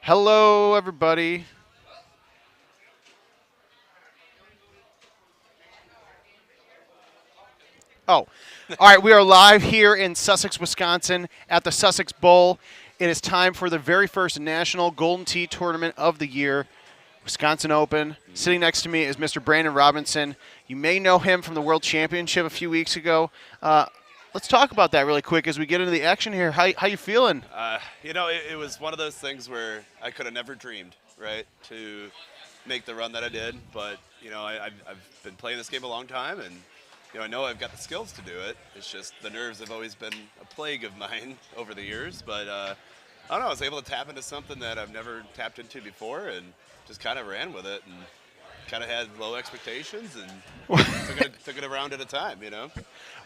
Hello, everybody. Oh, all right. We are live here in Sussex, Wisconsin at the Sussex Bowl. It is time for the very first National Golden Tee Tournament of the year, Wisconsin Open. Sitting next to me is Mr. Brandon Robinson. You may know him from the World Championship a few weeks ago. Let's talk about that really quick as we get into the action here. How you feeling? It was one of those things where I could have never dreamed, right, to make the run that I did. But, I've been playing this game a long time, and, I know I've got the skills to do it. It's just the nerves have always been a plague of mine over the years. But, I don't know, I was able to tap into something that I've never tapped into before and just kind of ran with it and kind of had low expectations and took it a round at a time,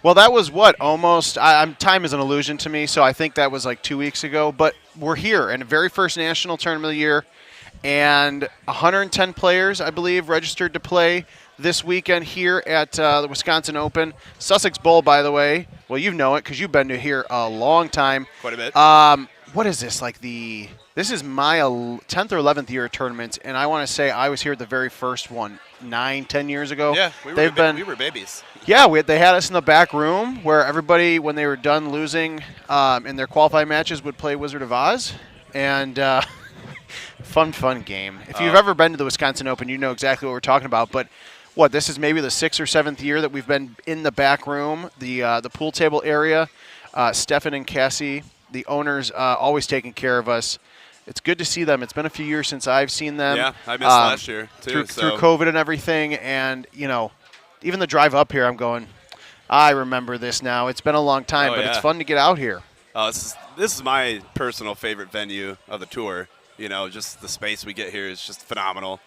Well, that was what, almost time is an illusion to me, so I think that was like 2 weeks ago. But we're here in the very first national tournament of the year, and 110 players, I believe, registered to play this weekend here at the Wisconsin Open. Sussex Bowl, by the way. Well, you know it because you've been to here a long time. Quite a bit. What is this, this is my 10th or 11th year of tournaments, and I want to say I was here at the very first one 9-10 years ago. Yeah, we were babies. Yeah, they had us in the back room where everybody, when they were done losing in their qualifying matches, would play Wizard of Oz. And fun game. If you've ever been to the Wisconsin Open, you know exactly what we're talking about. But this is maybe the 6th or 7th year that we've been in the back room, the pool table area. Stefan and Cassie, the owners, always taking care of us. It's good to see them. It's been a few years since I've seen them. Yeah, I missed last year, too. Through COVID and everything. And, even the drive up here, I'm going, I remember this now. It's been a long time, but it's fun to get out here. This is my personal favorite venue of the tour. Just the space we get here is just phenomenal.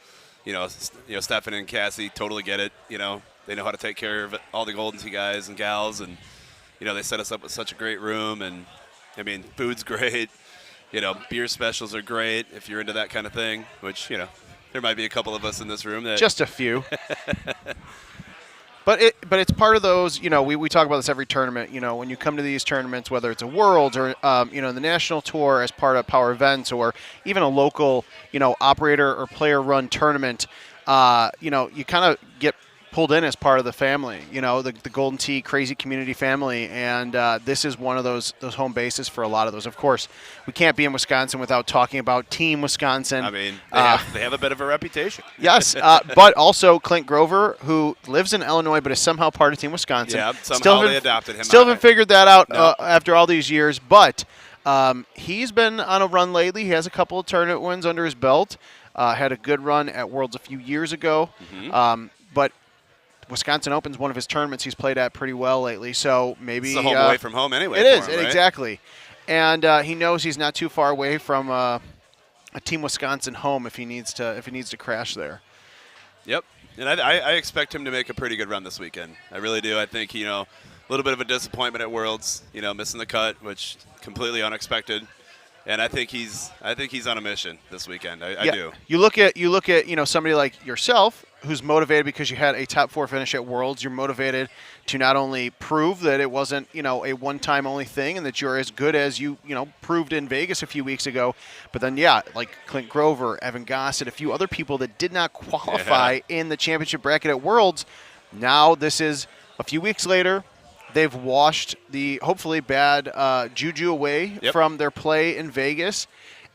Stefan and Cassie totally get it. They know how to take care of all the Golden Tee guys and gals, and they set us up with such a great room. And food's great. Beer specials are great if you're into that kind of thing. Which there might be a couple of us in this room that just a few. But it's part of those, we talk about this every tournament, when you come to these tournaments, whether it's a Worlds or, the national tour as part of Power Events or even a local, operator or player-run tournament, you kind of get pulled in as part of the family, the Golden Tee crazy community family, and this is one of those home bases for a lot of those. Of course, we can't be in Wisconsin without talking about Team Wisconsin. They have a bit of a reputation. Yes, but also Clint Grover, who lives in Illinois but is somehow part of Team Wisconsin. Yeah, somehow they adopted him. Still haven't figured that out after all these years, but he's been on a run lately. He has a couple of tournament wins under his belt. Had a good run at Worlds a few years ago, but Wisconsin Open's one of his tournaments he's played at pretty well lately, so maybe it's a home away from home anyway. It is, right? Exactly. And he knows he's not too far away from a Team Wisconsin home if he needs to crash there. Yep, and I expect him to make a pretty good run this weekend. I really do. I think a little bit of a disappointment at Worlds, missing the cut, which completely unexpected. And I think he's on a mission this weekend. I do. You look at somebody like yourself who's motivated because you had a top 4 finish at Worlds. You're motivated to not only prove that it wasn't a one-time only thing and that you're as good as you proved in Vegas a few weeks ago, but then like Clint Grover, Evan Gossett, a few other people that did not qualify in the championship bracket at Worlds. Now this is a few weeks later. They've washed the hopefully bad juju away from their play in Vegas,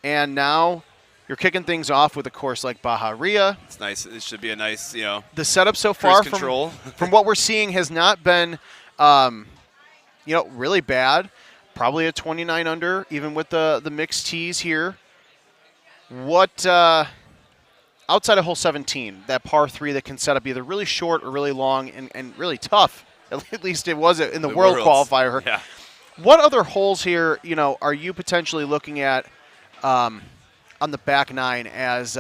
and now you're kicking things off with a course like Bahia. It's nice. It should be a nice, The setup so far from what we're seeing has not been, really bad. Probably a 29 under, even with the mixed tees here. What outside of hole 17, that par 3 that can set up either really short or really long and really tough. At least it was in the World Qualifier. Yeah. What other holes here, are you potentially looking at on the back 9 as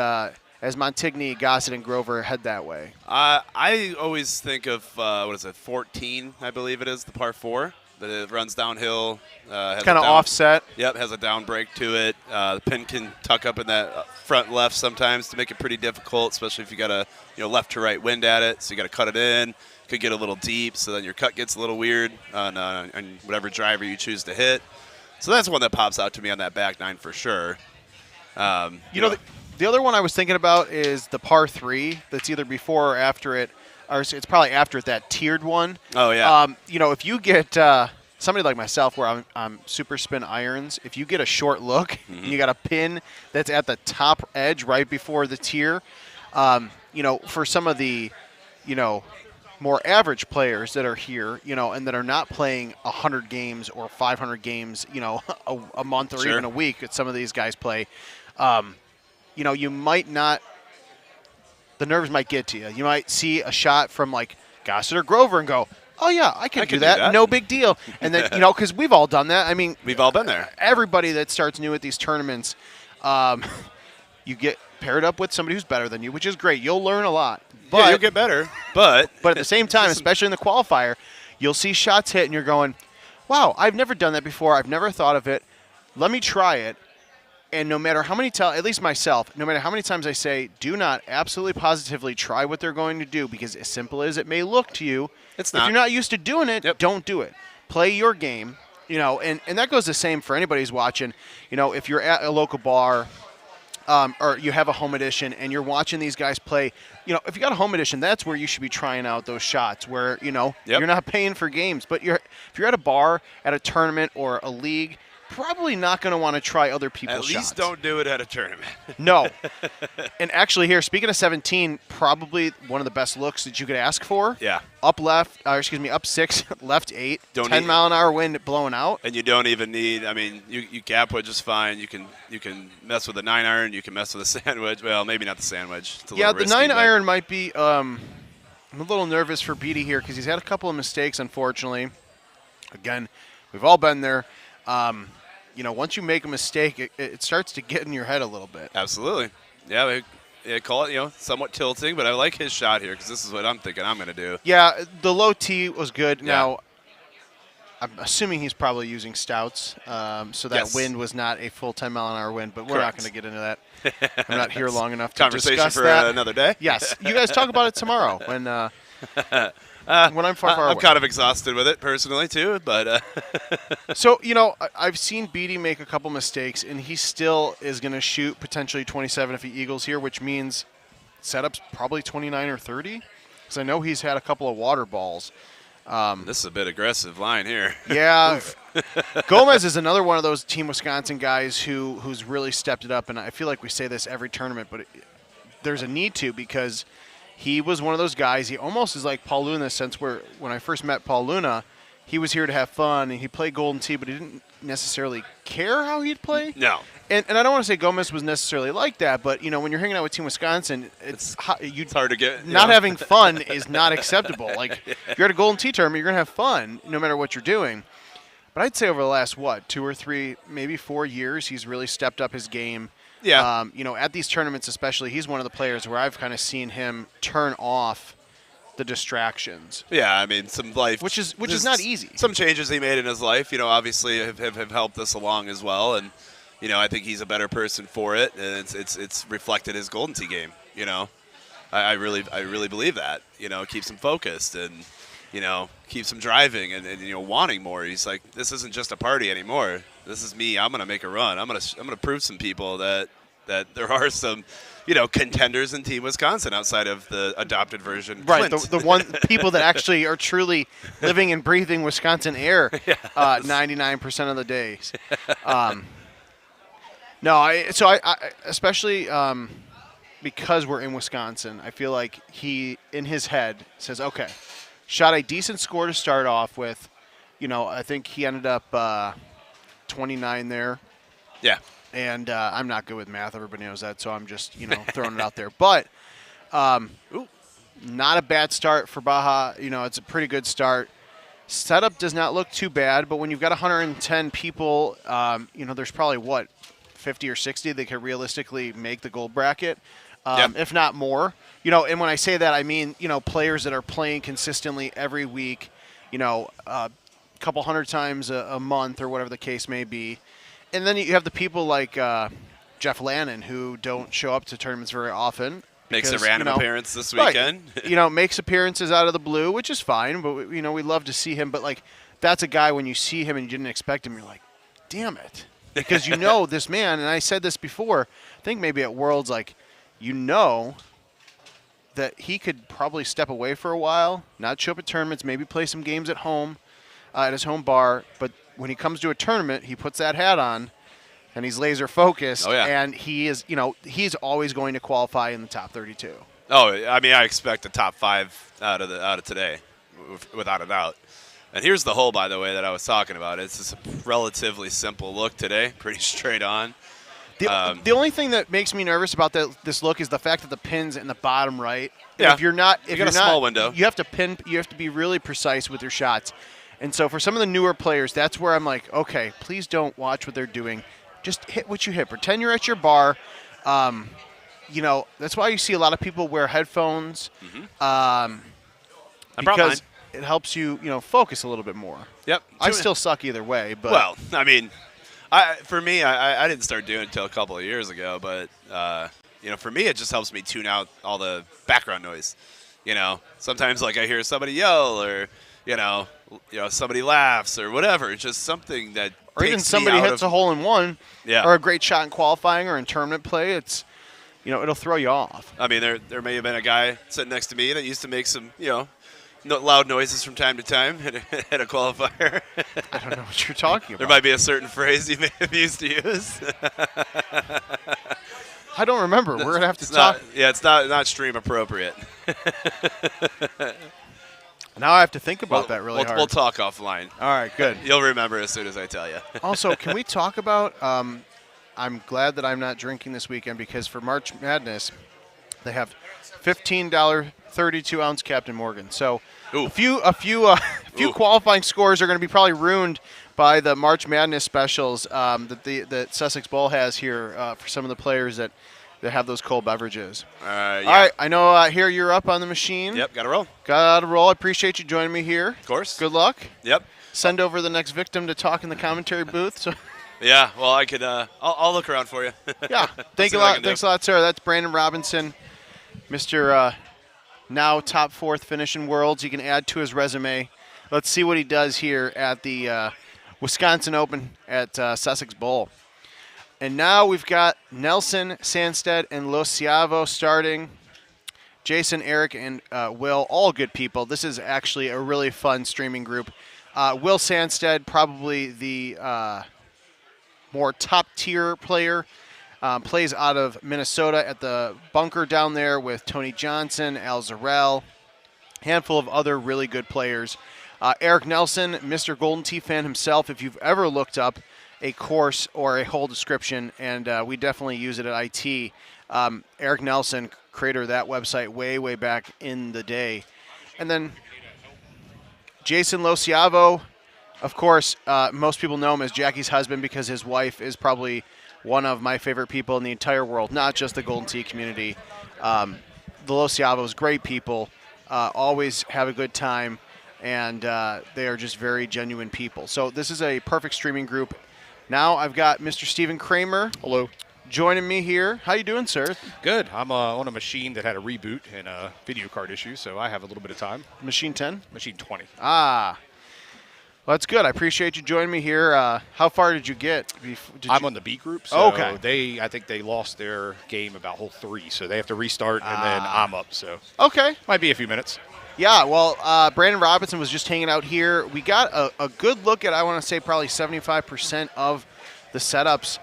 Montigny, Gossett, and Grover head that way? I always think of 14, I believe it is, the par 4. That it runs downhill. Kind of offset. Yep, has a down break to it. The pin can tuck up in that front left sometimes to make it pretty difficult, especially if you got a left to right wind at it. So you got to cut it in. Could get a little deep, so then your cut gets a little weird on whatever driver you choose to hit. So that's one that pops out to me on that back 9 for sure. You know, the other one I was thinking about is the par 3 that's either before or after it, or it's probably after it, that tiered one. Oh, yeah. You know, if you get somebody like myself where I'm super spin irons, if you get a short look and you got a pin that's at the top edge right before the tier, you know, for some of the, you know, more average players that are here, you know, and that are not playing 100 games or 500 games, you know, a month or even a week that some of these guys play, you know, you might not, the nerves might get to you. You might see a shot from like Gossett or Grover and go, oh, yeah, I can do that. No big deal. And then, you know, because we've all done that. I mean, we've all been there. Everybody that starts new at these tournaments, you get paired up with somebody who's better than you, which is great. You'll learn a lot. But, yeah, you'll get better. But at the same time, especially in the qualifier, you'll see shots hit and you're going, wow, I've never done that before. I've never thought of it. Let me try it. And no matter how many times, at least myself, no matter how many times I say, do not absolutely positively try what they're going to do, because as simple as it may look to you, it's not. If you're not used to doing it, don't do it. Play your game, you know, and that goes the same for anybody who's watching. You know, if you're at a local bar or you have a home edition and you're watching these guys play, you know, if you got a home edition, that's where you should be trying out those shots where, you know, you're not paying for games. But if you're at a bar, at a tournament or a league, probably not going to want to try other people's shots. At least don't do it at a tournament. No. And actually here, speaking of 17, probably one of the best looks that you could ask for. Yeah. Up 6, left 8, 10-mile-an-hour wind blowing out. And you don't even need, I mean, you gap wedge is fine. You can mess with a 9-iron. You can mess with a sandwich. Well, maybe not the sandwich. It's a little risky, 9-iron might be, I'm a little nervous for Beatty here because he's had a couple of mistakes, unfortunately. Again, we've all been there. You know, once you make a mistake, it starts to get in your head a little bit. Absolutely. Yeah, they call it, you know, somewhat tilting, but I like his shot here because this is what I'm thinking I'm going to do. Yeah, the low tee was good. Yeah. Now, I'm assuming he's probably using stouts, so that wind was not a full 10-mile-an-hour wind, but we're not going to get into that. I'm not here long enough to Conversation discuss for that. Another day? Yes. You guys talk about it tomorrow when I'm far away. I'm kind of exhausted with it personally, too, but... So, you know, I've seen Beatty make a couple mistakes, and he still is going to shoot potentially 27 if he eagles here, which means setup's probably 29 or 30, because I know he's had a couple of water balls. This is a bit aggressive line here. Yeah. Gomez is another one of those Team Wisconsin guys who's really stepped it up, and I feel like we say this every tournament, but there's a need to, because he was one of those guys. He almost is like Paul Luna in the sense where when I first met Paul Luna, he was here to have fun, and he played Golden Tee, but he didn't necessarily care how he'd play. No. And I don't want to say Gomez was necessarily like that, but, you know, when you're hanging out with Team Wisconsin, it's hard to get. Not having fun is not acceptable. Like, if you're at a Golden Tee tournament, you're going to have fun no matter what you're doing. But I'd say over the last, 2 or 3, maybe 4 years, he's really stepped up his game. Yeah. You know, at these tournaments especially, he's one of the players where I've kind of seen him turn off the distractions. Yeah, I mean, some life, which is not easy. Some changes he made in his life, you know, obviously have helped us along as well, and you know, I think he's a better person for it, and it's reflected his Golden Tee game. You know, I really believe that. You know, it keeps him focused and you know keeps him driving and you know wanting more. He's like, this isn't just a party anymore. This is me. I'm gonna make a run. I'm gonna prove some people that there are some, you know, contenders in Team Wisconsin outside of the adopted version. Right, Clint. the one people that actually are truly living and breathing Wisconsin air 99% of the days. No, I especially because we're in Wisconsin, I feel like he, in his head, says, okay, shot a decent score to start off with. You know, I think he ended up 29 there. Yeah. And I'm not good with math. Everybody knows that, so I'm just, you know, throwing it out there. But not a bad start for Baja. You know, it's a pretty good start. Setup does not look too bad, but when you've got 110 people, you know, there's probably, 50 or 60 that could realistically make the gold bracket, if not more. You know, and when I say that, I mean, you know, players that are playing consistently every week, you know, a couple hundred times a month or whatever the case may be. And then you have the people like Jeff Lannon who don't show up to tournaments very often. Makes a random appearance this weekend. Right, you know, makes appearances out of the blue, which is fine. But, you know, we love to see him. But, like, that's a guy when you see him and you didn't expect him, you're like, damn it. because you know this man, and I said this before, I think maybe at Worlds, like, you know that he could probably step away for a while, not show up at tournaments, maybe play some games at home, at his home bar, but when he comes to a tournament, he puts that hat on, and he's laser focused, Oh, yeah. and he is, he's always going to qualify in the top 32. Oh, I mean, I expect a top 5 out of today, without a doubt. And here's the hole, by the way, that I was talking about. It's just a relatively simple look today, pretty straight on. The only thing that makes me nervous about this look is the fact that the pin's in the bottom right. Yeah. If you're not, You got a small window. You have to pin. You have to be really precise with your shots. And so for some of the newer players, that's where I'm like, okay, please don't watch what they're doing. Just hit what you hit. Pretend you're at your bar. That's why you see a lot of people wear headphones. Because it helps you, focus a little bit more. Yep. I still suck either way, but Well, I mean, for me, I didn't start doing it until a couple of years ago, but for me, it just helps me tune out all the background noise. Sometimes like I hear somebody yell, or somebody laughs, or whatever. It's just something that or even takes me somebody out hits of, a hole in one, Yeah. or a great shot in qualifying or in tournament play. It's, it'll throw you off. I mean, there may have been a guy sitting next to me that used to make some, loud noises from time to time at a qualifier. I don't know what you're talking about. There might be a certain phrase you may have used to use. I don't remember. We're gonna have to talk. It's not stream appropriate. Now I have to think about that really hard. We'll talk offline. All right, good. You'll remember as soon as I tell you. Also, can we talk about? I'm glad that I'm not drinking this weekend because for March Madness, they have $15 32-ounce Captain Morgan. So Ooh. a few qualifying scores are going to be probably ruined by the March Madness specials that Sussex Bowl has here for some of the players that have those cold beverages. Yeah. All right, I know here you're up on the machine. Yep, got to roll. Got to roll. I appreciate you joining me here. Of course. Good luck. Yep. Send over the next victim to talk in the commentary booth. So. Yeah, well, I could. I'll look around for you. Yeah, thank you a lot. Thanks a lot, sir. That's Brandon Robinson, Mr. Now top 4th finish in Worlds. He can add to his resume. Let's see what he does here at the Wisconsin Open at Sussex Bowl. And now we've got Nelson, Sandstead, and Lo Ciavo starting. Jason, Eric, and Will, all good people. This is actually a really fun streaming group. Will Sandstead, probably the more top-tier player, plays out of Minnesota at the bunker down there with Tony Johnson, Al Zarel, handful of other really good players. Eric Nelson, Mr. Golden Tee fan himself, if you've ever looked up a course or a whole description, and we definitely use it at IT. Eric Nelson, creator of that website way back in the day. And then Jason Lo Ciavo, of course, most people know him as Jackie's husband because his wife is probably one of my favorite people in the entire world, not just the Golden Tee community. The Lo Ciavos, great people, always have a good time, and they are just very genuine people. So this is a perfect streaming group. Now I've got Mr. Stephen Kramer. Hello. Joining me here. How you doing, sir? Good. I'm on a machine that had a reboot and a video card issue, so I have a little bit of time. Machine 10? Machine 20. Ah. Well, that's good. I appreciate you joining me here. How far did you get? I'm on the B group, so okay. I think they lost their game about hole 3, so they have to restart, and then I'm up, so okay. Might be a few minutes. Yeah, well, Brandon Robinson was just hanging out here. We got a good look at, I want to say, probably 75% of the setups.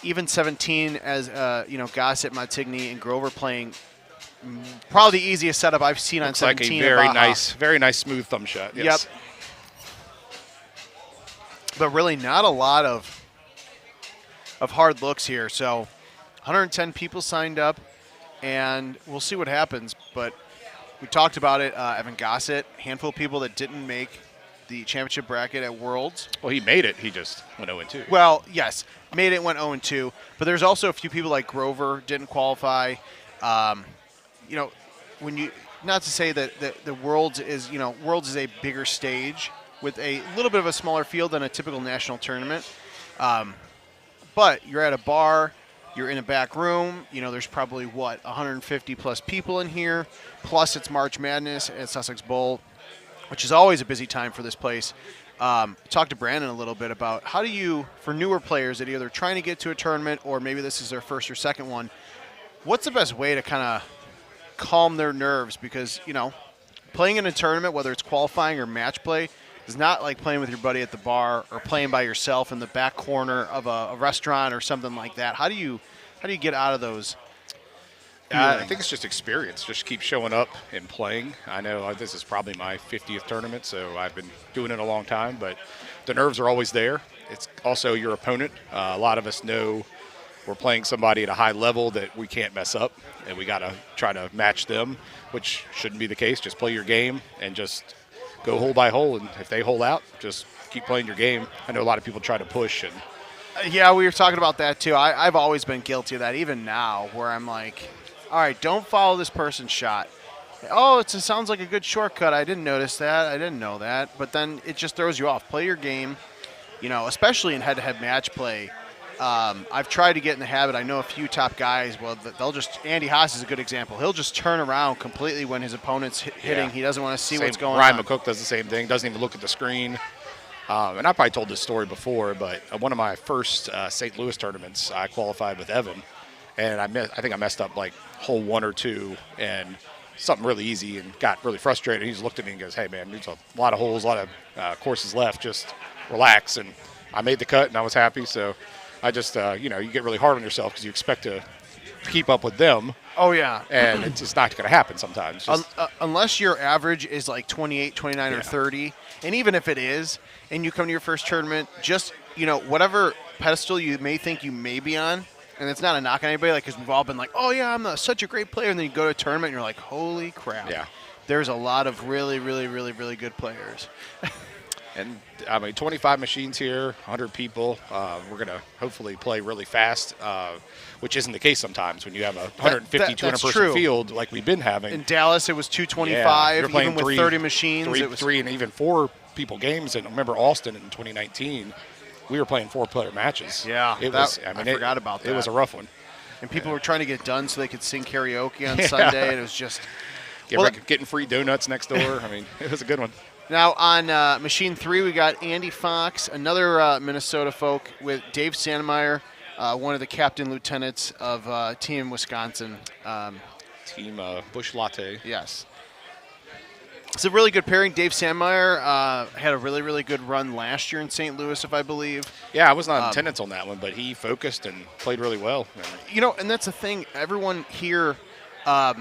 Even 17 as, Gossett, Montigny, and Grover playing probably the easiest setup I've seen on 17. Like a very nice smooth thumb shot. Yes. Yep. But really not a lot of hard looks here. So 110 people signed up, and we'll see what happens. But we talked about it. Evan Gossett, handful of people that didn't make the championship bracket at Worlds. Well, he made it. He just went 0-2. Well, yes, made it, went 0-2. But there's also a few people like Grover didn't qualify. When you, not to say that the Worlds is, Worlds is a bigger stage with a little bit of a smaller field than a typical national tournament. But you're at a bar. You're in a back room. There's probably, 150 plus people in here. Plus, it's March Madness at Sussex Bowl, which is always a busy time for this place. Talk to Brandon a little bit about how do you, for newer players that are either trying to get to a tournament or maybe this is their first or second one, what's the best way to kind of calm their nerves? Because, playing in a tournament, whether it's qualifying or match play, is not like playing with your buddy at the bar or playing by yourself in the back corner of a restaurant or something like that. How do you get out of those? I think it's just experience. Just keep showing up and playing. I know this is probably my 50th tournament, so I've been doing it a long time, but the nerves are always there. It's also your opponent. A lot of us know we're playing somebody at a high level that we can't mess up, and we got to try to match them, which shouldn't be the case. Just play your game and just go hole by hole, and if they hole out, just keep playing your game. I know a lot of people try to push. And yeah, we were talking about that too. I've always been guilty of that, even now, where I'm like, all right, don't follow this person's shot. Oh, it sounds like a good shortcut. I didn't notice that. I didn't know that. But then it just throws you off. Play your game, especially in head-to-head match play. I've tried to get in the habit. I know a few top guys. Well, they'll just. Andy Haas is a good example. He'll just turn around completely when his opponent's hitting. Yeah. He doesn't want to see what's going Ryan on. McCook does the same thing. Doesn't even look at the screen. And I probably told this story before, but one of my first St. Louis tournaments, I qualified with Evan, and I think I messed up like hole 1 or 2, and something really easy, and got really frustrated. He just looked at me and goes, "Hey man, there's a lot of holes, a lot of courses left. Just relax." And I made the cut, and I was happy. So I just, you get really hard on yourself because you expect to keep up with them. Oh, yeah. And it's just not going to happen sometimes. Unless your average is like 28, 29, or 30, and even if it is, and you come to your first tournament, just, whatever pedestal you may think you may be on, and it's not a knock on anybody, like, because we've all been like, oh, yeah, I'm such a great player, and then you go to a tournament, and you're like, holy crap. Yeah. There's a lot of really, really, really, really good players. And, 25 machines here, 100 people. We're going to hopefully play really fast, which isn't the case sometimes when you have a 150, 200-person field like we've been having. In Dallas, it was 225, even with 30 machines. Three and even 4 people games. And I remember Austin in 2019, we were playing 4-player matches. Yeah, I forgot about that. It was a rough one. And people were trying to get done so they could sing karaoke on Sunday, and it was just... Getting free donuts next door. It was a good one. Now on Machine 3, we got Andy Fox, another Minnesota folk, with Dave Sandemeyer, one of the captain lieutenants of Team Wisconsin. Team Bush Latte. Yes. It's a really good pairing. Dave Sandemeyer had a really, really good run last year in St. Louis, if I believe. Yeah, I was not in attendance on that one, but he focused and played really well. And that's the thing. Everyone here, I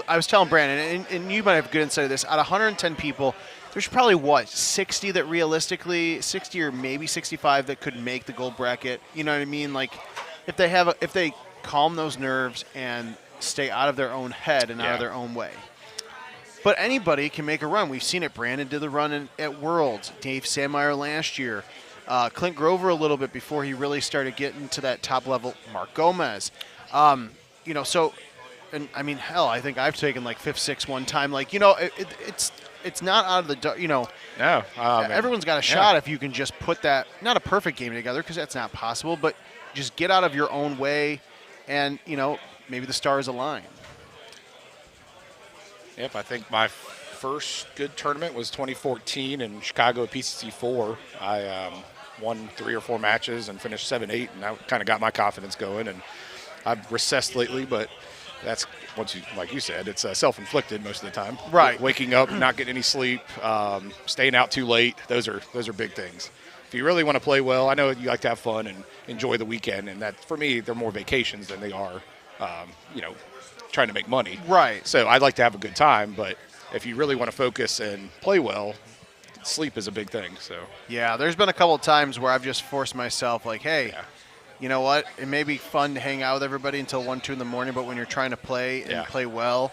was telling Brandon, and you might have good insight of this, out of 110 people, there's probably, 60 that realistically, 60 or maybe 65 that could make the gold bracket. You know what I mean? Like, if they calm those nerves and stay out of their own head and out of their own way. But anybody can make a run. We've seen it. Brandon did the run at Worlds. Dave Sandemeyer last year. Clint Grover a little bit before he really started getting to that top level. Mark Gomez. So, and I mean, hell, I think I've taken like 5th, 6th one time. Like, it's not out of the, No. Everyone's got a shot if you can just put that, not a perfect game together because that's not possible, but just get out of your own way and, maybe the stars align. Yep, I think my first good tournament was 2014 in Chicago at PCC 4. I won 3 or 4 matches and finished 7-8, and that kind of got my confidence going. And I've recessed lately, but that's like you said, it's self-inflicted most of the time. Right. Waking up, not getting any sleep, staying out too late. Those are big things. If you really want to play well, I know you like to have fun and enjoy the weekend, and that for me, they're more vacations than they are, trying to make money. Right. So I'd like to have a good time, but if you really want to focus and play well, sleep is a big thing. So yeah, there's been a couple of times where I've just forced myself, like, hey. Yeah. You know what? It may be fun to hang out with everybody until 1, 2 in the morning, but when you're trying to play and play well,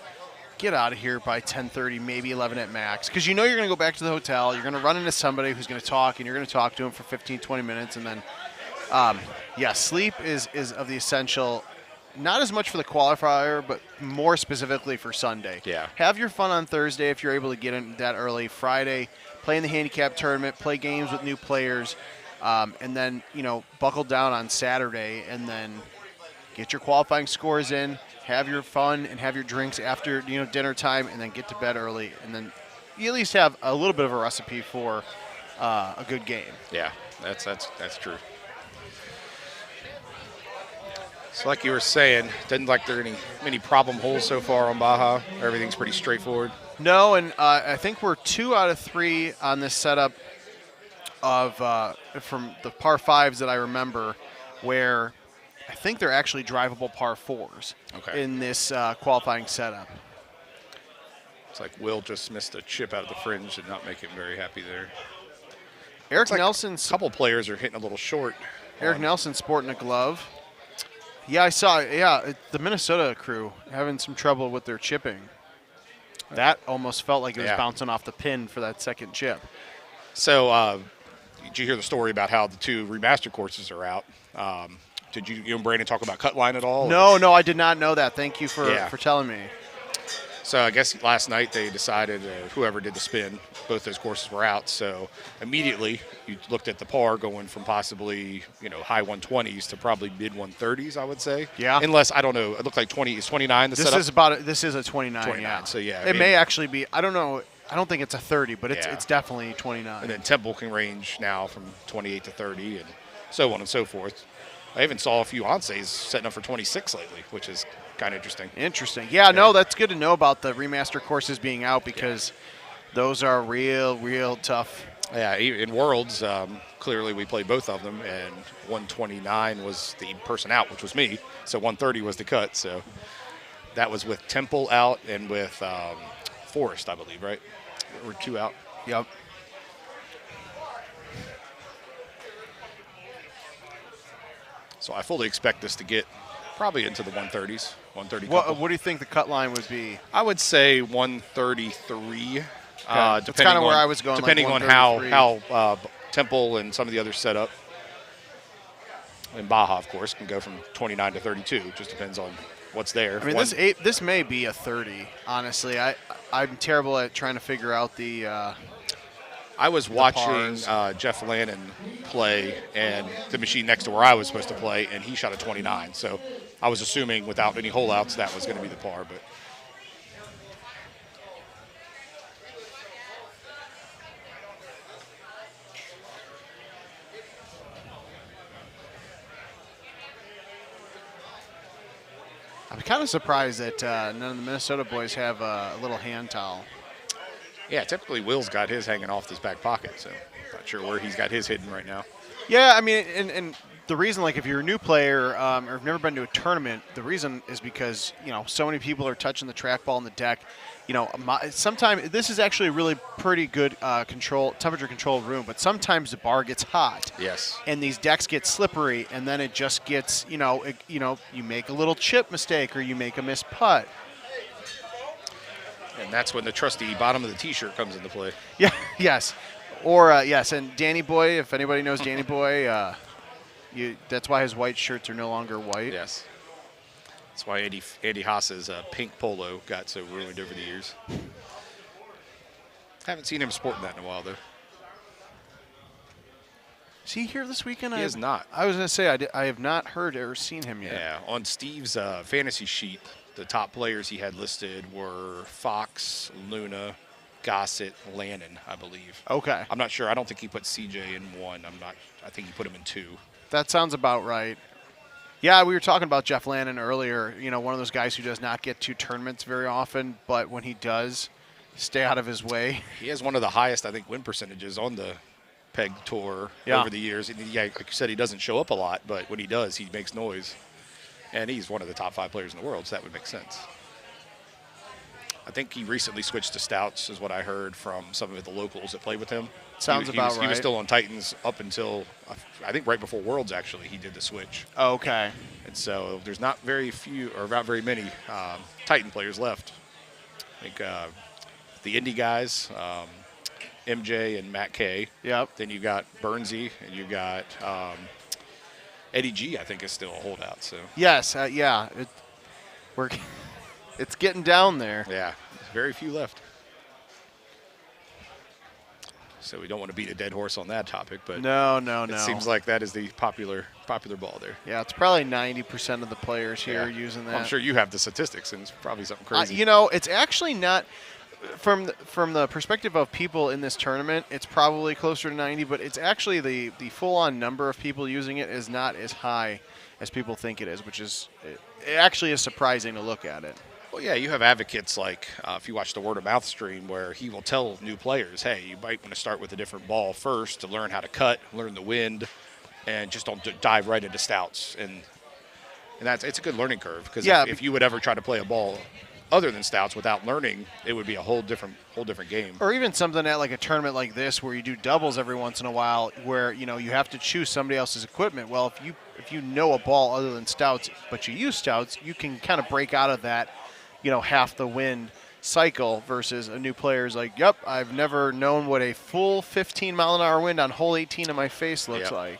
get out of here by 10:30, maybe 11 at max. Because you're going to go back to the hotel. You're going to run into somebody who's going to talk, and you're going to talk to them for 15, 20 minutes. And then, sleep is of the essential, not as much for the qualifier, but more specifically for Sunday. Yeah. Have your fun on Thursday if you're able to get in that early. Friday, play in the handicap tournament, play games with new players. And then, buckle down on Saturday and then get your qualifying scores in, have your fun and have your drinks after, dinner time, and then get to bed early. And then you at least have a little bit of a recipe for a good game. Yeah, that's true. So like you were saying, doesn't like there are many problem holes so far on Baja. Everything's pretty straightforward. No, and I think we're 2 out of 3 on this setup of from the par 5s that I remember, where I think they're actually drivable par 4s in this qualifying setup. It's like Will just missed a chip out of the fringe and not make him very happy there. Eric Nelson's a couple players are hitting a little short. Eric Nelson sporting a glove. Yeah, I saw. Yeah, the Minnesota crew having some trouble with their chipping. That almost felt like it was bouncing off the pin for that second chip. So, did you hear the story about how the 2 remaster courses are out? Did you and Brandon talk about cut line at all? No, I did not know that. Thank you for telling me. So I guess last night they decided whoever did the spin, both those courses were out. So immediately you looked at the par going from possibly high 120s to probably mid 130s, I would say. Yeah. Unless I don't know, it looked like 29. This is a 29. 29. Yeah. So it may actually be. I don't know. I don't think it's a 30, but it's definitely 29. And then Temple can range now from 28 to 30, and so on and so forth. I even saw a few Onse's setting up for 26 lately, which is kind of interesting. Interesting. Yeah, no, that's good to know about the remaster courses being out because those are real tough. Yeah, in Worlds, clearly we played both of them, and 129 was the person out, which was me. So 130 was the cut. So that was with Temple out and with Forrest, I believe, right? We're 2 out. Yep. So I fully expect this to get probably into the 130s, 130. What do you think the cut line would be? I would say 133. That's kind of where I was going. Depending on how Temple and some of the others set up. And Baja, of course, can go from 29 to 32. Just depends on what's there. I mean, this may be a 30. Honestly, I'm terrible at trying to figure out the. I was watching Jeff Lannon play, and the machine next to where I was supposed to play, and he shot a 29. So I was assuming without any hole outs that was going to be the par. But I'm kind of surprised that none of the Minnesota boys have a little hand towel. yeah, typically Will's got his hanging off his back pocket, so not sure where he's got his hidden right now. Yeah, I mean, and the reason, like, if you're a new player or have never been to a tournament, the reason is because, so many people are touching the trackball on the deck. Sometimes this is actually a really pretty good temperature controlled room, but sometimes the bar gets hot. Yes. And these decks get slippery, and then it just gets, you make a little chip mistake or you make a missed putt. And that's when the trusty bottom of the T-shirt comes into play. Yeah, yes. Or, yes, and Danny Boy, if anybody knows Danny Boy, that's why his white shirts are no longer white. Yes. That's why Andy Haas's pink polo got so ruined over the years. Haven't seen him sporting that in a while, though. Is he here this weekend? He is not. I was going to say, I have not heard or seen him yet. Yeah, on Steve's fantasy sheet, the top players he had listed were Fox, Luna, Gossett, Lannon, I believe. Okay. I'm not sure. I don't think he put CJ in 1. I think he put him in 2. That sounds about right. Yeah, we were talking about Jeff Lannon earlier. One of those guys who does not get to tournaments very often, but when he does, stay out of his way. He has one of the highest, I think, win percentages on the Peg Tour over the years. And yeah, like you said, he doesn't show up a lot, but when he does, he makes noise. And he's one of the top 5 players in the world, so that would make sense. I think he recently switched to Stouts, is what I heard from some of the locals that played with him. Sounds about right. He was still on Titans up until, I think, right before Worlds, actually, he did the switch. Oh, okay. And so there's not very many Titan players left. I think the Indy guys, MJ and Matt K. Yep. Then you got Burnsy, and you got Eddie G, I think, is still a holdout. So yes, yeah. It's getting down there. Yeah, very few left. So we don't want to beat a dead horse on that topic, but no. It seems like that is the popular ball there. Yeah, it's probably 90% of the players here are using that. I'm sure you have the statistics, and it's probably something crazy. It's actually not. from the perspective of people in this tournament, it's probably closer to 90, but it's actually the full-on number of people using it is not as high as people think it is, which is it actually is surprising to look at it. Well, yeah, you have advocates like if you watch the word of mouth stream where he will tell new players, hey, you might want to start with a different ball first to learn how to cut, learn the wind, and just don't dive right into stouts. And it's a good learning curve because if you would ever try to play a ball other than stouts without learning, it would be a whole different game. Or even something at like a tournament like this where you do doubles every once in a while, where you have to choose somebody else's equipment. Well, if you know a ball other than stouts, but you use stouts, you can kind of break out of that, half the wind cycle versus a new player's like, yep, I've never known what a full 15-mile-an-hour wind on hole 18 in my face looks like.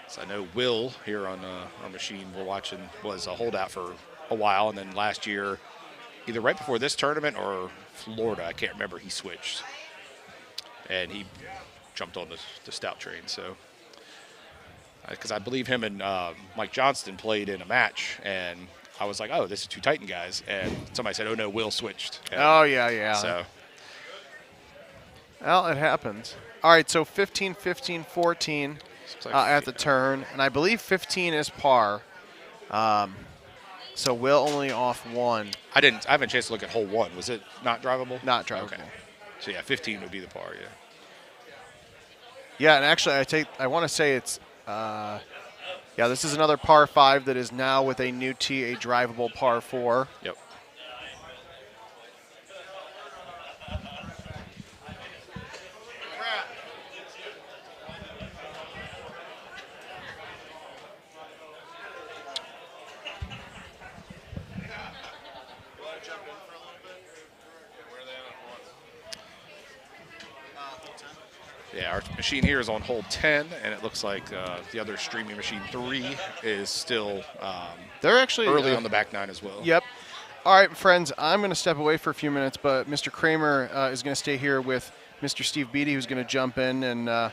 So I know Will here on our machine we're watching was a holdout for a while, and then last year, either right before this tournament or Florida, I can't remember, he switched. And he jumped on the stout train. So, because I believe him and Mike Johnston played in a match, and I was like, oh, this is two Titan guys. And somebody said, oh, no, Will switched. And oh, yeah. So. Well, it happens. All right, so 15, 15, 14. At the turn, and I believe 15 is par. So Will only off one. I haven't a chance to look at hole 1. Was it not drivable? Not drivable. Okay. So yeah, 15 would be the par. Yeah. Yeah, and actually, I want to say it's. This is another par 5 that is now with a new tee, a drivable par 4. Yep. Yeah, our machine here is on hole 10, and it looks like the other streaming machine 3 is still they're actually early on the back 9 as well. Yep. All right, friends, I'm going to step away for a few minutes, but Mr. Kramer is going to stay here with Mr. Steve Beatty, who's going to jump in, and I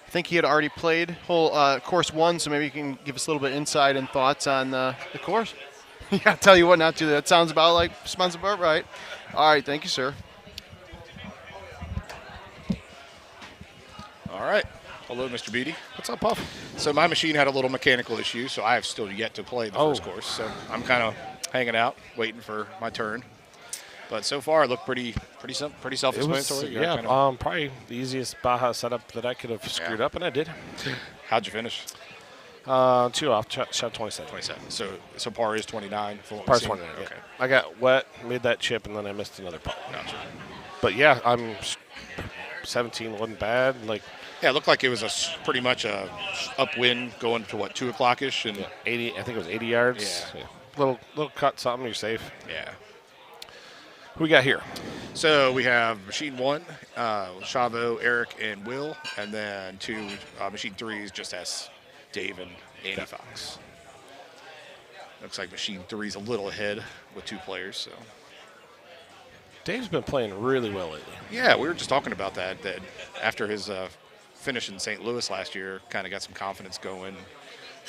think he had already played whole course 1, so maybe you can give us a little bit of insight and thoughts on the course. Yeah, I'll tell you what, not to. That sounds about right. All right, thank you, sir. All right. Hello, Mr. Beatty. What's up, Puff? So my machine had a little mechanical issue, so I have still yet to play the first course. So I'm kind of hanging out, waiting for my turn. But so far, it looked pretty self-explanatory. Probably the easiest Baja setup that I could have screwed up, and I did. How'd you finish? 2 off, shot 27. 27. So par is 29. Par is 29. Okay. Yeah. I got wet, made that chip, and then I missed another putt. Gotcha. But yeah, I'm 17 wasn't bad. Yeah, it looked like it was pretty much a upwind going to 2 o'clock-ish, and 80. I think it was 80 yards. Yeah. Little cut, something, you're safe. Yeah. Who we got here? So we have machine 1, Chavo, Eric, and Will, and then 2 machine 3s just has Dave and Andy Fox. Looks like machine 3's a little ahead with 2 players. So Dave's been playing really well lately. Yeah, we were just talking about that after his finish in St. Louis last year, kind of got some confidence going.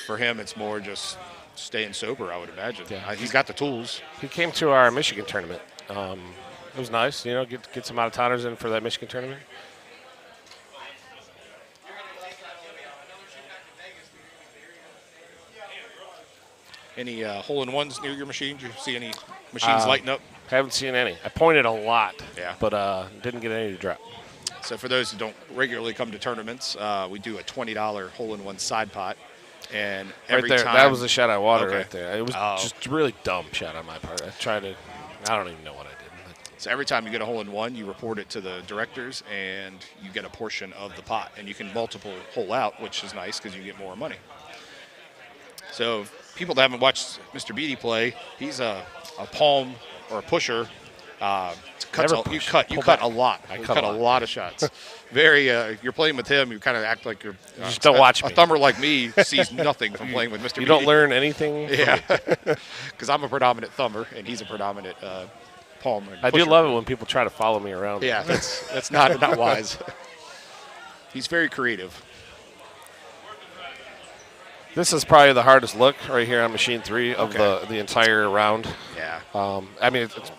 For him, it's more just staying sober, I would imagine. Yeah. He's got the tools. He came to our Michigan tournament. It was nice, get some out-of-towners in for that Michigan tournament. Any hole-in-ones near your machine? Did you see any machines lighting up? Haven't seen any. I pointed a lot, yeah, but didn't get any to drop. So for those who don't regularly come to tournaments, we do a $20 hole-in-one side pot. And every right there, time, that was a shot I water okay. right there. It was just a really dumb shot on my part. I don't even know what I did. So every time you get a hole-in-one, you report it to the directors, and you get a portion of the pot. And you can multiple hole out, which is nice because you get more money. So people that haven't watched Mr. Beatty play, he's a palm or a pusher. You cut a lot. You cut a lot of shots. Very. You're playing with him. You kind of act like you're. Just don't watch me. A thumber like me sees nothing from playing with Mr. Beatty. You don't learn anything. Yeah, because I'm a predominant thumber and he's a predominant palm. I do love it when people try to follow me around. Yeah, that's not wise. He's very creative. This is probably the hardest look right here on machine 3 of Okay. the entire round. Yeah. I mean, it's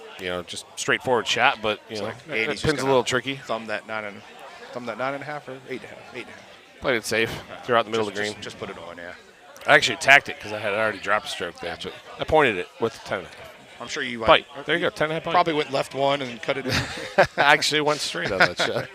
just straightforward shot, but It's like it Andy's just pin's a gonna little tricky. Thumb that 9.5 or 8.5. 8.5. Played it safe throughout the middle of the green. Just put it on, yeah. I actually attacked it because I had already dropped a stroke there. But I pointed it with the 10. I'm sure you Bite. There you go, 10 and a half bite. Probably went left one and cut it in. I actually went straight on that shot.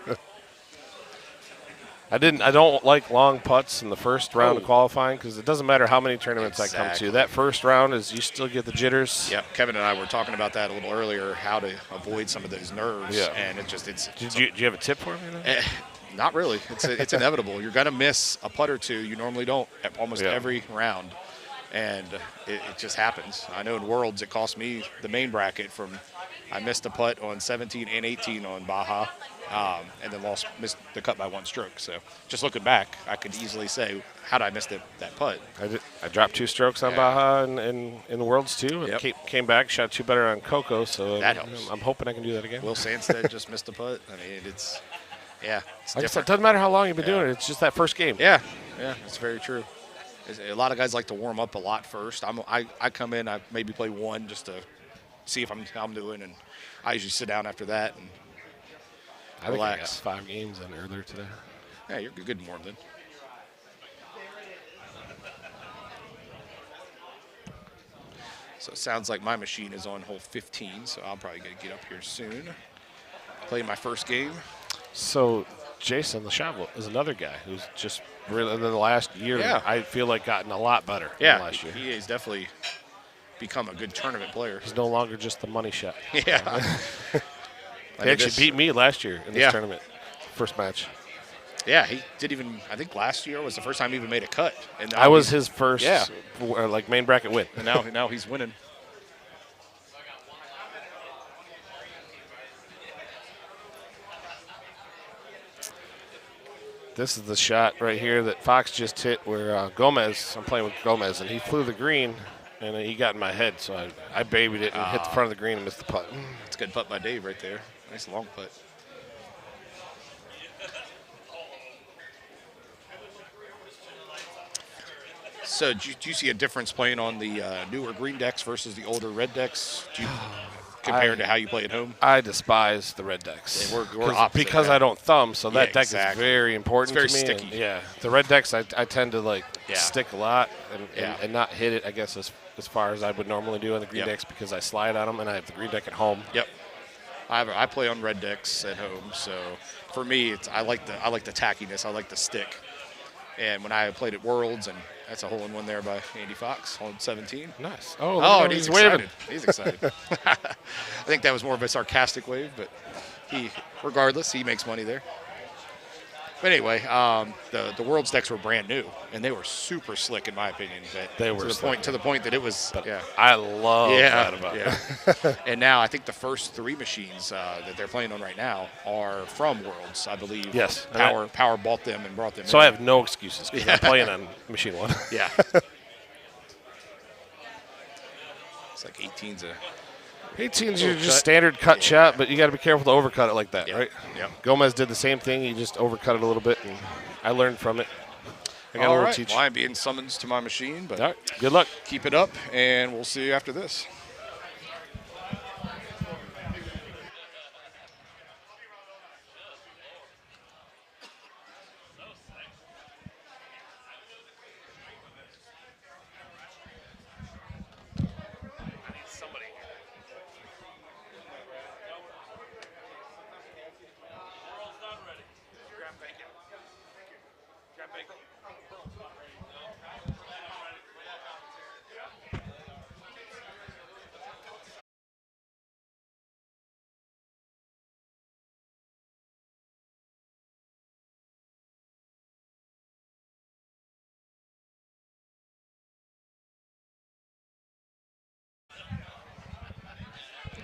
I don't like long putts in the first round of qualifying because it doesn't matter how many tournaments I come to. That first round is you still get the jitters. Yeah, Kevin and I were talking about that a little earlier, how to avoid some of those nerves. Yeah. And it's Do you have a tip for me? not really. It's inevitable. You're going to miss a putt or two. You normally don't at almost every round. And it just happens. I know in Worlds it cost me the main bracket I missed a putt on 17 and 18 on Baja, and then missed the cut by 1 stroke. So just looking back, I could easily say, how did I miss that putt? I dropped 2 strokes on Baja in the Worlds too. And came back, shot 2 better on Coco. So that helps. I'm hoping I can do that again. Will Sandstead just missed a putt. I mean, it's like I said, it doesn't matter how long you've been doing it. It's just that first game. Yeah, it's very true. A lot of guys like to warm up a lot first. I come in, I maybe play 1 just to see if how I'm doing, and I usually sit down after that and relax. I got 5 games in earlier today. Yeah, you're good and warm then. So it sounds like my machine is on hole 15, so I'll probably get up here soon. Play my first game. So Jason LaChaville is another guy who's just really in the last year, I feel like gotten a lot better than last year. He has definitely become a good tournament player. He's no longer just the money shot. Yeah. He actually beat me last year in this tournament, first match. Yeah, he did even, I think last year was the first time he even made a cut. And I was his first main bracket win. And now he's winning. This is the shot right here that Fox just hit where I'm playing with Gomez, and he flew the green, and he got in my head, so I babied it and hit the front of the green and missed the putt. That's a good putt by Dave right there. Nice long putt. So do you see a difference playing on the newer green decks versus the older red decks? Compared to how you play at home? I despise the red decks. Yeah, we're opposite, because I don't thumb, so that deck is very important it's very to me. sticky. The red decks I tend to stick a lot and not hit it, I guess, as far as I would normally do on the green decks because I slide on them and I have the green deck at home. Yep. I play on red decks at home, so for me, I like the tackiness. I like the stick. And when I played at Worlds, and that's a hole-in-one there by Andy Fox, hole 17. Nice. And he's excited. He's excited. I think that was more of a sarcastic wave, but regardless, he makes money there. But anyway, the Worlds decks were brand new, and they were super slick in my opinion. They were to the point that it was. I love that about it. And now I think the first 3 machines that they're playing on right now are from Worlds, I believe. Yes. Power bought them and brought them. So I have no excuses because I'm playing on machine 1. Yeah. It's like 18's 18's your just standard cut shot, but you got to be careful to overcut it like that, right? Yeah. Gomez did the same thing. He just overcut it a little bit, and I learned from it. I got a little teach. Well, I'm being summoned to my machine, but all right. Good luck. Keep it up, and we'll see you after this.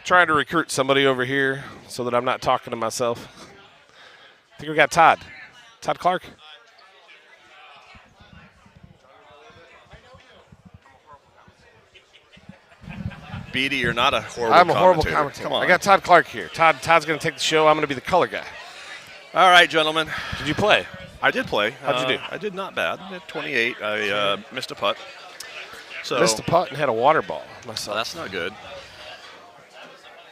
Trying to recruit somebody over here so that I'm not talking to myself. I think we got Todd. Todd Clark. Beatty, you're not a horrible I'm a horrible commentator. Come on. I got Todd Clark here. Todd's going to take the show. I'm going to be the color guy. All right, gentlemen. Did you play? I did play. How'd you do? I did not bad. At 28, I missed a putt. So Missed a putt and had a water ball so myself. that's not good.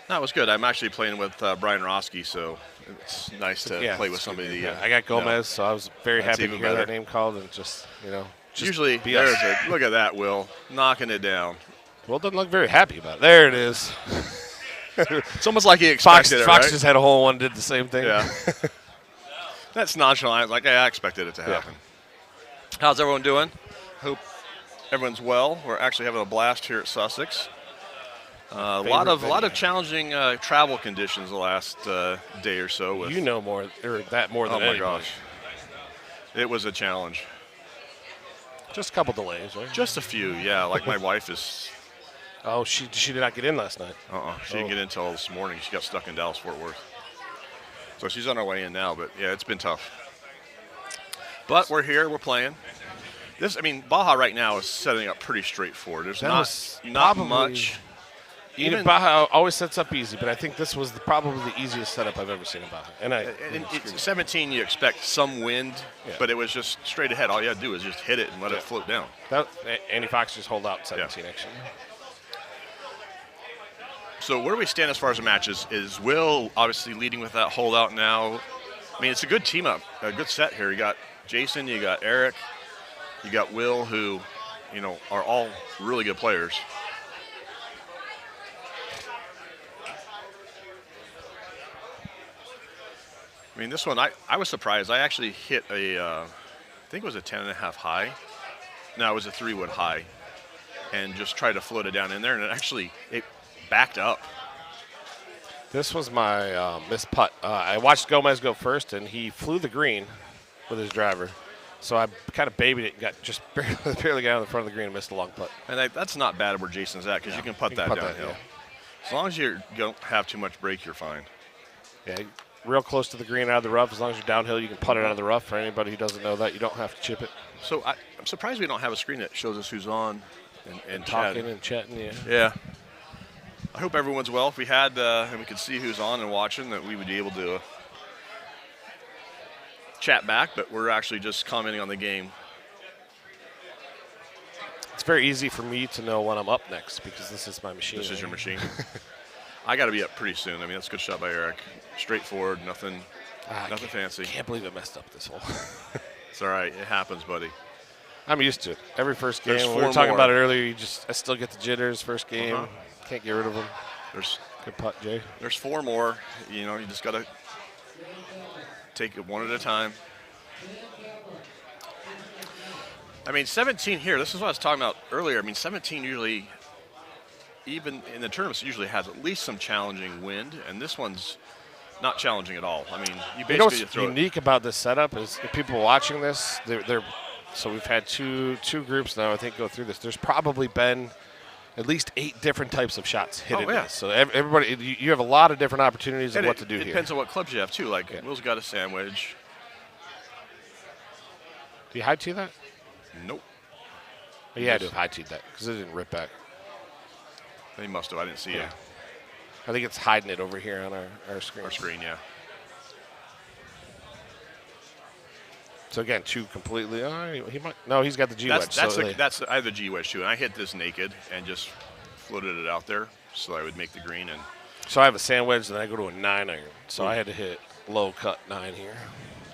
That was good. I'm actually playing with Brian Roski, so it's nice to play with somebody. I got Gomez, so I was very That's happy to even hear that better. name called and just Usually, be there's us. look at that, Will, knocking it down. Will doesn't look very happy about it. There it is. It's almost like he Fox expected it, Fox right? just had a hole in one and did the same thing. Yeah. That's nonchalant. Like, I expected it to happen. How's everyone doing? Hope everyone's well. We're actually having a blast here at Sussex. A lot of challenging travel conditions the last day or so. With, You know more or that more than oh my anybody. gosh, it was a challenge. Just a couple delays, right? Just a few, yeah. Like my wife is. Oh, she did not get in last night. She didn't get in until this morning. She got stuck in Dallas Fort Worth. So she's on her way in now, but yeah, it's been tough. But we're here, we're playing. Baja right now is setting up pretty straightforward. There's not much. Even Baja always sets up easy, but I think this was probably the easiest setup I've ever seen in Baja. And it's 17, you expect some wind, but it was just straight ahead. All you had to do is just hit it and let it float down. Andy Fox just hold out 17 actually. So where do we stand as far as the matches? Is Will obviously leading with that holdout now? I mean, it's a good team up, a good set here. You got Jason, you got Eric, you got Will, who, are all really good players. I mean, this one, I was surprised. I actually hit I think it was a 10.5 high. No, it was a 3-wood high. And just tried to float it down in there, and it backed up. This was my missed putt. I watched Gomez go first, and he flew the green with his driver. So I kind of babied it and got just barely got on the front of the green and missed a long putt. And that's not bad where Jason's at, because you can putt that downhill. As long as you don't have too much break, you're fine. Yeah, real close to the green out of the rough. As long as you're downhill, you can putt it out of the rough. For anybody who doesn't know that, you don't have to chip it. So I'm surprised we don't have a screen that shows us who's on and talking and chatting. Yeah. I hope everyone's well. If we had and we could see who's on and watching, that we would be able to chat back, but we're actually just commenting on the game. It's very easy for me to know when I'm up next because this is my machine. This is your machine. I got to be up pretty soon. I mean, that's a good shot by Eric. Straightforward, nothing fancy. Can't believe I messed up this hole. It's all right. It happens, buddy. I'm used to it. Every first game, There's we were 4 talking more. about it earlier, I still get the jitters first game. Can't get rid of them. Good putt, Jay. There's 4 more. You just got to take it one at a time. I mean, 17 here, this is what I was talking about earlier. I mean, 17 usually, even in the tournaments, usually has at least some challenging wind, and this one's not challenging at all. I mean, you basically what's throw unique about this setup is if people watching this, so we've had two groups now, I think, go through this. There's probably been at least 8 different types of shots hit in this. So everybody, you have a lot of different opportunities of what to do it here. depends on what clubs you have, too. Like, Will's got a sandwich. Do you high tee that? Nope. Oh, yeah, I do have high teed that because it didn't rip back. He must have. I didn't see it. I think it's hiding it over here on our screen. Our screen, yeah. So again, 2 completely. He might. No, he's got the G wedge. I have the G wedge too, and I hit this naked and just floated it out there so I would make the green. And so I have a sand wedge, then I go to a 9 iron. So I had to hit low cut 9 here.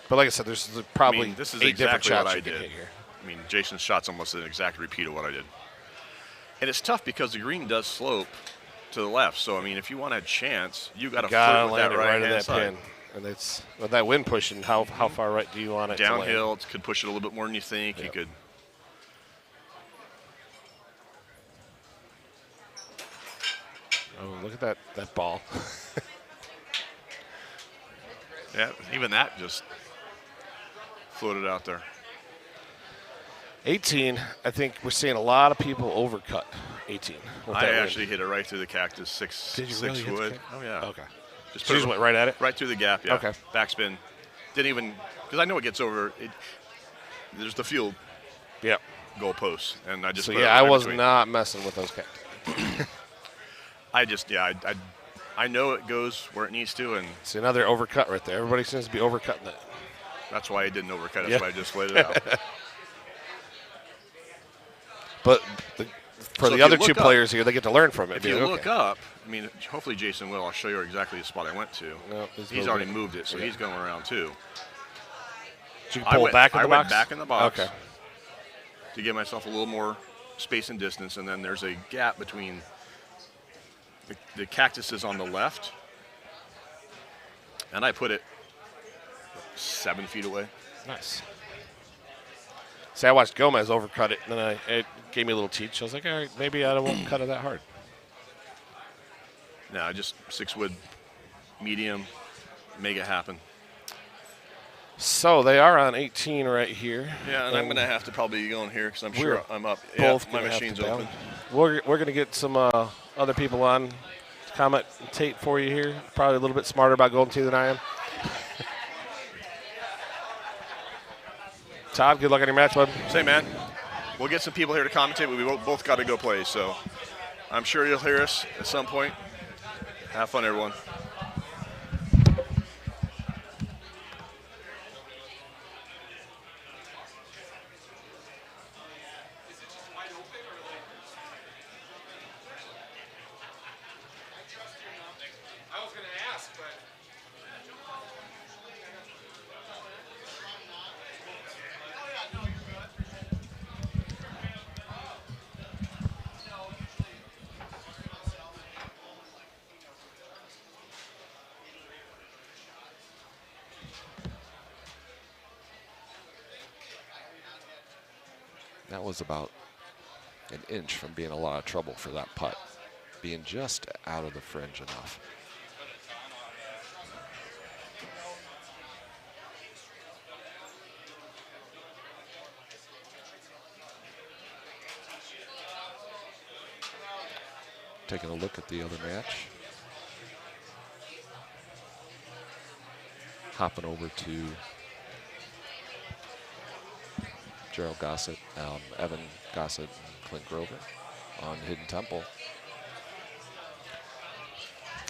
But like I said, there's probably this is 8 different exactly shots what I you can did hit here. I mean, Jason's shot's almost an exact repeat of what I did. And it's tough because the green does slope to the left. So, I mean, if you want a chance, you got to flirt with that right at that side. pin. And it's with that wind pushing, how far right do you want it Downhill, to land? it could push it a little bit more than you think. Yep. You could. Oh, look at that ball. Yeah, even that just floated out there. 18, I think we're seeing a lot of people overcut 18. with I that wind. actually hit it right through the cactus, six Did you really hit the wood. cactus? Oh, yeah. Okay. Just So you just went right at it? right through the gap, yeah. Okay. Backspin. Didn't even, because I know it gets over, there's the field Yep. goal post, and I just So put it yeah, I right was between. not messing with those cactus. I know it goes where it needs to, and See, another overcut right there. Everybody seems to be overcutting that. That's why I didn't overcut. That's why I just laid it out. But for So the if other you two look up- players here, they get to learn from it. If you dude. look Okay. up, I mean, hopefully Jason will. I'll show you exactly the spot I went to. No, He's already moved it, so he's going around too. Did you pull back in the I box? went back in the box Okay. to give myself a little more space and distance, and then there's a gap between the cactuses on the left, and I put it 7 feet away. Nice. See, I watched Gomez overcut it, and then it gave me a little teach. I was like, all right, maybe I won't cut it that hard. No, just 6-wood medium, make it happen. So they are on 18 right here. Yeah, and I'm going to have to probably go in here because I'm sure I'm up. Both Yeah, my gonna have machine's to down. open. We're going to get some other people on to commentate for you here. Probably a little bit smarter about Golden Tee than I am. Todd, good luck on your match, bud. Say, man, we'll get some people here to commentate, but we both got to go play, so I'm sure you'll hear us at some point. Have fun, everyone. That was about an inch from being a lot of trouble for that putt, being just out of the fringe enough. Taking a look at the other match. Hopping over to Gerald Gossett, Evan Gossett, and Clint Grover on Hidden Temple.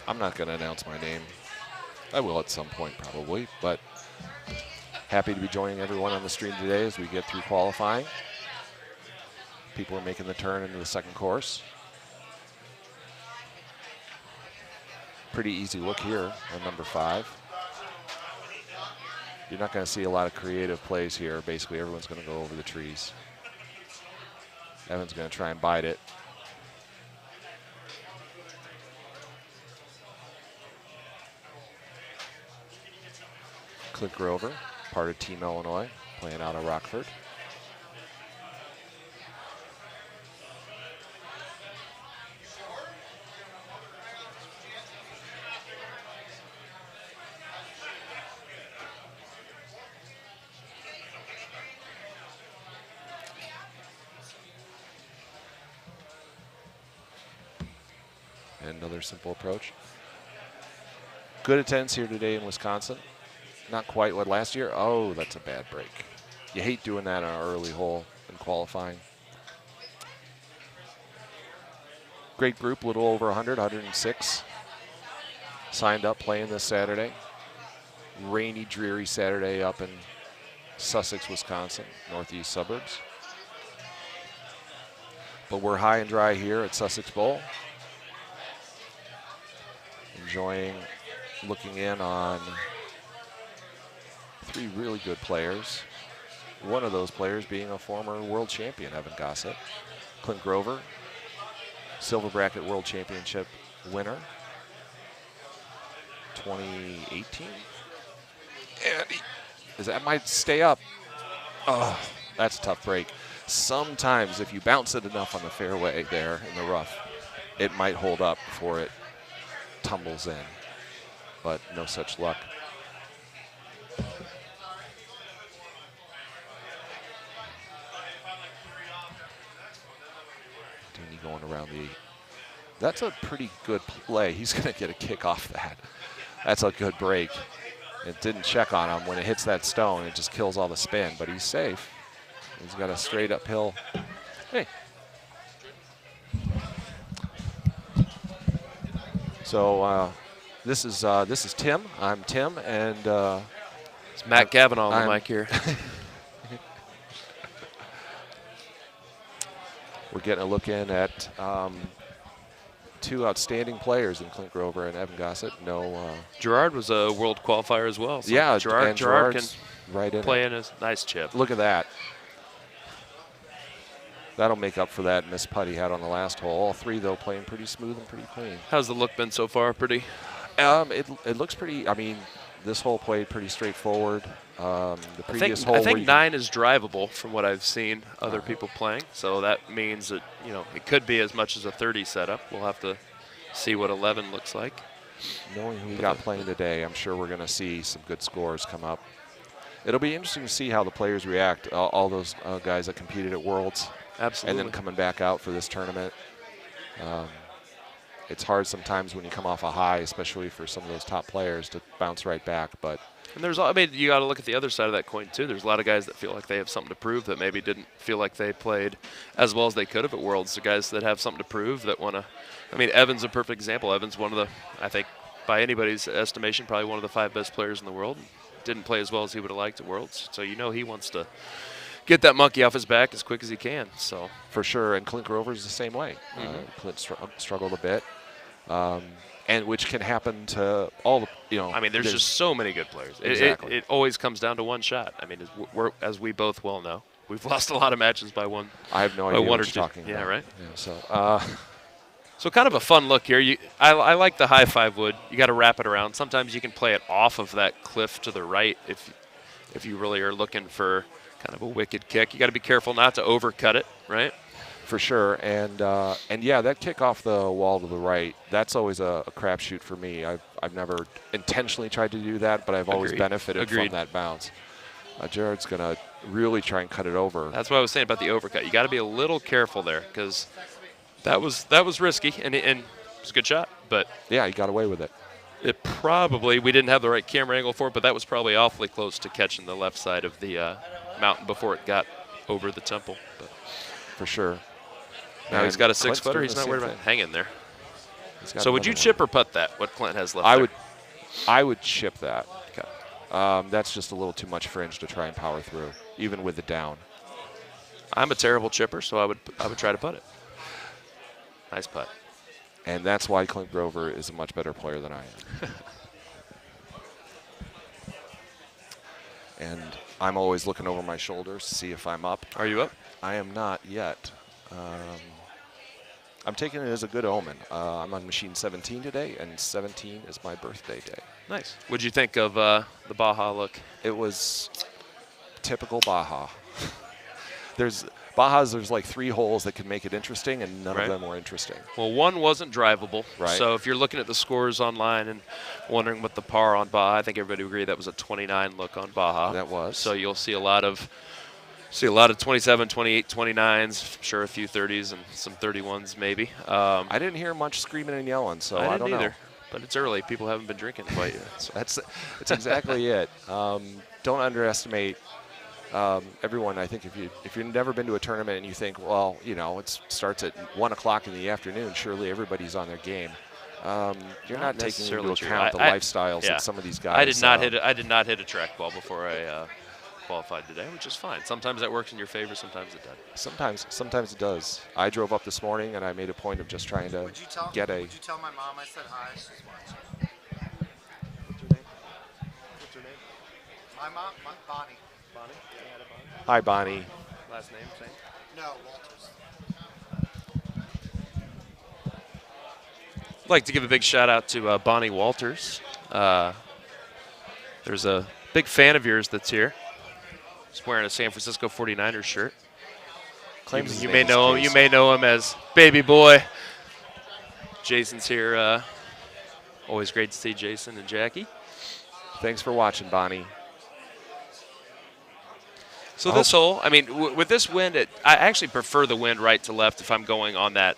I'm not going to announce my name. I will at some point probably, but happy to be joining everyone on the stream today as we get through qualifying. People are making the turn into the second course. Pretty easy look here on number 5. You're not going to see a lot of creative plays here. Basically, everyone's going to go over the trees. Evan's going to try and bite it. Clint Grover, part of Team Illinois, playing out of Rockford. And another simple approach. Good attendance here today in Wisconsin. Not quite what last year. Oh, that's a bad break. You hate doing that on an early hole in qualifying. Great group, a little over 100, 106. Signed up playing this Saturday. Rainy, dreary Saturday up in Sussex, Wisconsin, northeast suburbs. But we're high and dry here at Sussex Bowl. Enjoying looking in on 3 really good players. One of those players being a former world champion, Evan Gossett. Clint Grover, silver bracket world championship winner, 2018. And that might stay up. Oh, that's a tough break. Sometimes if you bounce it enough on the fairway there in the rough, it might hold up before it tumbles in, but no such luck. Danny going around the, that's a pretty good play. He's going to get a kick off that. That's a good break. It didn't check on him. When it hits that stone, it just kills all the spin, but he's safe. He's got a straight uphill. Hey. So this is Tim. I'm Tim, and It's Matt Kavanaugh on the I'm- mic here. We're getting a look in at two outstanding players in Clint Grover and Evan Gossett. No, Gerard was a world qualifier as well. So yeah, Gerard and can Gerard's right in play it. in a nice chip. Look at that. That'll make up for that miss putt he had on the last hole. All three, though, playing pretty smooth and pretty clean. How's the look been so far? Pretty. It looks pretty. I mean, this hole played pretty straightforward. The previous hole. I where think you- 9 is drivable from what I've seen other people playing. So that means that it could be as much as a 30 setup. We'll have to see what 11 looks like. Knowing who we got playing today, I'm sure we're going to see some good scores come up. It'll be interesting to see how the players react. All those guys that competed at Worlds. Absolutely. And then coming back out for this tournament. It's hard sometimes when you come off a high, especially for some of those top players, to bounce right back. But And you got to look at the other side of that coin too. There's a lot of guys that feel like they have something to prove that maybe didn't feel like they played as well as they could have at Worlds. The guys that have something to prove that want to. I mean, Evan's a perfect example. Evan's one of the, I think, by anybody's estimation, probably one of the 5 best players in the world. Didn't play as well as he would have liked at Worlds. So he wants to get that monkey off his back as quick as he can. So for sure, and Clint Grover's the same way. Clint struggled a bit, and which can happen to all the. I mean, there's just so many good players. Exactly. It always comes down to one shot. I mean, as we both well know, we've lost a lot of matches by one. I have no by idea one what or you're two. talking Yeah, about. right. Yeah, So kind of a fun look here. I like the high 5 wood. You got to wrap it around. Sometimes you can play it off of that cliff to the right if you really are looking for kind of a wicked kick. You got to be careful not to overcut it, right? for sure. And yeah, that kick off the wall to the right, that's always a crapshoot for me. I've never intentionally tried to do that, but I've always Agreed. benefited Agreed. from that bounce. Jared's going to really try and cut it over. That's what I was saying about the overcut. You got to be a little careful there because that was risky and it was a good shot, but Yeah, he got away with it. we didn't have the right camera angle for it, but that was probably awfully close to catching the left side of the mountain before it got over the temple. But For sure. now he's got a Clint's 6-footer. doing He's the not same worried about thing. hanging there. He's got So would you another chip or putt that? What Clint has left? one. there? I would chip that. Okay. That's just a little too much fringe to try and power through, even with the down. I'm a terrible chipper, so I would try to putt it. Nice putt. And that's why Clint Grover is a much better player than I am. And I'm always looking over my shoulders to see if I'm up. Are you up? I am not yet. I'm taking it as a good omen. I'm on machine 17 today, and 17 is my birthday day. Nice. What'd you think of the Baja look? It was typical Baja. There's like 3 holes that can make it interesting, and none Right. of them were interesting. Well, one wasn't drivable. Right. So if you're looking at the scores online and wondering what the par on Baja, I think everybody would agree that was a 29 look on Baja. That was. So you'll see a lot of 27, 28, 29s, sure a few 30s and some 31s maybe. I didn't hear much screaming and yelling, so I, didn't don't either. know. But it's early. People haven't been drinking quite yet. So. That's exactly it. Don't underestimate everyone. I think if you've never been to a tournament and you think, well, it starts at 1 o'clock in the afternoon, surely everybody's on their game. You're not taking into necessarily true. account the lifestyles yeah. of some of these guys. I did not hit a track ball before I qualified today, which is fine. Sometimes that works in your favor. Sometimes it doesn't. Sometimes it does. I drove up this morning and I made a point of just trying to get a. Would you tell my mom I said hi? She's watching. What's her name? What's her name? My mom, Bonnie. Bonnie? Yeah, Bonnie. Hi, Bonnie. Last name, same. No, Walters. I'd like to give a big shout out to Bonnie Walters. There's a big fan of yours that's here. He's wearing a San Francisco 49ers shirt. Claims his You name may is know him. Jason. You may know him as Baby Boy. Jason's here. Always great to see Jason and Jackie. Thanks for watching, Bonnie. So this hole, I mean, with this wind, I actually prefer the wind right to left if I'm going on that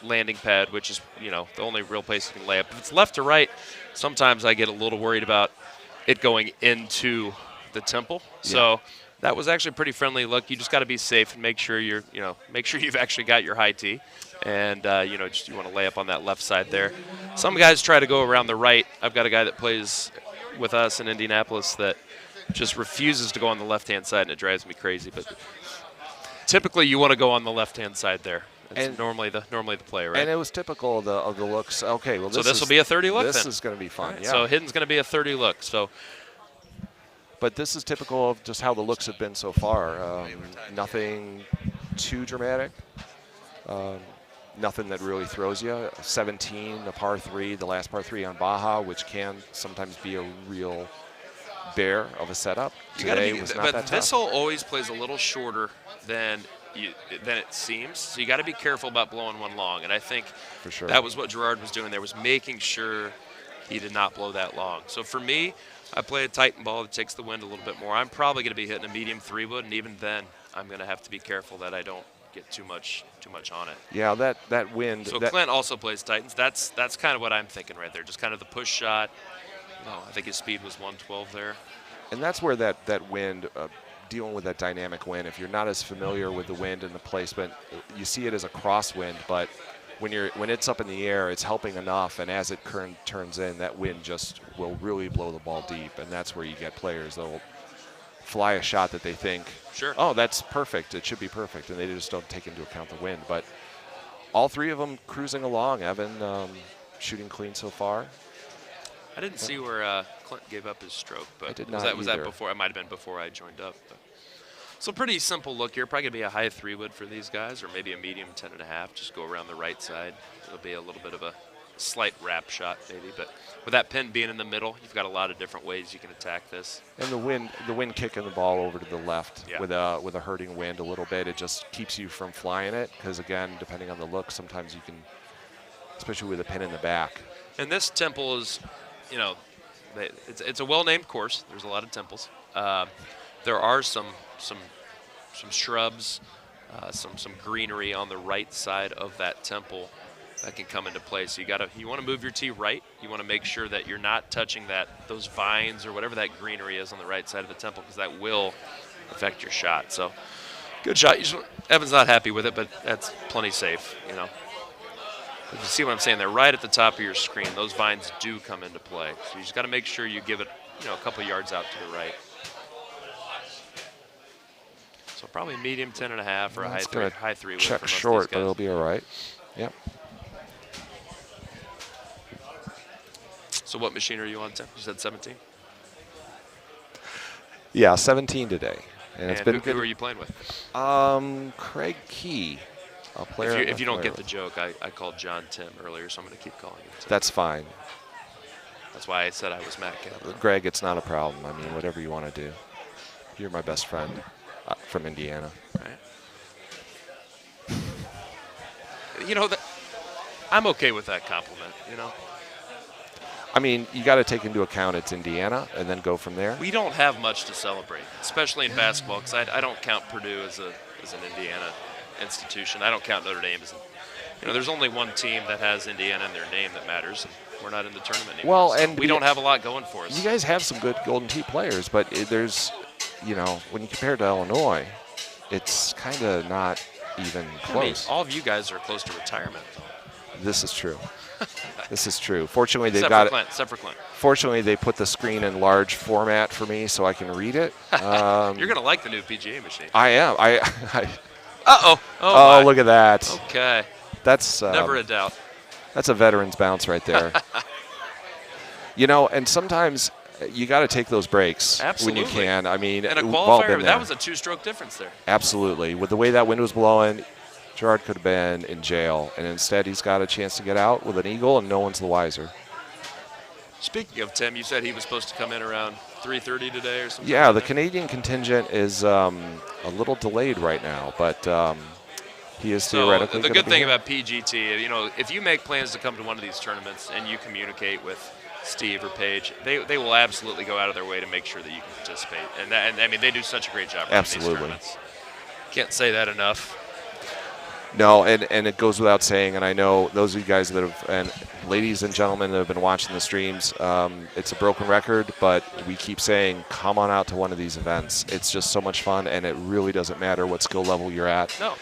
landing pad, which is, the only real place you can lay up. If it's left to right, sometimes I get a little worried about it going into the temple. So that was actually a pretty friendly look. You just got to be safe and make sure make sure you've actually got your high tee. And, you want to lay up on that left side there. Some guys try to go around the right. I've got a guy that plays with us in Indianapolis that just refuses to go on the left-hand side, and it drives me crazy. But typically, you want to go on the left-hand side there. It's normally the play, right? And it was typical of the looks. Okay, well, this will be a 30 look. This then. is going to be fun. Right, yeah. So hitting's going to be a 30 look. So, but this is typical of just how the looks have been so far. Nothing too dramatic. Nothing that really throws you. 17, a par 3, the last par 3 on Baja, which can sometimes be a real bear of a setup. Today was not that tough. But this hole always plays a little shorter than it seems. So you got to be careful about blowing one long. And I think for sure that was what Gerard was doing there, was making sure he did not blow that long. So for me, I play a Titan ball that takes the wind a little bit more. I'm probably going to be hitting a medium 3-wood, and even then, I'm going to have to be careful that I don't get too much on it. Yeah, that wind. So Clint also plays Titans. That's kind of what I'm thinking right there. Just kind of the push shot. I think his speed was 112 there. And that's where that wind, dealing with that dynamic wind, if you're not as familiar with the wind and the placement, you see it as a crosswind, but when it's up in the air, it's helping enough, and as it turns in, that wind just will really blow the ball deep, and that's where you get players that will fly a shot that they think, sure, oh, that's perfect, it should be perfect, and they just don't take into account the wind. But all three of them cruising along. Evan shooting clean so far. I didn't see where Clint gave up his stroke, but I did not was that either. before? It might have been before I joined up. But. So pretty simple look here. Probably gonna be a high 3-wood for these guys, or maybe a medium 10.5. Just go around the right side. It'll be a little bit of a slight wrap shot, maybe. But with that pin being in the middle, you've got a lot of different ways you can attack this. And the wind kicking the ball over to the left, yeah, with a hurting wind a little bit, it just keeps you from flying it. Because again, depending on the look, sometimes you can, especially with a pin in the back. And this temple is, it's a well-named course. There's a lot of temples. There are some shrubs, some greenery on the right side of that temple that can come into play. So you want to move your tee right. You want to make sure that you're not touching those vines or whatever that greenery is on the right side of the temple, because that will affect your shot. So good shot. Evan's not happy with it, but that's plenty safe. But you see what I'm saying? They're right at the top of your screen. Those vines do come into play. So you just got to make sure you give it, a couple yards out to the right. So probably medium 10.5 or a high 3-wood. Check short, but it'll be all right. Yep. So what machine are you on, Tim? You said 17? Yeah, 17 today. And it's been good. Who are you playing with? Craig Key, a player. If you don't get the joke, I called John Tim earlier, so I'm going to keep calling him Tim. That's fine. That's why I said I was Matt Kaplan. Greg, it's not a problem. I mean, whatever you want to do. You're my best friend from Indiana. Right. I'm okay with that compliment, I mean, you got to take into account it's Indiana and then go from there. We don't have much to celebrate, especially in basketball, because I don't count Purdue as an Indiana institution. I don't count Notre Dame as there's only one team that has Indiana in their name that matters, and we're not in the tournament anymore. Well, so and we don't have a lot going for us. You guys have some good Golden Tee players, but there's, when you compare it to Illinois, it's kind of not even close. All of you guys are close to retirement. This is true. This is true. Fortunately, they've Except for Clint. Fortunately, they put the screen in large format for me so I can read it. You're going to like the new PGA machine. I am. Uh-oh. Oh, look at that. Okay. That's never a doubt. That's a veteran's bounce right there. And sometimes you got to take those breaks when you can. I mean, and a we've all qualifier, been there. that was a 2-stroke difference there. Absolutely. With the way that wind was blowing, Gerard could have been in jail, and instead he's got a chance to get out with an eagle, and no one's the wiser. Speaking of Tim, you said he was supposed to come in around 3:30 today or something. Yeah, the Canadian contingent is a little delayed right now, but he is theoretically. The good thing about PGT, if you make plans to come to one of these tournaments and you communicate with Steve or Paige, they will absolutely go out of their way to make sure that you can participate. And I mean, they do such a great job running these tournaments. Can't say that enough. No, and it goes without saying, and I know those of you guys that have, and ladies and gentlemen that have been watching the streams, it's a broken record, but we keep saying, come on out to one of these events. It's just so much fun, and it really doesn't matter what skill level you're at. No.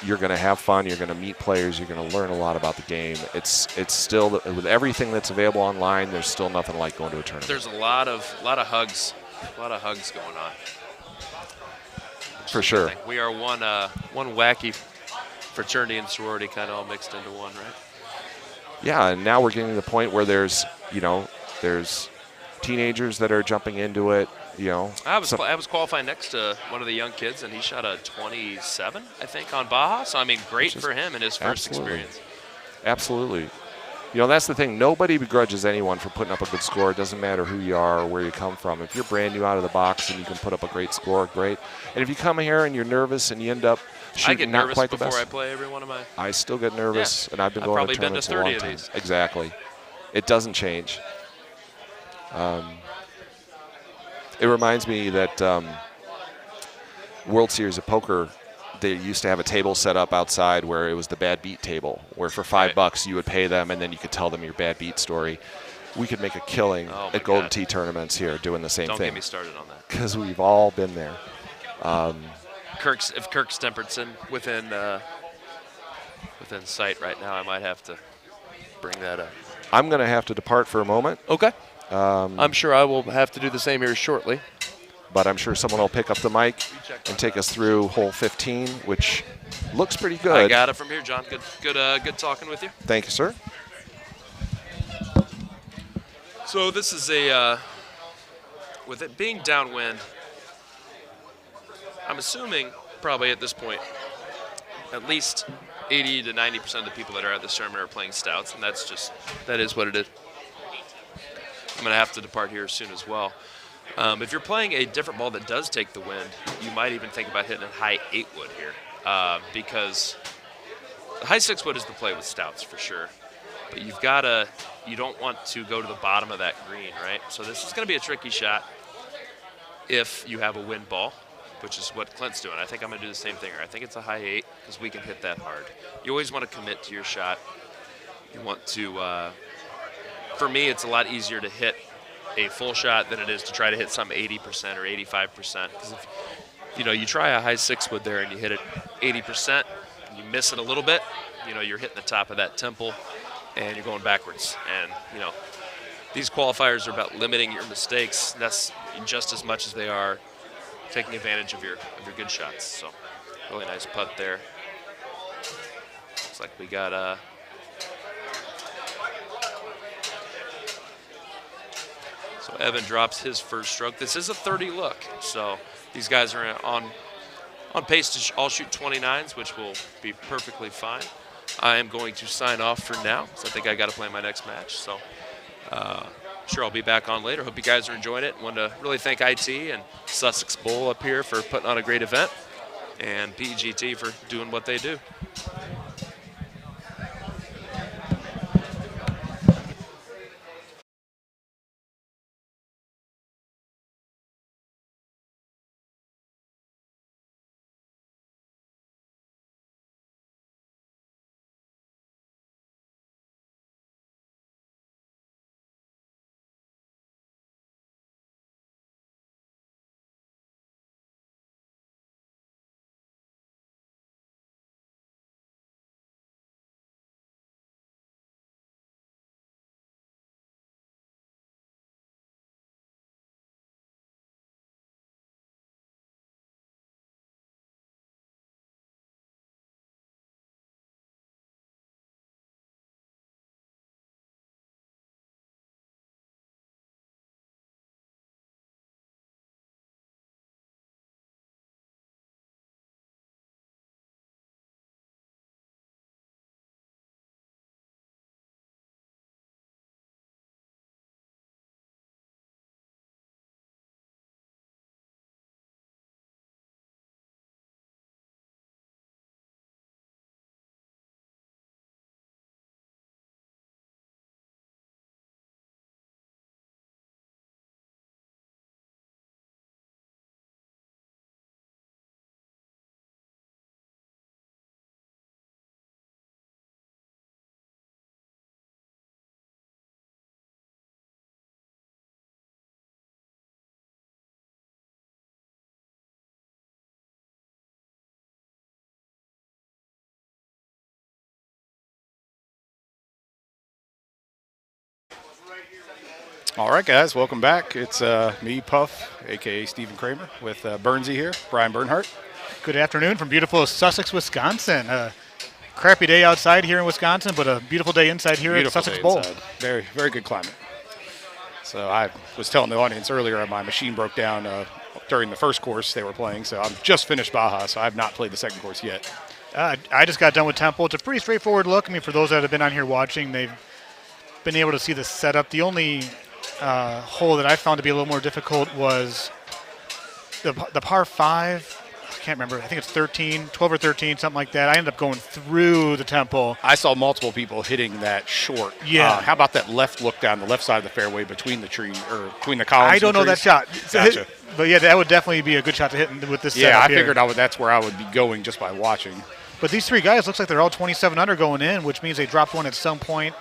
You're going to have fun. You're going to meet players. You're going to learn a lot about the game. It's still, with everything that's available online, there's still nothing like going to a tournament. There's a lot of hugs A lot of hugs going on. For sure. We are one wacky fraternity and sorority kind of all mixed into one, right? Yeah, and now we're getting to the point where there's teenagers that are jumping into it. I was qualifying next to one of the young kids, and he shot a 27, I think, on Baja. So I mean, great for him in his first experience. Absolutely. That's the thing. Nobody begrudges anyone for putting up a good score. It doesn't matter who you are or where you come from. If you're brand new out of the box and you can put up a great score, great. And if you come here and you're nervous and you end up shooting not quite the best. I get nervous before I play every one of my. I still get nervous, and I've been going to tournaments a long time. Exactly. It doesn't change. It reminds me that World Series of Poker, they used to have a table set up outside where it was the bad beat table, where for $5 you would pay them and then you could tell them your bad beat story. We could make a killing at Golden Tee tournaments here doing the same thing. Don't get me started on that. Because we've all been there. If Kirk Stempertson within sight right now, I might have to bring that up. I'm going to have to depart for a moment. Okay. I'm sure I will have to do the same here shortly. But I'm sure someone will pick up the mic and take us through hole 15, which looks pretty good. I got it from here, John. Good talking with you. Thank you, sir. So this is with it being downwind, I'm assuming probably at this point, at least 80 to 90% of the people that are at this tournament are playing stouts, and that is what it is. I'm going to have to depart here soon as well. If you're playing a different ball that does take the wind, you might even think about hitting a high 8 wood here, because the high 6 wood is the play with stouts for sure. But you don't want to go to the bottom of that green, right? So this is going to be a tricky shot if you have a wind ball, which is what Clint's doing. I think I'm going to do the same thing here. I think it's a high 8 because we can hit that hard. You always want to commit to your shot. You want to, for me, it's a lot easier to hit a full shot than it is to try to hit some 80% or 85%. Because if you try a high 6 wood there and you hit it 80%, and you miss it a little bit, you're hitting the top of that temple and you're going backwards. And these qualifiers are about limiting your mistakes. That's just as much as they are taking advantage of your good shots. So really nice putt there. Looks like we got so Evan drops his first stroke. This is a 30 look, so these guys are on pace to all shoot 29s, which will be perfectly fine. I am going to sign off for now, because I think I got to play my next match. So sure, I'll be back on later. Hope you guys are enjoying it. Want to really thank IT and Sussex Bowl up here for putting on a great event, and PEGT for doing what they do. All right, guys, welcome back. It's me, Puff, a.k.a. Stephen Kramer, with Bernsey here, Brian Bernhardt. Good afternoon from beautiful Sussex, Wisconsin. Crappy day outside here in Wisconsin, but a beautiful day inside here at Sussex Bowl. Inside. Very, very good climate. So I was telling the audience earlier, my machine broke down during the first course they were playing, so I'm just finished Baja, so I have not played the second course yet. I just got done with Temple. It's a pretty straightforward look. I mean, for those that have been on here watching, they've been able to see the setup. The only hole that I found to be a little more difficult was the par 5. I can't remember. I think it's 12 or 13, something like that. I ended up going through the Temple. I saw multiple people hitting that short. Yeah. How about that left look down the left side of the fairway between the tree or between the columns? I don't know that shot. Gotcha. But yeah, that would definitely be a good shot to hit with this setup Yeah, I here. figured that's where I would be going just by watching. But these three guys looks like they're all 27 under going in, which means they dropped one at some point.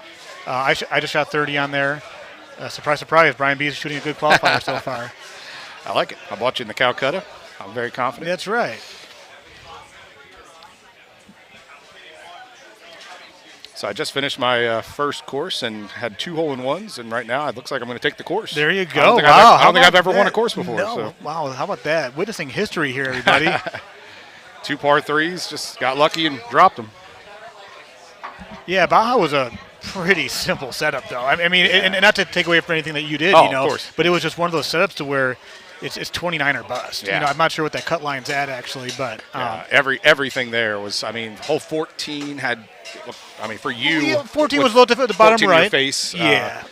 I just shot 30 on there. Surprise, surprise, Brian B is shooting a good qualifier so far. I like it. I'm watching the Calcutta. I'm very confident. That's right. So I just finished my first course and had 2 hole-in-ones, and right now it looks like I'm going to take the course. There you go. I don't think I've ever won a course before. No. So. Wow, how about that? Witnessing history here, everybody. 2 par 3s, just got lucky and dropped them. Yeah, Baja was a pretty simple setup, though. I mean, Yeah. and not to take away from anything that you did, Of course. but it was just one of those setups to where it's 29 or bust. Yeah. I'm not sure what that cut line's at, actually, but Everything there was, hole 14 had, for you. 14 was a little different at the bottom 14 right. in your face. Yeah.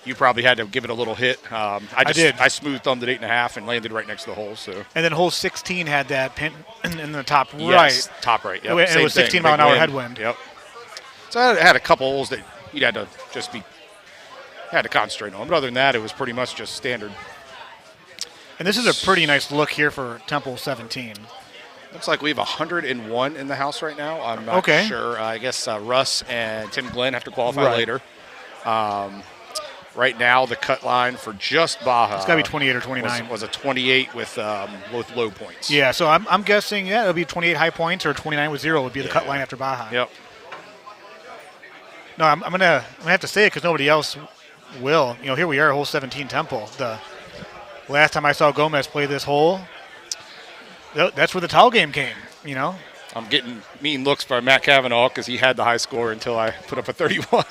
You probably had to give it a little hit. I did. I smooth thumbed it 8.5 and landed right next to the hole. So. And then hole 16 had that pin in the top Yes, right. top right. Yep. And it Same was 16 thing, mile an big hour wind. headwind. Yep. So I had a couple holes that you had to just had to concentrate on. But other than that, it was pretty much just standard. And this is a pretty nice look here for Temple 17. Looks like we have 101 in the house right now. I'm not sure. I guess Russ and Tim Glenn have to qualify later. Right now, the cut line for just Baja. It's got to be 28 or 29. Was a 28 with low points. Yeah, so I'm guessing, it'll be 28 high points or 29 with 0 would be the cut line after Baja. Yep. No, I'm gonna have to say it because nobody else will. Here we are, hole 17 Temple. The last time I saw Gomez play this hole, that's where the towel game came. I'm getting mean looks by Matt Cavanaugh because he had the high score until I put up a 31.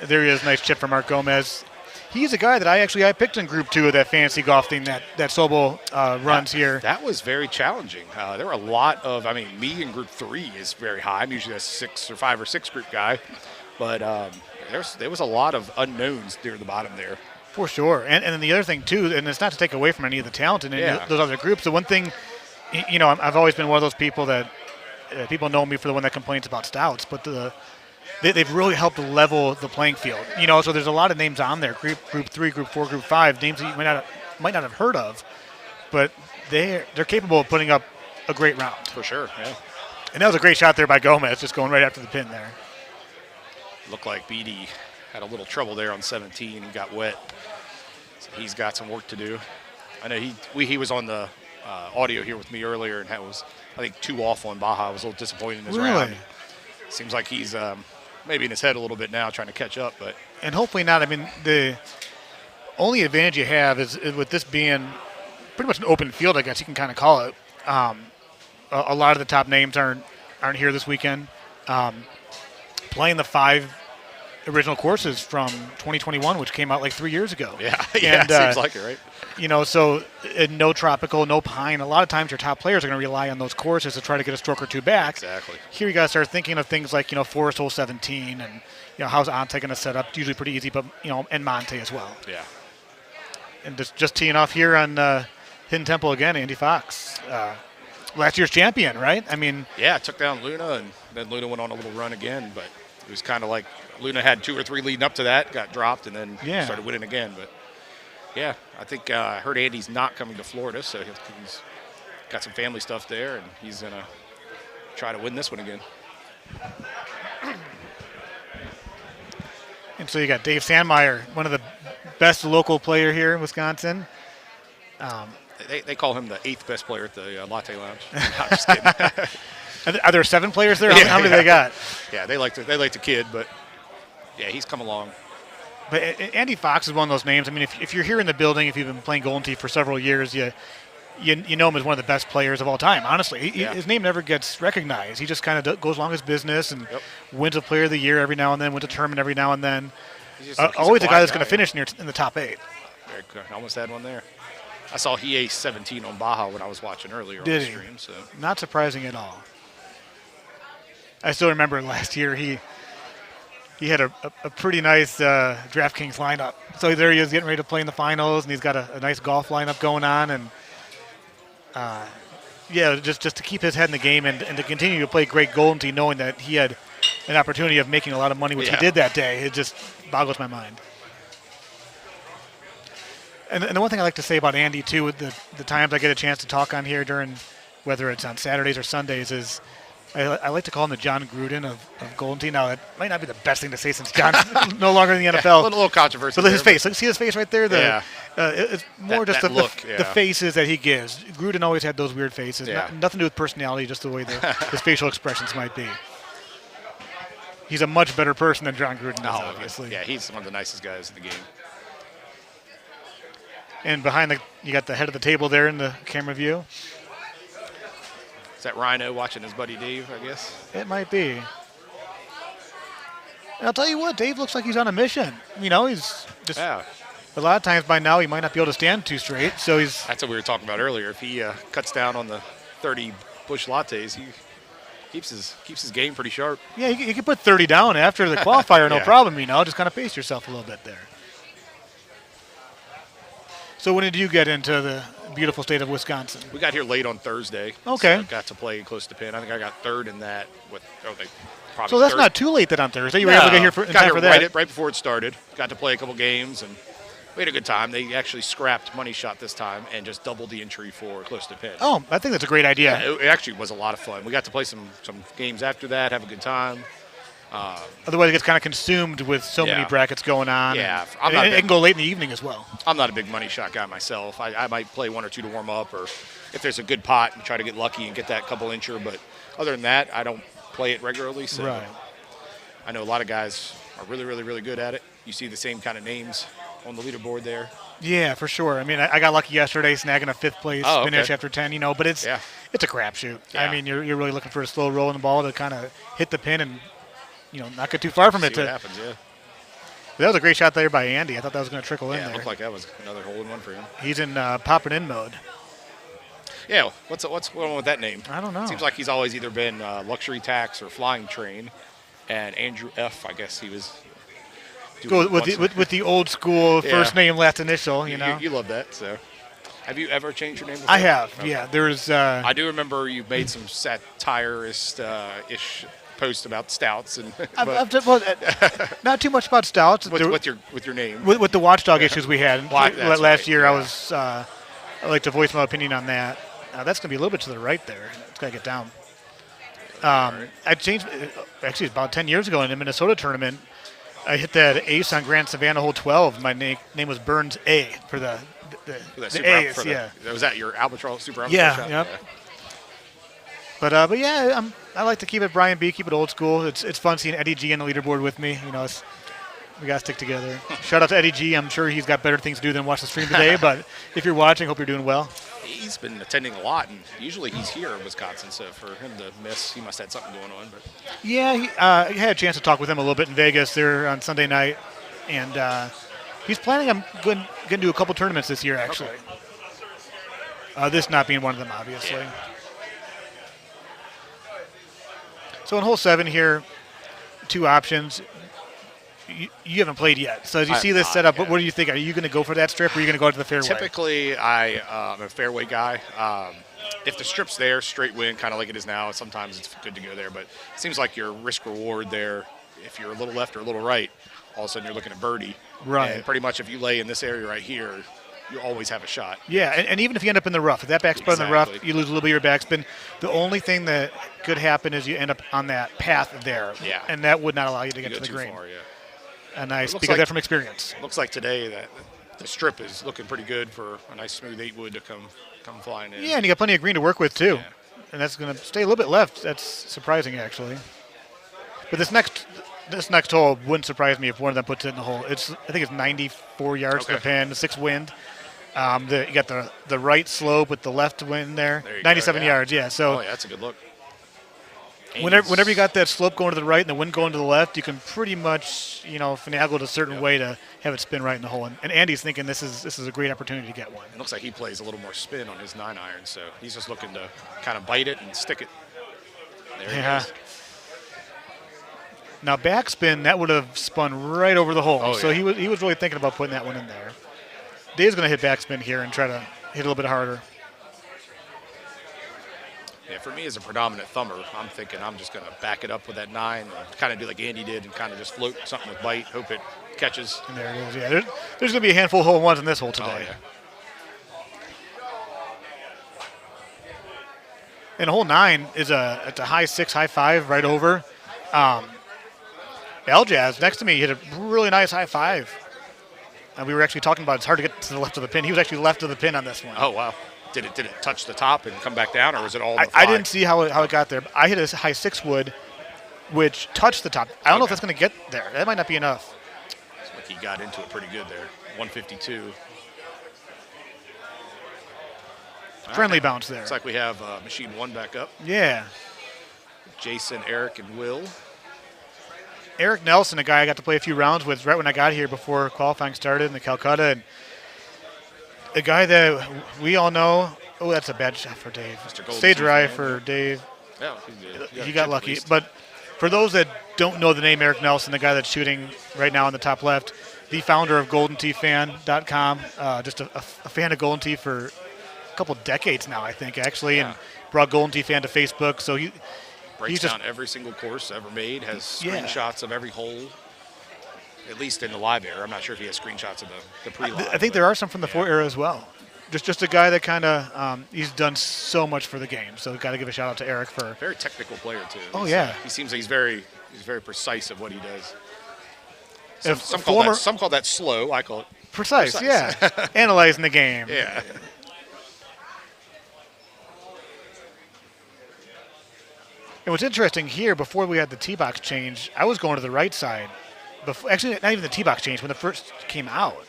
There he is, nice chip from Mark Gomez. He's a guy that I picked in Group 2 of that fantasy golf thing that Sobel runs here. That was very challenging. There were a lot of, me in Group 3 is very high. I'm usually a 6 or 5 or 6 group guy. But there was a lot of unknowns near the bottom there. For sure. And then the other thing, too, and it's not to take away from any of the talent in those other groups. The one thing, I've always been one of those people that people know me for the one that complains about stouts, but they've really helped level the playing field. So there's a lot of names on there, Group 3, Group 4, Group 5, names that you might not have heard of, but they're capable of putting up a great round. For sure, yeah. And that was a great shot there by Gomez, just going right after the pin there. Looked like BD had a little trouble there on 17 and got wet. So he's got some work to do. I know he was on the audio here with me earlier and was, I think, 2 off on Baja. I was a little disappointed in his round. Seems like he's maybe in his head a little bit now trying to catch up. And hopefully not. The only advantage you have is with this being pretty much an open field, I guess you can kind of call it. A lot of the top names aren't here this weekend. Playing the 5 original courses from 2021, which came out like 3 years ago. Yeah, and, seems like it, right? So no tropical, no pine. A lot of times your top players are going to rely on those courses to try to get a stroke or 2 back. Exactly. Here you got to start thinking of things like, Forest Hole 17 and, how's Ante going to set up? Usually pretty easy, but, and Monte as well. Yeah. And just teeing off here on Hidden Temple again, Andy Fox. Last year's champion, right? Yeah, took down Luna, and then Luna went on a little run again, but it was kind of like Luna had 2 or 3 leading up to that, got dropped, and then started winning again. But, yeah, I think I heard Andy's not coming to Florida, so he's got some family stuff there, and he's going to try to win this one again. And so you got Dave Sandmeyer, one of the best local player here in Wisconsin. They call him the 8th best player at the Latte Lounge. No, I'm just kidding. Are there 7 players there? How many they got? Yeah, they like to kid, but yeah, he's come along. But Andy Fox is one of those names. I mean, if you're here in the building, if you've been playing Golden Tee for several years, you know him as one of the best players of all time. Honestly, his name never gets recognized. He just kind of goes along his business and wins a Player of the Year every now and then, wins a tournament every now and then. He's Always a guy that's going to finish in the top 8. Very good. I almost had one there. I saw he aced 17 on Baja when I was watching earlier on the stream. So not surprising at all. I still remember last year he had a pretty nice DraftKings lineup. So there he is getting ready to play in the finals, and he's got a nice golf lineup going on. And, just to keep his head in the game and to continue to play great Golden Tee, knowing that he had an opportunity of making a lot of money, which he did that day, it just boggles my mind. And the one thing I like to say about Andy, too, with the times I get a chance to talk on here during, whether it's on Saturdays or Sundays, is I like to call him the John Gruden of Golden Tee. Now, it might not be the best thing to say since John's no longer in the NFL. A little controversial. But his face. See his face right there? It's more just the look, the faces that he gives. Gruden always had those weird faces. Yeah. Nothing to do with personality, just the way his facial expressions might be. He's a much better person than John Gruden is, obviously. Yeah, he's one of the nicest guys in the game. And behind you got the head of the table there in the camera view. Is that Rhino watching his buddy Dave, I guess? It might be. And I'll tell you what, Dave looks like he's on a mission. He's just a lot of times by now he might not be able to stand too straight, so he's... That's what we were talking about earlier. If he cuts down on the 30 bush lattes, he keeps his game pretty sharp. Yeah, you can put 30 down after the qualifier, no problem, just kind of pace yourself a little bit there. So when did you get into the beautiful state of Wisconsin? We got here late on Thursday. Okay. So I got to play close to pin. I think I got third in that. So that's not too late then on Thursday. You were able to get here in time for that. Right before it started. Got to play a couple games, and we had a good time. They actually scrapped money shot this time and just doubled the entry for close to pin. Oh, I think that's a great idea. Yeah, it actually was a lot of fun. We got to play some games after that, have a good time. Otherwise, it gets kind of consumed with so many brackets going on. Yeah, and it can go late in the evening as well. I'm not a big money shot guy myself. I might play one or two to warm up, or if there's a good pot, and try to get lucky and get that couple incher. But other than that, I don't play it regularly. So I know a lot of guys are really, really, really good at it. You see the same kind of names on the leaderboard there. Yeah, for sure. I mean, I got lucky yesterday snagging a 5th place finish after 10. But it's a crapshoot. Yeah. I mean, you're really looking for a slow rolling ball to kind of hit the pin and not get too far from it. See what happens, yeah. That was a great shot there by Andy. I thought that was going to trickle in there. Yeah, it looked like that was another hole-in-one for him. He's in popping in mode. Yeah, what's going on with that name? I don't know. Seems like he's always either been Luxury Tax or Flying Train. And Andrew F., I guess he was doing with the old school first name, last initial, You love that, so. Have you ever changed your name before? I have, yeah. There's. I do remember you made some satirist-ish post about stouts and not too much about stouts with your name with the watchdog issues we had last year. Yeah. I like to voice my opinion on that. That's going to be a little bit to the right there. It's got to get down. I changed actually about 10 years ago in a Minnesota tournament. I hit that ace on Grand Savannah hole 12. My name was Burns A for the ace. Was that your Albatross Super Albatross shot? Yeah. But yeah, I like to keep it Brian B, keep it old school. It's fun seeing Eddie G on the leaderboard with me. We got to stick together. Shout out to Eddie G. I'm sure he's got better things to do than watch the stream today, but if you're watching, hope you're doing well. He's been attending a lot, and usually he's here in Wisconsin, so for him to miss, he must have had something going on. But yeah, I had a chance to talk with him a little bit in Vegas there on Sunday night, and he's planning on going to do a couple tournaments this year, actually. Okay. This not being one of them, obviously. Yeah. So in hole 7 here, 2 options. You haven't played yet. So as you see this setup, what do you think? Are you going to go for that strip, or are you going to go to the fairway? Typically, I'm a fairway guy. If the strip's there, straight win, kind of like it is now, sometimes it's good to go there. But it seems like your risk-reward there, if you're a little left or a little right, all of a sudden you're looking at birdie. Right. And pretty much if you lay in this area right here, you always have a shot. Yeah, and even if you end up in the rough, if that backspin in the rough, you lose a little bit of your backspin. The only thing that could happen is you end up on that path there. Yeah. And that would not allow you to get to the green. Far, yeah. And I speak of that from experience. Looks like today that the strip is looking pretty good for a nice smooth 8-wood to come flying in. Yeah, and you got plenty of green to work with too. Yeah. And that's going to stay a little bit left. That's surprising, actually. But this next this next hole wouldn't surprise me if one of them puts it in the hole. I think it's 94 yards to the pin, 6 wind. You got the right slope with the left wind there. 97 yards, yeah. So that's a good look. Whenever you got that slope going to the right and the wind going to the left, you can pretty much, finagle it a certain way to have it spin right in the hole. And Andy's thinking this is a great opportunity to get one. It looks like he plays a little more spin on his 9-iron, so he's just looking to kind of bite it and stick it. There he goes. Now backspin, that would have spun right over the hole. So yeah. he was really thinking about putting that one in there. Dave's going to hit backspin here and try to hit a little bit harder. Yeah, for me as a predominant thumber, I'm thinking I'm just going to back it up with that 9 and kind of do like Andy did and kind of just float something with bite, hope it catches. And there it is. Yeah, there's going to be a handful of hole ones in this hole today. Oh, yeah. And hole 9 is it's a high 6, high 5 right over. Aljaz next to me hit a really nice high 5. And we were actually talking about it's hard to get to the left of the pin. He was actually left of the pin on this one. Oh, wow. Did it touch the top and come back down, or was it all I didn't see how it got there. I hit a high 6 wood, which touched the top. I don't know if that's going to get there. That might not be enough. Looks like he got into it pretty good there. 152. Friendly bounce there. Looks like we have Machine 1 back up. Yeah. Jason, Eric, and Will. Eric Nelson, a guy I got to play a few rounds with right when I got here before qualifying started in the Calcutta. And a guy that we all know. Oh, that's a bad shot for Dave. Stay dry for Dave. Yeah, he got lucky. But for those that don't know the name Eric Nelson, the guy that's shooting right now in the top left, the founder of GoldenTeeFan.com, just a fan of Golden Tee for a couple decades now, I think, actually, and brought Golden Tee Fan to Facebook. So breaks down every single course ever made, has screenshots of every hole, at least in the live era. I'm not sure if he has screenshots of the pre-live. I think there are some from the 4 era as well. Just a guy that kind of he's done so much for the game. So got to give a shout out to Eric for very technical player too. Oh he seems like he's very precise of what he does. Some call that slow. I call it precise. Yeah, analyzing the game. Yeah. And what's interesting here, before we had the tee box change, I was going to the right side. Actually, not even the tee box change when the first came out,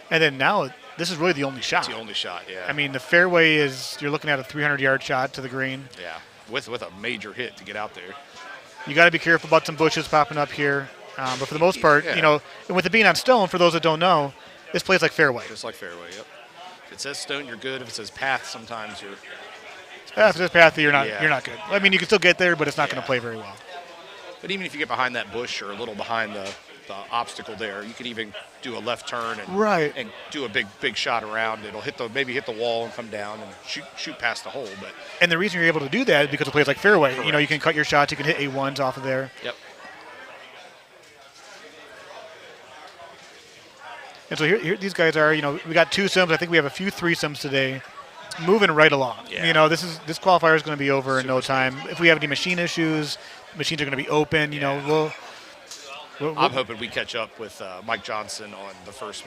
and then now. This is really the only shot. It's the only shot, yeah. I mean, the fairway you're looking at a 300-yard shot to the green. Yeah, with a major hit to get out there. You got to be careful about some bushes popping up here. But for the most part, and with it being on stone, for those that don't know, this plays like fairway. Just like fairway, yep. If it says stone, you're good. If it says path, sometimes you're. If it says path, you're not good. I mean, you can still get there, but it's not going to play very well. But even if you get behind that bush or a little behind the obstacle there, you could even do a left turn and do a big shot around. It'll maybe hit the wall and come down and shoot past the hole. And the reason you're able to do that is because it plays like fairway. Correct. You can cut your shots, you can hit A1s off of there. Yep. And so here these guys are. We got twosomes. I think we have a few threesomes today. Moving right along. Yeah. This qualifier is going to be over in no time. If we have any machine issues, machines are going to be open. I'm hoping we catch up with Mike Johnson on the first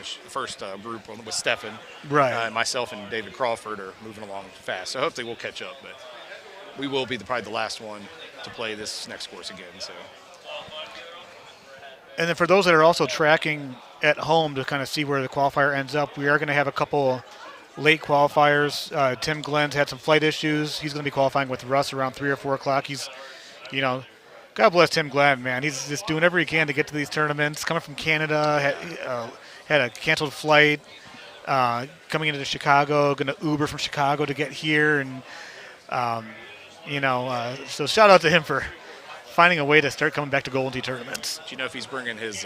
group with Stefan. Right. Myself and David Crawford are moving along fast, so hopefully we'll catch up. But we will be probably the last one to play this next course again. So. And then for those that are also tracking at home to kind of see where the qualifier ends up, we are going to have a couple late qualifiers. Tim Glenn's had some flight issues. He's going to be qualifying with Russ around 3 or 4 o'clock. He's, God bless Tim Glenn, man. He's just doing everything he can to get to these tournaments. Coming from Canada, had a canceled flight, coming into Chicago, going to Uber from Chicago to get here. And, so shout out to him for finding a way to start coming back to Golden Tee tournaments. Do you know if he's bringing his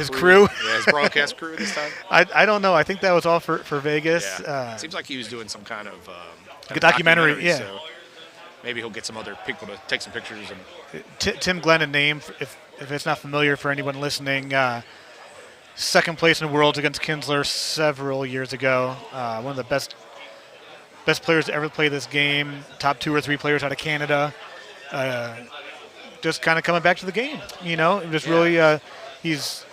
crew? Yeah, his broadcast crew this time? I don't know. I think that was all for Vegas. Yeah. Seems like he was doing some kind of documentary. Yeah. So maybe he'll get some other people to take some pictures. And Tim Glenn, a name, if it's not familiar for anyone listening, second place in the Worlds against Kinsler several years ago. One of the best players to ever play this game. Top 2 or 3 players out of Canada. Just kind of coming back to the game, Just really, he's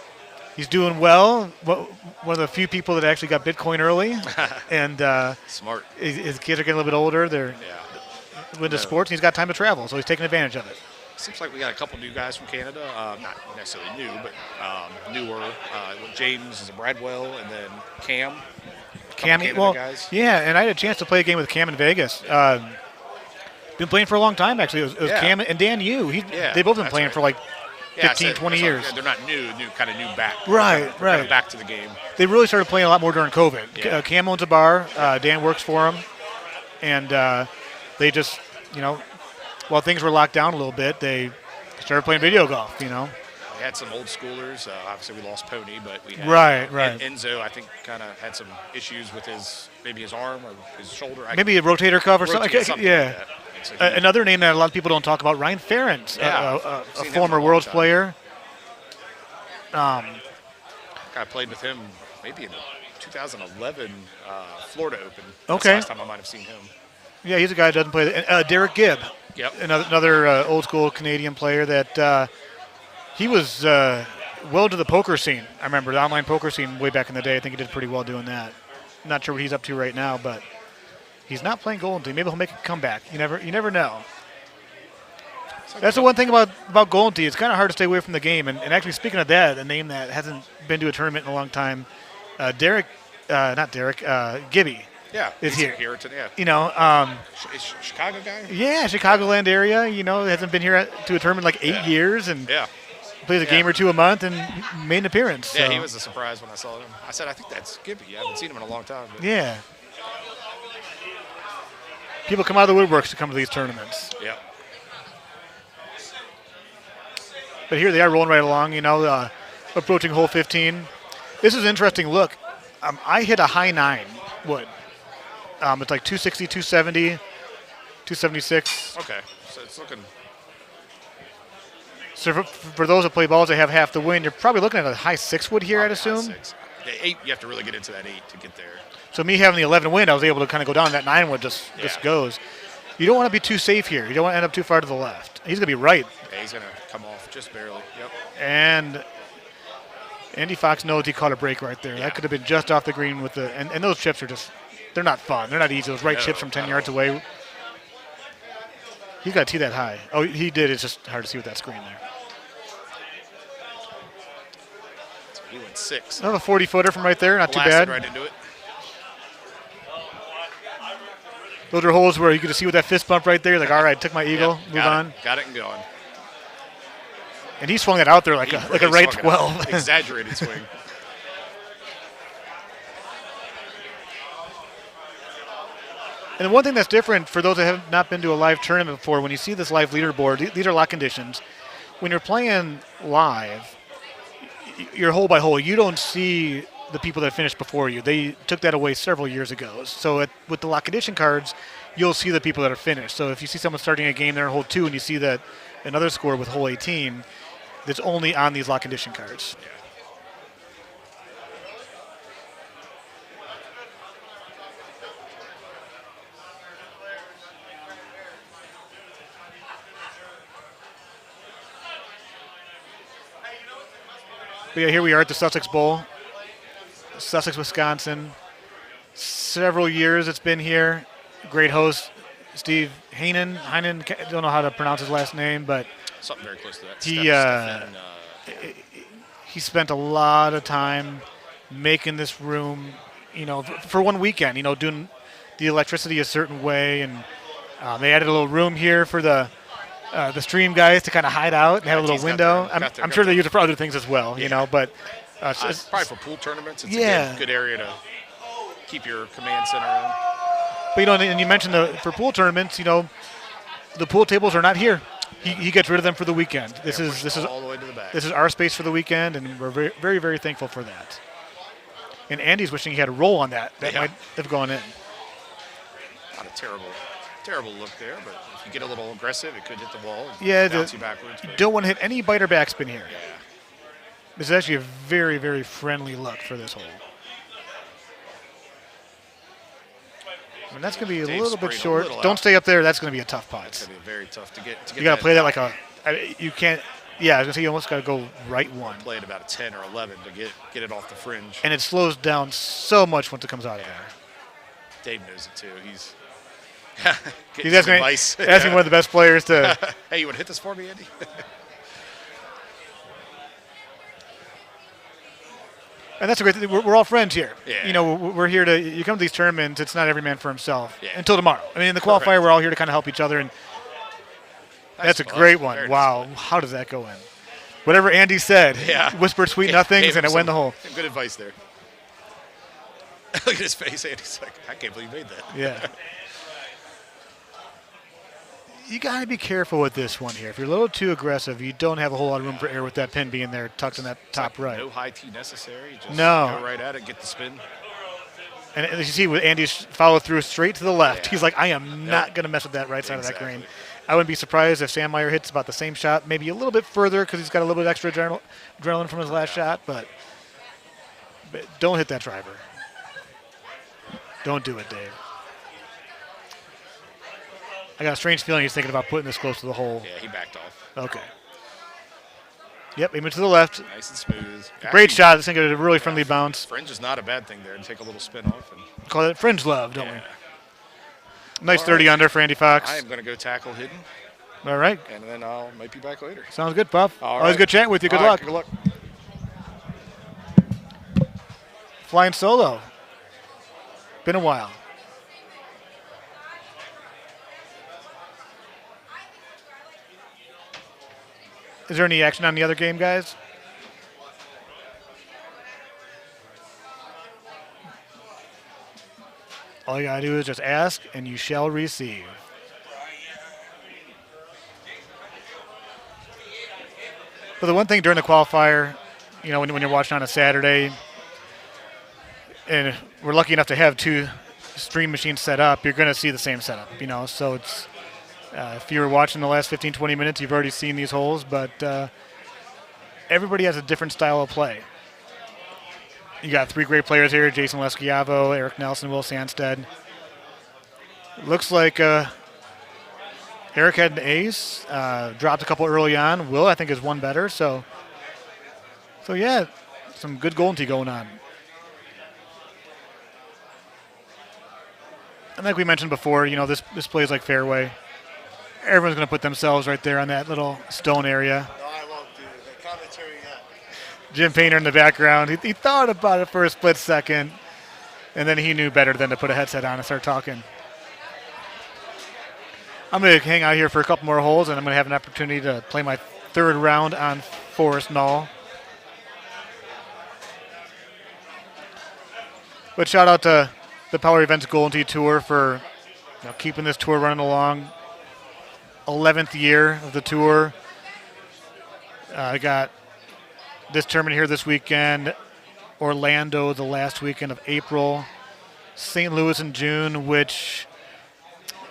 doing well. One of the few people that actually got Bitcoin early, and smart. His kids are getting a little bit older. They're into sports, and he's got time to travel, so he's taking advantage of it. Seems like we got a couple new guys from Canada. Not necessarily new, but newer. James is a Bradwell, and then Cam. Guys. Yeah, and I had a chance to play a game with Cam in Vegas. Been playing for a long time, actually. It was Cam and Dan Yu. They both been playing for like 15, 20 years. They're not new back. Right. Kind of back to the game. They really started playing a lot more during COVID. Yeah. Cam owns a bar. Dan works for him. And they just, while things were locked down a little bit, they started playing video golf, We had some old schoolers. Obviously, we lost Pony, but we had Right. Enzo, I think, kind of had some issues with his ar or his shoulder. Maybe a rotator cuff or something. Yeah. Like that. Another name that a lot of people don't talk about, Ryan Ferentz, a former Worlds player. I played with him maybe in 2011 Florida Open. That's the last time I might have seen him. Yeah, he's a guy that doesn't play. Derek Gibb, another old school Canadian player that he was well to the poker scene. I remember the online poker scene way back in the day. I think he did pretty well doing that. Not sure what he's up to right now, but he's not playing Golden Tee. Maybe he'll make a comeback. You never know. That's the one thing about Golden Tee. It's kind of hard to stay away from the game. And actually, speaking of that, a name that hasn't been to a tournament in a long time, Gibby. Yeah, is here. Yeah. Chicago guy? Yeah, Chicagoland area. Hasn't been here to a tournament in like 8 years, and plays a game or two a month and made an appearance. Yeah, so. he was a surprise when I saw him. I said, I think that's Gibby. I haven't seen him in a long time. But. Yeah. People come out of the woodworks to come to these tournaments. Yeah. But here they are rolling right along, approaching hole 15. This is an interesting look. I hit a high 9 wood. It's like 260, 270, 276. Okay, so it's looking. So for those that play balls that have half the wind, you're probably looking at a high 6 wood here, I'd assume. 6. The 8, you have to really get into that 8 to get there. So me having the 11 wind, I was able to kind of go down. That 9 wood just goes. You don't want to be too safe here. You don't want to end up too far to the left. He's going to be right. Yeah, he's going to come off just barely. Yep. And Andy Fox knows he caught a break right there. Yeah. That could have been just off the green with the – and those chips are just – they're not fun. They're not easy. Those right chips from 10 yards away. He's got to tee that high. Oh, he did. It's just hard to see with that screen there. So he went 6. Another 40-footer from right there. Not Blasted too bad. Right into it. Those are holes where you get to see with that fist bump right there. Like, all right, took my eagle, move on. Got it and gone. And he swung that out there like a right 12. Exaggerated swing. And the one thing that's different for those that have not been to a live tournament before, when you see this live leaderboard, these are lock conditions. When you're playing live, you're hole by hole. You don't see the people that finished before you. They took that away several years ago. So with the lock condition cards, you'll see the people that are finished. So if you see someone starting a game there in hole 2 and you see that another score with hole 18, that's only on these lock condition cards. Yeah. But yeah, here we are at the Sussex Bowl. Sussex, Wisconsin. Several years it's been here. Great host, Steve Heinen. I don't know how to pronounce his last name, but something very close to that. He spent a lot of time making this room, for one weekend, doing the electricity a certain way, and they added a little room here for the stream guys to kind of hide out and have a little window. I'm sure they use it for other things as well, but it's probably for pool tournaments. It's a good area to keep your command center in. But and you mentioned for pool tournaments, the pool tables are not here. He gets rid of them for the weekend. This is all the way to the back. This is our space for the weekend, and we're very, very, very thankful for that. And Andy's wishing he had a roll on that. That might have gone in. Not a terrible look there, but if you get a little aggressive, it could hit the wall and bounce you backwards. You don't want to hit any bite or backspin here. Yeah. This is actually a very, very friendly look for this hole. I mean, that's going to be a little bit short. Don't stay up there. That's going to be a tough putt. It's going to be very tough to get you got to play that like you can't. Yeah, I was going to say you almost got to go right one. Play it about a 10 or 11 to get it off the fringe. And it slows down so much once it comes out of there. Dave knows it too. He's asking one of the best players to. Hey, you want to hit this for me, Andy? And that's a great thing. We're all friends here. Yeah. You know, we're here to. You come to these tournaments. It's not every man for himself. Yeah. Until tomorrow. I mean, in the qualifier, Correct. we're all here to kind of help each other. And that's a great one. Very Wow. nice. How does that go in? Whatever Andy said. Yeah. Whispered sweet Gave nothings, him and it went the some hole. Good advice there. Look at his face. Andy's like, I can't believe you made that. Yeah. You got to be careful with this one here. If you're a little too aggressive, you don't have a whole lot of room for error with that pin being there tucked in that top right. No high tee necessary. Just No. go right at it, get the spin. And as you see with Andy's follow through straight to the left, he's like, I am not going to mess with that right side of that green. I wouldn't be surprised if Sam Meyer hits about the same shot, maybe a little bit further because he's got a little bit extra adrenaline from his last shot, but don't hit that driver. Don't do it, Dave. I got a strange feeling he's thinking about putting this close to the hole. Yeah, he backed off. Okay. Yep, aiming to the left. Nice and smooth. Great shot. This thing got a really friendly bounce. Fringe is not a bad thing there to take a little spin off. And Call it fringe love, don't we? Nice 30 under for Andy Fox. I am going to go tackle hidden. All right. And then I'll might be back later. Sounds good, Puff. All Always right. good chatting with you. Good All luck. right, good luck. Flying solo. Been a while. Is there any action on the other game, guys? All you gotta do is just ask, and you shall receive. But the one thing during the qualifier, you know, when you're watching on a Saturday, and we're lucky enough to have two stream machines set up, you're going to see the same setup, you know. So it's if you were watching the last 15, 20 minutes, you've already seen these holes, but everybody has a different style of play. You got three great players here: Jason Leschiavo, Eric Nelson, Will Sandstead. Looks like Eric had an ace, dropped a couple early on. Will, I think, is one better. So yeah, some good golden tee going on. And like we mentioned before, you know, this plays like fairway. Everyone's going to put themselves right there on that little stone area. No, I won't do the commentary yet. Jim Painter in the background. He thought about it for a split second, and then he knew better than to put a headset on and start talking. I'm going to hang out here for a couple more holes, and I'm going to have an opportunity to play my third round on Forest Knoll. But shout out to the Power Events Golden Tee Tour for keeping this tour running along. 11th year of the tour. I got this tournament here this weekend. Orlando the last weekend of April. St. Louis in June, which,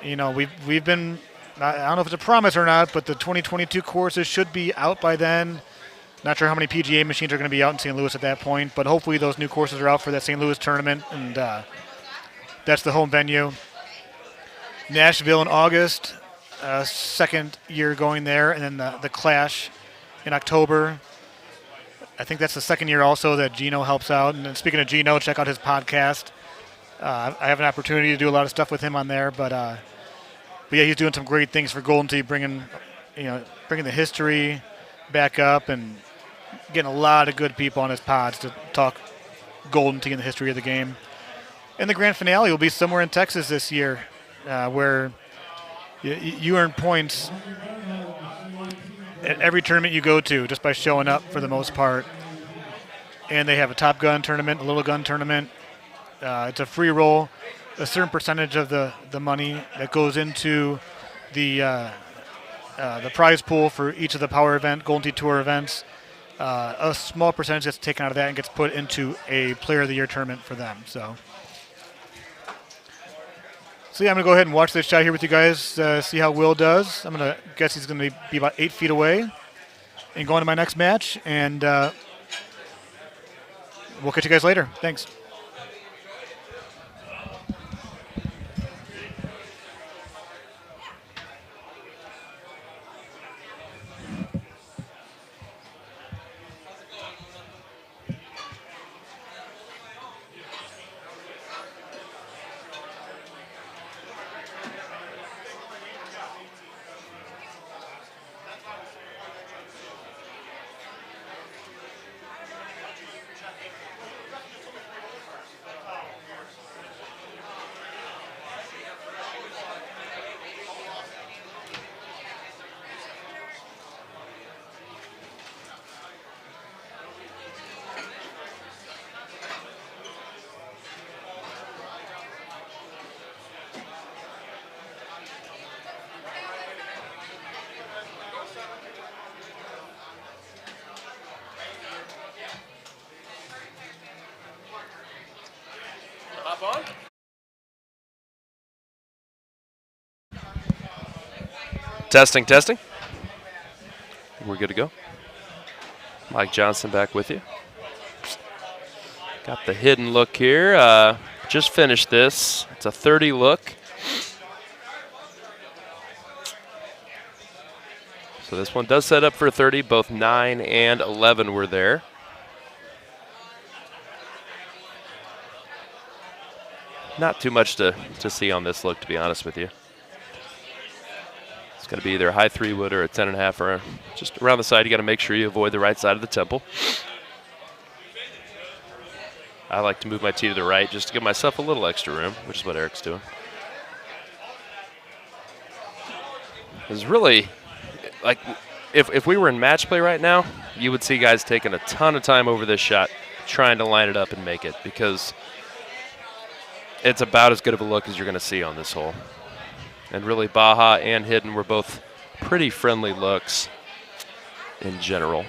you know, we've been, I don't know if it's a promise or not, but the 2022 courses should be out by then. Not sure how many PGA machines are going to be out in St. Louis at that point, but hopefully those new courses are out for that St. Louis tournament, and that's the home venue. Nashville in August, second year going there, and then the Clash in October. I think that's the second year also that Gino helps out. And then speaking of Gino, check out his podcast. I have an opportunity to do a lot of stuff with him on there, but yeah, he's doing some great things for Golden Tee, bringing the history back up and getting a lot of good people on his pods to talk Golden Tee and the history of the game. And the grand finale will be somewhere in Texas this year, where you earn points at every tournament you go to just by showing up for the most part. And they have a Top Gun tournament, a Little Gun tournament. It's a free roll. A certain percentage of the money that goes into the prize pool for each of the Power Event, Golden Tee Tour events. A small percentage gets taken out of that and gets put into a Player of the Year tournament for them. So yeah, I'm going to go ahead and watch this shot here with you guys, see how Will does. I'm going to guess he's going to be about 8 feet away and go into my next match. And we'll catch you guys later. Thanks. Testing, testing. We're good to go. Mike Johnson back with you. Got the hidden look here. Just finished this. It's a 30 look. So this one does set up for 30. Both 9 and 11 were there. Not too much to see on this look, to be honest with you. It's going to be either a high 3-wood or a 10.5 or just around the side. You got to make sure you avoid the right side of the temple. I like to move my tee to the right just to give myself a little extra room, which is what Eric's doing. It's really, like, if we were in match play right now, you would see guys taking a ton of time over this shot, trying to line it up and make it, because it's about as good of a look as you're going to see on this hole. And really, Baja and Hidden were both pretty friendly looks in general.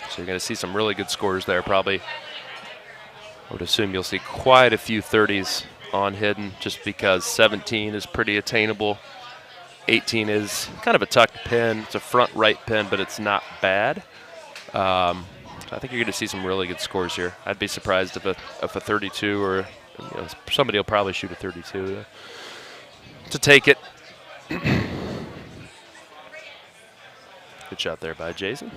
So you're going to see some really good scores there. Probably, I would assume you'll see quite a few 30s on Hidden, just because 17 is pretty attainable. 18 is kind of a tucked pin. It's a front right pin, but it's not bad. I think you're going to see some really good scores here. I'd be surprised if a 32 or somebody will probably shoot a 32 to take it. Good shot there by Jason.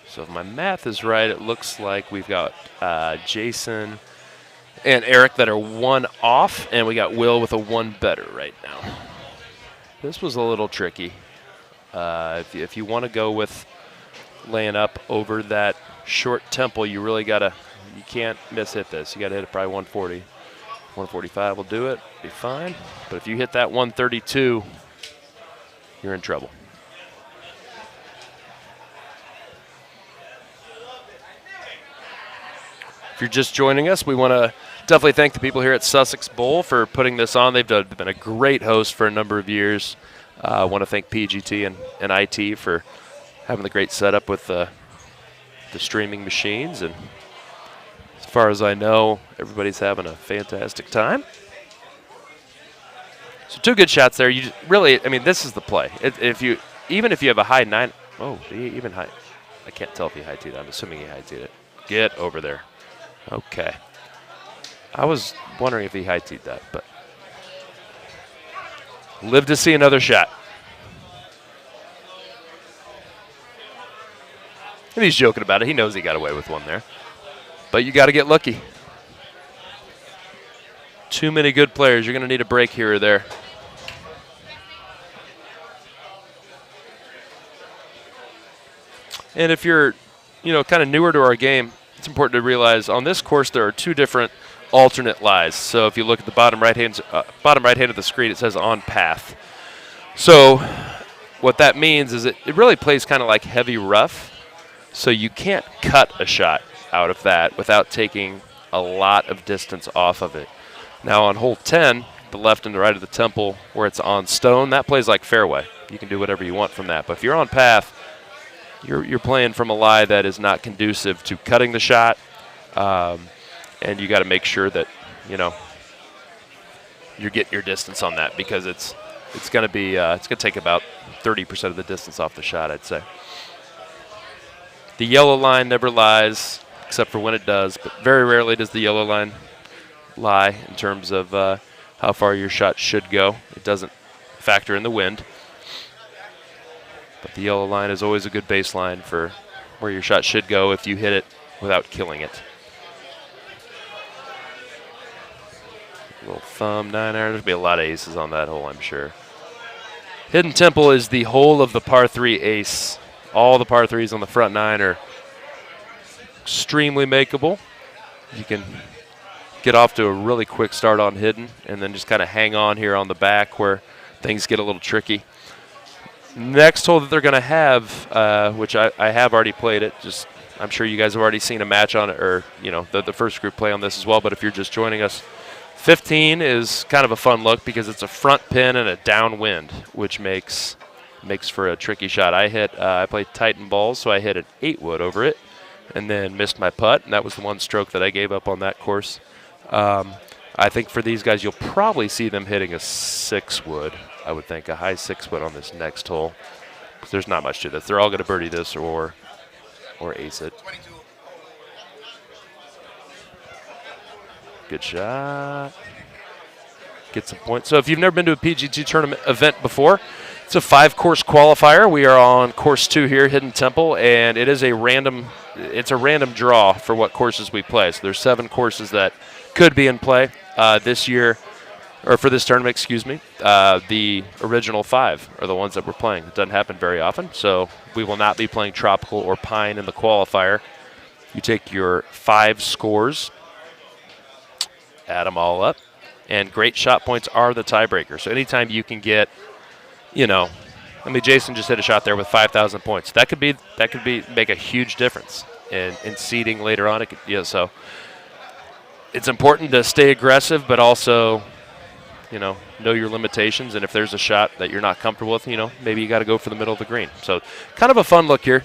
So if my math is right, it looks like we've got Jason and Eric that are 1 off, and we got Will with a 1 better right now. This was a little tricky. If you want to go with laying up over that short temple, you really gotta, you can't miss hit this. You gotta hit it probably 140. 145 will do it, be fine. But if you hit that 132, you're in trouble. If you're just joining us, we want to definitely thank the people here at Sussex Bowl for putting this on. They've been a great host for a number of years. I want to thank PGT and IT for having the great setup with the streaming machines. And as far as I know, everybody's having a fantastic time. So 2 good shots there. You just really, I mean, this is the play. Even if you have a high 9, even high. I can't tell if he high teed. I'm assuming he high teed it. Get over there. Okay. I was wondering if he high teed that, but live to see another shot. And he's joking about it. He knows he got away with one there. But you got to get lucky. Too many good players. You're going to need a break here or there. And if you're, kind of newer to our game, it's important to realize on this course there are 2 different alternate lies. So if you look at the bottom right hand of the screen, it says on path. So what that means is it really plays kind of like heavy rough. So you can't cut a shot out of that without taking a lot of distance off of it. Now on hole 10, the left and the right of the temple where it's on stone, that plays like fairway. You can do whatever you want from that. But if you're on path, you're playing from a lie that is not conducive to cutting the shot. And you got to make sure that, you're getting your distance on that, because it's going to be it's going to take about 30% of the distance off the shot, I'd say. The yellow line never lies, except for when it does, but very rarely does the yellow line lie in terms of how far your shot should go. It doesn't factor in the wind. But the yellow line is always a good baseline for where your shot should go if you hit it without killing it. Little thumb 9 iron. There's going to be a lot of aces on that hole, I'm sure. Hidden Temple is the hole of the par 3 ace. All the par 3s on the front 9 are extremely makeable. You can get off to a really quick start on Hidden and then just kind of hang on here on the back where things get a little tricky. Next hole that they're going to have, which I have already played it, I'm sure you guys have already seen a match on it, or the first group play on this as well, but if you're just joining us, 15 is kind of a fun look because it's a front pin and a downwind, which makes for a tricky shot. I played Titan balls, so I hit an 8-wood over it, and then missed my putt, and that was the one stroke that I gave up on that course. I think for these guys, you'll probably see them hitting a 6-wood. I would think a high 6-wood on this next hole. There's not much to this. They're all going to birdie this or ace it. Good shot. Get some points. So if you've never been to a PGT tournament event before, it's a 5-course qualifier. We are on course 2 here, Hidden Temple, and it is a random draw for what courses we play. So there's 7 courses that could be in play this year, or for this tournament, excuse me. The original 5 are the ones that we're playing. It doesn't happen very often, so we will not be playing Tropical or Pine in the qualifier. You take your 5 scores, add them all up, and great shot points are the tiebreaker. So anytime you can get, Jason just hit a shot there with 5,000 points. That could make a huge difference in seeding later on. So it's important to stay aggressive, but also, know your limitations. And if there's a shot that you're not comfortable with, maybe you got to go for the middle of the green. So kind of a fun look here.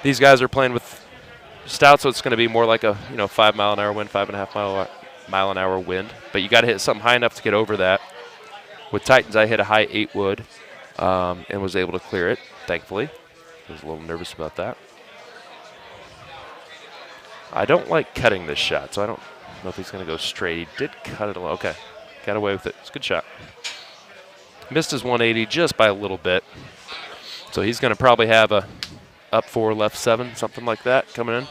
These guys are playing with stout, so it's going to be more like a 5 mile an hour wind, 5.5 mile an hour wind. But you got to hit something high enough to get over that. With Titans, I hit a high 8-wood and was able to clear it, thankfully. I was a little nervous about that. I don't like cutting this shot, so I don't know if he's going to go straight. He did cut it a little. Okay, got away with it. It's a good shot. Missed his 180 just by a little bit. So he's going to probably have a up 4, left 7, something like that coming in.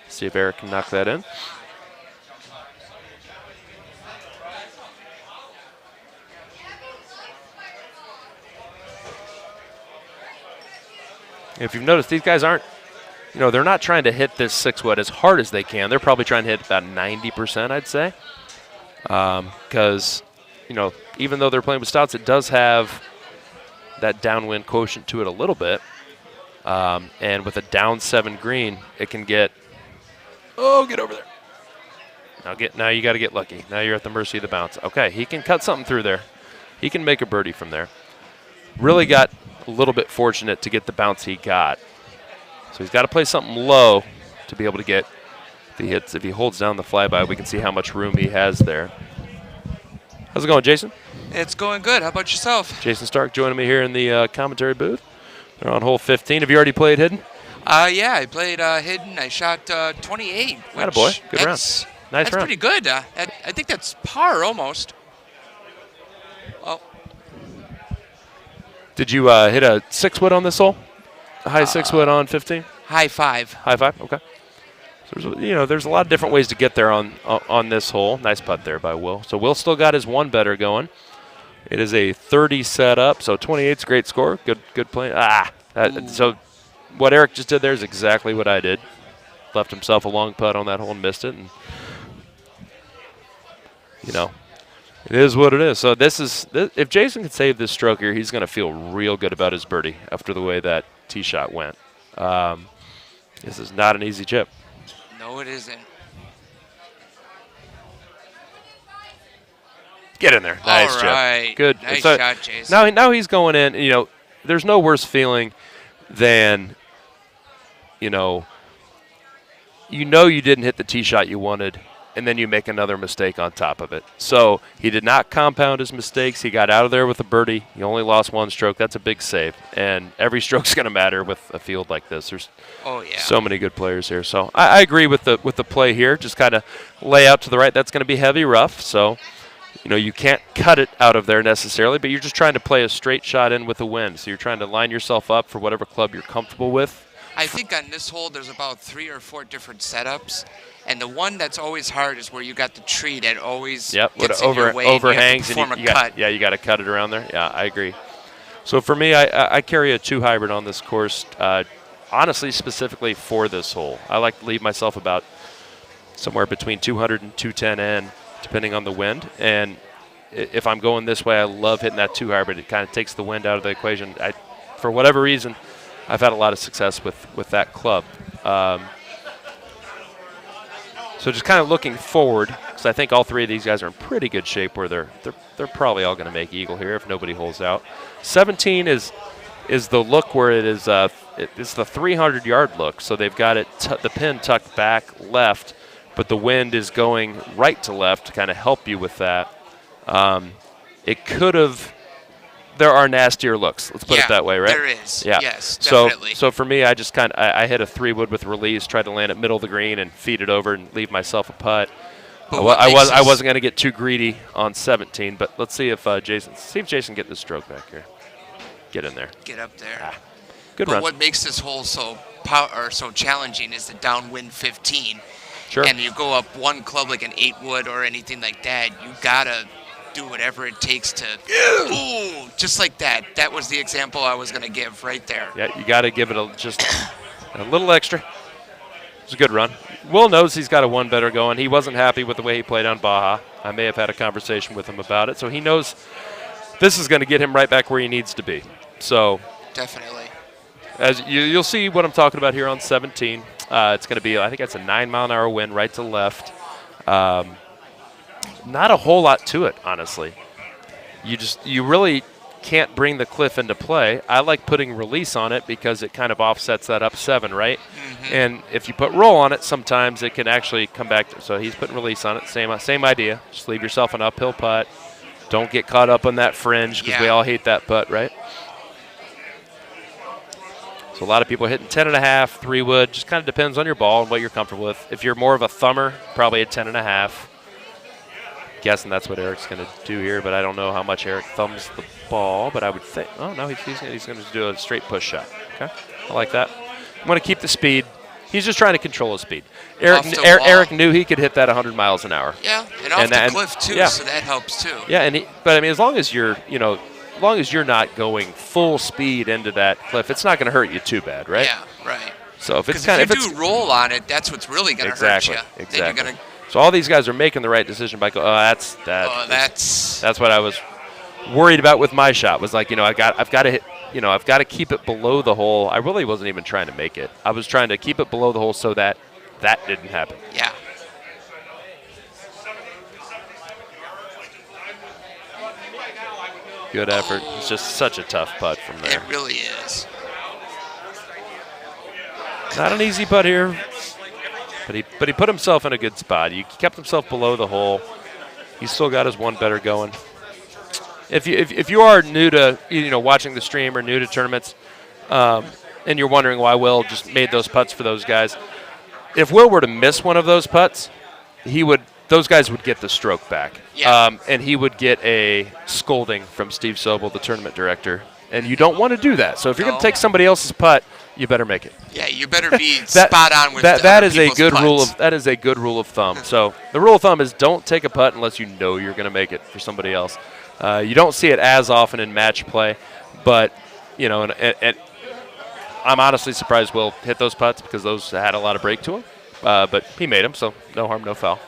See if Eric can knock that in. If you've noticed, these guys aren't, they're not trying to hit this 6-wood as hard as they can. They're probably trying to hit about 90%, I'd say. Because, even though they're playing with stouts, it does have that downwind quotient to it a little bit. And with a down 7 green, it can get, get over there. Now you got to get lucky. Now you're at the mercy of the bounce. Okay, he can cut something through there. He can make a birdie from there. Really got a little bit fortunate to get the bounce he got. So he's got to play something low to be able to get the hits. If he holds down the flyby, we can see how much room he has there. How's it going, Jason? It's going good. How about yourself? Jason Stark joining me here in the commentary booth. They're on hole 15. Have you already played Hidden? Yeah, I played Hidden. I shot 28. Attaboy. Good round. Nice that's round. Pretty good. I think that's par almost. Well, did you hit a 6-wood on this hole? A high 6-wood on 15? High 5. High 5, okay. So there's a lot of different ways to get there on this hole. Nice putt there by Will. So Will still got his 1-better going. It is a 30 setup, so 28's a great score. Good play. So what Eric just did there is exactly what I did. Left himself a long putt on that hole and missed it. And it is what it is. So if Jason can save this stroke here, he's going to feel real good about his birdie after the way that tee shot went. This is not an easy chip. No, it isn't. Get in there. Nice chip. Good. Nice shot, Jason. Now he's going in. There's no worse feeling than, you didn't hit the tee shot you wanted, and then you make another mistake on top of it. So he did not compound his mistakes. He got out of there with a birdie. He only lost 1 stroke. That's a big save. And every stroke's going to matter with a field like this. There's so many good players here. So I agree with the play here. Just kind of lay out to the right. That's going to be heavy rough. So, you can't cut it out of there necessarily, but you're just trying to play a straight shot in with the wind. So you're trying to line yourself up for whatever club you're comfortable with. I think on this hole there's about 3 or 4 different setups. And the one that's always hard is where you got the tree that always gets in your way. Overhangs and you have to perform a cut. You got to cut it around there. Yeah, I agree. So for me, I carry a 2 hybrid on this course, honestly, specifically for this hole. I like to leave myself about somewhere between 200 and 210 in, depending on the wind. And if I'm going this way, I love hitting that 2 hybrid. It kind of takes the wind out of the equation. For whatever reason, I've had a lot of success with that club. So just kind of looking forward, because I think all 3 of these guys are in pretty good shape where they're probably all going to make eagle here if nobody holds out. 17 is the look where it is it's the 300-yard look, so they've got it the pin tucked back left, but the wind is going right to left to kind of help you with that. It could have. There are nastier looks. Let's put it that way, right? There is. Yeah. Yes, definitely. So for me, I just I hit a 3-wood with release, tried to land it middle of the green and feed it over and leave myself a putt. I wasn't going to get too greedy on 17, but let's see if Jason get this stroke back here. Get in there. Get up there. Good but run. What makes this hole so challenging is the downwind 15. Sure. And you go up one club like an 8-wood or anything like that, you gotta do whatever it takes to. Ooh, just like that. That was the example I was gonna give right there. Yeah, you gotta give it just a little extra. It's a good run. Will knows he's got a one better going. He wasn't happy with the way he played on Baja. I may have had a conversation with him about it, so he knows this is going to get him right back where he needs to be. So definitely. As you'll see what I'm talking about here on 17. It's going to be, I think it's a 9-mile-an-hour wind right to left. Not a whole lot to it, honestly. You really can't bring the cliff into play. I like putting release on it because it kind of offsets that up 7, right? Mm-hmm. And if you put roll on it, sometimes it can actually come back. So he's putting release on it. Same idea. Just leave yourself an uphill putt. Don't get caught up on that fringe because we all hate that putt, right? So a lot of people are hitting 10.5, 3-wood. Just kind of depends on your ball and what you're comfortable with. If you're more of a thumber, probably a 10.5. Guessing that's what Eric's going to do here, but I don't know how much Eric thumbs the ball, but I would think, oh, no, he's going to do a straight push shot. Okay, I like that. I'm going to keep the speed. He's just trying to control his speed. Eric knew he could hit that 100 miles an hour. Yeah, and off the cliff, too, so that helps, too. Yeah, but, I mean, as long as you're not going full speed into that cliff, it's not going to hurt you too bad, right? Yeah, right. So if you do roll on it, that's what's really going to hurt you. Exactly. Then you're going to. So all these guys are making the right decision by going, that's what I was worried about with my shot. Was like, I've got to hit, I've got to keep it below the hole. I really wasn't even trying to make it. I was trying to keep it below the hole so that didn't happen. Yeah. Good effort. It's just such a tough putt from there. It really is. Not an easy putt here. But he put himself in a good spot. He kept himself below the hole. He's still got his one better going. If you are new to watching the stream or new to tournaments, and you're wondering why Will just made those putts for those guys, if Will were to miss one of those putts, those guys would get the stroke back, and he would get a scolding from Steve Sobel, the tournament director. And you don't want to do that. So if you're going to take somebody else's putt, you better make it. Yeah, you better be spot on with that is a good putts. That is a good rule of thumb. So the rule of thumb is don't take a putt unless you know you're going to make it for somebody else. You don't see it as often in match play, but and I'm honestly surprised Will hit those putts because those had a lot of break to them. But he made them, so no harm, no foul.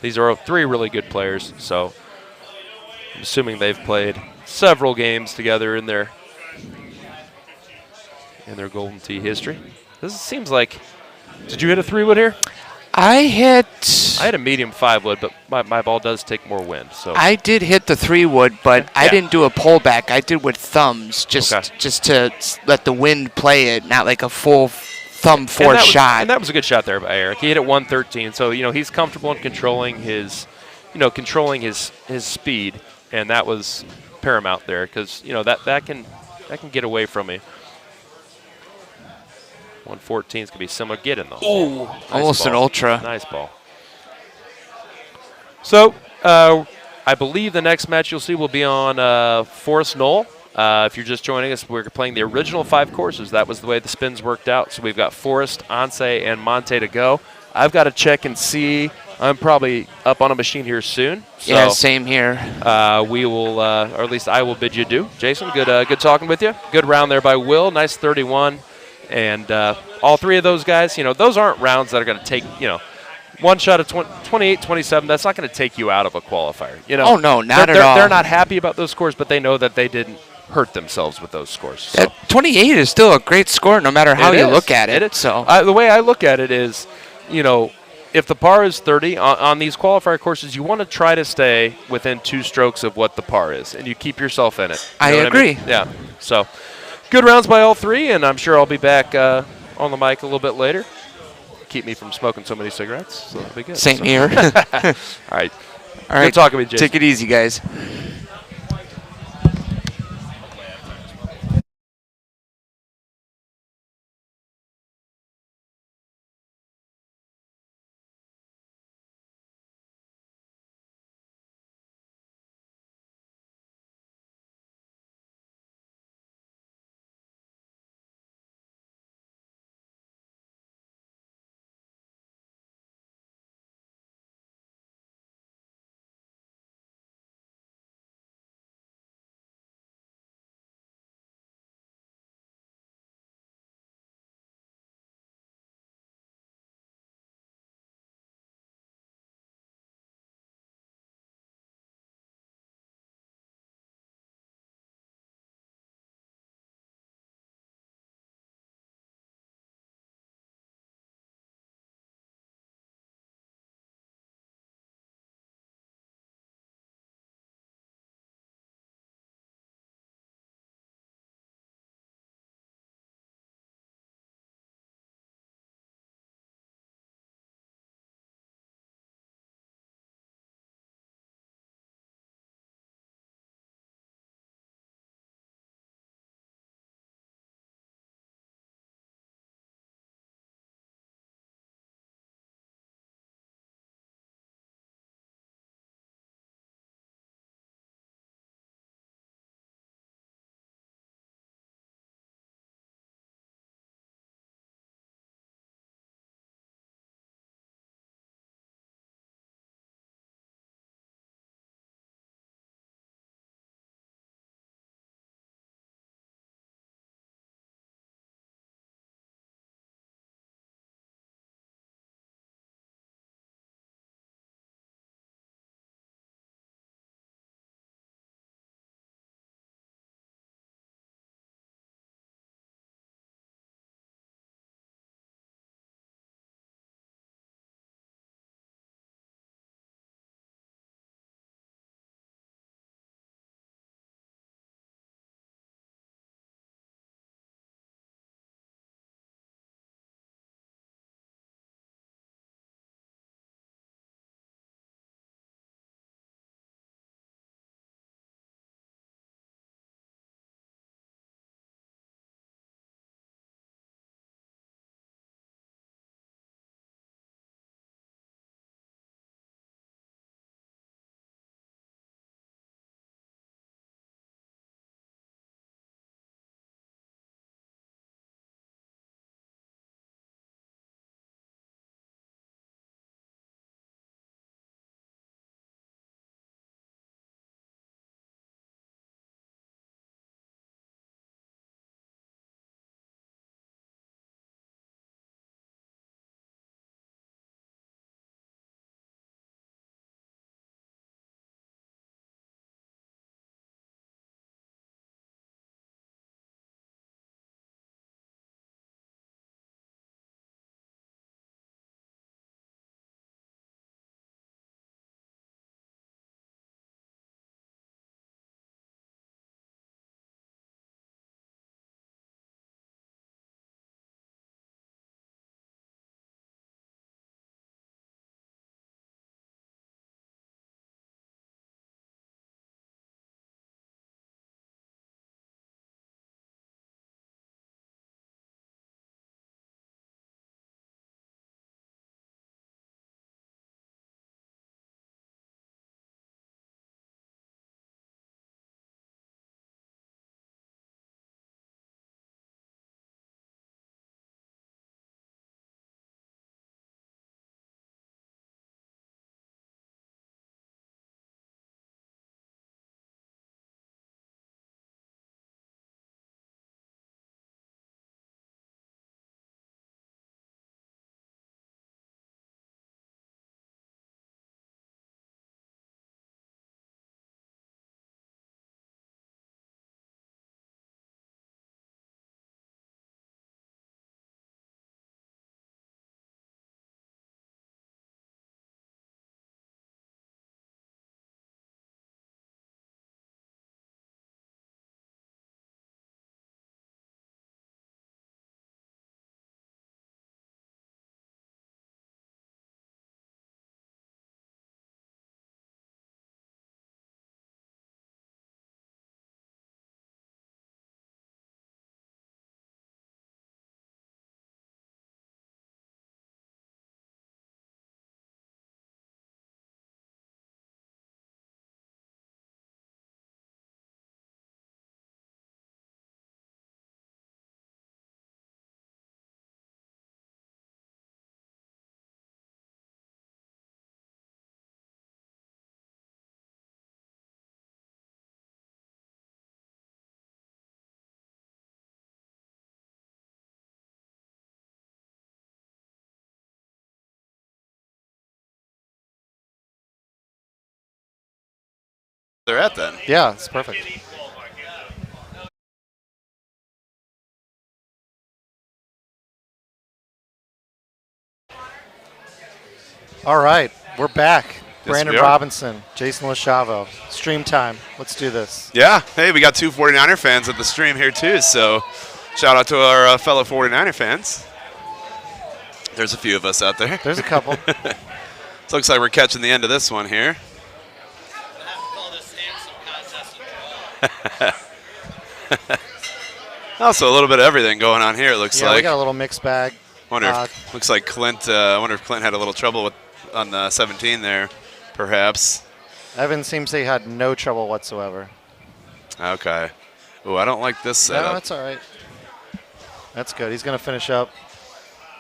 These are 3 really good players, so I'm assuming they've played several games together in their Golden Tee history. This seems like, did you hit a 3-wood here? I had a medium 5-wood, but my ball does take more wind. So I did hit the 3-wood, but I didn't do a pullback. I did with thumbs, just to let the wind play it, not like a full thumb force shot. And that was a good shot there by Eric. He hit it 113, so he's comfortable in controlling his speed, and that was paramount there because that can get away from me. 114 is going to be similar. Get in the hole. Nice almost ball. An ultra. Nice ball. So I believe the next match you'll see will be on Forest Knoll. If you're just joining us, we're playing the original 5 courses. That was the way the spins worked out. So we've got Forest, Anse, and Monte to go. I've got to check and see. I'm probably up on a machine here soon. So, yeah, same here. We will, or at least I will bid you adieu. Jason, good talking with you. Good round there by Will. Nice 31. And all 3 of those guys, those aren't rounds that are going to take, one shot of 28, 27. That's not going to take you out of a qualifier. Oh, no, not at all. They're not happy about those scores, but they know that they didn't hurt themselves with those scores. So. 28 is still a great score no matter how you look at it. So the way I look at it is, if the par is 30 on these qualifier courses, you want to try to stay within 2 strokes of what the par is, and you keep yourself in it. I agree. Yeah. So good rounds by all three, and I'm sure I'll be back on the mic a little bit later. Keep me from smoking so many cigarettes, so that'll be good. Same here. All right. All right. Good talking with you, Jason. Take it easy, guys. they're at then. Yeah, it's perfect. All right, we're back. Yes, Brandon we are. Robinson, Jason LaChavo. Stream time. Let's do this. Yeah. Hey, we got 2 49er fans at the stream here too. So shout out to our fellow 49er fans. There's a few of us out there. There's a couple. So looks like we're catching the end of this one here. Also, a little bit of everything going on here. It looks Yeah, like. we got a little mixed bag. Looks like Clint. I wonder if Clint had a little trouble on the 17 there, perhaps. Evan seems he had no trouble whatsoever. Okay. Oh, I don't like this setup. No, that's all right. That's good. He's going to finish up.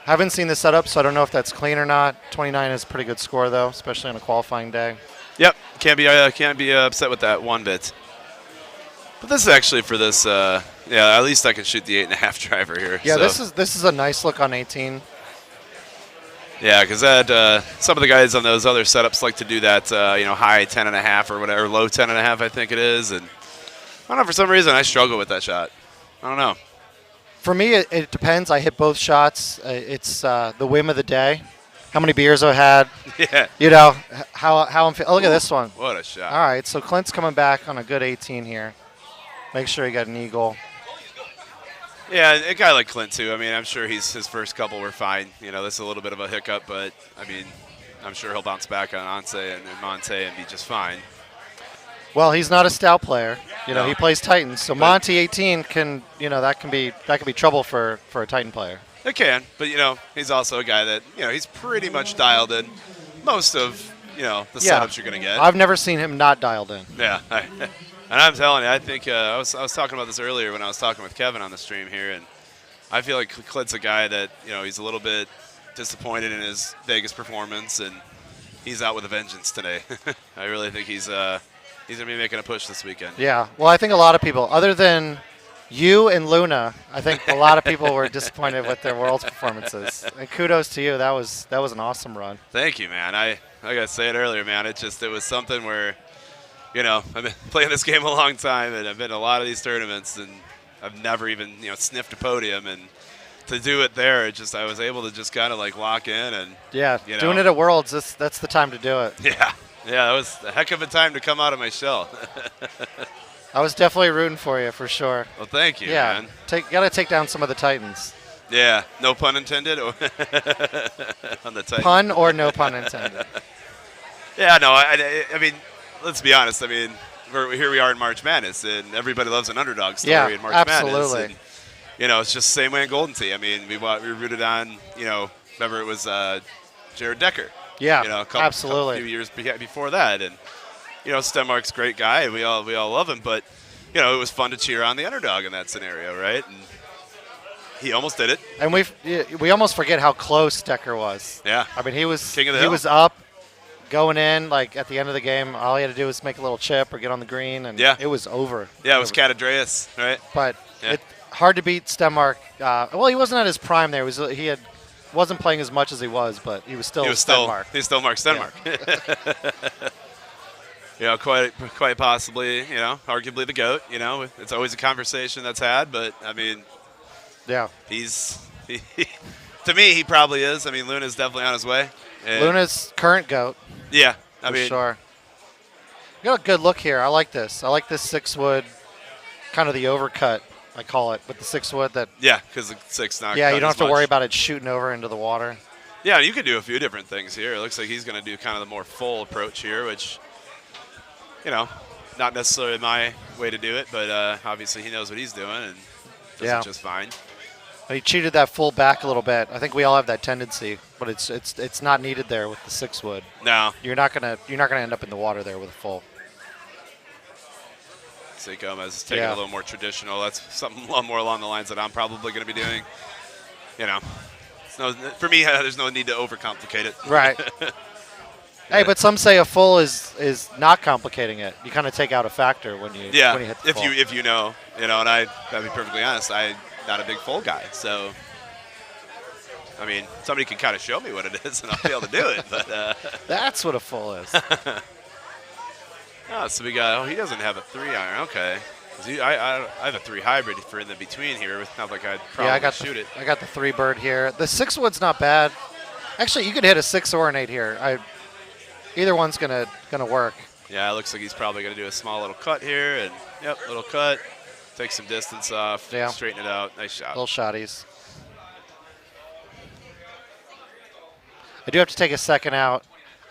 Haven't seen the setup, so I don't know if that's clean or not. 29 is a pretty good score, though, especially on a qualifying day. Yep, can't be upset with that one bit. But this is actually for this. Yeah, at least I can shoot the 8.5 driver here. Yeah, so. this is a nice look on 18. Yeah, because some of the guys on those other setups like to do that, high 10.5 or whatever, low 10.5, I think it is. And I don't know, for some reason I struggle with that shot. I don't know. For me, it depends. I hit both shots. It's the whim of the day. How many beers I had. Yeah. You know, how I'm feeling. Oh, look at this one. What a shot. All right, so Clint's coming back on a good 18 here. Make sure he got an eagle. Yeah, a guy like Clint, too. I mean, I'm sure his first couple were fine. You know, this is a little bit of a hiccup, but, I mean, I'm sure he'll bounce back on Once and Monte and be just fine. Well, he's not a stout player. No. He plays Titans. So Monty 18 can, that can be trouble for a Titan player. It can, but, he's also a guy that, he's pretty much dialed in most of, the setups you're going to get. I've never seen him not dialed in. Yeah. And I'm telling you, I think I was talking about this earlier when I was talking with Kevin on the stream here, and I feel like Clint's a guy that, he's a little bit disappointed in his Vegas performance, and he's out with a vengeance today. I really think he's going to be making a push this weekend. Yeah. Well, I think a lot of people, other than you and Luna, I think a lot of people were disappointed with their Worlds performances. And kudos to you. That was an awesome run. Thank you, man. I got to say it earlier, man. It was something where, I've been playing this game a long time, and I've been to a lot of these tournaments, and I've never even, sniffed a podium. And to do it there, I was able to just kind of like lock in and. Yeah, doing it at Worlds, that's the time to do it. Yeah. Yeah, that was a heck of a time to come out of my shell. I was definitely rooting for you, for sure. Well, thank you, yeah, man. Got to take down some of the Titans. Yeah, no pun intended on the Titans. Pun or no pun intended. Yeah, no, I mean, let's be honest. I mean, here we are in March Madness, and everybody loves an underdog story in March absolutely. Madness. And, it's just the same way in Golden Tee. I mean, we rooted on, remember it was Jared Decker. Yeah, absolutely. A few years before that, and Stenmark's a great guy, and we all love him. But it was fun to cheer on the underdog in that scenario, right? And he almost did it. And we almost forget how close Decker was. Yeah, I mean he was King of the Hill. Was up, going in like at the end of the game. All he had to do was make a little chip or get on the green, and it was over. Yeah, it was Cat Andreas, right? But hard to beat Stenmark. Well, he wasn't at his prime there. Wasn't playing as much as he was, but he was still Stenmark. He's still Mark Stenmark. Yeah. Quite possibly, arguably the GOAT. It's always a conversation that's had, but I mean, yeah, to me, he probably is. I mean, Luna's definitely on his way. Luna's current GOAT. Yeah, I mean, sure. You got a good look here. I like this. I like this 6-wood, kind of the overcut. I call it, with the 6-wood that. Yeah, because the 6 not. Yeah, you don't have to worry about it shooting over into the water. Yeah, you could do a few different things here. It looks like he's going to do kind of the more full approach here, which, not necessarily my way to do it, but obviously he knows what he's doing and does it just fine. He cheated that full back a little bit. I think we all have that tendency, but it's not needed there with the 6-wood. No, you're not gonna end up in the water there with a full. Gomez is taking a little more traditional. That's something a lot more along the lines that I'm probably going to be doing. For me, there's no need to overcomplicate it. Right. Hey, but some say a full is not complicating it. You kind of take out a factor when you hit the full. if you know, and I'll be perfectly honest, I'm not a big full guy, so. I mean, somebody can kind of show me what it is, and I'll be able to do it. But that's what a full is. Oh, so we got. Oh, he doesn't have a 3-iron. Okay. 'Cause I have a 3 hybrid for in the between here. It's not like I'd probably shoot it. I got the 3 bird here. The 6 wood's not bad. Actually, you could hit a 6 or an 8 here. Either one's gonna work. Yeah, it looks like he's probably gonna do a small little cut here, and yep, little cut. Take some distance off. Yeah. Straighten it out. Nice shot. Little shotties. I do have to take a second out.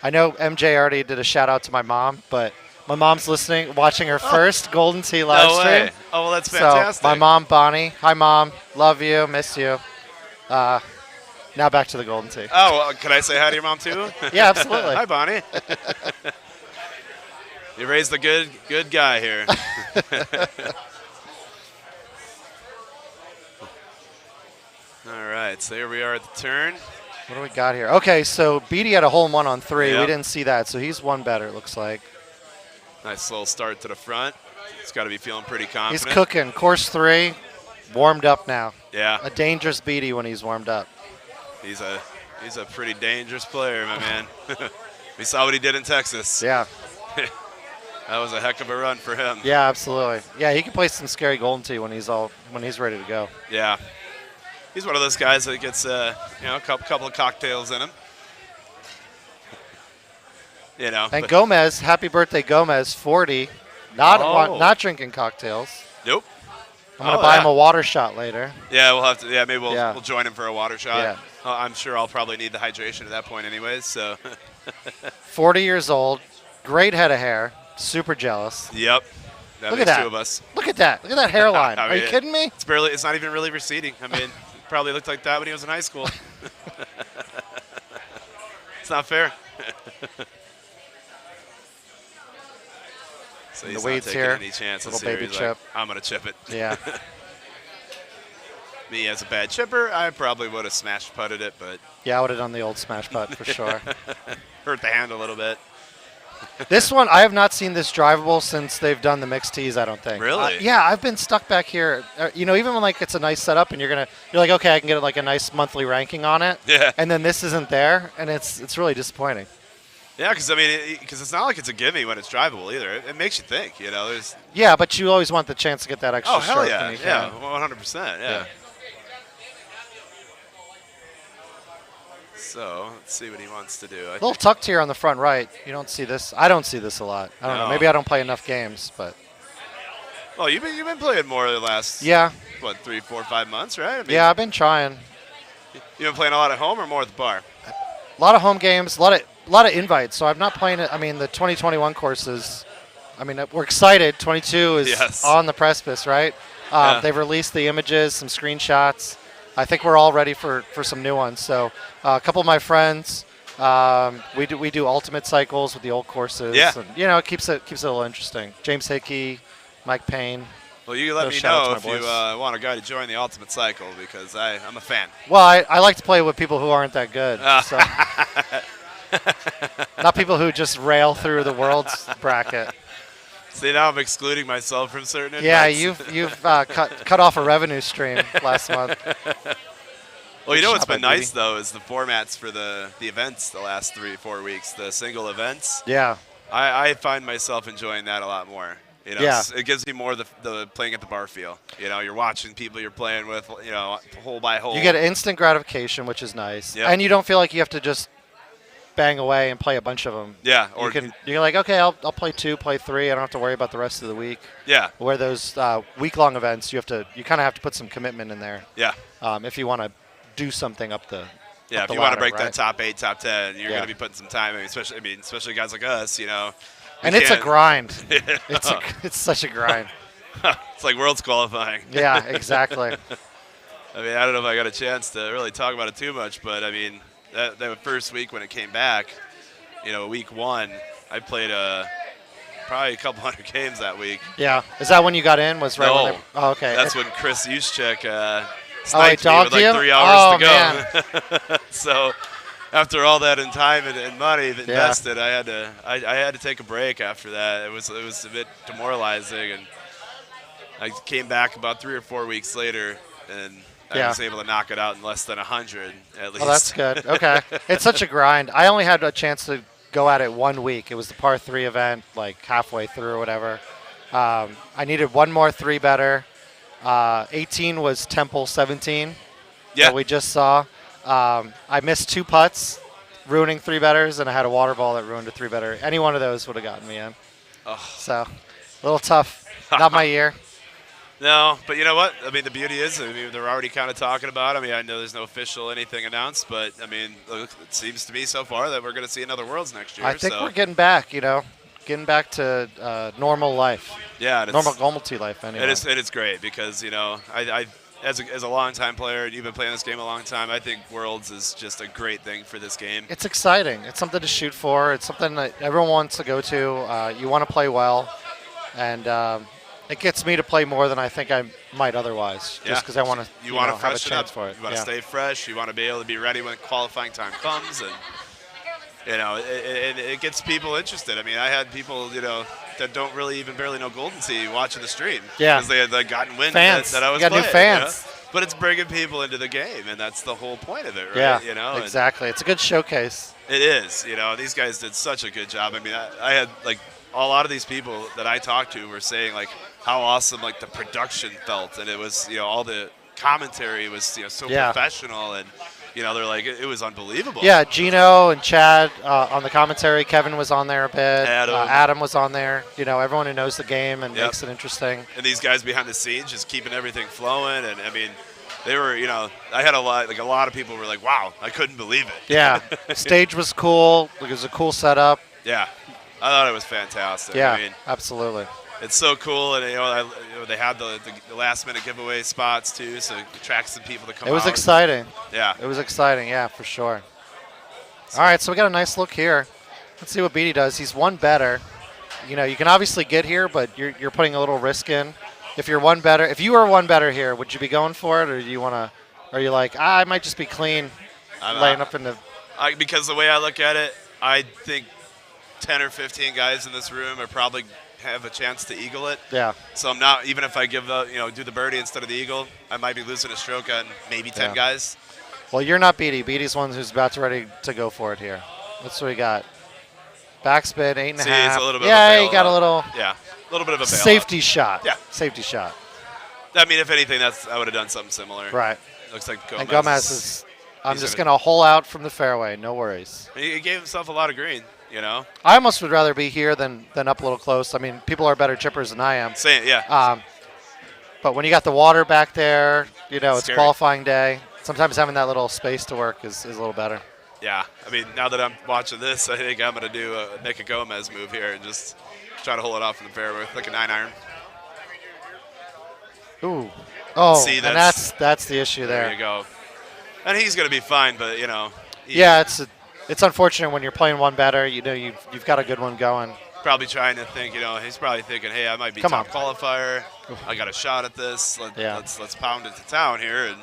I know MJ already did a shout out to my mom, but my mom's listening, watching her first Golden Tee live No stream. way. Oh, well, that's fantastic. So my mom, Bonnie. Hi, Mom. Love you. Miss you. Now back to the Golden Tee. Oh, well, can I say hi to your mom too? Yeah, absolutely. Hi, Bonnie. You raised a good guy here. All right, so here we are at the turn. What do we got here? Okay, so Beatty had a hole in one on 3. Yep. We didn't see that, so he's one better, it looks like. Nice little start to the front. He's got to be feeling pretty confident. He's cooking. Course 3, warmed up now. Yeah. A dangerous Beatty when he's warmed up. He's a pretty dangerous player, my man. We saw what he did in Texas. Yeah. That was a heck of a run for him. Yeah, absolutely. Yeah, he can play some scary Golden Tee when he's ready to go. Yeah. He's one of those guys that gets a couple of cocktails in him. And Gomez, happy birthday, Gomez, 40. Not drinking cocktails. Nope. I'm gonna buy him a water shot later. Yeah, we'll have to. Yeah, maybe we'll join him for a water shot. Yeah. I'm sure I'll probably need the hydration at that point, anyways. So. 40 years old, great head of hair, super jealous. Yep. Look at that. 2 of us. Look at that. Look at that hairline. I mean, Are you kidding me? It's not even really receding. I mean, probably looked like that when he was in high school. It's not fair. So he's the weeds not taking here. any chances Little here. baby He's chip. like, I'm gonna chip it. Yeah. Me as a bad chipper, I probably would have smash putted it, but Yeah, I would have done the old smash putt for sure. hurt the hand a little bit. This one, I have not seen this drivable since they've done the mixed tees, I don't think. Really? Yeah, I've been stuck back here. Even when like it's a nice setup and you're like, okay, I can get like a nice monthly ranking on it. Yeah. And then this isn't there, and it's really disappointing. Yeah, because I mean, because it's not like it's a gimme when it's drivable either. It makes you think, There's. Yeah, but you always want the chance to get that extra Oh hell stroke yeah, when you yeah, can. 100%, yeah. So let's see what he wants to do. A little tucked here on the front right. You don't see this. I don't see this a lot. I don't know. Maybe I don't play enough games, but. Well, you've been playing more the last. Yeah. What, 3, 4, 5 months, right? I mean, Yeah, I've been trying. You've been playing a lot at home or more at the bar? A lot of home games, a lot of invites. So I'm not playing it. I mean, the 2021 courses. I mean, we're excited. 22 is on the precipice, right? Yeah. They've released the images, some screenshots. I think we're all ready for some new ones. So a couple of my friends, we do ultimate cycles with the old courses. Yeah. And, it keeps it a little interesting. James Hickey, Mike Payne. Well, you let me know if you want a guy to join the ultimate cycle because I'm a fan. Well, I like to play with people who aren't that good. So. Not people who just rail through the world's bracket. See, now I'm excluding myself from certain invites. Yeah, you've cut off a revenue stream last month. Well, what's been nice, though, is the formats for the events the last 3-4 weeks, the single events. Yeah. I find myself enjoying that a lot more. Yeah. It gives me more the playing at the bar feel. You're watching people you're playing with, hole by hole. You get instant gratification, which is nice. Yep. And you don't feel like you have to just bang away and play a bunch of them. Yeah. Or you're like, okay, I'll play 2, play 3. I don't have to worry about the rest of the week. Yeah. Where those week-long events, you kind of have to put some commitment in there. Yeah. If you want to do something up the Yeah, if you want to break that top 8, top 10, you're going to be putting some time in, especially guys like us, And it's a grind. It's such a grind. It's like Worlds qualifying. Yeah, exactly. I mean, I don't know if I got a chance to really talk about it too much, but I mean, that first week when it came back, week 1, I played probably a couple hundred games that week. Yeah. Is that when you got in? Was right no. when oh, okay. That's when Chris Juszczyk sniped me with like 3 hours to go. So after all that in time and money invested, I had to take a break after that. It was a bit demoralizing, and I came back about 3 or 4 weeks later, and I was able to knock it out in less than 100 at least. Oh, that's good. Okay. It's such a grind. I only had a chance to go at it 1 week. It was the par 3 event, like halfway through or whatever. I needed one more 3-better. 18 was Temple 17 that we just saw. I missed 2 putts, ruining 3-betters, and I had a water ball that ruined a 3-better. Any one of those would have gotten me in. So, a little tough. Not my year. No, but you know what? I mean, the beauty is, they're already kind of talking about it. I mean, I know there's no official anything announced, but, I mean, look, it seems to me so far that we're going to see another Worlds next year. I think we're getting back, getting back to normal life. Yeah. Normality life, anyway. It is great because, I as a long-time player, and you've been playing this game a long time, I think Worlds is just a great thing for this game. It's exciting. It's something to shoot for. It's something that everyone wants to go to. You want to play well, and it gets me to play more than I think I might otherwise, just because I want to have a chance for it. You want to stay fresh. You want to be able to be ready when qualifying time comes, and it gets people interested. I mean, I had people that don't really even barely know Golden Sea watching the stream because they had gotten wind that I was got playing. New fans. But it's bringing people into the game, and that's the whole point of it, right? Yeah, exactly. It's a good showcase. It is. These guys did such a good job. I mean, I had a lot of these people that I talked to were saying how awesome the production felt, and it was all the commentary was so professional, and they're like it was unbelievable. Yeah, Gino and Chad on the commentary. Kevin was on there a bit. Adam was on there. Everyone who knows the game and makes it interesting. And these guys behind the scenes just keeping everything flowing, and I mean, they were I had a lot of people were like, wow, I couldn't believe it. Yeah, stage was cool. It was a cool setup. Yeah. I thought it was fantastic. Yeah, I mean, absolutely. It's so cool, and they had the last-minute giveaway spots too, so it attracts some people to come out. It was exciting. Yeah. It was exciting, yeah, for sure. All right, so we got a nice look here. Let's see what Beatty does. He's one better. You can obviously get here, but you're putting a little risk in. If you were one better here, would you be going for it, or do you want to? Are you like, I might just be clean, laying up in the? Because the way I look at it, I think 10 or 15 guys in this room are probably have a chance to eagle it. Yeah. So I'm not, even if I give do the birdie instead of the eagle, I might be losing a stroke on maybe 10 guys. Well, you're not Beatty. Beatty's one who's about to ready to go for it here. That's what we got. Backspin, 8.5. See, it's a little bit of a bail. He got a little. Yeah, a little bit of a bail. Safety shot. Yeah. Safety shot. I mean, if anything, I would have done something similar. Right. Looks like Gomez. And Gomez is, I'm just going to hole out from the fairway. No worries. He gave himself a lot of green. I almost would rather be here than up a little close. I mean, people are better chippers than I am. Same, yeah. But when you got the water back there, it's scary. Qualifying day. Sometimes having that little space to work is a little better. Yeah. I mean, now that I'm watching this, I think I'm going to do a Nick Gomez move here and just try to hold it off in the fairway with like a 9-iron. Ooh. Oh, See, and that's the issue there. There you go. And he's going to be fine, but, Yeah, it's unfortunate when you're playing one better. You've got a good one going. Probably trying to think. He's probably thinking, "Hey, I might be top qualifier. I got a shot at this. Let's pound it to town here." And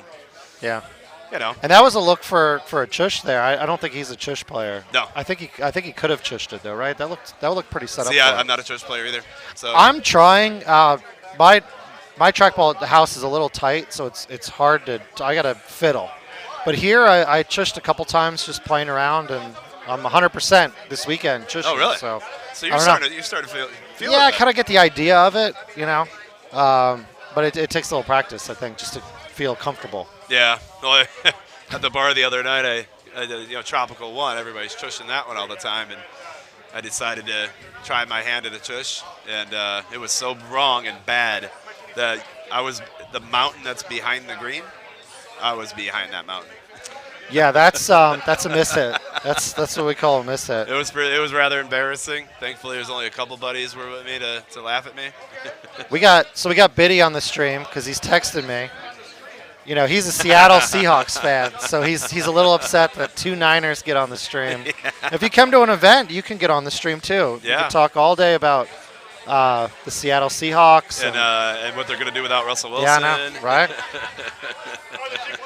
yeah, And that was a look for a chush there. I don't think he's a chush player. No, I think he could have chushed it though, right? That looked pretty set up. Yeah, I'm not a chush player either. So I'm trying. My trackball at the house is a little tight, so it's hard to. I got to fiddle. But here, I chushed a couple times just playing around, and I'm 100% this weekend chushing. Oh, really? So you're starting to feel Yeah, I that. kind of get the idea of it, but it takes a little practice, I think, just to feel comfortable. Yeah. Well, at the bar the other night, I did, Tropical 1. Everybody's chushing that one all the time, and I decided to try my hand at a chush, and it was so wrong and bad that the mountain that's behind the green, I was behind that mountain. Yeah, that's a miss hit. That's what we call a miss hit. It was rather embarrassing. Thankfully, there's only a couple buddies were with me to laugh at me. we got Biddy on the stream because he's texted me. He's a Seattle Seahawks fan, so he's a little upset that 2 Niners get on the stream. Yeah. If you come to an event, you can get on the stream too. Yeah. You can talk all day about the Seattle Seahawks and what they're going to do without Russell Wilson. Yeah, I know, right?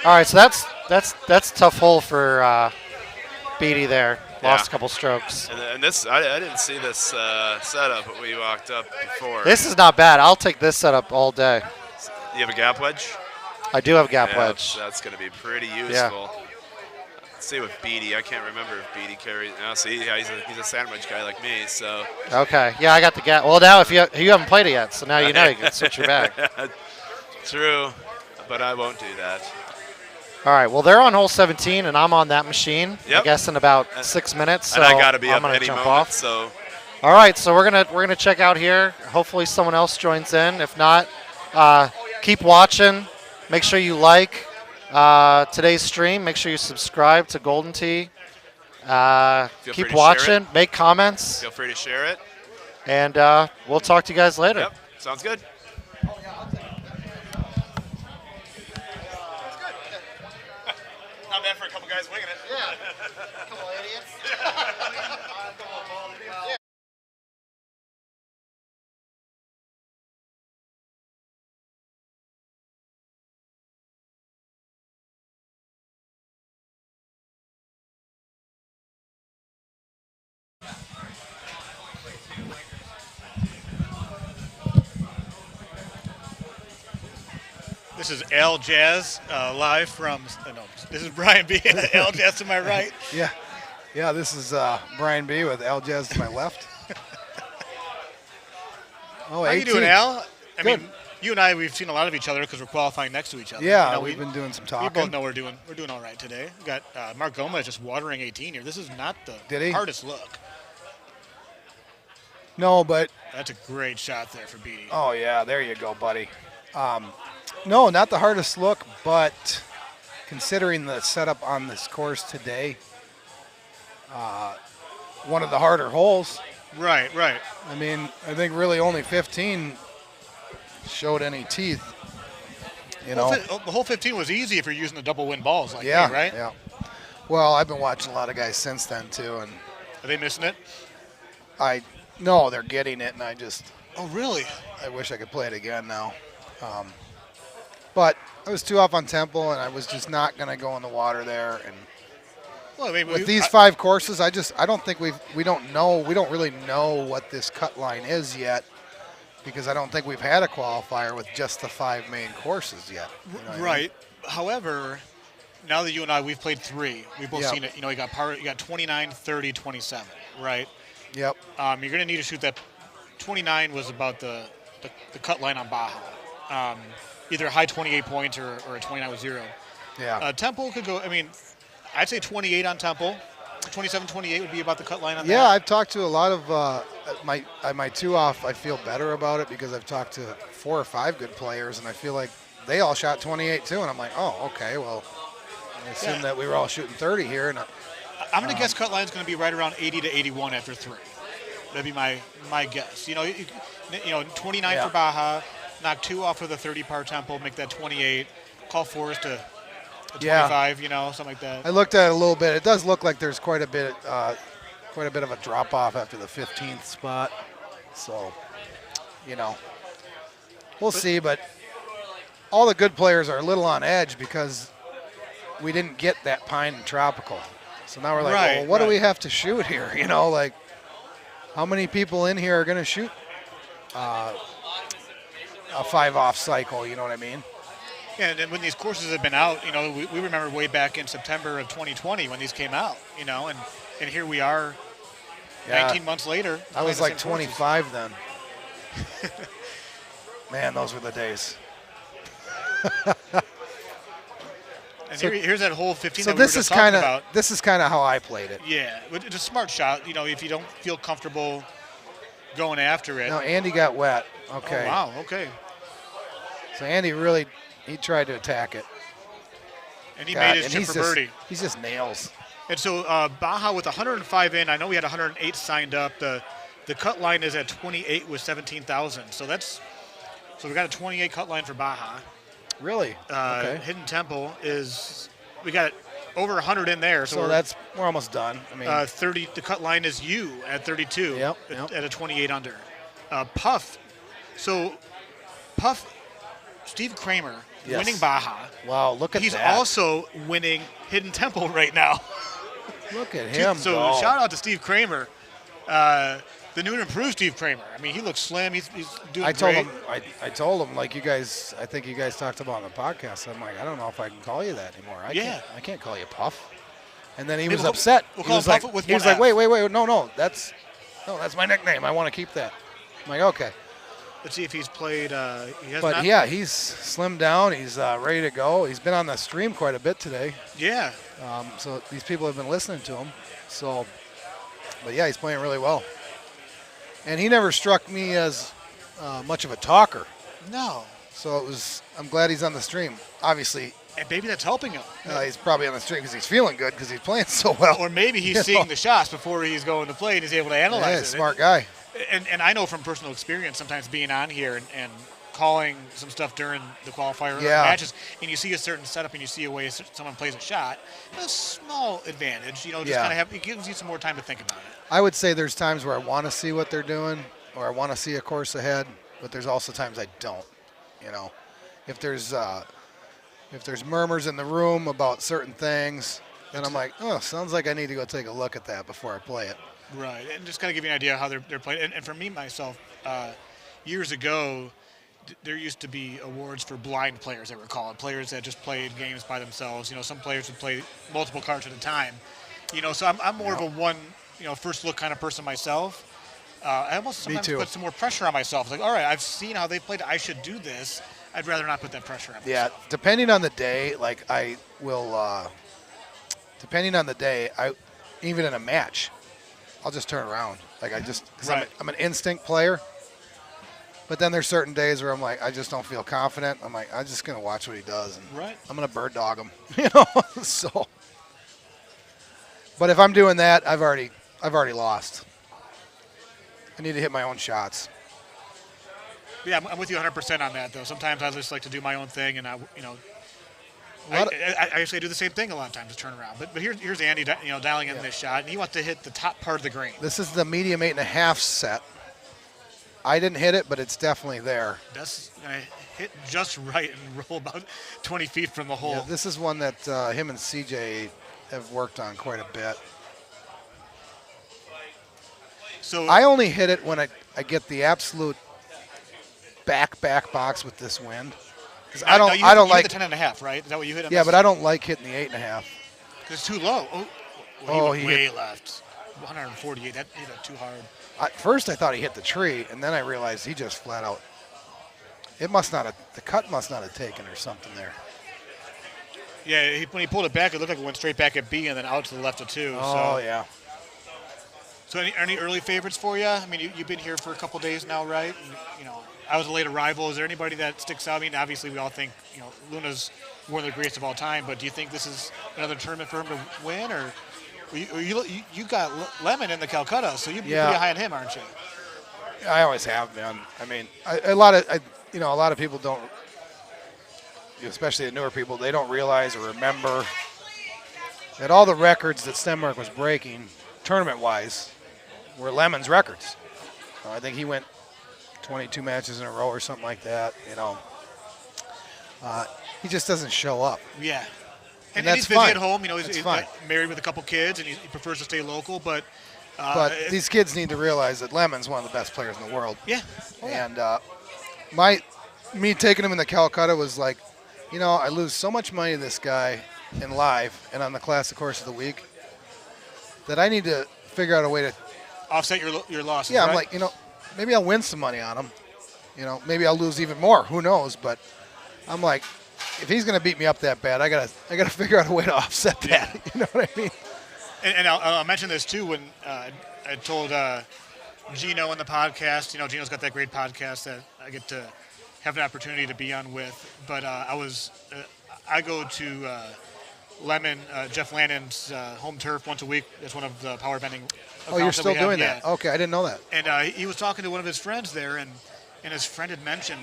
All right, so that's a tough hole for Beatty there. Lost a couple strokes. And this, I didn't see this setup when we walked up before. This is not bad. I'll take this setup all day. You have a gap wedge? I do have gap wedge. That's going to be pretty useful. Yeah. Say with Beatty, I can't remember if Beatty carries. Now, see, yeah, he's a sandwich guy like me, so. Okay, yeah, I got the gap. Well, now if you haven't played it yet, so now you know you can switch your bag. True, but I won't do that. All right, well, they're on hole 17, and I'm on that machine. Yep. I guess in about 6 minutes. So and I got to be I'm up gonna any jump moment, off. so. All right, so we're gonna check out here. Hopefully, someone else joins in. If not, keep watching. Make sure you like today's stream. Make sure you subscribe to Golden Tee. Keep watching. Make comments. Feel free to share it. And we'll talk to you guys later. Yep, sounds good. Not bad for a couple guys winging it. Yeah. A couple idiots. This is Al Jazz live from. No, this is Brian B. Al Jazz to my right. Yeah. This is Brian B. with Al Jazz to my left. How you doing, Al? I mean, you and I, we've seen a lot of each other because we're qualifying next to each other. Yeah, you know, we've been doing some talking. We both know we're doing all right today. We got Mark Gomez just watering 18 here. This is not the hardest look. No, but that's a great shot there for Beatty. Oh yeah, there you go, buddy. No, not the hardest look, but considering the setup on this course today, one of the harder holes. Right. I mean, I think really only 15 showed any teeth. You know, the whole 15 was easy if you're using the double win balls like me, right? Yeah. Well, I've been watching a lot of guys since then too, and are they missing it? No, they're getting it, and I just. Oh, really? I wish I could play it again now. But I was too off on tempo, and I was just not going to go in the water there. And well, I mean, with these 5 courses, I don't think we don't really know what this cut line is yet, because I don't think we've had a qualifier with just the 5 main courses yet. You know right. I mean? However, now that you and I, we've played 3. We've both seen it. You know, you got 29, 30, 27, right? Yep. You're going to need to shoot that. 29 was about the cut line on Baja. Either a high 28 points or a 29 with 0. Yeah. Temple could go, I mean, I'd say 28 on Temple. 27, 28 would be about the cut line on that. Yeah, I've talked to a lot of my 2 off. I feel better about it because I've talked to 4 or 5 good players, and I feel like they all shot 28 too. And I'm like, oh, okay, well, I assume that we were all shooting 30 here. And I'm going to guess cut line's going to be right around 80 to 81 after 3. That'd be my guess. You know, 29 for Baja, knock 2 off of the 30-par Temple, make that 28. Call Forrest a 25, you know, something like that. I looked at it a little bit. It does look like there's quite a bit of a drop off after the 15th spot. So, you know, we'll see. But all the good players are a little on edge because we didn't get that pine and tropical. So now we're like, well, what do we have to shoot here? You know, like, how many people in here are going to shoot a 5-off cycle? You know what I mean? Yeah, and when these courses have been out, you know, we remember way back in September of 2020 when these came out, you know, and here we are 19 months later. I was like 25 then. Man, those were the days. And here's that whole 15 so that we were just talking about. This is kind of how I played it. Yeah, it's a smart shot. You know, if you don't feel comfortable going after it. No, Andy got wet. Okay. Oh, wow, okay. So Andy really, he tried to attack it. And he made his chip for birdie. He's just nails. And so Baja with 105 in, I know we had 108 signed up. The cut line is at 28 with 17,000. So we got a 28 cut line for Baja. Really? Okay. Hidden Temple we got over 100 in there. So we're almost done. I mean, 30. The cut line is you at 32. Yep. At a 28 under. Puff. So Puff, Steve Kramer winning Baja. Wow, look at He's that. He's also winning Hidden Temple right now. Look at him. So shout out to Steve Kramer. The new and improved Steve Kramer. I mean, he looks slim. He's doing great. I told him, like you guys, I think you guys talked about on the podcast. I'm like, I don't know if I can call you that anymore. I can't call you Puff. And then he was upset. We'll he call was him like, Puff with he was one like, F. wait, no, that's my nickname. I want to keep that. I'm like, okay. Let's see if he's played. He has But not. yeah, he's slimmed down. He's ready to go. He's been on the stream quite a bit today. Yeah. So these people have been listening to him. So, but yeah, he's playing really well. And he never struck me as much of a talker. No. So I'm glad he's on the stream. Obviously. And maybe that's helping him. He's probably on the stream because he's feeling good because he's playing so well. Or maybe he's seeing the shots before he's going to play and he's able to analyze it. Smart guy. And I know from personal experience, sometimes being on here and calling some stuff during the qualifier matches, and you see a certain setup and you see a way someone plays a shot, a small advantage, just kind of it gives you some more time to think about it. I would say there's times where I want to see what they're doing or I want to see a course ahead, but there's also times I don't. If there's murmurs in the room about certain things, then I'm like, oh, sounds like I need to go take a look at that before I play it. Right, and just kind of give you an idea of how they're playing. And for me, myself, years ago, there used to be awards for blind players, they were called, players that just played games by themselves. Some players would play multiple cards at a time. So I'm more of a one, first look kind of person myself. I almost sometimes put some more pressure on myself. Like, all right, I've seen how they played. I should do this. I'd rather not put that pressure on myself. Yeah, depending on the day, like I will, depending on the day, even in a match, I'll just turn around. Like because I'm an instinct player. But then there's certain days where I'm like, I just don't feel confident. I'm like, I'm just going to watch what he does. And I'm going to bird dog him, So, but if I'm doing that, I've already lost. I need to hit my own shots. Yeah, I'm with you 100% on that, though. Sometimes I just like to do my own thing, and I actually do the same thing a lot of times to turn around. But here's Andy, dialing in this shot, and he wants to hit the top part of the green. This is the medium 8.5 set. I didn't hit it, but it's definitely there. That's going to hit just right and roll about 20 feet from the hole. Yeah, this is one that him and CJ have worked on quite a bit. So I only hit it when I get the absolute back box with this wind. Because I don't like the 10.5, right? Is that what you hit? Yeah, but I don't like hitting the 8.5. Because it's too low. He went way left. 148. That hit it too hard. At first, I thought he hit the tree, and then I realized he just flat out. The cut must not have taken or something there. Yeah, when he pulled it back, it looked like it went straight back at B and then out to the left of 2. Oh, yeah. So any early favorites for you? I mean, you've been here for a couple days now, right? And, I was a late arrival. Is there anybody that sticks out? I mean, obviously we all think, Luna's one of the greatest of all time, but do you think this is another tournament for him to win, or you got Lemon in the Calcutta, so you're pretty high on him, aren't you? I always have been. I mean, a lot of people don't, especially the newer people, they don't realize or remember that all the records that Stenmark was breaking, tournament-wise, were Lemon's records. I think he went 22 matches in a row or something like that. He just doesn't show up. Yeah. And that's he's busy fine. at home. He's married with a couple kids, and he prefers to stay local. But these kids need to realize that Lemon's one of the best players in the world. Yeah. And me taking him in the Calcutta was like, I lose so much money to this guy in live and on the Classic Course of the Week that I need to figure out a way to offset your losses. Yeah, right? I'm like, maybe I'll win some money on him. Maybe I'll lose even more. Who knows? But I'm like, if he's going to beat me up that bad, I gotta figure out a way to offset that. Yeah. You know what I mean? And I'll mention this too when I told Gino on the podcast. Gino's got that great podcast that I get to have an opportunity to be on with. But I go to Lemon, Jeff Lannon's home turf once a week. That's one of the power bending. Oh, you're still doing that? Okay, I didn't know that. And he was talking to one of his friends there, and his friend had mentioned,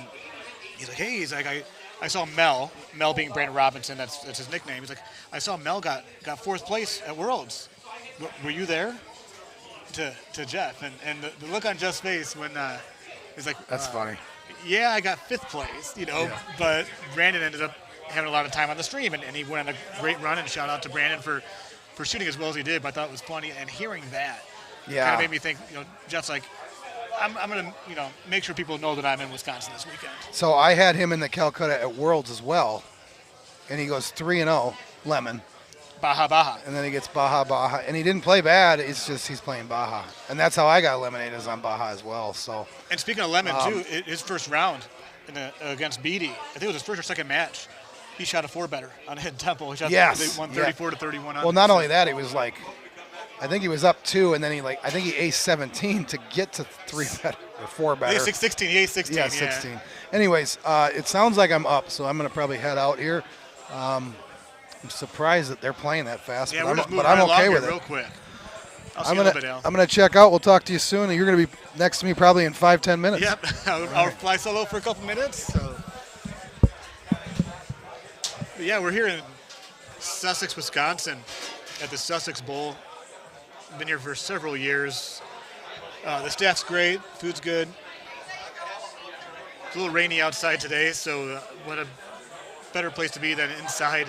he's like, I saw Mel being Brandon Robinson, that's his nickname. He's like, I saw Mel got 4th place at Worlds. Were you there? To Jeff, and the look on Jeff's face when he's like, that's funny. Yeah, I got 5th place, but Brandon ended up having a lot of time on the stream, and he went on a great run, and shout out to Brandon for shooting as well as he did. But I thought it was funny, and hearing that kind of made me think, Jeff's like, I'm going to, make sure people know that I'm in Wisconsin this weekend. So I had him in the Calcutta at Worlds as well, and he goes 3-0, Lemon. Baja. And then he gets Baja. And he didn't play bad. It's just he's playing Baja. And that's how I got eliminated, is on Baja as well. So. And speaking of Lemon, too, his first round against Beatty, I think it was his first or second match, he shot a 4-better on Hidden Temple. He shot 134 to 31. Well, not only that, he was like, I think he was up 2, and then I think he aced 17 to get to 3-better or 4-better. 16. He aced 16. Yeah, 16. Anyways, it sounds like I'm up, so I'm going to probably head out here. I'm surprised that they're playing that fast, yeah, but I'm okay with it. Real quick. I'll see you in a little bit, Al. I'm going to check out. We'll talk to you soon, and you're going to be next to me probably in 5-10 minutes. Yep. I'll fly solo for a couple minutes. So. But yeah, we're here in Sussex, Wisconsin at the Sussex Bowl. Been here for several years. The staff's great. Food's good. It's a little rainy outside today, so what a better place to be than inside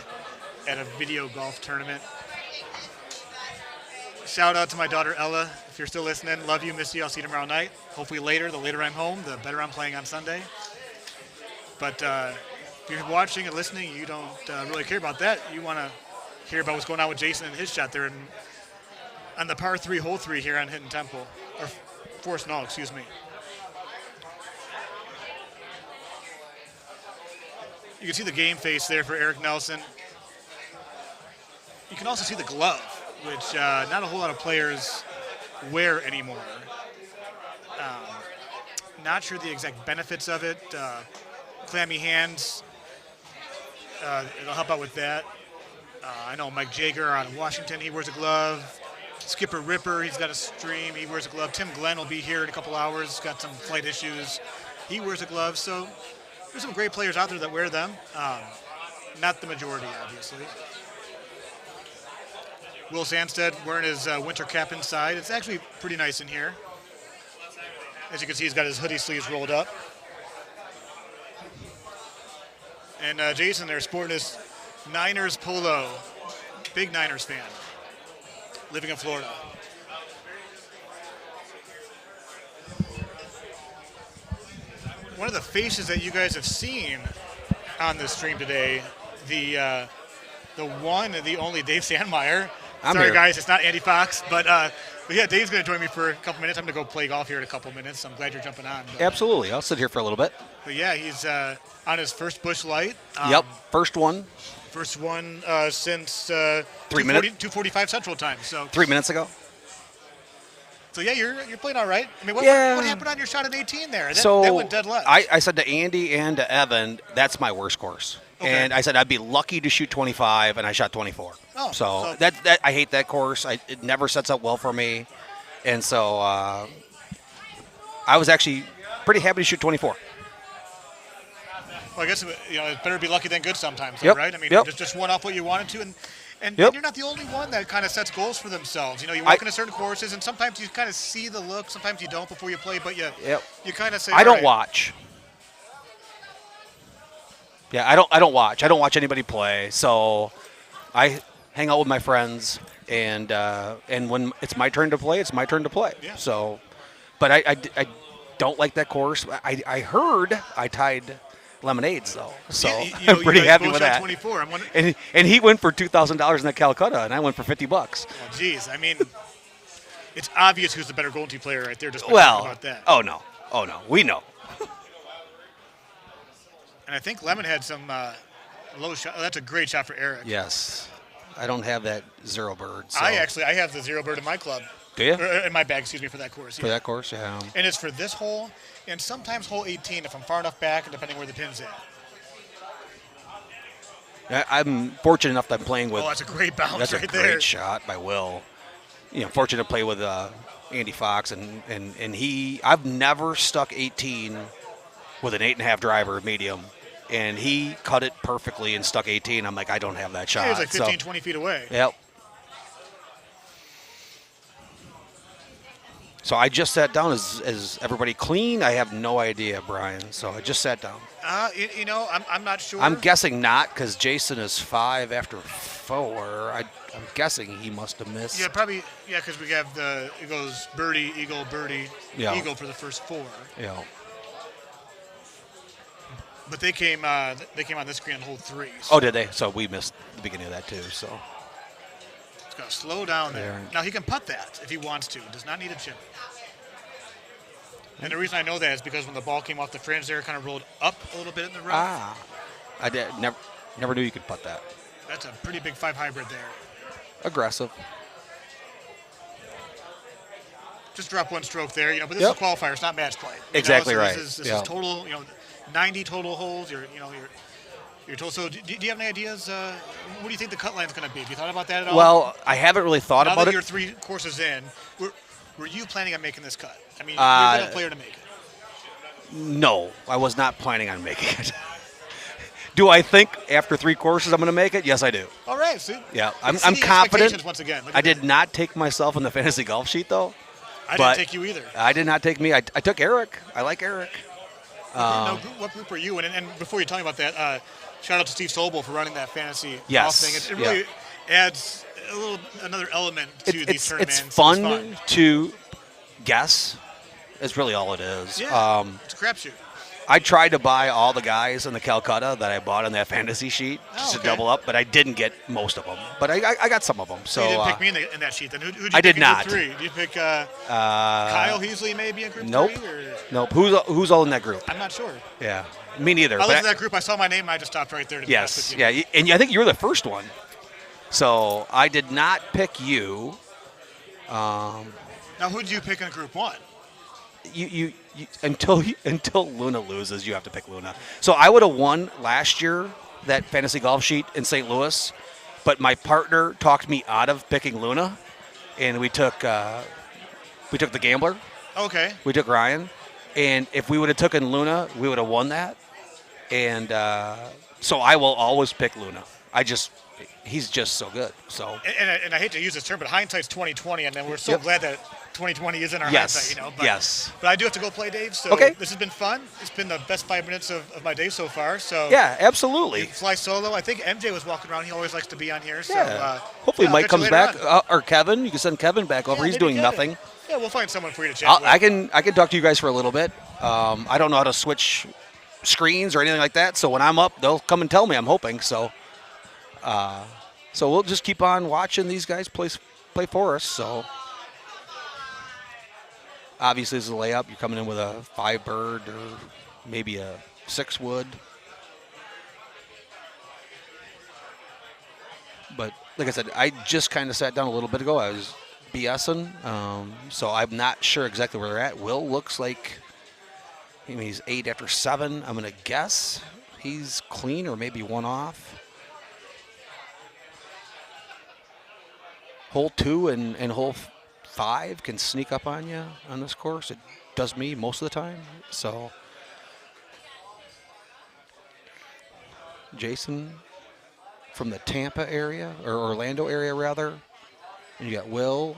at a video golf tournament. Shout out to my daughter Ella. If you're still listening, love you, miss you. I'll see you tomorrow night. Hopefully later. The later I'm home, the better I'm playing on Sunday. But if you're watching and listening, you don't really care about that. You want to hear about what's going on with Jason and his shot there on the par 3, hole 3 here on Hidden Temple, or Forest Knoll, excuse me. You can see the game face there for Eric Nelson. You can also see the glove, which not a whole lot of players wear anymore. Not sure the exact benefits of it. Clammy hands, it'll help out with that. I know Mike Jager out of Washington, he wears a glove. Skipper Ripper, he's got a stream, he wears a glove. Tim Glenn will be here in a couple hours, got some flight issues. He wears a glove, so there's some great players out there that wear them. Not the majority, obviously. Will Sandstead wearing his winter cap inside. It's actually pretty nice in here. As you can see, he's got his hoodie sleeves rolled up. And Jason there sporting his Niners polo. Big Niners fan. Living in Florida. One of the faces that you guys have seen on this stream today, the one and the only Dave Sandmeyer. Sorry, guys, it's not Andy Fox, but yeah, Dave's going to join me for a couple minutes. I'm going to go play golf here in a couple minutes. I'm glad you're jumping on. But, absolutely. I'll sit here for a little bit. But yeah, he's on his first Busch Light. Yep, first one. First one since 3 minutes. 2:45 Central Time. So 3 minutes ago. So yeah, you're playing all right. I mean, what happened on your shot at 18 there? That went dead left. I said to Andy and to Evan, that's my worst course. Okay. And I said I'd be lucky to shoot 25, and I shot 24. Oh, so that I hate that course. It never sets up well for me, and so I was actually pretty happy to shoot 24. Well, I guess it better be lucky than good sometimes, yep. Right? I mean, just one off what you wanted to, and yep. you're not the only one that kind of sets goals for themselves. You work in certain courses, and sometimes you kind of see the look, sometimes you don't before you play, but you kind of say, I don't watch. Yeah, I don't watch. I don't watch anybody play. So I hang out with my friends, and when it's my turn to play, it's my turn to play. Yeah. So, but I don't like that course. I heard I tied Lemonades though, so I'm pretty happy with that. 24. And he went for $2,000 in that Calcutta, and I went for $50. Oh, geez, I mean, it's obvious who's the better Golden Tee player right there. Just about that. Oh no, we know. And I think Lemon had some low shot. Oh, that's a great shot for Eric. Yes, I don't have that zero bird. So. I have the zero bird in my club. Do you? Or in my bag, excuse me, for that course. For that course, yeah. And it's for this hole, and sometimes hole 18 if I'm far enough back, and depending where the pin's at. I'm fortunate enough that I'm playing with. Oh, that's a great bounce that's right a great there. shot by Will. Fortunate to play with Andy Fox, and I've never stuck 18 with an 8.5 driver medium, and he cut it perfectly and stuck 18. I'm like, I don't have that shot. He was like 15, 20 feet away. Yep. So I just sat down. Is everybody clean? I have no idea, Brian. So I just sat down. I'm not sure. I'm guessing not, because Jason is 5 after 4. I'm guessing he must have missed. Yeah, probably. Yeah, because we have it goes birdie, eagle, birdie, eagle for the first 4. Yeah. But they came on this green on hole 3. So. Oh, did they? So we missed the beginning of that too. So. It's going to slow down there. Now, he can putt that if he wants to. Does not need a chip. And the reason I know that is because when the ball came off the fringe there, it kind of rolled up a little bit in the rough. I never knew you could putt that. That's a pretty big 5 hybrid there. Aggressive. Just drop one stroke there, but this is a qualifier. It's not match play. Exactly right. This is total, 90 total holes. You're total. So do you have any ideas? What do you think the cut line's going to be? Have you thought about that at all? Well, I haven't really thought about it. Now that you're 3 courses in, were you planning on making this cut? I mean, you're a player to make it. No, I was not planning on making it. Do I think after 3 courses I'm going to make it? Yes, I do. All right, see? Yeah, I'm confident. Once again, I did not take myself in the fantasy golf sheet, though. I didn't take you either. I did not take me. I took Eric. I like Eric. What group are you in? And before you tell me about that, shout out to Steve Sobel for running that fantasy golf Yes. thing. It really adds another element to these tournaments. It's fun to guess. It's really all it is. Yeah, it's a crapshoot. I tried to buy all the guys in the Calcutta that I bought on that fantasy sheet just to double up, but I didn't get most of them. But I got some of them. So you didn't pick me in that sheet then. Who'd you I pick did not. In group 3? Did you pick Kyle Heasley maybe in group 3? Nope. Who's all in that group? I'm not sure. Yeah, me neither. I looked at that group. I saw my name. And I just stopped right there. To be honest with you. Yeah, and I think you were the first one. So I did not pick you. Now, who did you pick in group 1? You until Luna loses, you have to pick Luna. So I would have won last year that fantasy golf sheet in St. Louis, but my partner talked me out of picking Luna, and we took the gambler. Okay. We took Ryan, and if we would have taken Luna, we would have won that. And so I will always pick Luna. He's just so good. So and I hate to use this term, but hindsight's 20/20, and then we're so glad that 20/20 is in our hindsight, But, yes. But I do have to go play, Dave. So this has been fun. It's been the best 5 minutes of my day so far. So yeah, absolutely. Fly solo. I think MJ was walking around. He always likes to be on here. So hopefully Mike comes back, or Kevin. You can send Kevin back over. He's doing nothing. Yeah, we'll find someone for you to chat with. I can talk to you guys for a little bit. I don't know how to switch screens or anything like that. So when I'm up, they'll come and tell me. I'm hoping so. So we'll just keep on watching these guys play for us. So obviously, this is a layup. You're coming in with a 5 bird or maybe a 6 wood. But like I said, I just kind of sat down a little bit ago. I was BSing, so I'm not sure exactly where they're at. Will looks like he's 8 after 7. I'm going to guess he's clean or maybe 1 off. Hole 2 and hole 5 can sneak up on you on this course. It does me most of the time. So Jason from the Tampa area, or Orlando area rather. And you got Will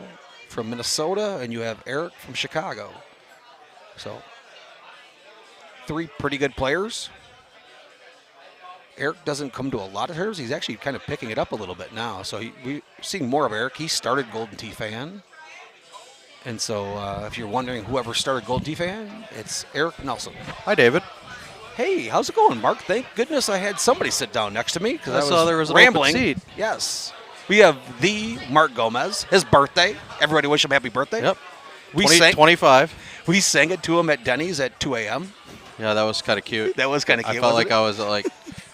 from Minnesota, and you have Eric from Chicago. So 3 pretty good players. Eric doesn't come to a lot of tournaments. He's actually kind of picking it up a little bit now. So we're seeing more of Eric. He started Golden Tee Fan. And so if you're wondering whoever started Golden Tee Fan, it's Eric Nelson. Hi, David. Hey, how's it going, Mark? Thank goodness I had somebody sit down next to me because I saw there was an rambling. open seat. Yes. We have the Mark Gomez, his birthday. Everybody wish him happy birthday. Yep. We sang 25. We sang it to him at Denny's at 2 a.m. Yeah, that was kind of cute. That was kind of cute. I felt like I was at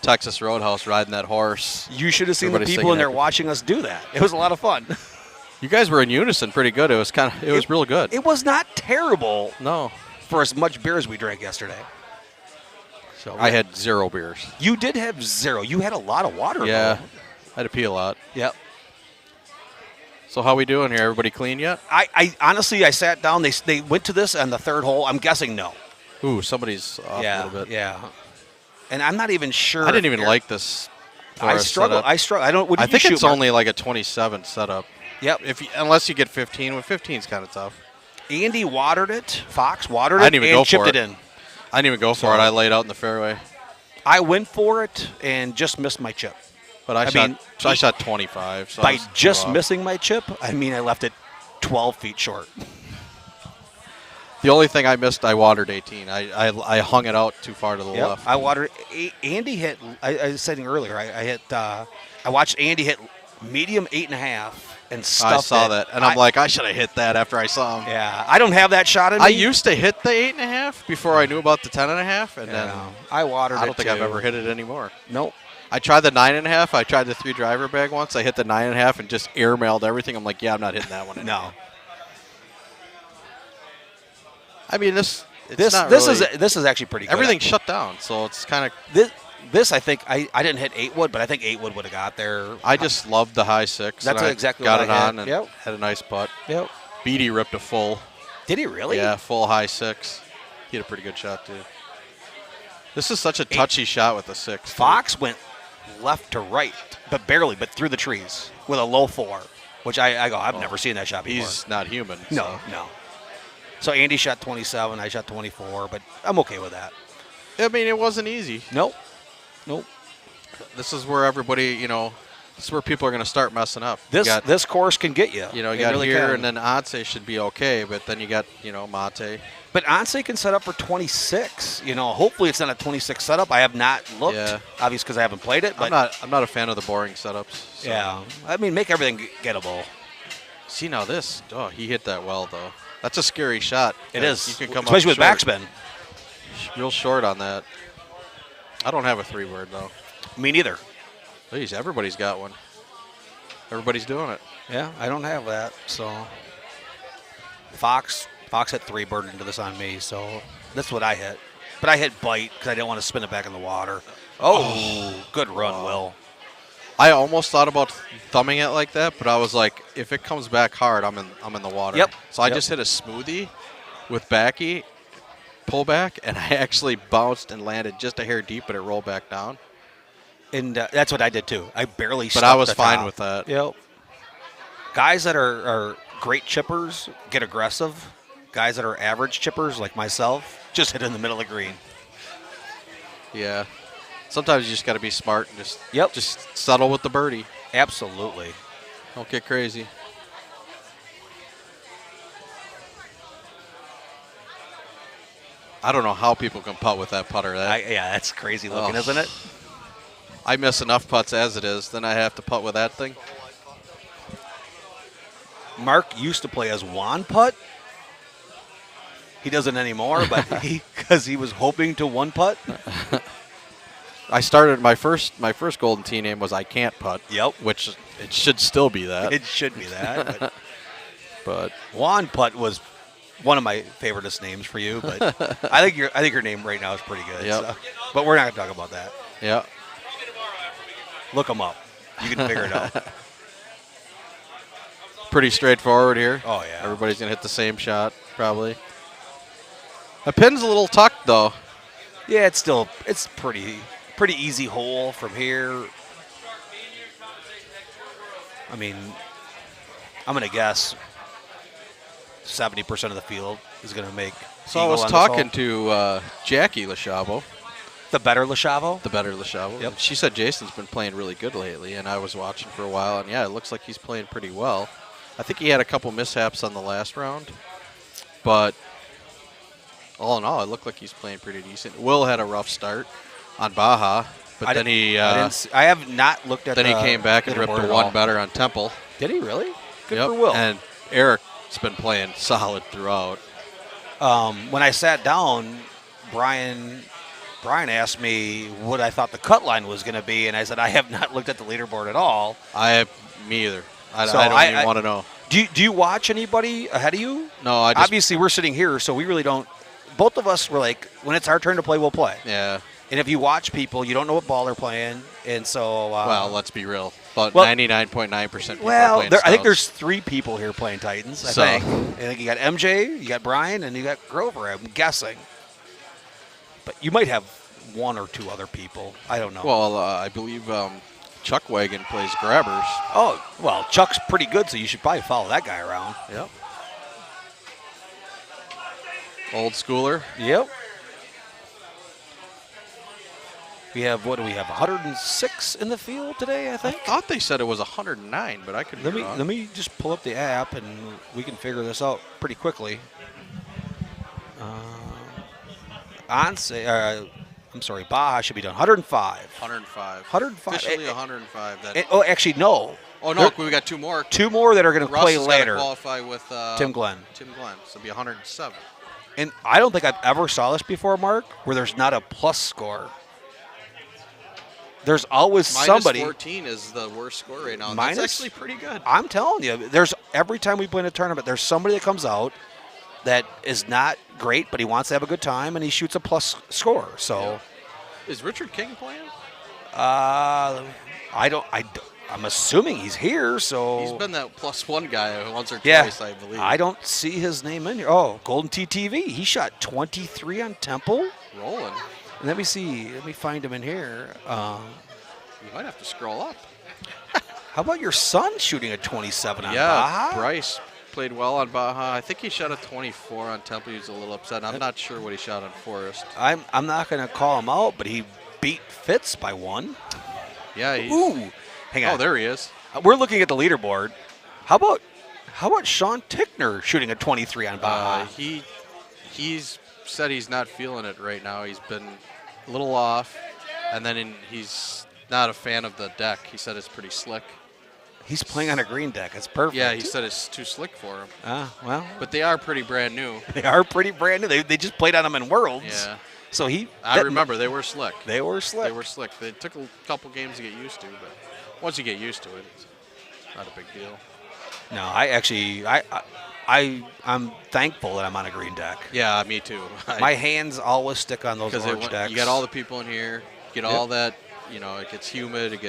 Texas Roadhouse riding that horse. You should have seen the people in there watching us do that. It was a lot of fun. You guys were in unison pretty good. It was real good. It was not terrible. No. For as much beer as we drank yesterday. So I had 0 beers. You did have 0. You had a lot of water. Yeah. Though. I had to pee a lot. Yep. So how we doing here? Everybody clean yet? I honestly, I sat down. They went to this on the 3rd hole. I'm guessing no. Ooh, somebody's off a little bit. Yeah. And I'm not even sure. I didn't even like this. I struggle. I struggle. I think it's only like a 27 setup. Yep. Unless you get 15. Well, 15 is kind of tough. Andy watered it. Fox watered it. I didn't even and go chipped for it. it in. I didn't even go for it. I laid out in the fairway. I went for it and just missed my chip. But I shot 25. So by just missing my chip, I mean I left it 12 feet short. The only thing I missed, I watered 18. I hung it out too far to the left. I watered. Andy hit. I was saying earlier. I watched Andy hit medium 8.5 and stuffed I saw it. that, and I'm like, I should have hit that after I saw him. Yeah, I don't have that shot in me. I used to hit the 8.5 before I knew about the 10.5, and then I watered it. I don't think I've too. ever hit it anymore. Nope. I tried the 9.5. I tried the 3 driver bag once. I hit the 9.5 and just airmailed everything. I'm like, yeah, I'm not hitting that one anymore. No. I mean, this is actually pretty good. Everything's shut down, so it's kind of this. I think I didn't hit 8 wood, but I think 8 wood would have got there. I just loved the high 6. That's and exactly got what it I on had. and had a nice putt. Yep. Beatty ripped a full. Did he really? Yeah, full high 6. He had a pretty good shot too. This is such a touchy shot with the 6. Fox went left to right, but barely, but through the trees with a low 4, which I've never seen that shot before. He's not human. No. So Andy shot 27, I shot 24, but I'm okay with that. I mean, it wasn't easy. Nope. This is where everybody, this is where people are going to start messing up. This course can get you. You got really here, and then Onse should be okay, but then you got, Mate. But Onse can set up for 26. Hopefully it's not a 26 setup. I have not looked, obviously because I haven't played it. But I'm not a fan of the boring setups. So. Yeah, I mean, make everything gettable. See, now this, he hit that well, though. That's a scary shot. It is, you can come especially up with short. backspin. Real short on that. I don't have a 3-word, though. Me neither. Please, everybody's got one. Everybody's doing it. Yeah, I don't have that. So Fox hit 3-bird into this on me, so that's what I hit. But I hit bite because I didn't want to spin it back in the water. Oh, good run, Will. I almost thought about thumbing it like that, but I was like, if it comes back hard, I'm in the water. Yep. So I just hit a smoothie with backy, pull back, and I actually bounced and landed just a hair deep, but it rolled back down. And that's what I did too. I barely. But I was the fine top. with that. Yep. Guys that are great chippers get aggressive. Guys that are average chippers like myself just hit in the middle of the green. Yeah. Sometimes you just got to be smart and just settle with the birdie. Absolutely. Don't get crazy. I don't know how people can putt with that putter. That's crazy looking, isn't it? I miss enough putts as it is. Then I have to putt with that thing. Mark used to play as one putt. He doesn't anymore, but because he was hoping to one putt. I started my first Golden Tee name was I Can't Putt. Yep. Which it should still be that. It should be that. But Juan Putt was one of my favoriteest names for you. But I think your name right now is pretty good. Yep. So. But we're not going to talk about that. Yeah. Look them up. You can figure it out. Pretty straightforward here. Oh yeah. Everybody's gonna hit the same shot probably. The pin's a little tucked though. Yeah, it's pretty easy hole from here. I mean, I'm gonna guess 70% of the field is gonna make. So I was talking to Jackie Lachavo. The better Lachavo? The better Lachavo. Yep. She said Jason's been playing really good lately, and I was watching for a while, and yeah, it looks like he's playing pretty well. I think he had a couple mishaps on the last round, but all in all, it looked like he's playing pretty decent. Will had a rough start on Baja, but then he... I have not looked at Then he came back and ripped a one better on Temple. Did he really? Good Yep. for Will. And Eric's been playing solid throughout. When I sat down, Brian asked me what I thought the cut line was going to be, and I said I have not looked at the leaderboard at all. Me either. I So don't even want to know. Do you watch anybody ahead of you? No, I just... Obviously, we're sitting here, so we really don't. Both of us were like, when it's our turn to play, we'll play. Yeah. And if you watch people, you don't know what ball they're playing, and so. Well, let's be real. But 99.9% people are playing I think Stouts. there's 3 people here playing Titans. I think you got MJ, you got Brian, and you got Grover. I'm guessing. But you might have 1 or 2 other people. I don't know. Well, I believe Chuck Wagon plays Grabbers. Oh, well, Chuck's pretty good, so you should probably follow that guy around. Yep. Old schooler. Yep. We have, what do we have, 106 in the field today, I think? I thought they said it was 109, but I could be wrong. Let me just pull up the app, and we can figure this out pretty quickly. Baja should be done 105. 105. 105. Officially 105. Actually, no. Oh, no, we got 2 more. 2 more that are going to Russ play has later. gotta qualify with Tim Glenn. Tim Glenn. So it'll be 107. And I don't think I've ever saw this before, Mark, where there's not a plus score. There's always somebody. Minus 14 is the worst score right now. Minus? That's actually pretty good. I'm telling you, there's every time we play in a tournament, there's somebody that comes out that is not great, but he wants to have a good time, and he shoots a plus score. So, Yeah. Is Richard King playing? I'm assuming he's here. So He's been that +1 guy once or yeah, twice, I believe. I don't see his name in here. Oh, Golden TTV. He shot 23 on Temple. Rolling. Let me see. Let me find him in here. You might have to scroll up. How about your son shooting a 27 on Yeah, Baja? Bryce played well on Baja. I think he shot a 24 on Temple. He was a little upset. I'm not sure what he shot on Forest. I'm not going to call him out, but he beat Fitz by 1. Yeah. Ooh. Hang on. Oh, there he is. We're looking at the leaderboard. How about Sean Tickner shooting a 23 on Baja? He's said he's not feeling it right now. He's been a little off, and then he's not a fan of the deck. He said it's pretty slick. He's playing on a green deck. It's perfect. Yeah, he said it's too slick for him. Well. But they are pretty brand new. They are pretty brand new. They just played on them in Worlds. Yeah. So I remember they were slick. They were slick. They were slick. They took a couple games to get used to, but once you get used to it, it's not a big deal. No, I'm thankful that I'm on a green deck. Yeah, me too. My hands always stick on those orange decks. You got all the people in here. You get all that. It gets humid.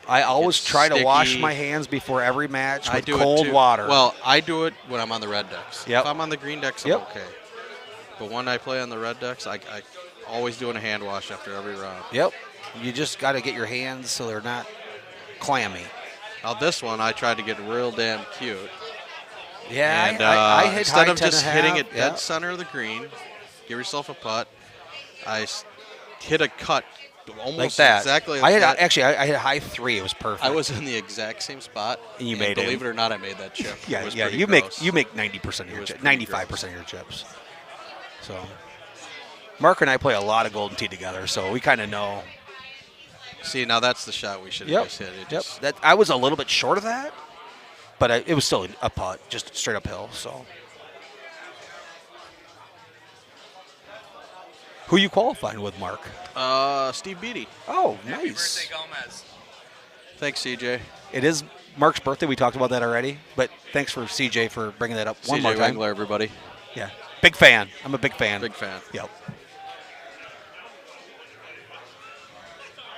I always try to wash sticky. my hands before every match with do cold it too. water. Well, I do it when I'm on the red decks. Yep. If I'm on the green decks, I'm okay. But when I play on the red decks, I always doing a hand wash after every round. Yep. You just got to get your hands so they're not clammy. Now this one, I tried to get real damn cute. Yeah, and I hit instead high of just 10.5, hitting it yeah. dead center of the green, give yourself a putt. I hit a cut almost like that. Exactly. I like hit high 3. It was perfect. I was in the exact same spot. And you made it. Believe it or not, I made that chip. Yeah, It was yeah. pretty You gross. make 90% of your chips, 95% gross. of your chips. So, Mark and I play a lot of Golden Tee together, so we kind of know. See, now that's the shot we should have just hit. That I was a little bit short of that, but it was still a putt, just straight uphill. So, who you qualifying with, Mark? Steve Beatty. Oh, Happy nice. birthday, Gomez. Thanks, CJ. It is Mark's birthday. We talked about that already, but thanks for CJ for bringing that up one CJ more time. Wengler, everybody. Yeah, big fan. I'm a big fan. Big fan. Yep.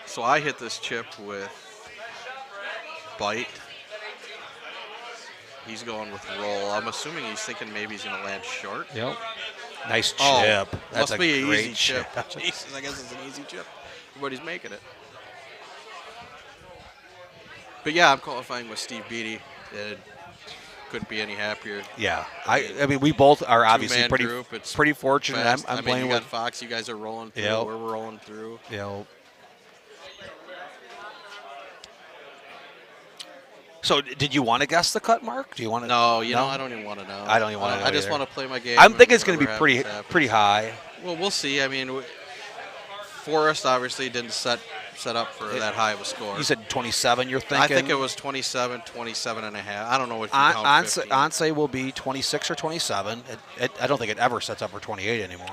So I hit this chip with bite. He's going with roll. I'm assuming he's thinking maybe he's going to land short. Yep. Nice chip. Oh, That's must be a an great easy chip. Jesus, I guess it's an easy chip. Everybody's making it. But yeah, I'm qualifying with Steve Beatty. Couldn't be any happier. Yeah, I mean, we both are obviously Two-man pretty group. It's pretty fortunate. fast. I'm I mean, playing you with got Fox. You guys are rolling through. Yep. We're rolling through. So, did you want to guess the cut, Mark? Do you want to? No, know, I don't even want to know. I don't even want to know. I just either. want to play my game. I'm thinking it's going to be whatever happens, pretty high. Well, we'll see. I mean, Forrest obviously didn't set up for that high of a score. You said 27. You're thinking? I think it was 27, 27 and a half. I don't know what you count 50. Onse will be 26 or 27. I don't think it ever sets up for 28 anymore.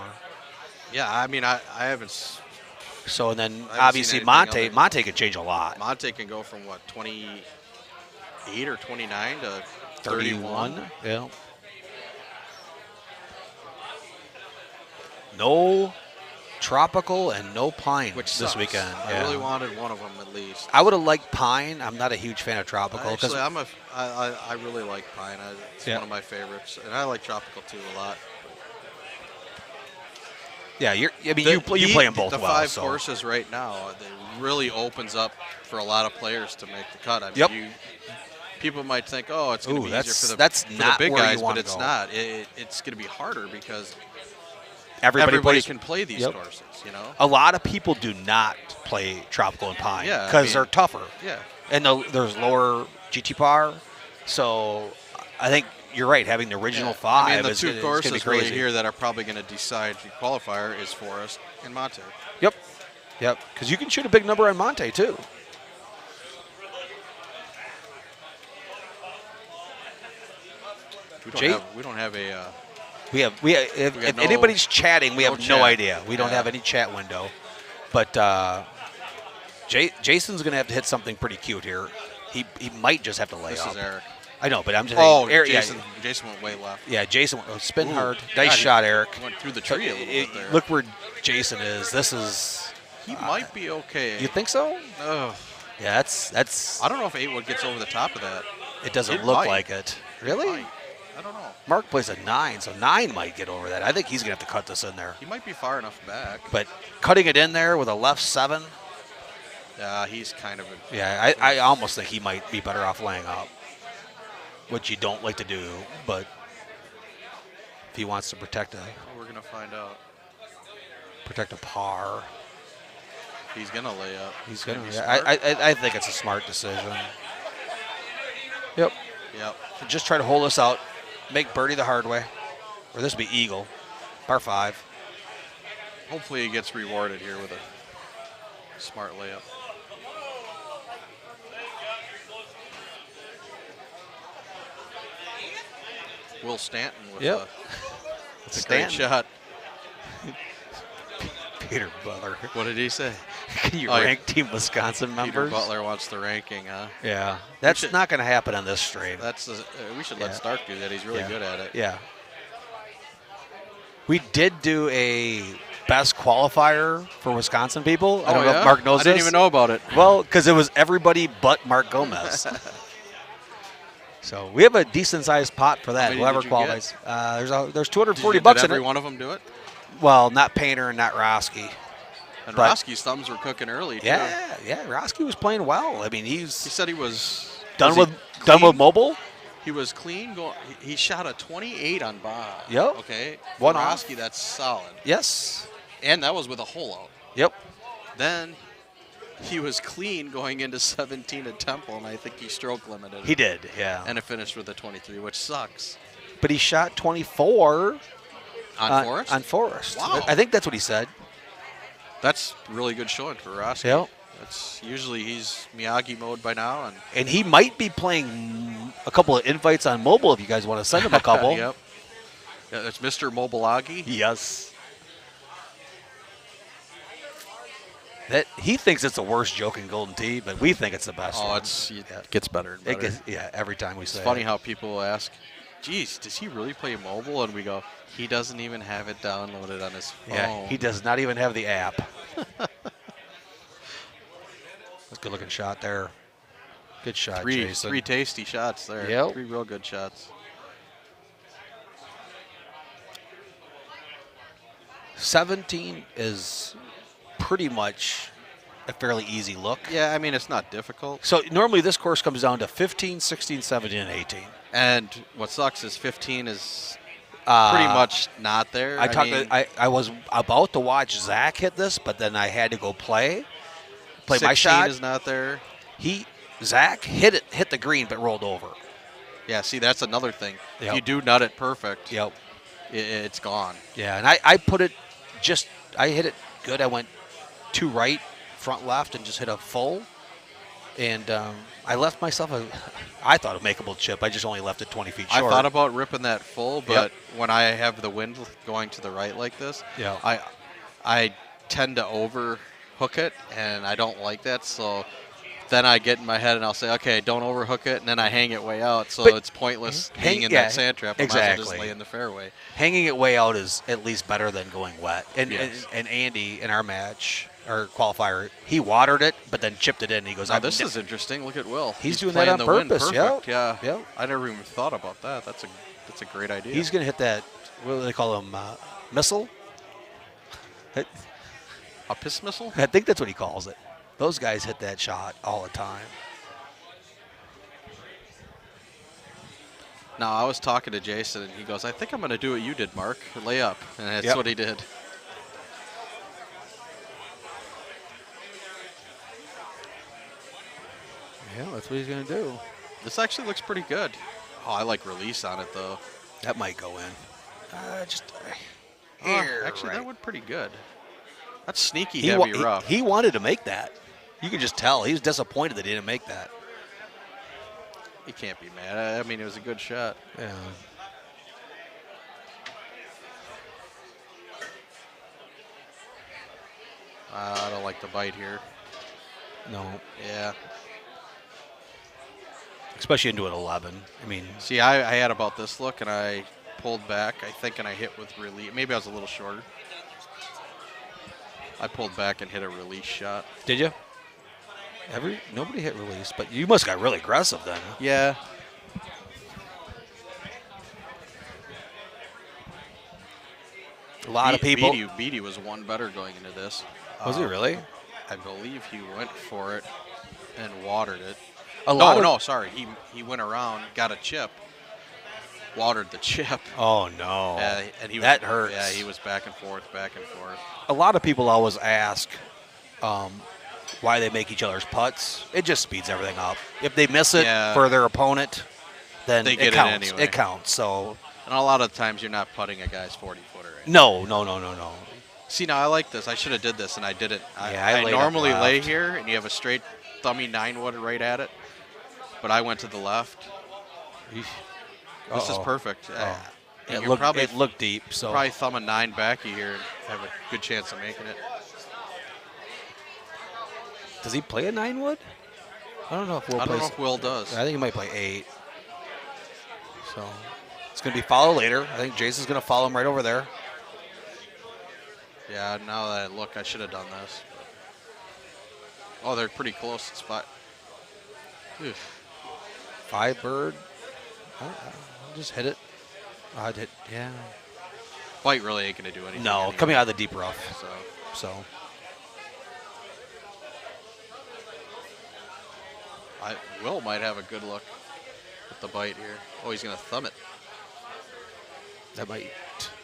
Yeah, I mean, I haven't. So, and then I haven't obviously seen Monte anything other. can change a lot. Monte can go from what, 28 or 29 to 31. Yeah. No tropical and no pine Which this sucks. weekend. I really wanted one of them at least. I would have liked pine. I'm not a huge fan of tropical. Actually, I really like pine. It's one of my favorites, and I like tropical too a lot. Yeah, you play them both the well. five so. courses right now, it really opens up for a lot of players to make the cut. I mean, people might think, oh, it's going to be easier for the big guys, but it's not. It's going to be harder because everybody can play these courses. You know, a lot of people do not play tropical and pine because they're tougher. Yeah, and there's lower GT par, so I think you're right. Having the original five, I mean, the is two gonna courses be crazy really here that are probably going to decide the qualifier is Forest and Monte. Yep, because you can shoot a big number on Monte too. We don't have a. If no- anybody's chatting, we no have chat. no idea. We don't Yeah. have any chat window. But Jason's going to have to hit something pretty cute here. He might just have to lay This up. is Eric. I know, but I'm just Oh, saying, Eric, Jason. Jason went way left. Yeah, Jason went spin Ooh, hard. Nice God, shot, he Eric. went through the tree a little bit there. Look where Jason is. This is. He might be okay. You think so? Ugh. Yeah, that's. I don't know if 8 wood gets over the top of that. It doesn't It look might. like it. Really? It might. I don't know. Mark plays a 9, so 9 might get over that. I think he's going to have to cut this in there. He might be far enough back. But cutting it in there with a left 7. Yeah, he's kind of a. Yeah, I almost think he might be better off laying up, which you don't like to do, but if he wants to protect We're going to find out. a par, He's going to lay up. he's gonna going be to. smart. I think it's a smart decision. Yep. Yep. Just try to hold us out, make birdie the hard way, or this would be eagle, par 5. Hopefully he gets rewarded here with a smart layup. Will Stanton with Yep. a, that's a Stanton. great shot. Peter Butler. What did he say? Can you Oh, rank Team Wisconsin Peter members? Butler wants the ranking, huh? Yeah, that's should- not going to happen on this straight. That's we should let Yeah. Stark do that. He's really Yeah. good at it. Yeah. We did do a best qualifier for Wisconsin people. I don't know if Mark knows I didn't this. even know about it. Well, because it was everybody but Mark Gomez. So we have a decent sized pot for that. many Whoever did you qualifies. There's 240 Did bucks in every it. one of them do it? Well, not Painter and not Roski. And But- Roski's thumbs were cooking early, too. Yeah. Roski was playing well. I mean, He said he was done was with he done with clean? mobile. He was clean. He shot a 28 on Bob. Yep. Okay. One For off. Roski, that's solid. Yes. And that was with a hole out. Yep. Then he was clean going into 17 at Temple, and I think he stroke limited. He did, yeah. And it finished with a 23, which sucks. But he shot 24 On Forest? On Forest. Wow. I think that's what he said. That's really good showing for Roski. Yep. That's usually he's Miyagi mode by now, And he might be playing a couple of invites on mobile if you guys want to send him a couple. Yep. Yeah, that's Mr. Mobileagi. Yes. That he thinks it's the worst joke in Golden Tee, but we think it's the best. Oh, one. it gets better and It better. gets, every time we It's say funny it. how people will ask, geez, does he really play mobile? And we go, he doesn't even have it downloaded on his phone. Yeah, he does not even have the app. That's a good looking shot there. Good shot, Jason. Three tasty shots there. Yep. 3 real good shots. 17 is pretty much a fairly easy look. Yeah, I mean, it's not difficult. So normally this course comes down to 15, 16, 17, and 18. And what sucks is 15 is pretty much not there. I was about to watch Zach hit this, but then I had to go play my 16 shot. is not there. Zach hit the green, but rolled over. Yeah, see, that's another thing. Yep. If you do nut it perfect, Yep. It's gone. Yeah, and I put it I hit it good. I went 2 right, front left, and just hit a full. And I left myself I thought a makeable chip. I just only left it 20 feet short. I thought about ripping that full, but Yep. when I have the wind going to the right like this, Yeah. I tend to overhook it, and I don't like that. So then I get in my head and I'll say, okay, don't overhook it, and then I hang it way out. So But it's pointless being in that sand trap. I might as well just lay in the fairway. Hanging it way out is at least better than going wet. And Yes. and Andy in our match, our qualifier, he watered it, but then chipped it in. He goes, Now, this is interesting. Look at Will. He's doing that playing on the wind purpose, perfect. yep. Yeah. Yep. I never even thought about that. That's a great idea. He's going to hit that, what do they call him, missile? A piss missile? I think that's what he calls it. Those guys hit that shot all the time. No, I was talking to Jason, and he goes, I think I'm going to do what you did, Mark, lay up. And that's Yep. what he did. Yeah, that's what he's going to do. This actually looks pretty good. Oh, I like release on it, though. That might go in. Actually, that went pretty good. That's sneaky He, wa- heavy he- rough. he wanted to make that. You could just tell. He was disappointed that he didn't make that. He can't be mad. I mean, it was a good shot. Yeah. I don't like the bite here. No. Yeah. Especially into an 11. I mean, see, I had about this look, and I pulled back, I think, and I hit with release. Maybe I was a little shorter. I pulled back and hit a release shot. Did you? Nobody hit release, but you must have got really aggressive then. Huh? Yeah. A lot of people. Beatty was one better going into this. Was he really? I believe he went for it and watered it. Sorry. He went around, got a chip, watered the chip. Oh no! And that hurts. Yeah, he was back and forth, back and forth. A lot of people always ask why they make each other's putts. It just speeds everything up. If they miss it for their opponent, then they get counts. It anyway. It counts. So, and a lot of times you're not putting a guy's 40-footer. No. See, now I like this. I should have did this, and I didn't. I normally lay here, and you have a straight thummy 9-wood right at it, but I went to the left. This is perfect. It looked deep. So probably thumb a 9 backy here and have a good chance of making it. Does he play a 9-wood? I don't know if Will I don't know if Will does. I think he might play 8. So it's going to be follow later. I think Jason's going to follow him right over there. Yeah, now that I look, I should have done this. Oh, they're pretty close. It's 5. 5 bird. I'll just hit it. I'd hit, yeah. Bite really ain't going to do anything. No, anyway. Coming out of the deep rough. So. Will might have a good look with the bite here. Oh, he's going to thumb it. That might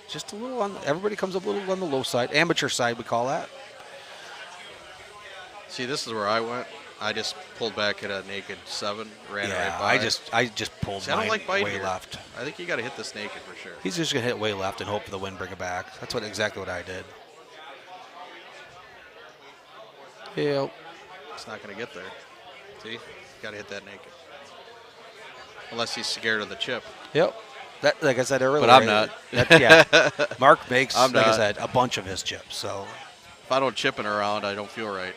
just a little on. Everybody comes up a little on the low side, amateur side, we call that. See, this is where I went. I just pulled back at a naked 7, ran right by. I just pulled. See, I don't like bite way here. left. I think you got to hit this naked for sure. He's just gonna hit way left and hope for the wind bring it back. That's exactly what I did. Yep. It's not gonna get there. See, got to hit that naked. Unless he's scared of the chip. Yep. That, like I said earlier. But I'm not. Mark makes, I'm like not. I said, a bunch of his chips. So if I don't chip it around, I don't feel right.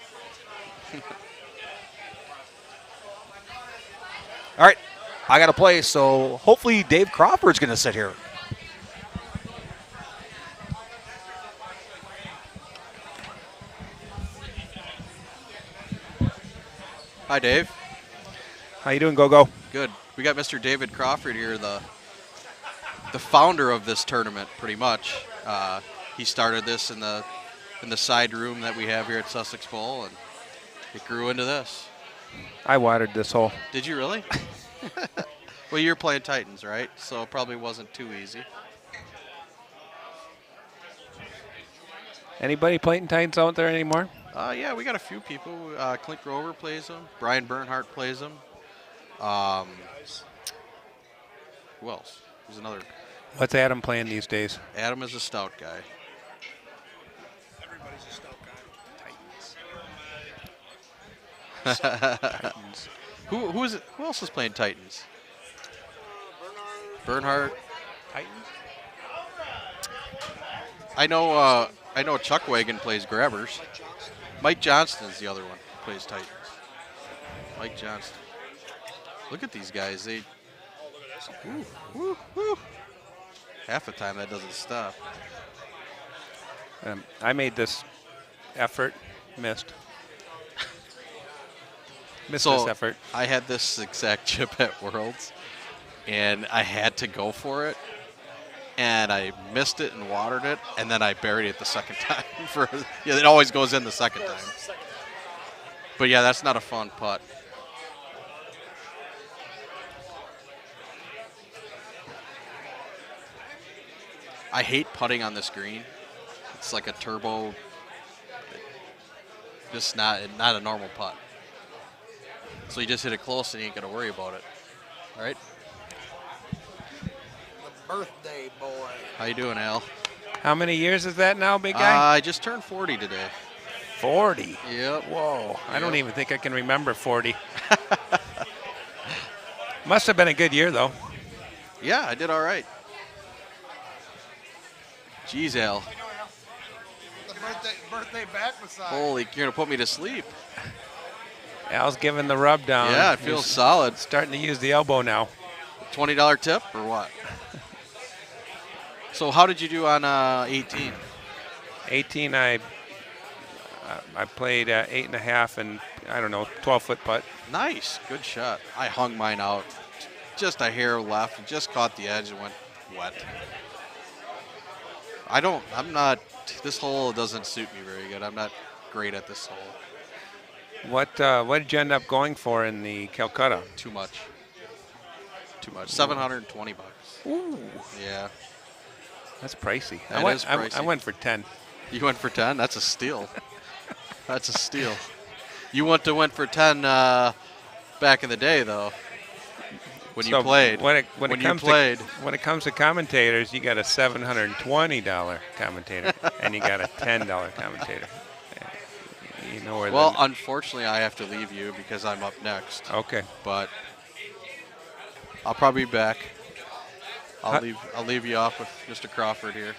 All right, I got to play. So hopefully Dave Crawford's going to sit here. Hi, Dave. How you doing, Go-Go? Good. We got Mr. David Crawford here, the founder of this tournament, pretty much. He started this in the side room that we have here at Sussex Bowl, and it grew into this. I watered this hole. Did you really? Well, you're playing Titans, right? So it probably wasn't too easy. Anybody playing Titans out there anymore? Yeah, we got a few people. Clint Grover plays them. Brian Bernhardt plays them. Who else? There's another. What's Adam playing these days? Adam is a stout guy. Everybody's a stout guy. Titans. Who else is playing Titans? Bernhardt. Titans. I know Chuck Wagon plays Grabbers. Mike Johnston is the other one who plays Titans. Mike Johnston. Look at these guys. They. Woo. Half the time that doesn't stop. I made this effort, missed. Missed this effort. I had this exact chip at Worlds, and I had to go for it, and I missed it and watered it, and then I buried it the second time. It always goes in the second time. But yeah, that's not a fun putt. I hate putting on this green. It's like a turbo, just not a normal putt. So you just hit it close and you ain't got to worry about it. All right? The birthday boy. How you doing, Al? How many years is that now, big guy? I just turned 40 today. 40? Yep. Whoa. I don't even think I can remember 40. Must have been a good year, though. Yeah, I did all right. Jeez, Al. birthday back massage. Holy, you're gonna put me to sleep. Al's giving the rub down. Yeah, it feels solid. Starting to use the elbow now. $20 tip or what? So how did you do on 18? 18, I played 8.5 and I don't know 12-foot putt. Nice, good shot. I hung mine out, just a hair left, and just caught the edge and went wet. I'm not. This hole doesn't suit me very good. I'm not great at this hole. What did you end up going for in the Calcutta? Too much. Too much. $720. Ooh. Yeah. That's pricey. That is pricey. I went for 10. You went for 10? That's a steal. That's a steal. You went for 10 back in the day, though. When you played. When it comes to commentators, you got a $720 commentator, and you got a $10 commentator. You know where. Well, unfortunately, I have to leave you because I'm up next. Okay. But I'll probably be back. I'll leave you off with Mr. Crawford here.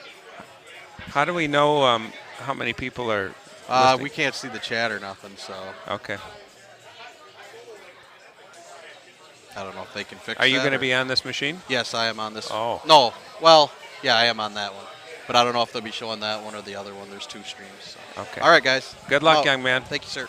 How do we know how many people are? We can't see the chat or nothing, so. Okay. I don't know if they can fix. Are you going to be on this machine? Yes, I am on this. Oh. No. Well, yeah, I am on that one. But I don't know if they'll be showing that one or the other one. There's 2 streams. So. Okay. All right, guys. Good luck, young man. Thank you, sir.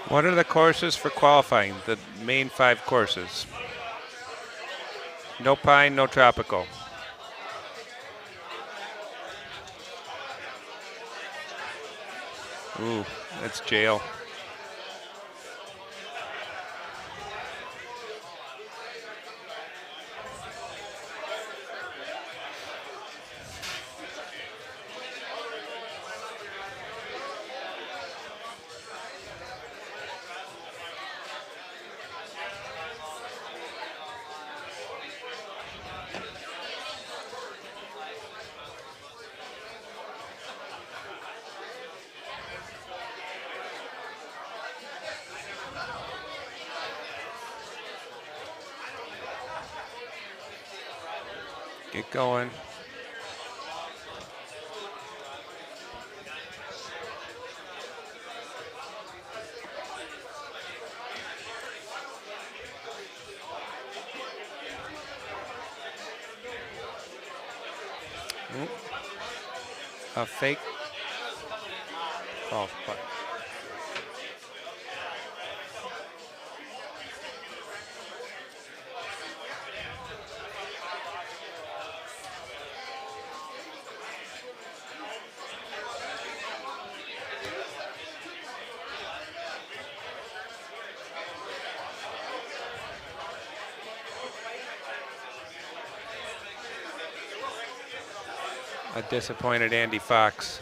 What are the courses for qualifying? The main 5 courses. No pine, no tropical. Ooh, that's jail. Get going. A fake golf putt. A disappointed Andy Fox.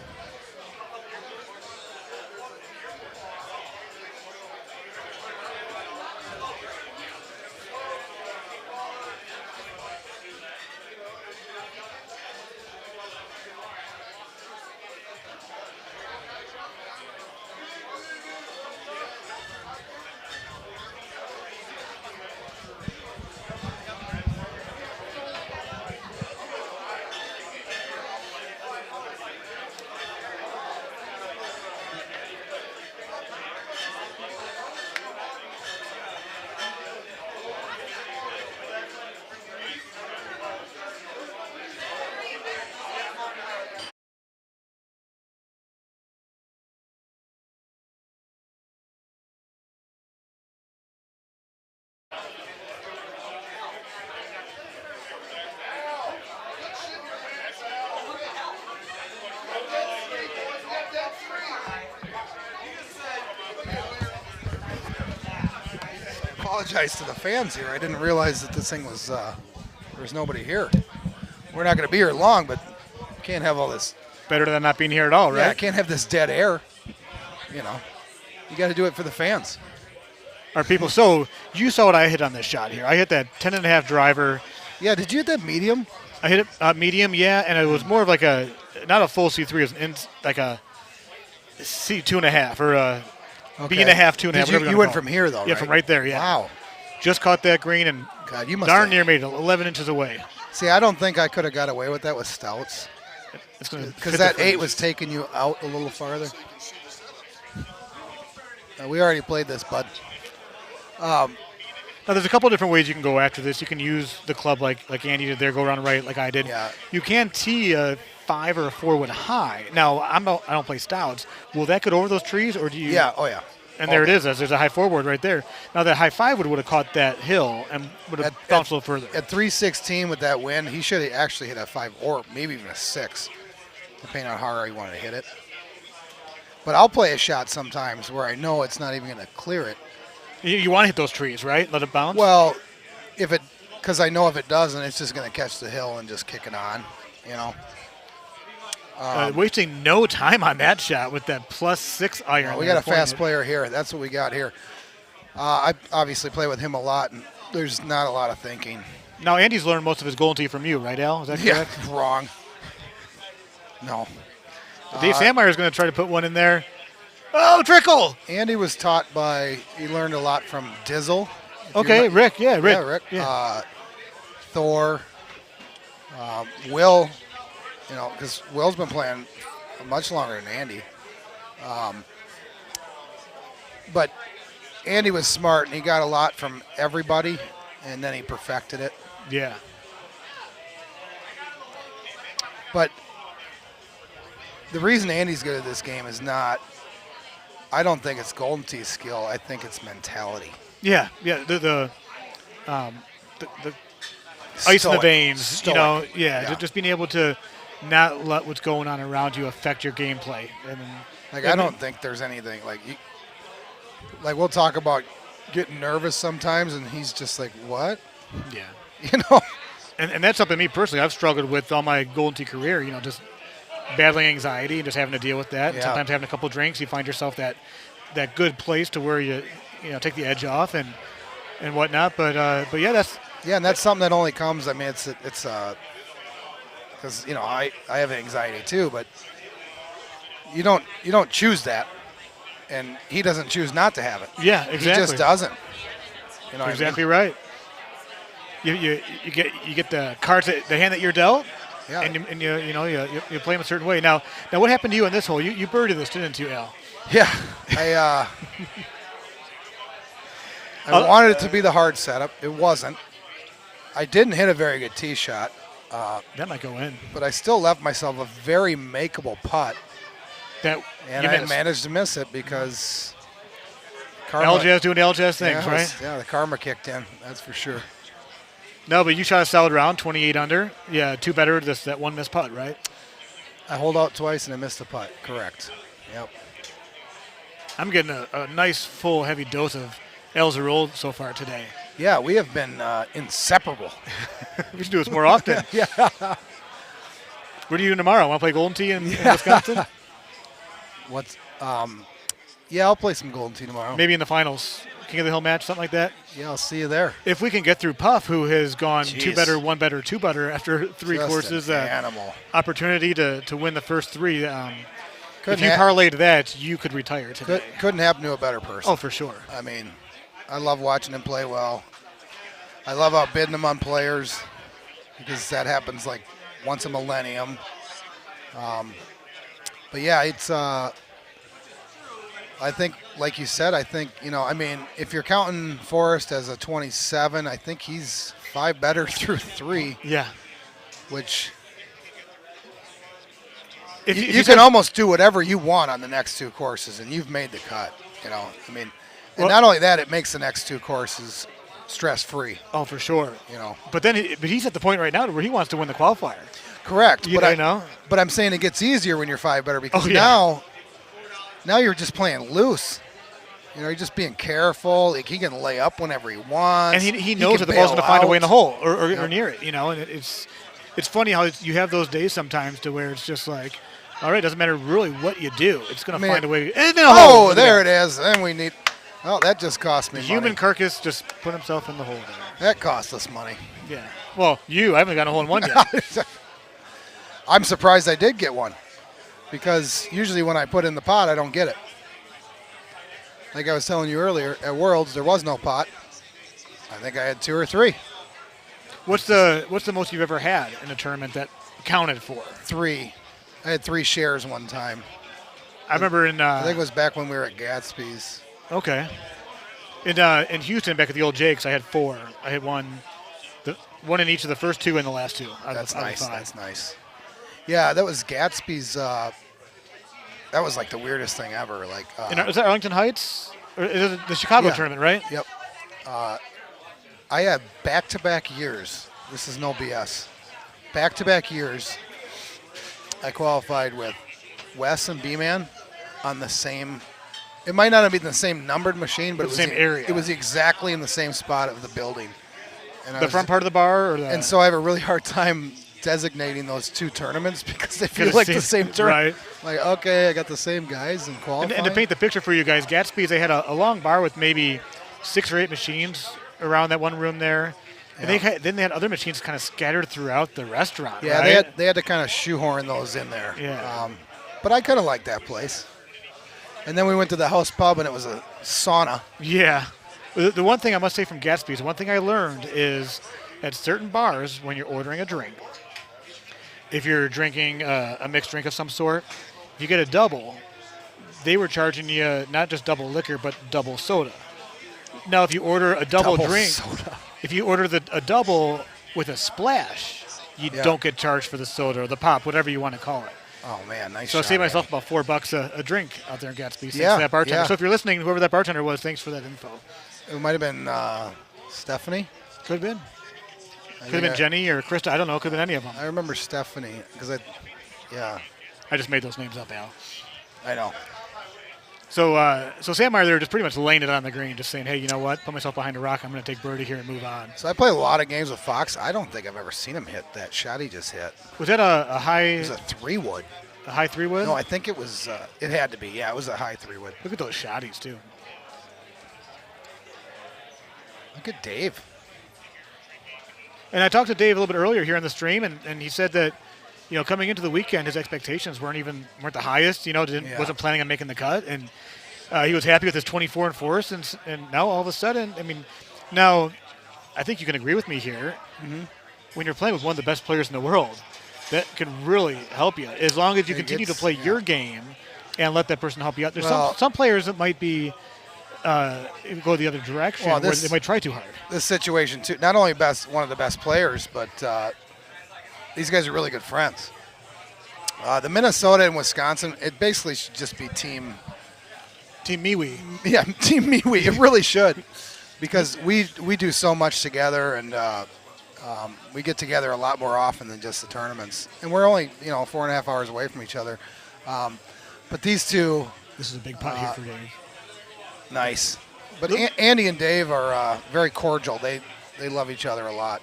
Apologize to the fans here. I didn't realize that this thing was there's nobody here. We're not going to be here long, but can't have all this. Better than not being here at all, right? Yeah, I can't have this dead air. You know, you got to do it for the fans. All right, people. So you saw what I hit on this shot here. I hit that 10.5 driver. Yeah, did you hit that medium? I hit it medium, yeah, and it was more of like a not a full C3, it was like a C2.5 or a B.5, 2.5. You went from here though, yeah, right? from right there, yeah. Wow. Just caught that green and God, you must darn near made it 11 inches away. See, I don't think I could have got away with that with stouts. Because that 8 was taking you out a little farther. We already played this, bud. Now, there's a couple different ways you can go after this. You can use the club like Andy did there, go around right like I did. Yeah. You can tee a 5 or a 4 wood high. Now, I don't play stouts. Will that get over those trees, or do you? Yeah. Oh yeah. And there it is. There's a high 4 wood right there. Now that high 5 would have caught that hill and would have bounced a little further. At 316 with that wind, he should have actually hit a 5 or maybe even a 6, depending on how hard he wanted to hit it. But I'll play a shot sometimes where I know it's not even going to clear it. You want to hit those trees, right? Let it bounce? Well, because I know if it doesn't, it's just going to catch the hill and just kick it on, you know. Wasting no time on that shot with that +6 iron. We got a fast player here. That's what we got here. I obviously play with him a lot, and there's not a lot of thinking. Now, Andy's learned most of his golden tee from you, right, Al? Is that correct? Yeah, wrong. No. Dave Sandmeyer is going to try to put one in there. Oh, trickle! Andy was taught he learned a lot from Dizzle. Okay, Rick. Yeah, Rick. Yeah, Rick. Yeah. Thor. Will. You know, because Will's been playing much longer than Andy. But Andy was smart, and he got a lot from everybody, and then he perfected it. Yeah. But the reason Andy's good at this game is not, I don't think it's Golden Tee's skill. I think it's mentality. Yeah. The ice in the veins. Stoic. You know, just being able to not let what's going on around you affect your gameplay. I don't think there's anything like we'll talk about getting nervous sometimes, and he's just like, what? Yeah. You know? And that's something me personally I've struggled with all my Golden Tee career, you know, just battling anxiety and just having to deal with that. Yeah. And sometimes having a couple drinks, you find yourself that good place to where you take the edge off and whatnot. But yeah, that's something that only comes. I mean, it's because I have anxiety too, but you don't choose that, and he doesn't choose not to have it. Yeah, exactly. He just doesn't. You know, exactly right. You get the cards, the hand that you're dealt. Yeah. And you play them a certain way. Now what happened to you in this hole? You birdied this, didn't you, Al? Yeah. I wanted it to be the hard setup. It wasn't. I didn't hit a very good tee shot. That might go in. But I still left myself a very makeable putt. And I managed to miss it because LJS doing LJS things, right? Yeah, the karma kicked in. That's for sure. No, but you shot a solid round, 28 under. Yeah, 2 better, that one missed putt, right? I holed out twice and I missed a putt. Correct. Yep. I'm getting a nice, full, heavy dose of El Zarol so far today. Yeah, we have been inseparable. We should do this more often. Yeah. What are you doing tomorrow? Want to play Golden Tee in Wisconsin? What's Yeah, I'll play some Golden Tee tomorrow. Maybe in the finals, King of the Hill match, something like that. Yeah, I'll see you there. If we can get through Puff, who has gone Jeez. 2 better, 1 better, 2 better after 3 Just courses, an animal. opportunity to win the first 3. If Couldn't you ha- parlayed that, you could retire today. Couldn't happen to a better person. Oh, for sure. I mean, I love watching him play well. I love outbidding him on players because that happens like once a millennium. But yeah, it's. I think, like you said, if you're counting Forrest as a 27, I think he's 5 better through 3. Yeah. Which if you can almost do whatever you want on the next 2 courses, and you've made the cut. And not only that, it makes the next 2 courses stress-free. Oh, for sure. But but he's at the point right now where he wants to win the qualifier. Correct. But But I'm saying it gets easier when you're 5 better because Oh, yeah. now you're just playing loose. You're just being careful. Like, he can lay up whenever he wants. And he knows that the ball's going to find a way in the hole or near it. And it's funny how you have those days sometimes to where it's just like, all right, it doesn't matter really what you do. It's going to find a way. Oh, there it is. And we need. Oh, that just cost me the money. human carcass just put himself in the hole there. That cost us money. Yeah. Well, I haven't got a hole in one yet. I'm surprised I did get one because usually when I put in the pot, I don't get it. Like I was telling you earlier, at Worlds, there was no pot. I think I had 2 or 3. What's the most you've ever had in a tournament that counted for? 3. I had 3 shares one time. I remember I think it was back when we were at Gatsby's. Okay. In Houston, back at the old Jakes, I had 4. I had one in each of the first 2 and the last 2. That's nice. That's nice. Yeah, that was Gatsby's. That was like the weirdest thing ever. Like, is that Arlington Heights? Or is it the Chicago tournament, right? Yep. I had back-to-back years. This is no BS. Back-to-back years. I qualified with Wes and B-Man on the same. It might not have been the same numbered machine, but it was the same area. It was exactly in the same spot of the building. And the front part of the bar, and so I have a really hard time designating those 2 tournaments because they feel like the same tournament. Right. Like, okay, I got the same guys in qualifying. And to paint the picture for you guys, Gatsby's, they had a long bar with maybe 6 or 8 machines around that one room there. And then they had other machines kind of scattered throughout the restaurant. Yeah, right? they had to kind of shoehorn those in there. Yeah. But I kind of liked that place. And then we went to the house pub, and it was a sauna. Yeah. The one thing I must say from Gatsby's, one thing I learned is at certain bars, when you're ordering a drink, if you're drinking a mixed drink of some sort, if you get a double, they were charging you not just double liquor, but double soda. Now, if you order a double drink, soda. If you order a double with a splash, you don't get charged for the soda or the pop, whatever you want to call it. Oh, man, nice So I shot, saved myself about $4 a drink out there in Gatsby. Thanks Yeah, to that bartender. yeah. So if you're listening, whoever that bartender was, thanks for that info. It might have been Stephanie. Could have been. Could have been Jenny or Krista. I don't know. Could have been any of them. I remember Stephanie because I just made those names up, Al. I know. So Sam Meyer, they were just pretty much laying it on the green, just saying, hey, you know what? Put myself behind a rock. I'm going to take birdie here and move on. So I play a lot of games with Fox. I don't think I've ever seen him hit that shot he just hit. Was that a high? It was a 3-wood. A high 3-wood? No, I think it was. It had to be. Yeah, it was a high 3-wood. Look at those shotties too. Look at Dave. And I talked to Dave a little bit earlier here on the stream, and he said that, coming into the weekend, his expectations weren't the highest. Wasn't planning on making the cut, and he was happy with his 24 and Forrest, and now all of a sudden, now I think you can agree with me here. Mm-hmm. When you're playing with one of the best players in the world, that can really help you as long as you continue to play your game and let that person help you out. There's some players that might be go the other direction where they might try too hard. This situation too, not only one of the best players, but these guys are really good friends. The Minnesota and Wisconsin, it basically should just be Team MeWe. Yeah, Team MeWe. It really should, because we do so much together, and we get together a lot more often than just the tournaments. And we're only 4.5 hours away from each other. But these two. This is a big pot here for Dave. Nice. But Andy and Dave are very cordial. They love each other a lot.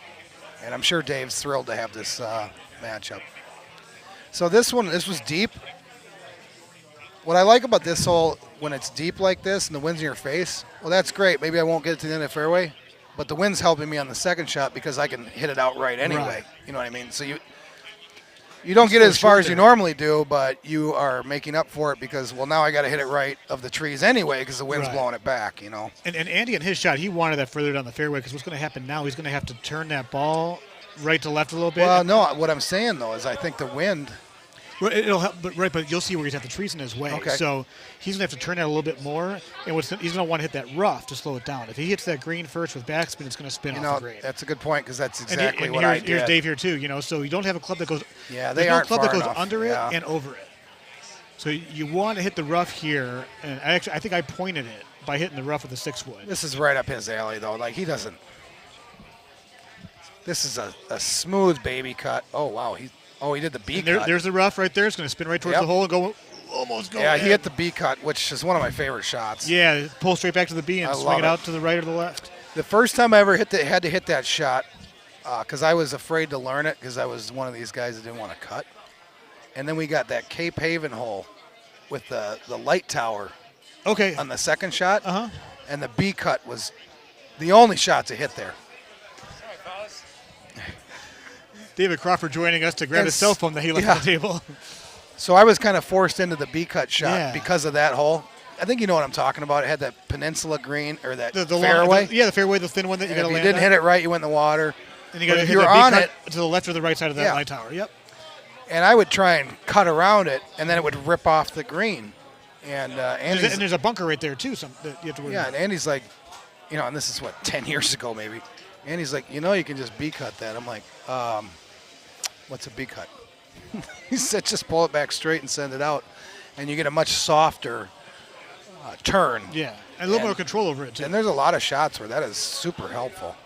And I'm sure Dave's thrilled to have this matchup. So this was deep. What I like about this hole, when it's deep like this and the wind's in your face, well, that's great. Maybe I won't get it to the end of the fairway, but the wind's helping me on the second shot because I can hit it outright anyway. Right. You know what I mean? So you don't get it as far as you normally do, but you are making up for it because, well, now I got to hit it right of the trees anyway because the wind's blowing it back, you know. And Andy in his shot, he wanted that further down the fairway because what's going to happen now, he's going to have to turn that ball right to left a little bit. Well, no, what I'm saying, though, is I think the wind – well, it'll help, but you'll see where he's got the trees in his way. Okay. So he's going to have to turn that a little bit more, and he's going to want to hit that rough to slow it down. If he hits that green first with backspin, it's going to spin off the green. That's a good point because that's exactly and what I did. Here's Dave here too. You know, so you don't have a club that goes. Yeah, they aren't club far that goes enough. under it and over it. So you want to hit the rough here, and I think I pointed it by hitting the rough with the 6-wood. This is right up his alley, though. Like, he doesn't. This is a smooth baby cut. Oh, wow. He did the B cut. There's the rough right there. It's going to spin right towards the hole and go almost go. Yeah, ahead. he hit the B cut, which is one of my favorite shots. Yeah, pull straight back to the B and swing it out to the right or the left. The first time I ever had to hit that shot, because I was afraid to learn it because I was one of these guys that didn't want to cut. And then we got that Cape Haven hole with the light tower. Okay. On the second shot. Uh-huh. And the B cut was the only shot to hit there. David Crawford joining us to grab his cell phone that he left on the table. So I was kind of forced into the B cut shot because of that hole. I think you know what I'm talking about. It had that peninsula green or that the fairway. The fairway, the thin one that you got to land. If you didn't hit it right, you went in the water. And you got to hit you're that on B it cut to the left or the right side of that light tower. Yep. And I would try and cut around it, and then it would rip off the green. And there's a bunker right there too. That you have to worry about. And Andy's like, and this is 10 years ago maybe. Andy's like, you can just B cut that. I'm like, what's a B cut? He said, just pull it back straight and send it out, and you get a much softer turn. Yeah, and a little more control over it too. And there's a lot of shots where that is super helpful.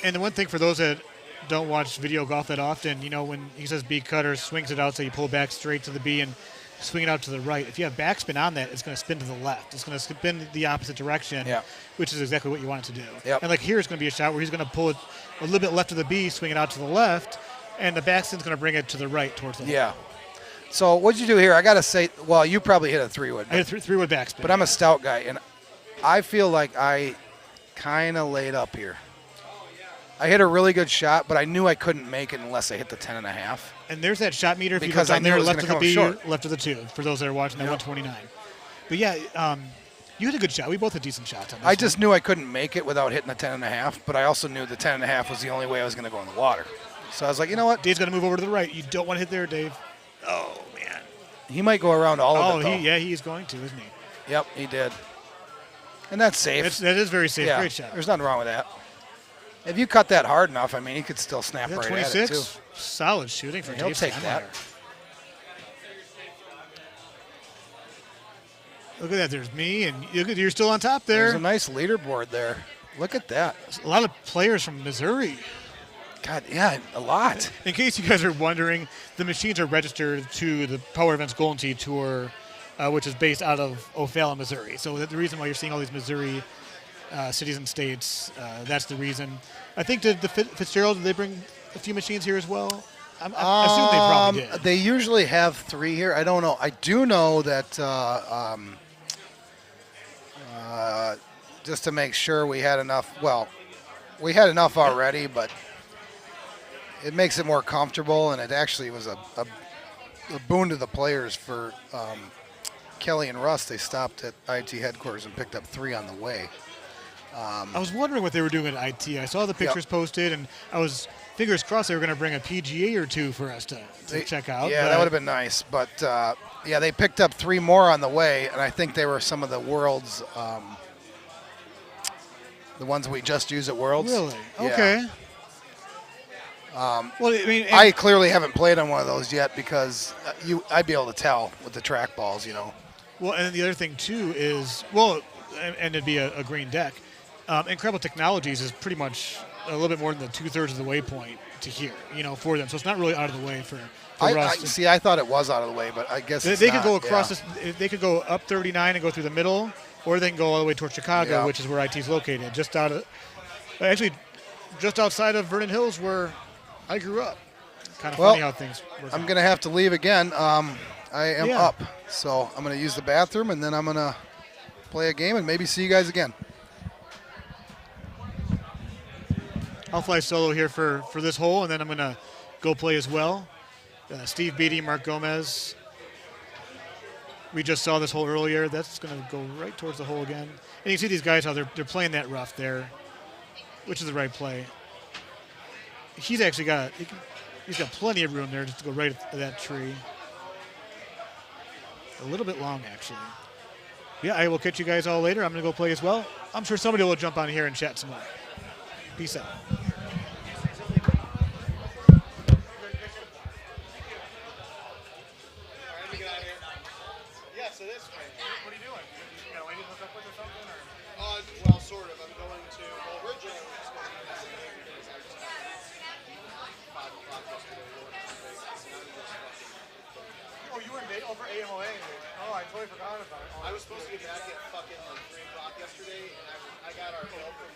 And the one thing for those that don't watch video golf that often, when he says B cut or swings it out, so you pull back straight to the B and swing it out to the right. If you have backspin on that, it's going to spin to the left. It's going to spin the opposite direction, which is exactly what you want it to do. Yep. And like here, it's going to be a shot where he's going to pull it a little bit left of the B, swing it out to the left, and the backspin's going to bring it to the right towards the hole. So what'd you do here? I got to say, well, you probably hit a 3-wood. I hit a 3-wood backspin. But I'm a stout guy, and I feel like I kind of laid up here. I hit a really good shot, but I knew I couldn't make it unless I hit the 10.5. And there's that shot meter if because you go down there, left of the B, short. left of the 2, for those that are watching that 129. But yeah, you hit a good shot. We both had decent shots on this I just knew I couldn't make it without hitting the 10.5, but I also knew the 10.5 was the only way I was going to go in the water. So I was like, you know what? Dave's going to move over to the right. You don't want to hit there, Dave. Oh, man. He might go around all of it, though. He's going to, isn't he? Yep, he did. And that's safe. That is very safe. Yeah, Great shot. There's nothing wrong with that. If you cut that hard enough, he could still snap right 26? at it, too. Solid shooting for He'll Dave take Steinmeier. that. Look at that. There's me, and you're still on top there. There's a nice leaderboard there. Look at that. A lot of players from Missouri. God, yeah, a lot. In case you guys are wondering, the machines are registered to the Power Events Golden Tee Tour, which is based out of O'Fallon, Missouri. So the reason why you're seeing all these Missouri cities and states, that's the reason. I think the Fitzgerald, did they bring a few machines here as well? I assume they probably did. They usually have 3 here. I don't know. I do know that just to make sure we had enough. Well, we had enough already, but it makes it more comfortable, and it actually was a boon to the players for Kelly and Russ. They stopped at IT headquarters and picked up 3 on the way. I was wondering what they were doing at IT. I saw the pictures posted, and I was fingers crossed they were going to bring a PGA or 2 for us to check out. Yeah, that would have been nice. But, they picked up 3 more on the way, and I think they were some of the Worlds, the ones we just use at Worlds. Really? Yeah. Okay. I clearly haven't played on one of those yet because I'd be able to tell with the track balls, Well, and the other thing, too, is, and it'd be a green deck. Incredible Technologies is pretty much a little bit more than the 2/3 of the waypoint to here, for them. So it's not really out of the way for us. I thought it was out of the way, but I guess they could go across this. They could go up 39 and go through the middle, or they can go all the way towards Chicago, which is where IT is located, just outside of Vernon Hills, where I grew up. kind of Well, funny how things work. I'm going to have to leave again. I am Yeah. up, so I'm going to use the bathroom, and then I'm going to play a game and maybe see you guys again. I'll fly solo here for this hole, and then I'm going to go play as well. Steve Beatty, Mark Gomez. We just saw this hole earlier. That's going to go right towards the hole again. And you can see these guys, how they're playing that rough there, which is the right play. He's actually got plenty of room there just to go right at that tree. A little bit long, actually. Yeah, I will catch you guys all later. I'm going to go play as well. I'm sure somebody will jump on here and chat some more. Peace out. Yeah, so this way. What are you doing? You got a lady to hook up with or something? Or? Well, sort of. I'm going to, originally I was supposed to be messing because I just had 5 o'clock yesterday working in Vegas, and I'm just fucking. Oh, you were in over AMOA? Oh, I totally forgot about it. I was supposed to get back at fucking like 3 o'clock yesterday, and I got our bill from.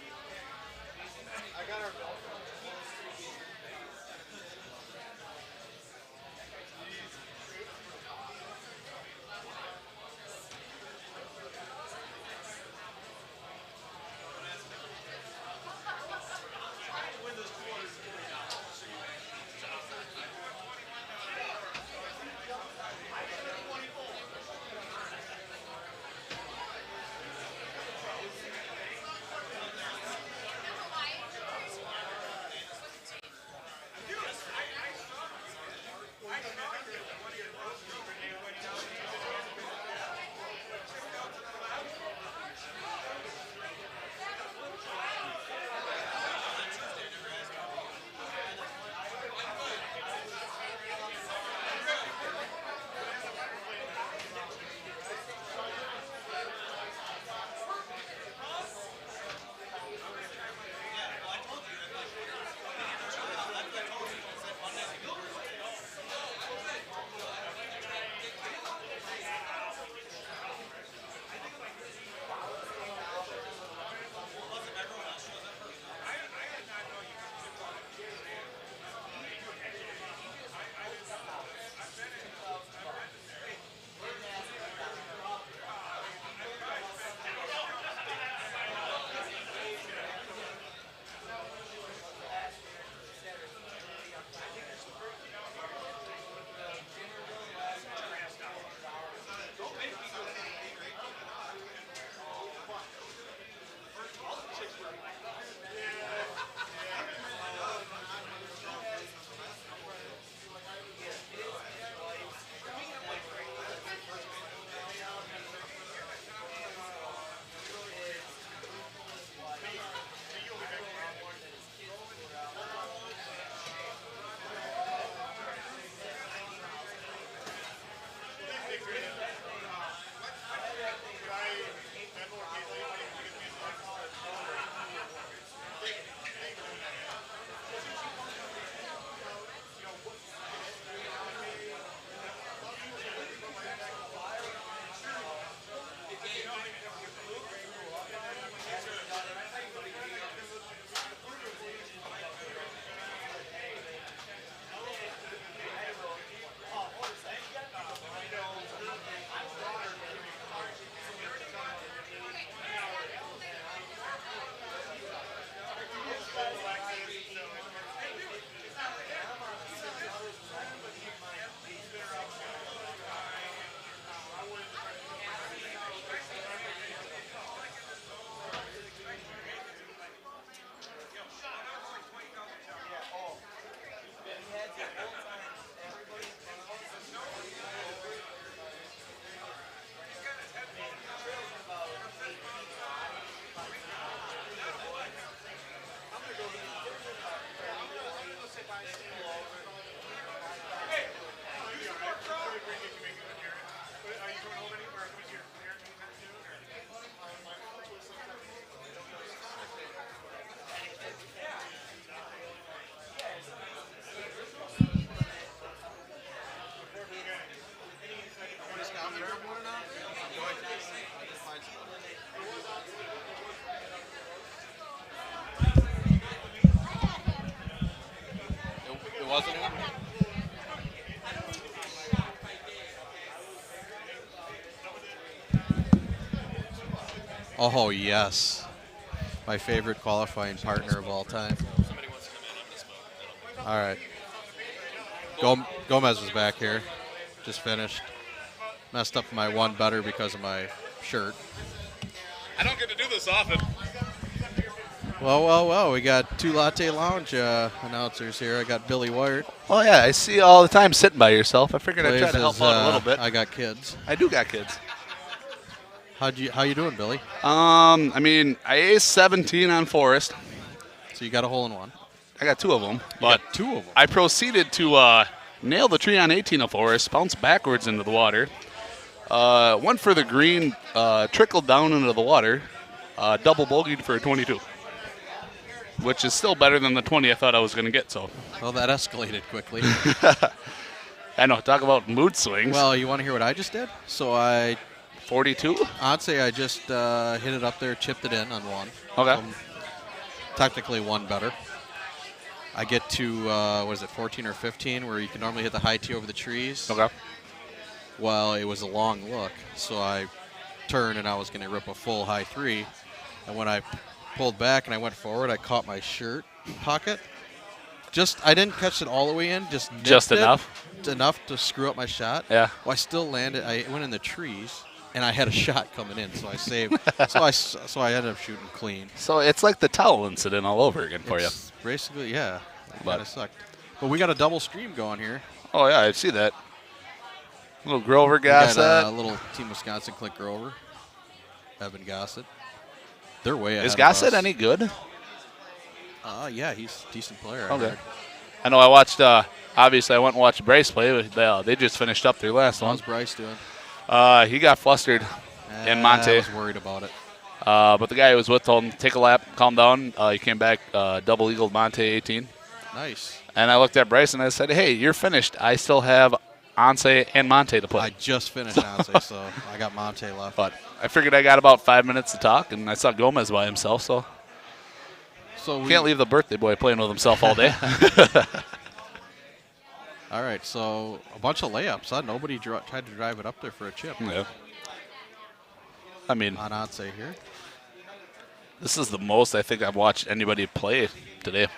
Oh, yes. My favorite qualifying partner of all time. All right. Gomez was back here. Just finished. Messed up my one better because of my shirt. I don't get to do this often. Well. We got two Latte Lounge announcers here. I got Billy Wired. Oh, yeah. I see you all the time sitting by yourself. I figured I'd try to Plays help his, out a little bit. I got kids. I do got kids. How you doing, Billy? I mean, I aced 17 on Forest. So you got a hole in one. I got 2 of them. But two of them. I proceeded to nail the tree on 18 of Forest, bounce backwards into the water. Went for the green, trickled down into the water, double bogeyed for a 22, which is still better than the 20 I thought I was going to get. So, well, that escalated quickly. I know. Talk about mood swings. Well, you want to hear what I just did? So 42. I'd say I just hit it up there, chipped it in on one. Okay. Technically one better. I get to 14 or 15, where you can normally hit the high tee over the trees. Okay. Well, it was a long look, so I turned and I was going to rip a full high 3. And when I pulled back and I went forward, I caught my shirt pocket. I didn't catch it all the way in, just enough. Enough to screw up my shot. Yeah. Well, I still landed. I went in the trees, and I had a shot coming in, so I saved. so I ended up shooting clean. So it's like the towel incident all over again for you. Basically, yeah. Kind of sucked. But we got a double stream going here. Oh yeah, I see that. Little Grover Gossett. A little Team Wisconsin Clint Grover. Evan Gossett. They're way ahead Is of Gossett us. any good? Yeah, he's a decent player. Okay. I know I watched, obviously I went and watched Bryce play, but they just finished up their last one. How's Bryce doing? He got flustered in Monte. I was worried about it. But the guy who was with told him, take a lap, calm down. He came back, double-eagled Monte 18. Nice. And I looked at Bryce and I said, hey, you're finished. I still have Once and Monte to play. I just finished Once, so I got Monte left. But I figured I got about 5 minutes to talk, and I saw Gomez by himself, so we can't leave the birthday boy playing with himself all day. All right, so a bunch of layups, huh? Nobody tried to drive it up there for a chip. Yeah. I mean, on Once here. This is the most I think I've watched anybody play today.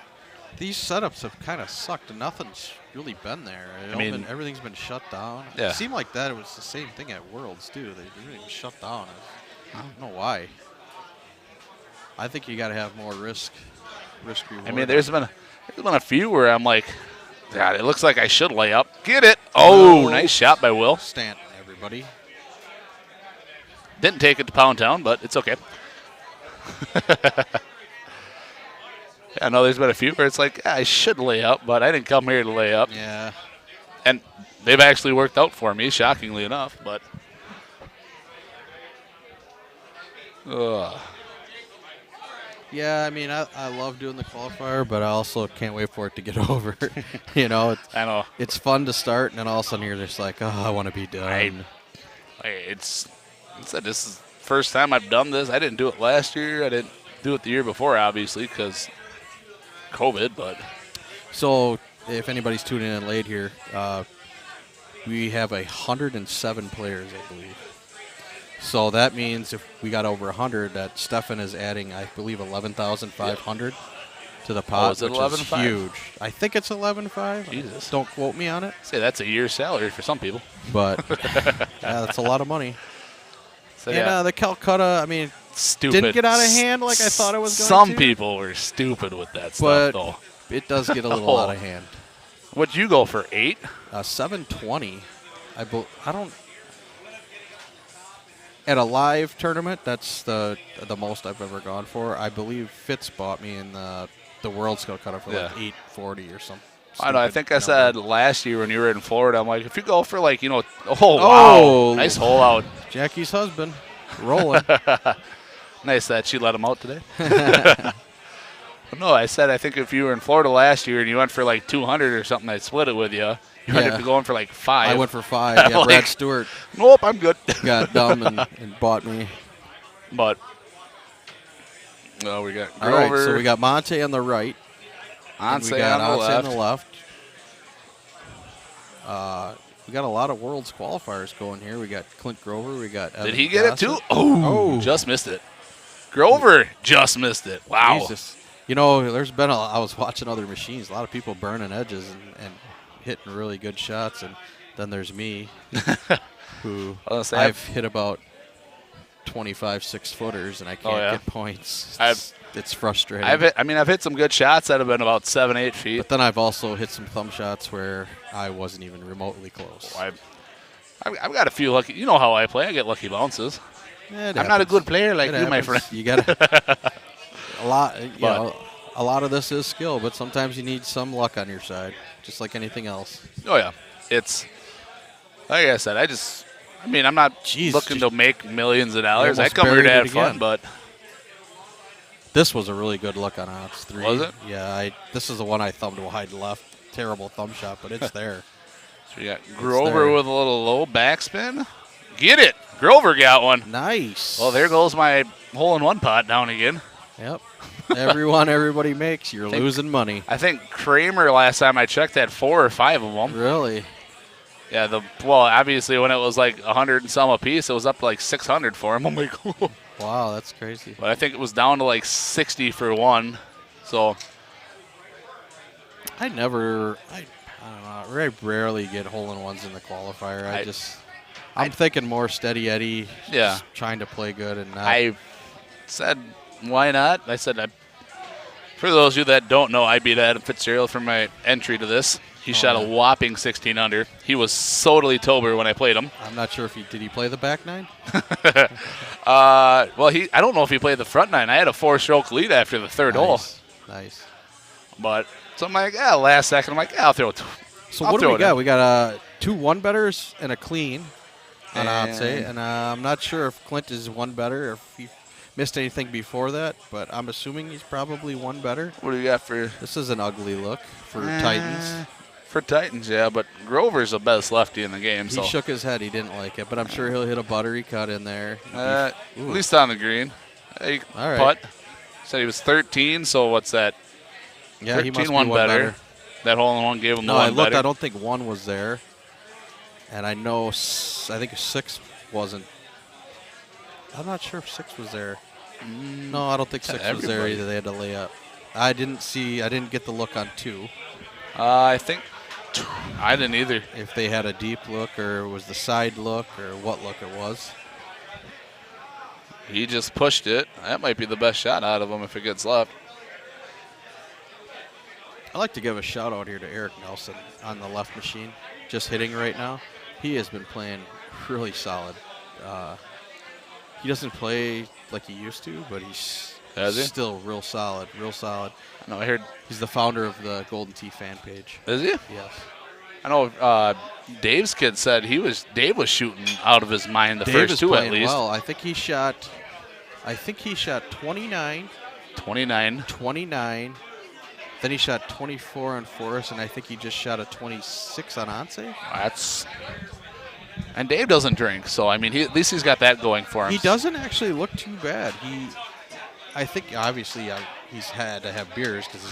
These setups have kind of sucked. Nothing's really been there. Everything's been shut down. Yeah. It seemed like that. It was the same thing at Worlds too. Everything was shut down. I don't know why. I think you got to have more risk reward. I mean, there's been a few where I'm like, God, it looks like I should lay up. Get it. Oh, nice shot by Will. Stanton, everybody. Didn't take it to Pound Town, but it's okay. I know there's been a few where it's like, I should lay up, but I didn't come here to lay up. Yeah. And they've actually worked out for me, shockingly enough, but. Ugh. Yeah, I mean, I love doing the qualifier, but I also can't wait for it to get over. I know. It's fun to start, and then all of a sudden you're just like, oh, I want to be done. This is the first time I've done this. I didn't do it last year. I didn't do it the year before, obviously, because COVID, but. So if anybody's tuning in late here, we have 107 players, I believe. So that means if we got over 100, that Stefan is adding, I believe, 11,500 to the pot, is it which is 11,500? huge. I think it's 11,500. Jesus. Don't quote me on it. Say that's a year's salary for some people. But yeah, that's a lot of money. So, and the Calcutta, I mean, stupid. Didn't get out of hand like I thought it was going Some to. people were stupid with that But stuff, though. It does get a little out of hand. What'd you go for, 8? 720. I don't. At a live tournament, that's the most I've ever gone for. I believe Fitz bought me in the World Skill Cutter for like 840 or something. I know. I think I said last year when you were in Florida, I'm like, if you go for like, wow, nice hole out. Jackie's husband, rolling. Nice that she let him out today. No, I said I think if you were in Florida last year and you went for like 200 or something, I'd split it with you. You ended up going for like 5. I went for 5. Yeah, Brad Stewart. Nope, I'm good. Got dumb and bought me. But we got Grover. All right, so we got Monte on the right. Once we got on the left. We got a lot of Worlds qualifiers going here. We got Clint Grover. We got Evan Did he get Gossett. it too? Oh, just missed it. Grover just missed it. Wow. Jesus. You know, there's been I was watching other machines, a lot of people burning edges and hitting really good shots, and then there's me, who I've hit about 25 6-footers, and I can't get points. It's frustrating. I've hit some good shots that have been about 7, 8 feet. But then I've also hit some thumb shots where I wasn't even remotely close. I've got a few lucky. You know how I play. I get lucky bounces. I'm not a good player like you, my friend. You got a lot. You know, a lot of this is skill, but sometimes you need some luck on your side, just like anything else. Oh yeah, it's like I said. I'm not looking to make millions of dollars. I come here to have fun, but this was a really good look on odds 3. Was it? Yeah. This is the one I thumbed wide left. Terrible thumb shot, but it's there. So you got Grover with a little low backspin. Get it. Grover got one. Nice. Well, there goes my hole-in-one pot down again. Yep. Everybody makes. You're losing money. I think Kramer, last time I checked, had 4 or 5 of them. Really? Yeah. Obviously, when it was like 100 and some a piece, it was up to like 600 for him. I'm like, wow, that's crazy. But I think it was down to like 60 for one. So I don't know. I rarely get hole-in-ones in the qualifier. I'm thinking more steady Eddie. Yeah. Just trying to play good and not. I said, why not? I said, for those of you that don't know, I beat Adam Fitzgerald for my entry to this. He shot a whopping 16 under. He was totally Tober when I played him. I'm not sure if did he play the back nine? I don't know if he played the front nine. I had a 4-stroke lead after the third hole. Nice. But so I'm like, last second, I'm like, I'll throw it. So what do we got? We got 2 1-betters and a clean on Odyssey, and I'm not sure if Clint is 1 better or if he missed anything before that, but I'm assuming he's probably 1 better. What do you got for? This is an ugly look for Titans. For Titans, yeah, but Grover's the best lefty in the game. He shook his head. He didn't like it, but I'm sure he'll hit a buttery cut in there. At least on the green. Hey, all right. Putt. Said he was 13, so what's that? Yeah, 13, he must be 1 1 better. That hole-in-one gave him the 1 I looked. better. I don't think 1 was there. And I know, I think 6 wasn't. I'm not sure if 6 was there. No, I don't think 6 was there either. They had to lay up. I didn't get the look on 2. I think I didn't either. If they had a deep look or was the side look or what look it was. He just pushed it. That might be the best shot out of him if it gets left. I'd like to give a shout out here to Eric Nelson on the left machine, just hitting right now. He has been playing really solid. He doesn't play like he used to, but he's still real solid, real solid. No, I heard he's the founder of the Golden Tee fan page. Is he? Yes. I know Dave's kid said Dave was shooting out of his mind the first 2 at least. Well, I think he shot 29. 29. Then he shot 24 on Forest, and I think he just shot a 26 on Onse. And Dave doesn't drink, so I mean, at least he's got that going for him. He doesn't actually look too bad. I think obviously he's had to have beers because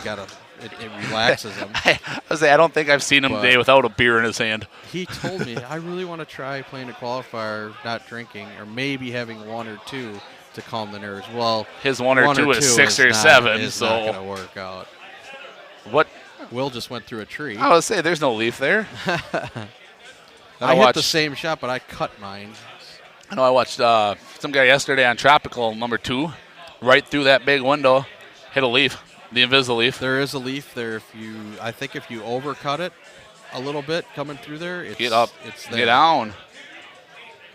it relaxes him. I don't think I've seen him today without a beer in his hand. He told me, I really want to try playing a qualifier, not drinking, or maybe having 1 or 2 to calm the nerves. Well, his 1 or 2 is 6 or 7, it's so not going to work out. What? Will just went through a tree. I was say there's no leaf there. I hit the same shot, but I cut mine. I know I watched some guy yesterday on Tropical number 2, right through that big window, hit a leaf, the invisible leaf. There is a leaf there. I think if you overcut it a little bit coming through there, it's get up, it's there. Get down.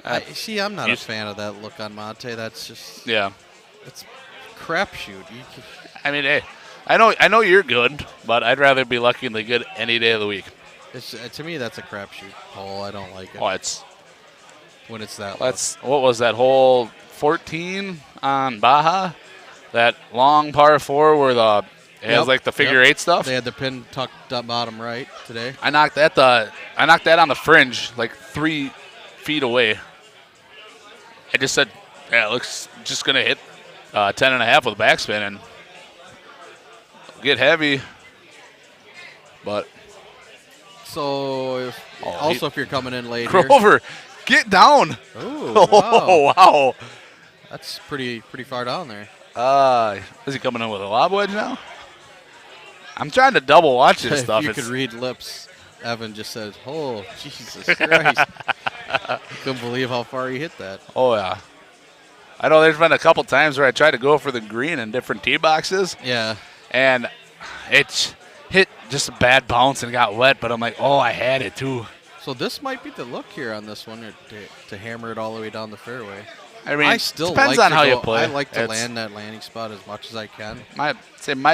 I'm not a fan of that look on Monte. That's just it's crapshoot. I mean, hey, I know you're good, but I'd rather be lucky than good any day of the week. To me, that's a crapshoot hole. I don't like it. Oh, it's when it's that. What was that hole 14 on Baja? That long par 4 where it has like the figure 8 stuff. They had the pin tucked up bottom right today. I knocked that on the fringe like 3 feet away. I just said, it looks just gonna hit 10.5 with backspin and get heavy, but. So, if you're coming in late Grover, get down. Ooh, wow. That's pretty far down there. Is he coming in with a lob wedge now? I'm trying to double watch this stuff. If you could read lips, Evan just said, "Oh, Jesus Christ!" Couldn't believe how far he hit that. Oh yeah. I know there's been a couple times where I tried to go for the green in different tee boxes. Yeah. And it's hit just a bad bounce and got wet, but I'm like, oh, I had it too. So this might be the look here on this one to hammer it all the way down the fairway. I mean, I still depends like on to how go, you play. I like to land that landing spot as much as I can. My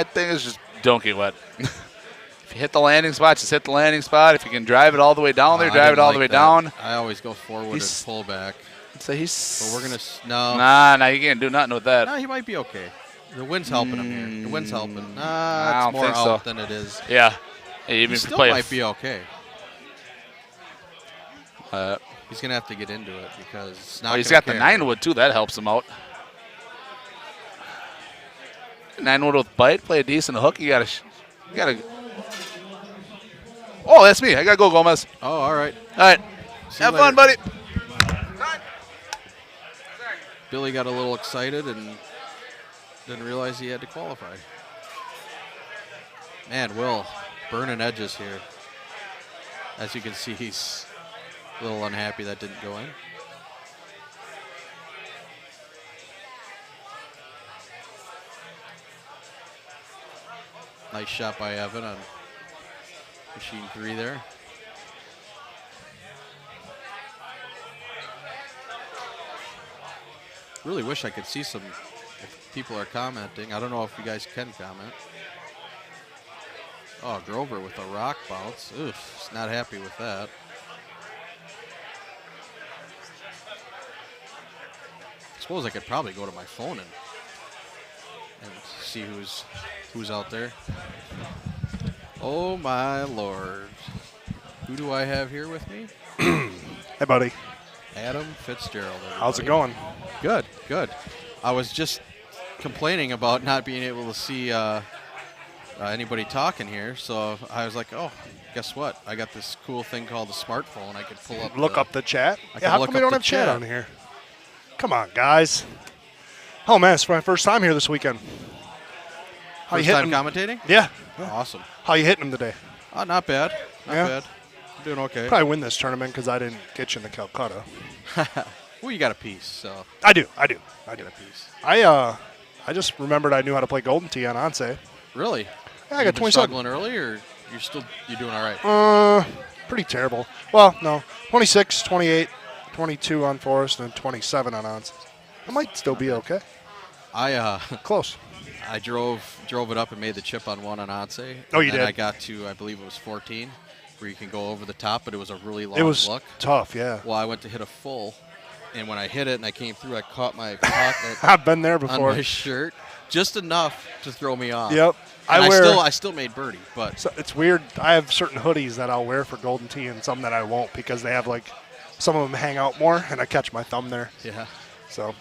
thing is just don't get wet. If you hit the landing spot, just hit the landing spot. If you can drive it all the way down there, drive it all the way down. I always go forward and pull back. So he's. But we're gonna no. Nah, you can't do nothing with that. No, he might be okay. The wind's helping him here. The wind's helping. I It's don't more think out so. than it is. Yeah. Even He if you still play might be okay. He's gonna have to get into it because it's not. He's gonna got the carry. 9-wood too. That helps him out. 9-wood with bite. Play a decent hook. You gotta. Oh, that's me. I gotta go, Gomez. Oh, all right. All right. Have fun, buddy. Billy got a little excited and didn't realize he had to qualify. Man, Will, burning edges here. As you can see, he's a little unhappy that didn't go in. Nice shot by Evan on machine 3 there. Really wish I could see some, if people are commenting. I don't know if you guys can comment. Oh, Grover with a rock bounce. Oof, not happy with that. I suppose I could probably go to my phone and see who's out there. Oh my Lord. Who do I have here with me? Hey, buddy. Adam Fitzgerald. Everybody. How's it going? Good, good. I was just complaining about not being able to see anybody talking here, so I was like, oh, guess what? I got this cool thing called the smartphone. I could pull up. Look up the chat? I Yeah, how look come we up don't the have chat on here? Come on, guys. Oh, man, it's my first time here this weekend. How First you time hitting? commentating? Yeah. Awesome. How you hitting them today? Not bad. Not Yeah? bad. Doing okay. Probably win this tournament because I didn't get you in the Calcutta. Well, you got a piece, so. I do. I got a piece. I just remembered I knew how to play Golden Tee on Onse. Really? Yeah, I You got been 27. struggling early, or you're doing all right? Pretty terrible. Well, no. 26, 28, 22 on Forest, and 27 on Onse. I might still be okay. Close. I drove it up and made the chip on one on Onse. Oh, you and did? I got to, I believe it was 14, where you can go over the top, but it was a really long It was look. tough, yeah. Well, I went to hit a full, and when I hit it and I came through, I caught my I've been there before. on my shirt, just enough to throw me off. Yep. And I wear. I still made birdie, but So it's weird. I have certain hoodies that I'll wear for Golden Tee and some that I won't because they have some of them hang out more and I catch my thumb there. yeah. So,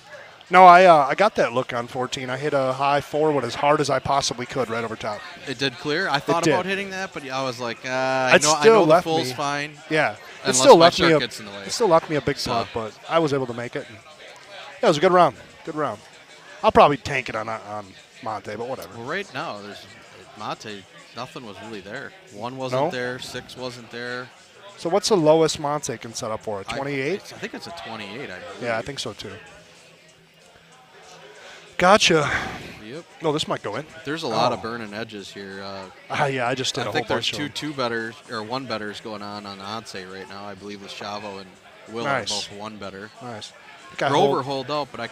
no, I got that look on 14. I hit a high forward as hard as I possibly could right over top. It did clear. I thought did. about hitting that, but I was like, I It know still the left full's me- fine. Yeah, it unless still my left me shirt a. gets in the way. It still left me a big So- putt, but I was able to make it. Yeah, it was a good round. Good round. I'll probably tank it on Monte, but whatever. Well, right now, there's Monte. Nothing was really there. One wasn't No? there. 6 wasn't there. So what's the lowest Monte can set up for? A 28? I think it's a 28. I believe. Yeah, I think so too. Gotcha. Yep. No, this might go in. There's a lot Oh. of burning edges here. Yeah, I just did I a think whole there's bunch of two betters or one betters going on Onse right now. I believe with Chavo and Will Nice. are both one better. Nice. I think I Grover hold- hold out, but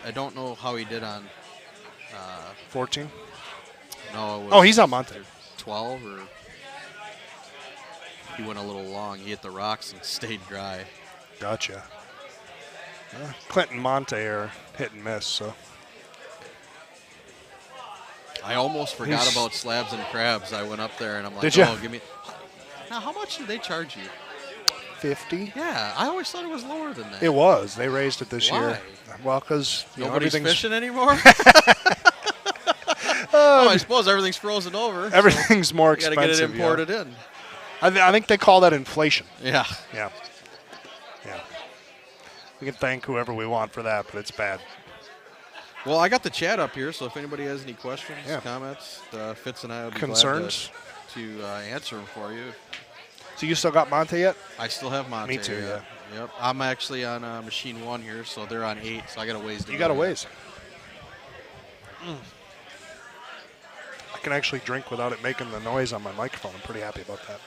I don't know how he did on 14? No. It was Oh, he's on Monte. 12 or he went a little long. He hit the rocks and stayed dry. Gotcha. Clinton Monte are hit and miss, so. I almost forgot He's- about slabs and crabs. I went up there and I'm like, Did ya? oh, give me. Now, how much did they charge you? 50? Yeah, I always thought it was lower than that. It was. They raised it this year. Why? Well, because Nobody's everything's fishing anymore? Oh, I suppose everything's frozen over. so everything's more you gotta expensive. get it imported in. I think they call that inflation. Yeah. Yeah. Yeah. We can thank whoever we want for that, but it's bad. Well, I got the chat up here, so if anybody has any questions, comments, Fitz and I will be concerns glad to answer them for you. So you still got Monte yet? I still have Monte. Me too, yeah. Yep. I'm actually on machine 1 here, so they're on 8, so I got a ways to go. You got a ways. I can actually drink without it making the noise on my microphone. I'm pretty happy about that.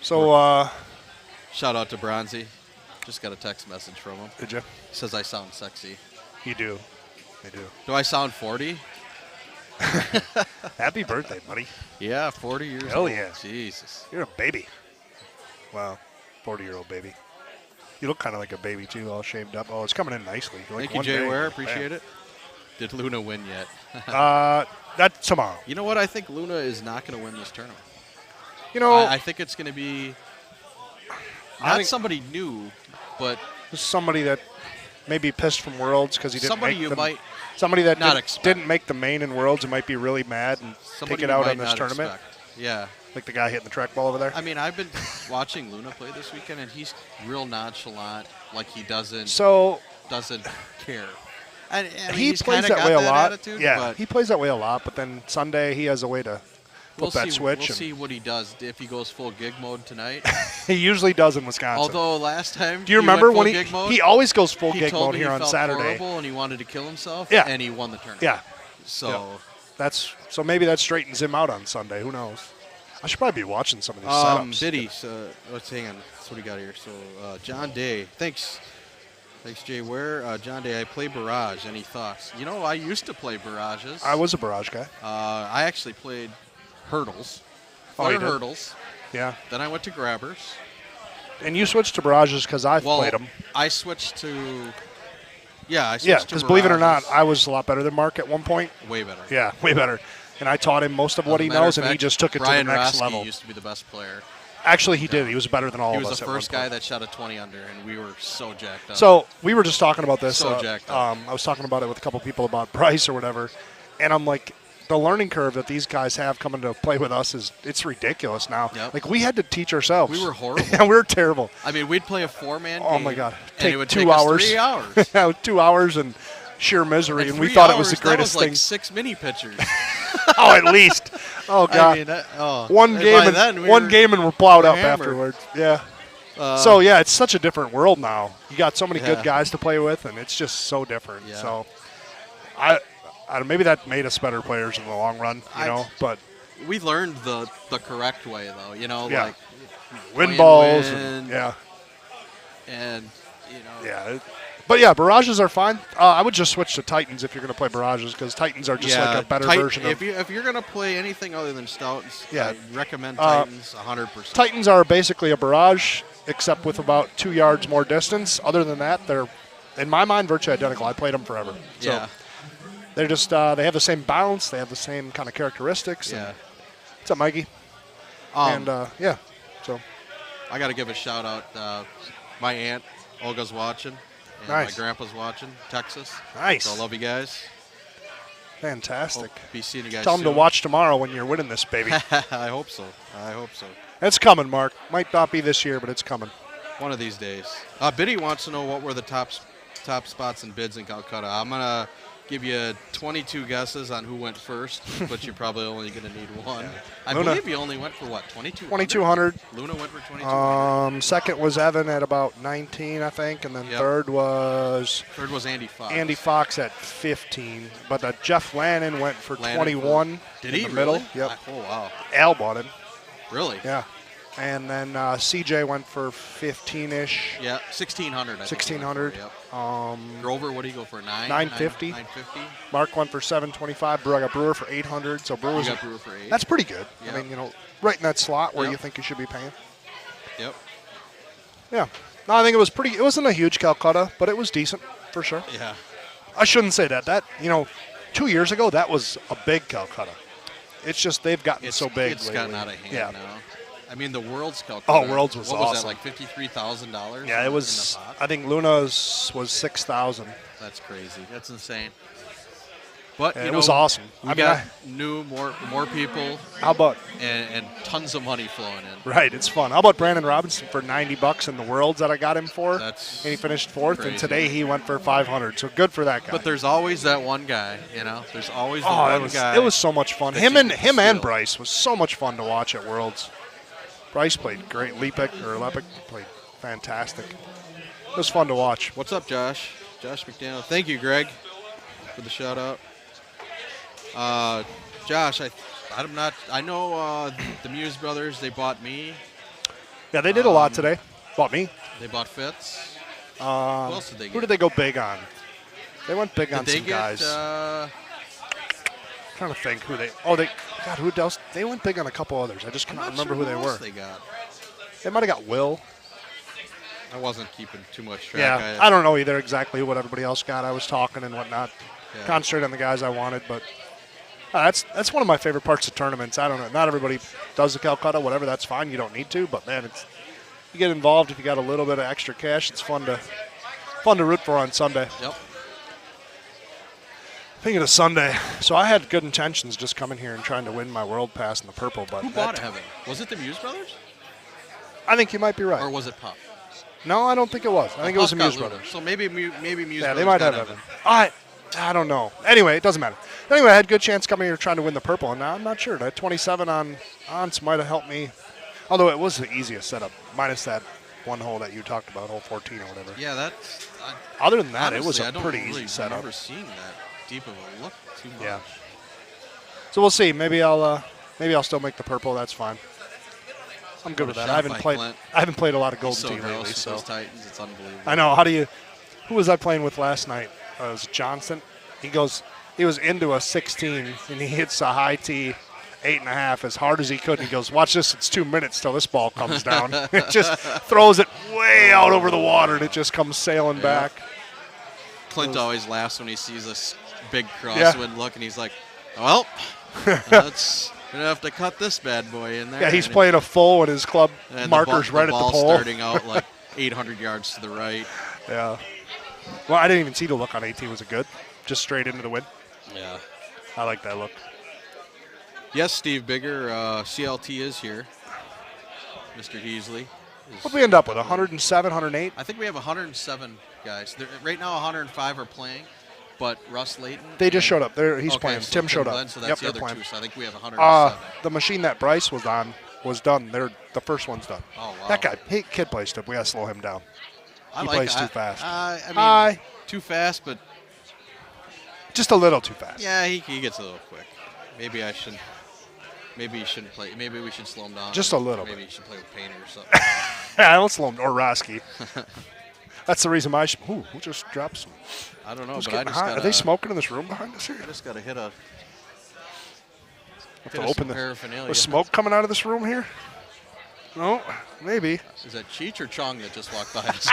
So, shout out to Bronzy. Just got a text message from him. Did you? He says I sound sexy. You do. I do. Do I sound 40? Happy birthday, buddy. Yeah, 40 years old. Hell yeah. Jesus. You're a baby. Wow. 40-year-old baby. You look kind of like a baby, too, all shaved up. Oh, it's coming in nicely. Thank you, Jay Ware. Appreciate it. Did Luna win yet? That's tomorrow. You know what? I think Luna is not going to win this tournament. You know, I think it's going to be not somebody new, but somebody that may be pissed from Worlds because he didn't somebody make you the, might somebody that not didn't make the main in Worlds and might be really mad and somebody take it you out might on this not tournament. expect. Yeah. Like the guy hitting the track ball over there. I mean, I've been watching Luna play this weekend, and he's real nonchalant, like he doesn't care. I mean, he he's plays kinda that got way a lot. attitude, Yeah, but he plays that way a lot. But then Sunday he has a way to flip that switch. We'll see what he does if he goes full gig mode tonight. He usually does in Wisconsin. Although last time, do you remember when gig mode, he always goes full he gig told mode me here he on felt Saturday? Horrible and he wanted to kill himself. Yeah, and he won the tournament. Yeah, so so maybe that straightens him out on Sunday. Who knows? I should probably be watching some of these setups. Biddy, let's hang on. So what do you got here? So John Day, thanks, Jay Ware. John Day, I play Barrage. Any thoughts? You know, I used to play Barrages. I was a Barrage guy. I actually played Hurdles. Oh, you did? Hurdles. Yeah. Then I went to Grabbers. And you switched to Barrages because I've played them. I switched to. Yeah, I switched Yeah, to because believe it or not, Barrages. I was a lot better than Mark at one point. Way better. Yeah, way better. And I taught him most of what he knows, and he just took it Brian to the next Roski level. Used to be the best player. Actually, he did. He was better than all of us. He was the at one first guy point. that shot a 20 under, and we were so jacked up. So we were just talking about this. So jacked up. I was talking about it with a couple people about Bryce or whatever, and I'm like, the learning curve that these guys have coming to play with us it's ridiculous now. Yep. Like we had to teach ourselves. We were horrible. Yeah, we were terrible. I mean, we'd play a 4-man Oh game. my God! And it would 2 take us hours. 3 hours. Yeah, 2 hours and sheer misery, Like and we 3 thought it was the hours, greatest that was thing. like 6 mini pitchers. Oh, at least. Oh God. I mean, one and game by and then we one were- game and we're plowed we're up hammered. afterwards. Yeah. So yeah, it's such a different world now. You got so many good guys to play with, and it's just so different. Yeah. So, I maybe that made us better players in the long run, you know. But we learned the correct way, though. You know, Yeah. like win play balls, and and, win, yeah, and you know, yeah. But yeah, barrages are fine. I would just switch to Titans if you're going to play barrages because Titans are just like a better version of. If you're gonna play anything other than stouts, Yeah. I recommend Titans 100%. Titans are basically a barrage, except with about 2 yards more distance. Other than that, they're, in my mind, virtually identical. I played them forever. So Yeah. they're just they have the same bounce. They have the same kind of characteristics. Yeah. And what's up, Mikey? And yeah, so I got to give a shout out. My aunt Olga's watching, and Nice. my grandpa's watching. Texas. Nice. So I love you guys. fantastic. Hope be seeing you guys. Tell them to soon. watch tomorrow when you're winning this baby. I hope so. I hope so. It's coming, Mark. Might not be this year, but it's coming. One of these days. Biddy wants to know what were the top spots and bids in Calcutta. I'm gonna give you 22 guesses on who went first, but you're probably only gonna need one. I Luna. believe you only went for what, 2200? 2,200. Luna went for 2200. Second was Evan at about 19, I think, and then Yep. third was Andy Fox. Andy Fox at 15, but Jeff Lannon went for Lannon 21 Did in he the middle. really? Yep. Oh wow. Al bought him. Really? Yeah. And then CJ went for 15-ish. Yeah, 1600. I think he went 1600. for, yep. Um, Grover, what do you go for? 950. 950. Mark went for 725. I got Brewer for 800. So Brewer's You got Brewer for 8. That's pretty good. Yep. I mean, you know, right in that slot where Yep. you think you should be paying. Yep. Yeah. No, I think it was pretty. It wasn't a huge Calcutta, but it was decent for sure. Yeah. I shouldn't say that. That, you know, 2 years ago that was a big Calcutta. It's just they've gotten so big. It's lately. gotten out of hand yeah. now. I mean, the World's Calcutta. Oh, World's was what was awesome. that, like $53,000? Yeah, it was. I think Luna's was 6,000. That's crazy. That's insane. But it was awesome. We got more people. How about and tons of money flowing in. Right, it's fun. How about Brandon Robinson for $90 in the Worlds that I got him for? And he finished 4th, crazy. and today he went for 500. So good for that guy. But there's always that one guy, There's always the one guy. It was so much fun. Him and Bryce was so much fun to watch at Worlds. Bryce played great. Lepic played fantastic. It was fun to watch. What's up, Josh? Josh McDaniel. Thank you, Greg, for the shout out. Josh, I know the Muse brothers, they bought me. Yeah, they did a lot today. Bought me. They bought Fitz. Who else did they get? Who did they go big on? They went big on some guys. Trying to think who they. God, who else? They went big on a couple others. I just cannot remember who they were. They got. They might have got Will. I wasn't keeping too much track. Yeah, I don't know either exactly what everybody else got. I was talking and whatnot. Yeah. Concentrate on the guys I wanted, but that's one of my favorite parts of tournaments. I don't know. Not everybody does the Calcutta, whatever. That's fine. You don't need to, but man, you get involved if you got a little bit of extra cash. It's fun to root for on Sunday. Yep. Thinking of Sunday, so I had good intentions just coming here and trying to win my World Pass in the purple. But who bought Heaven? Was it the Muse brothers? I think you might be right. Or was it Puff? No, I don't think it was. I think it was the Muse brothers. So maybe Muse brothers. Yeah, they might have Heaven. I don't know. Anyway, it doesn't matter. Anyway, I had good chance coming here trying to win the purple, and now I'm not sure. That 27 on Ons might have helped me. Although it was the easiest setup, minus that one hole that you talked about, hole 14 or whatever. Yeah, that's. Other than that, honestly, it was a pretty easy setup. I've never seen that deep of a look too much. Yeah. So we'll see. Maybe I'll still make the purple. That's fine. I'm good with that. I haven't played a lot of Golden Tee lately, so those Titans, it's unbelievable. I know. Who was I playing with last night? It was Johnson. He was into a 16 and he hits a high tee 8.5 as hard as he could. And he goes, "Watch this! It's 2 minutes till this ball comes down." It just throws it way out over the water and it just comes sailing back. Clint always laughs when he sees this big crosswind look, and he's like, "Well, that's." We're going to have to cut this bad boy in there. Yeah, he's playing a full with his club markers right at the pole. Starting out like 800 yards to the right. Yeah. Well, I didn't even see the look on 18. Was it good? Just straight into the wind? Yeah. I like that look. Yes, Steve Bigger, CLT is here. Mr. Heasley. What we end up with, 107, 108? I think we have 107 guys. Right now 105 are playing. But Russ Layton. They just showed up. He's playing. So Tim showed up. So that's the other playing. two. So I think we have 107. The machine that Bryce was on was done. The first one's done. Oh, wow. That guy, kid plays stuff. We got to slow him down. He plays too fast. Too fast, but just a little too fast. Yeah, he gets a little quick. Maybe he shouldn't play. Maybe we should slow him down. Just a little. Maybe he should play with Painter or something. Yeah, I don't slow him. Or Roski. That's the reason why who just dropped some. I don't know, Who's but I just got. Are they smoking in this room behind us here? I just got to hit a. Have to open the smoke coming out of this room here? No, maybe. Is that Cheech or Chong that just walked by us?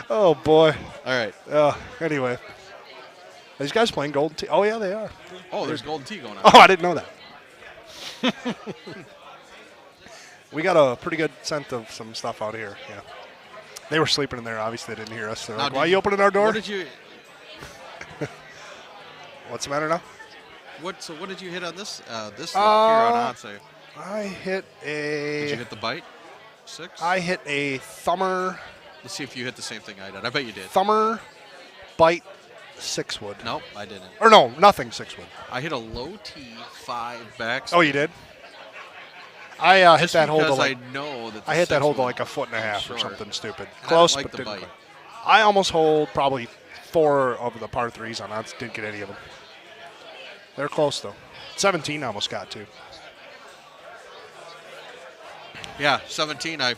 Oh boy. All right. Anyway, these guys playing Golden Tee. Oh yeah, they are. Oh, there's Golden Tee going on. Oh, I didn't know that. We got a pretty good scent of some stuff out here. Yeah. They were sleeping in there. Obviously, they didn't hear us. They're like, "Why are you opening our door?" What did you? What's the matter now? So what did you hit on this? This look here on Onsay? I hit a. Did you hit the bite? 6. I hit a thumber. Let's see if you hit the same thing I did. I bet you did. Thumber, bite, 6 wood. Nope, I didn't. Or no, nothing 6 wood. I hit a low T 5 back. Oh, you did? I hit that hole to like. I know that. I hit that hole to like a 1.5 foot or something stupid. And Close, I don't like but the didn't. bite. I almost holed probably 4 of the par 3s on odds. Didn't get any of them. They're close though. 17 I almost got to. Yeah, 17. I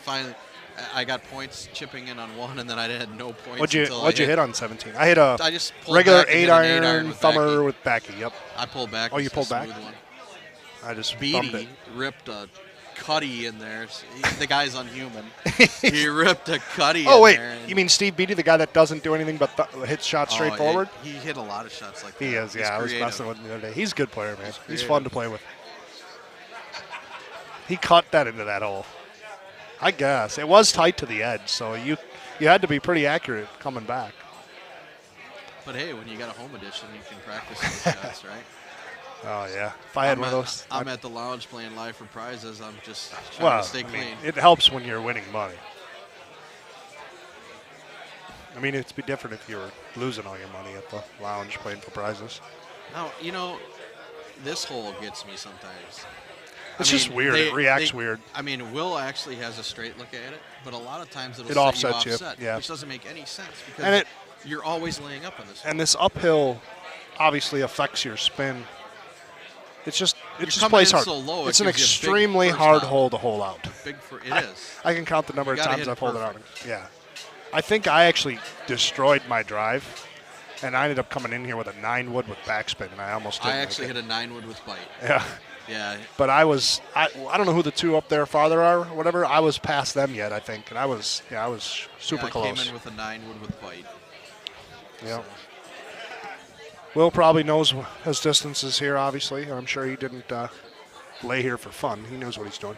got points chipping in on one, and then I had no points. What'd you hit on 17? I hit a regular 8-iron thumber with backy. Yep. I pulled back. Oh, you pulled back? One. I just Beatty ripped a cutty in there. The guy's unhuman. He ripped a cutty. Oh wait, there you mean Steve Beatty, the guy that doesn't do anything but hits shots straight forward? He hit a lot of shots like that. He is. Yeah, I was messing with him the other day. He's a good player, man. He's fun to play with. He cut that into that hole. I guess it was tight to the edge, so You had to be pretty accurate coming back. But hey, when you got a home edition, you can practice those shots, right? Oh yeah. If I had one of those, I'm at the lounge playing live for prizes. I'm just trying to stay clean. It helps when you're winning money. I mean, it'd be different if you were losing all your money at the lounge playing for prizes. Now, this hole gets me sometimes. It's just weird. It reacts weird. I mean, Will actually has a straight look at it, but a lot of times It set offsets you, offset, yeah. which doesn't make any sense because you're always laying up on this. And this uphill obviously affects your spin. It just coming plays in hard. so low, It's it an gives you a big extremely first hard stop. hole to hold out. It is. I can count the number You of gotta times hit I've pulled it out. perfect. Yeah. I think I actually destroyed my drive, and I ended up coming in here with a 9-wood with backspin, and I almost didn't. I actually hit a 9-wood with bite. Yeah. Yeah. But I don't know who the two up there farther are or whatever. I was past them yet, I think, and I was super I close. came in with a 9-wood with bite. Yeah. Will probably knows his distances here, obviously. I'm sure he didn't lay here for fun. He knows what he's doing.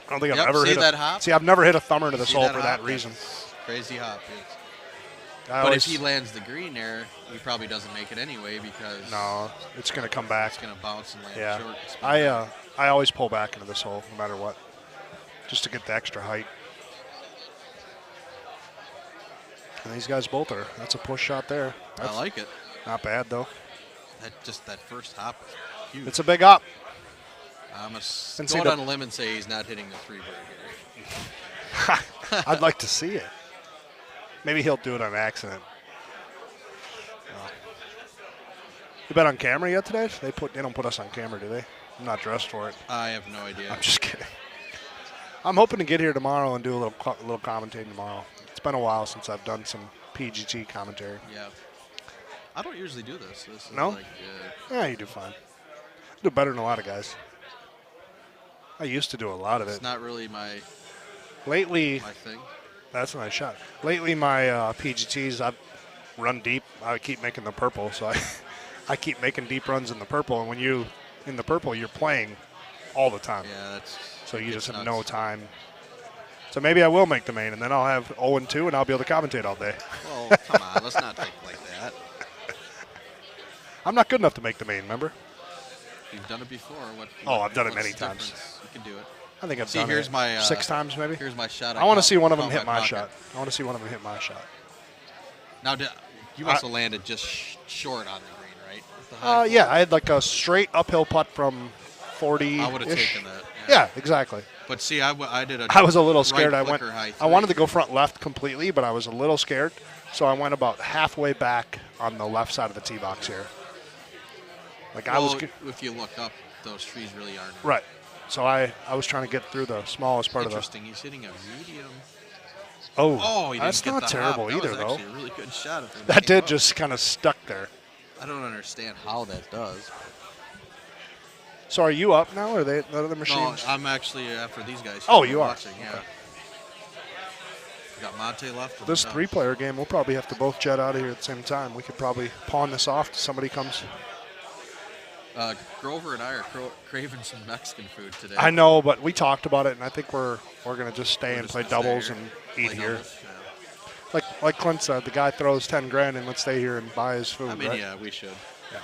I don't think I've ever hit that hop? See, I've never hit a thumber into this See hole that for hop? that reason. Crazy hop. But if he lands the green there, he probably doesn't make it anyway because no, it's going to come back. It's going to bounce and land Yeah. short. and spin I always pull back into this hole no matter what, just to get the extra height. And these guys both are. That's a push shot there. I like it. Not bad though. That first hop is huge. It's a big up. I'm going And to see go the- out on a limb and say he's not hitting the 3-bird here. I'd like to see it. Maybe he'll do it on accident. You bet on camera yet today? They don't put us on camera, do they? I'm not dressed for it. I have no idea. I'm just kidding. I'm hoping to get here tomorrow and do a little commentating tomorrow. It's been a while since I've done some PGT commentary. Yeah. I don't usually do this. This is No? like, Yeah, you do fine. You do better than a lot of guys. I used to do a lot of it's it. not really my Lately, thing. that's a nice shot. Lately, my PGTs, I've run deep. I keep making the purple, so I keep making deep runs in the purple. And when you in the purple, you're playing all the time. Yeah, that's. So you just have nuts. no time. So maybe I will make the main, and then I'll have 0-2, and I'll be able to commentate all day. Well, come on, let's not think like that. I'm not good enough to make the main, remember? You've done it before. I've done it what's many the times. difference? You can do it. I think I've See, done here's it my 6 times, maybe. Here's my shot. I want to caught- see one of them caught hit my pocket. shot. I want to see one of them hit my shot. Now, you must have landed just short on the green, right? With the high Yeah, I had like a straight uphill putt from 40. I would have taken that. Yeah, exactly. But see, I did a. I was a little scared. Right I went. flicker high I wanted to go front left completely, but I was a little scared, so I went about halfway back on the left side of the tee box here. Like I was. If you look up, those trees really aren't. Right. So I was trying to get through the smallest part of the. Interesting. He's hitting a medium. Oh, he that's didn't get not the terrible hop. That either, was though. actually a really good shot. If it That came did up. just kind of stuck there. I don't understand how that does. So are you up now, or are they the other machines? No, I'm actually after these guys. Oh, you are? Watching, yeah. Okay. We got Monte left. and This we're done. 3-player game, we'll probably have to both jet out of here at the same time. We could probably pawn this off till somebody comes. Grover and I are craving some Mexican food today. I know, but we talked about it, and I think we're gonna just stay We're and just play gonna stay doubles here. and eat Play here. doubles, yeah. Like Clint said, the guy throws 10 grand and let's stay here and buy his food. I mean, right? yeah, we should. Yeah.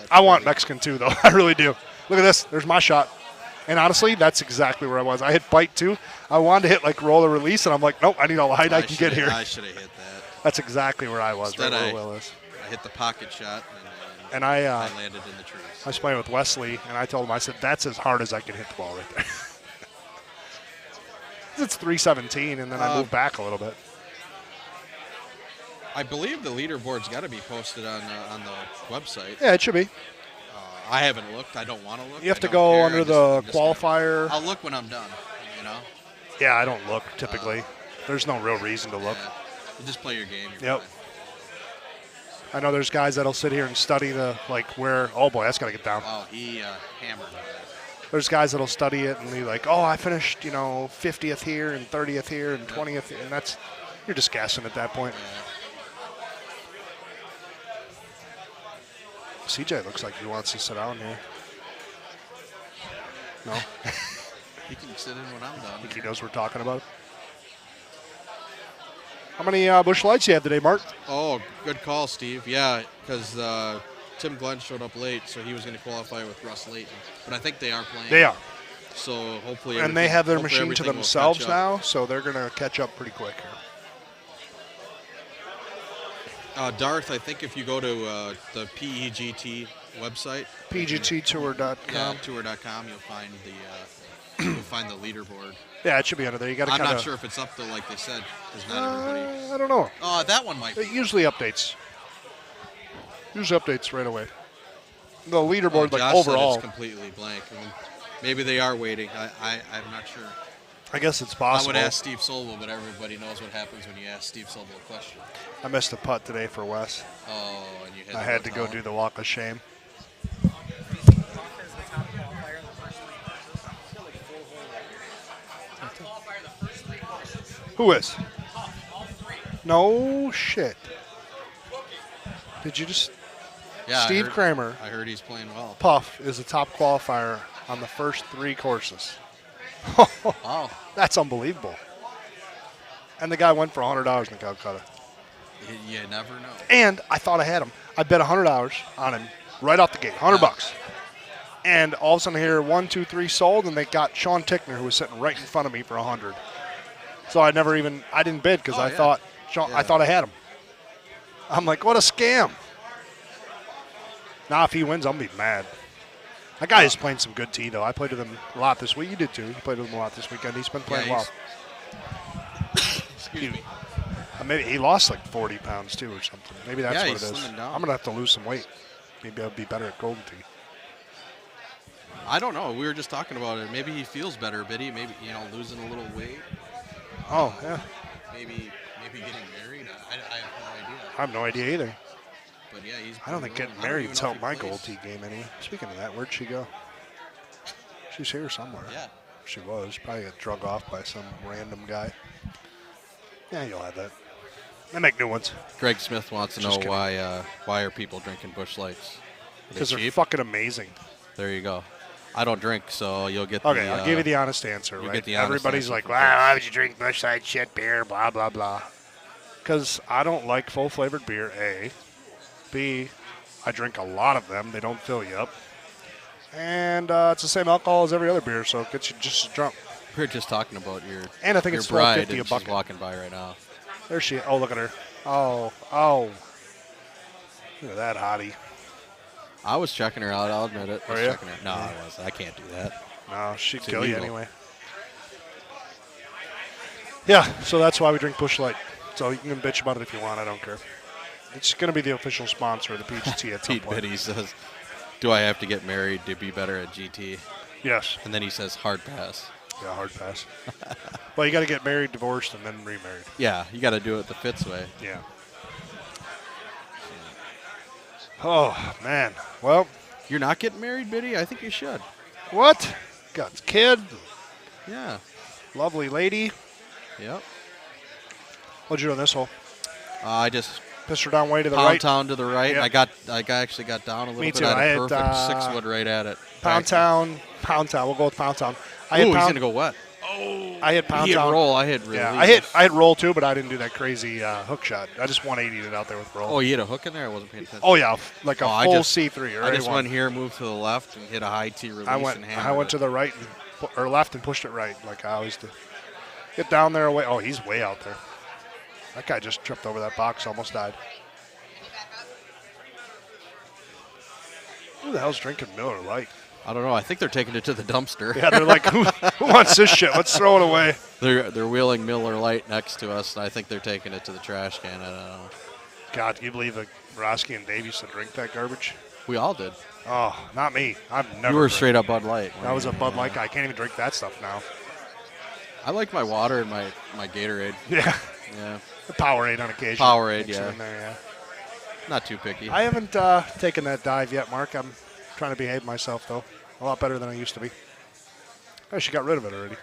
It's I want really- Mexican too, though. I really do. Look at this. There's my shot. And honestly, that's exactly where I was. I hit bite too. I wanted to hit like roller release, and I'm like, nope, I need all the height I can get here. I should have hit that. That's exactly where I was. Instead, right where Will is. I hit the pocket shot, And I landed in the trees. I was playing with Wesley, and I told him, I said, that's as hard as I can hit the ball right there. It's 317, and then I moved back a little bit. I believe the leaderboard's got to be posted on the website. Yeah, it should be. I haven't looked. I don't want to look. You have I to don't go care. under I'm just qualifier. I'll look when I'm done. You know. Yeah, I don't look typically. There's no real reason to look. You just play your game. You're Yep. I know there's guys that'll sit here and study where. Oh boy, that's gotta get down. Oh, he hammered. There's guys that'll study it and be like, oh, I finished 50th here and 30th here and 20th, and you're just guessing at that point. CJ looks like he wants to sit down here. No? He can sit in when I'm done. Think he knows we're talking about? How many Busch Lights you have today, Mark? Oh, good call, Steve. Yeah, because Tim Glenn showed up late, so he was going to qualify with Russ Layton. But I think they are playing. They are. So hopefully, and they have their machine to everything will themselves catch up. now, so they're going to catch up pretty quick here. Darth, I think if you go to the PEGT website, PGTtour.com. Yeah, tour.com, you'll find the leaderboard. Yeah, it should be under there. You got to. I'm not sure if it's up to like they said, because not everybody. I don't know. That one might. It usually updates. Usually updates right away. The leaderboard, like Josh overall, said it's completely blank. I mean, maybe they are waiting. I'm not sure. I guess it's possible. I would ask Steve Sobel, but everybody knows what happens when you ask Steve Sobel a question. I missed a putt today for Wes. Oh, and you had I had to go do the walk of shame. Who is? No shit. Did you just? Yeah, Steve Kramer. I heard he's playing well. Puff is the top qualifier on the first 3 courses. Wow. That's unbelievable. And the guy went for $100 in Calcutta. You never know. And I thought I had him. I bet $100 on him right off the gate, $100. And all of a sudden here, 1, 2, 3 sold, and they got Sean Tickner, who was sitting right in front of me for $100. So I didn't bid because I thought I had him. I'm like, what a scam. Now if he wins, I'm gonna be mad. That guy is playing some good tee though. I played with him a lot this week. You did too. You played with him a lot this weekend. He's been playing well. Excuse me. Maybe he lost like 40 pounds too or something. Maybe that's what it he's is. slimming down. I'm gonna have to lose some weight. Maybe I'll be better at golden tee. I don't know. We were just talking about it. Maybe he feels better, Biddy. Maybe losing a little weight. Oh yeah. Maybe getting married. I have no idea. I have no idea either. But yeah, I don't think getting married would help my gold tee game any. Speaking of that, where'd she go? She's here somewhere. Yeah. She was. Probably got drug off by some random guy. Yeah, you'll have that. They make new ones. Greg Smith wants to know Just kidding. why are people drinking Busch Lights? Because they're fucking amazing. There you go. I don't drink, so you'll get Okay, I'll give you the honest answer, right? Get the honest Everybody's answer like, from wow, Chris. why would you drink Busch Light shit beer, blah, blah, blah. Because I don't like full-flavored beer, A. B, I drink a lot of them. They don't fill you up. And it's the same alcohol as every other beer, so it gets you just as drunk. We were just talking about your And I think your it's bride, $12.50 a and bucket. she's walking by right now. There she is. Oh, look at her. Oh. Look at that hottie. I was checking her out. I'll admit it. I was Were ya? checking her. No, I wasn't. I can't do that. No, she'd It's kill you illegal. anyway. Yeah, so that's why we drink Busch Light. So you can bitch about it if you want. I don't care. It's going to be the official sponsor of the PGT at some Pete point. Biddy says, "Do I have to get married to be better at GT?" Yes. And then he says, "Hard pass." Yeah, hard pass. Well, you got to get married, divorced, and then remarried. Yeah, you got to do it the Fitz way. Yeah. Oh, man. Well. You're not getting married, Biddy? I think you should. What? Got a kid. Yeah. Lovely lady. Yep. What'd you do on this hole? I just pissed her down way to the Pound right. Town to the right. Yep. I actually got down a little Me bit. too. I I had a had, perfect 6-wood right at it. Pound Town. We'll go with Pound Town. I Ooh, had he's going to go wet. I hit Pound He hit Town. roll. I hit really. Yeah, I hit roll too, but I didn't do that crazy hook shot. I just 180'd it out there with roll. Oh, you hit a hook in there? I wasn't paying attention. Oh yeah, like a Oh, full I just, C3. I just went here, moved to the left, and hit a high T release. I and hammered went it. to the right or left and pushed it right, like I always do. Get down there away. Oh, he's way out there. That guy just tripped over that box, almost died. Who the hell's drinking Miller Lite? I don't know. I think they're taking it to the dumpster. Yeah, they're like, who wants this shit? Let's throw it away. They're wheeling Miller Lite next to us, and I think they're taking it to the trash can. I don't know. God, can you believe that Roski and Dave used to drink that garbage? We all did. Oh, not me. I've never. You were drank. straight up Bud Light. I was a Bud Light guy. I can't even drink that stuff now. I like my water and my Gatorade. Yeah. Yeah. The Powerade on occasion. Powerade, Mix it yeah. in there, yeah. Not too picky. I haven't taken that dive yet, Mark. I'm trying to behave myself, though. A lot better than I used to be. Oh, she got rid of it already.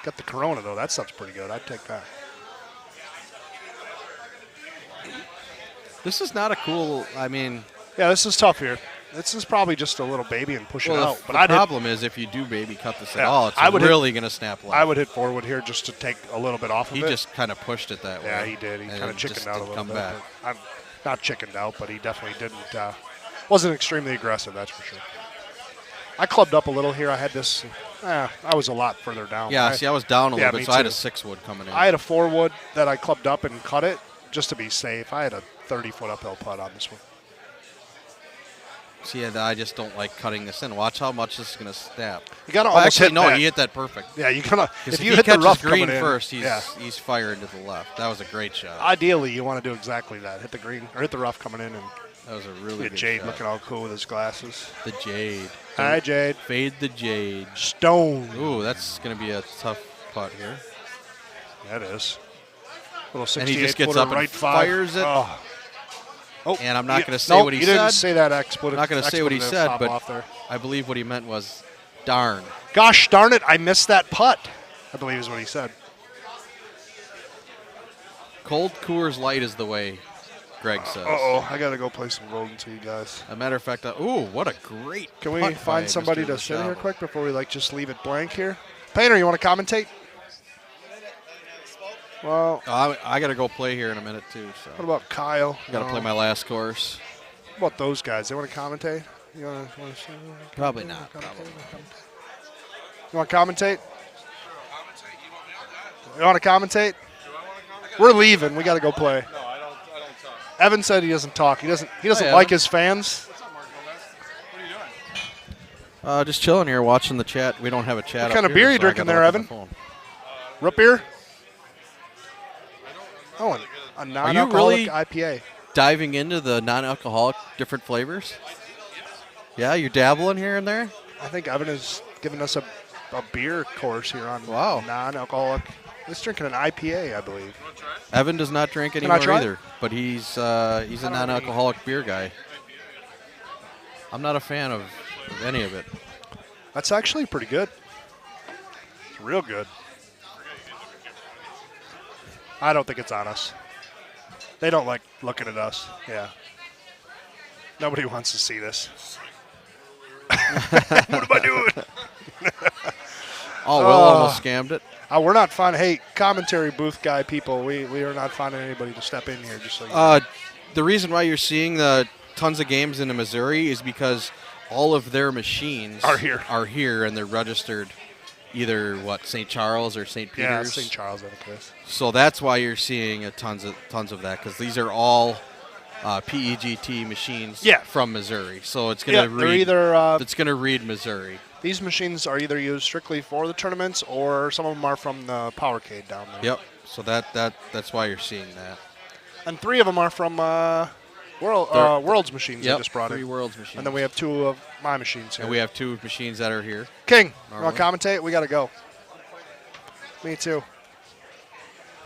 Got the Corona, though. That stuff's pretty good. I'd take that. This is not a cool, I mean. Yeah, this is tough here. This is probably just a little baby and push it Well, out. But the problem is if you do baby cut this at all, it's really going to snap left. I would hit forward here just to take a little bit off of it. He just kind of pushed it that way. Yeah, he did. He kind of chickened out a little bit. Back. I'm not chickened out, but he definitely didn't. Wasn't extremely aggressive, that's for sure. I clubbed up a little here. I had this. I was a lot further down. Yeah, I was down a little bit, so I had a 6-wood coming in. I had a 4-wood that I clubbed up and cut it just to be safe. I had a 30-foot uphill putt on this one. See, I just don't like cutting this in. Watch how much this is going to snap. You got to almost actually, hit no, that. he hit that perfect. Yeah, you gotta. If you hit the rough green coming in, first, he's firing to the left. That was a great shot. Ideally, you want to do exactly that. Hit the green or hit the rough coming in, and that was a really good Jade shot. looking all cool with his glasses. The Jade. Hi, Jade. Fade the Jade. Stone. Ooh, that's going to be a tough putt here. That is. Little 68 and he just gets footer, up and right fires it. Oh, and I'm not going to say what he you said. Didn't say that expletive. I'm not going to say what he said, but off there. I believe what he meant was, darn. Gosh darn it, I missed that putt, I believe is what he said. Cold Coors Light is the way, Greg says. Uh-oh, I got to go play some Golden Tee, guys. As a matter of fact, ooh, what a great Can we putt find by somebody Mr. to sit Machado. here quick before we just leave it blank here? Painter, you want to commentate? Well, I got to go play here in a minute, too. So. What about Kyle? Got to play my last course. What about those guys? They want to commentate? You want to Probably not. You want to commentate? You want to commentate? We're leaving. We got to go play. No, I don't talk. Evan said he doesn't talk. He doesn't Hey, like Evan. his fans. What's up, Mark Gomez? What are you doing? Just chilling here, watching the chat. We don't have a chat. What kind up of beer here, you so I drinking gotta there, look at Evan? the phone. Root beer? Oh, a Are you non-alcoholic really IPA. diving into the non-alcoholic different flavors? Yeah, you're dabbling here and there? I think Evan is giving us a beer course here on non-alcoholic. He's drinking an IPA, I believe. Evan does not drink Can I anymore try it? either, but he's a non-alcoholic beer guy. I'm not a fan of any of it. That's actually pretty good. It's real good. I don't think it's on us. They don't like looking at us. Yeah. Nobody wants to see this. What am I doing? Oh, Will almost scammed it. We're not finding. Hey, commentary booth guy people, we are not finding anybody to step in here. Just so you know. The reason why you're seeing the tons of games in Missouri is because all of their machines Are here, and they're registered either St. Charles or St. Peter's. Yeah, St. Charles, I think it is. So that's why you're seeing tons of that, because these are all PEGT machines from Missouri. So it's going to read. It's going to read Missouri. These machines are either used strictly for the tournaments, or some of them are from the Powercade down there. Yep. So that's why you're seeing that. And 3 of them are from World's machines. Yep, I just brought 3 in. World's machines. And then we have 2 of my machines here. And we have 2 machines that are here. King, you normally. want to commentate? We got to go. Me too.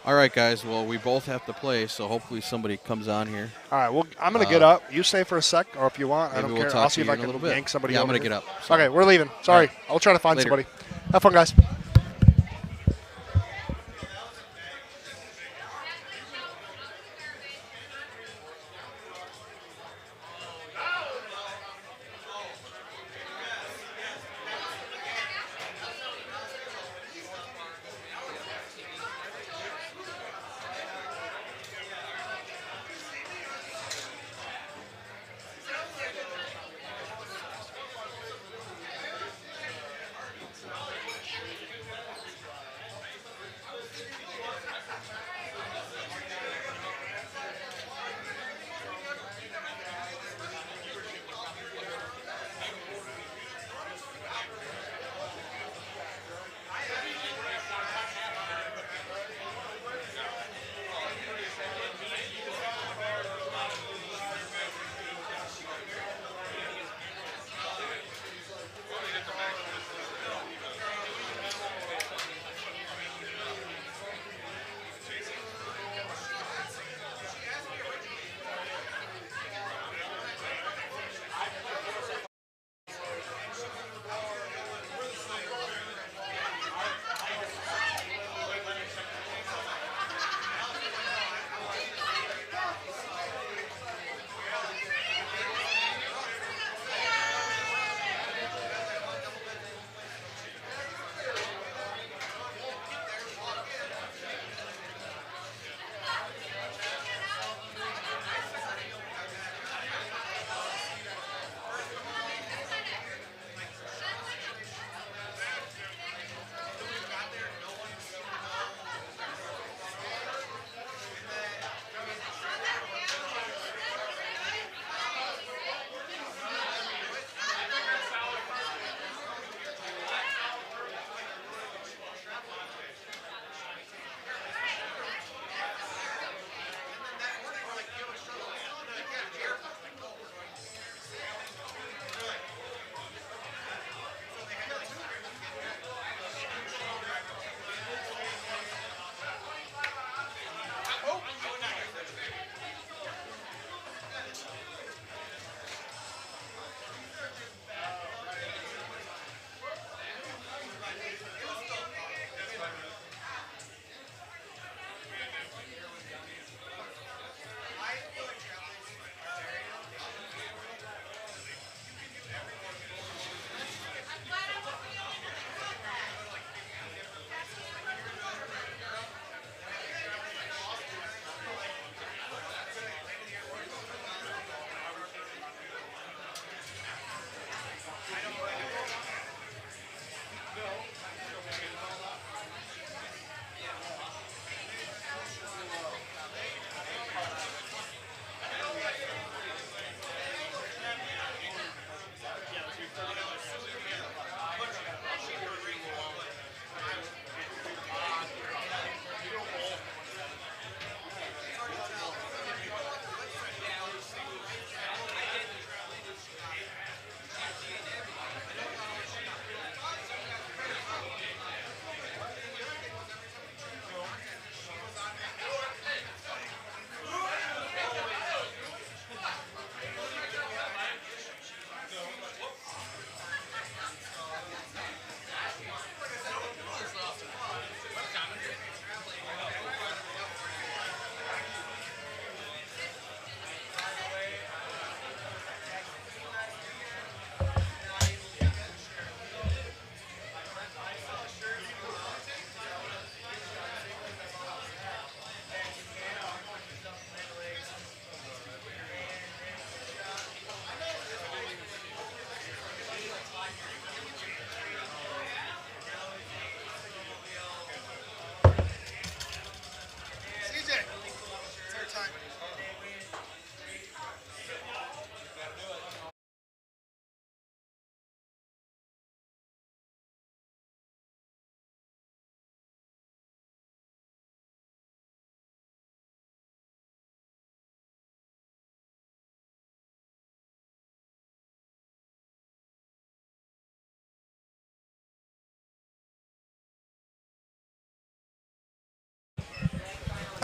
All right, guys. Well, we both have to play, so hopefully somebody comes on here. All right. Well, I'm going to get up. You stay for a sec, or if you want, I maybe don't we'll care. talk I'll to see if you I in a can little bit. yank somebody Yeah, I'm over gonna here. get up, so. Okay, we're leaving. Sorry. All right. I'll try to find Later. somebody. Have fun, guys.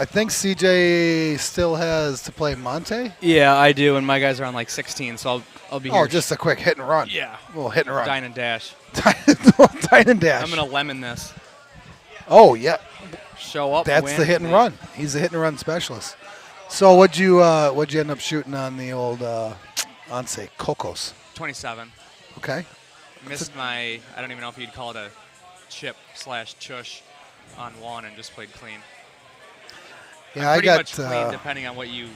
I think CJ still has to play Monte. Yeah, I do, and my guys are on like 16, so I'll be here. Oh, just a quick hit and run. Yeah. A little hit and run. Dine and dash. Dine and dash. I'm going to lemon this. Oh, yeah. Show up, That's win. the hit and run. He's a hit and run specialist. So what'd you end up shooting on the old Once Cocos? 27. Okay. Missed my, I don't even know if you'd call it a chip/chush on one and just played clean. Yeah, I'm pretty I got much clean depending on what you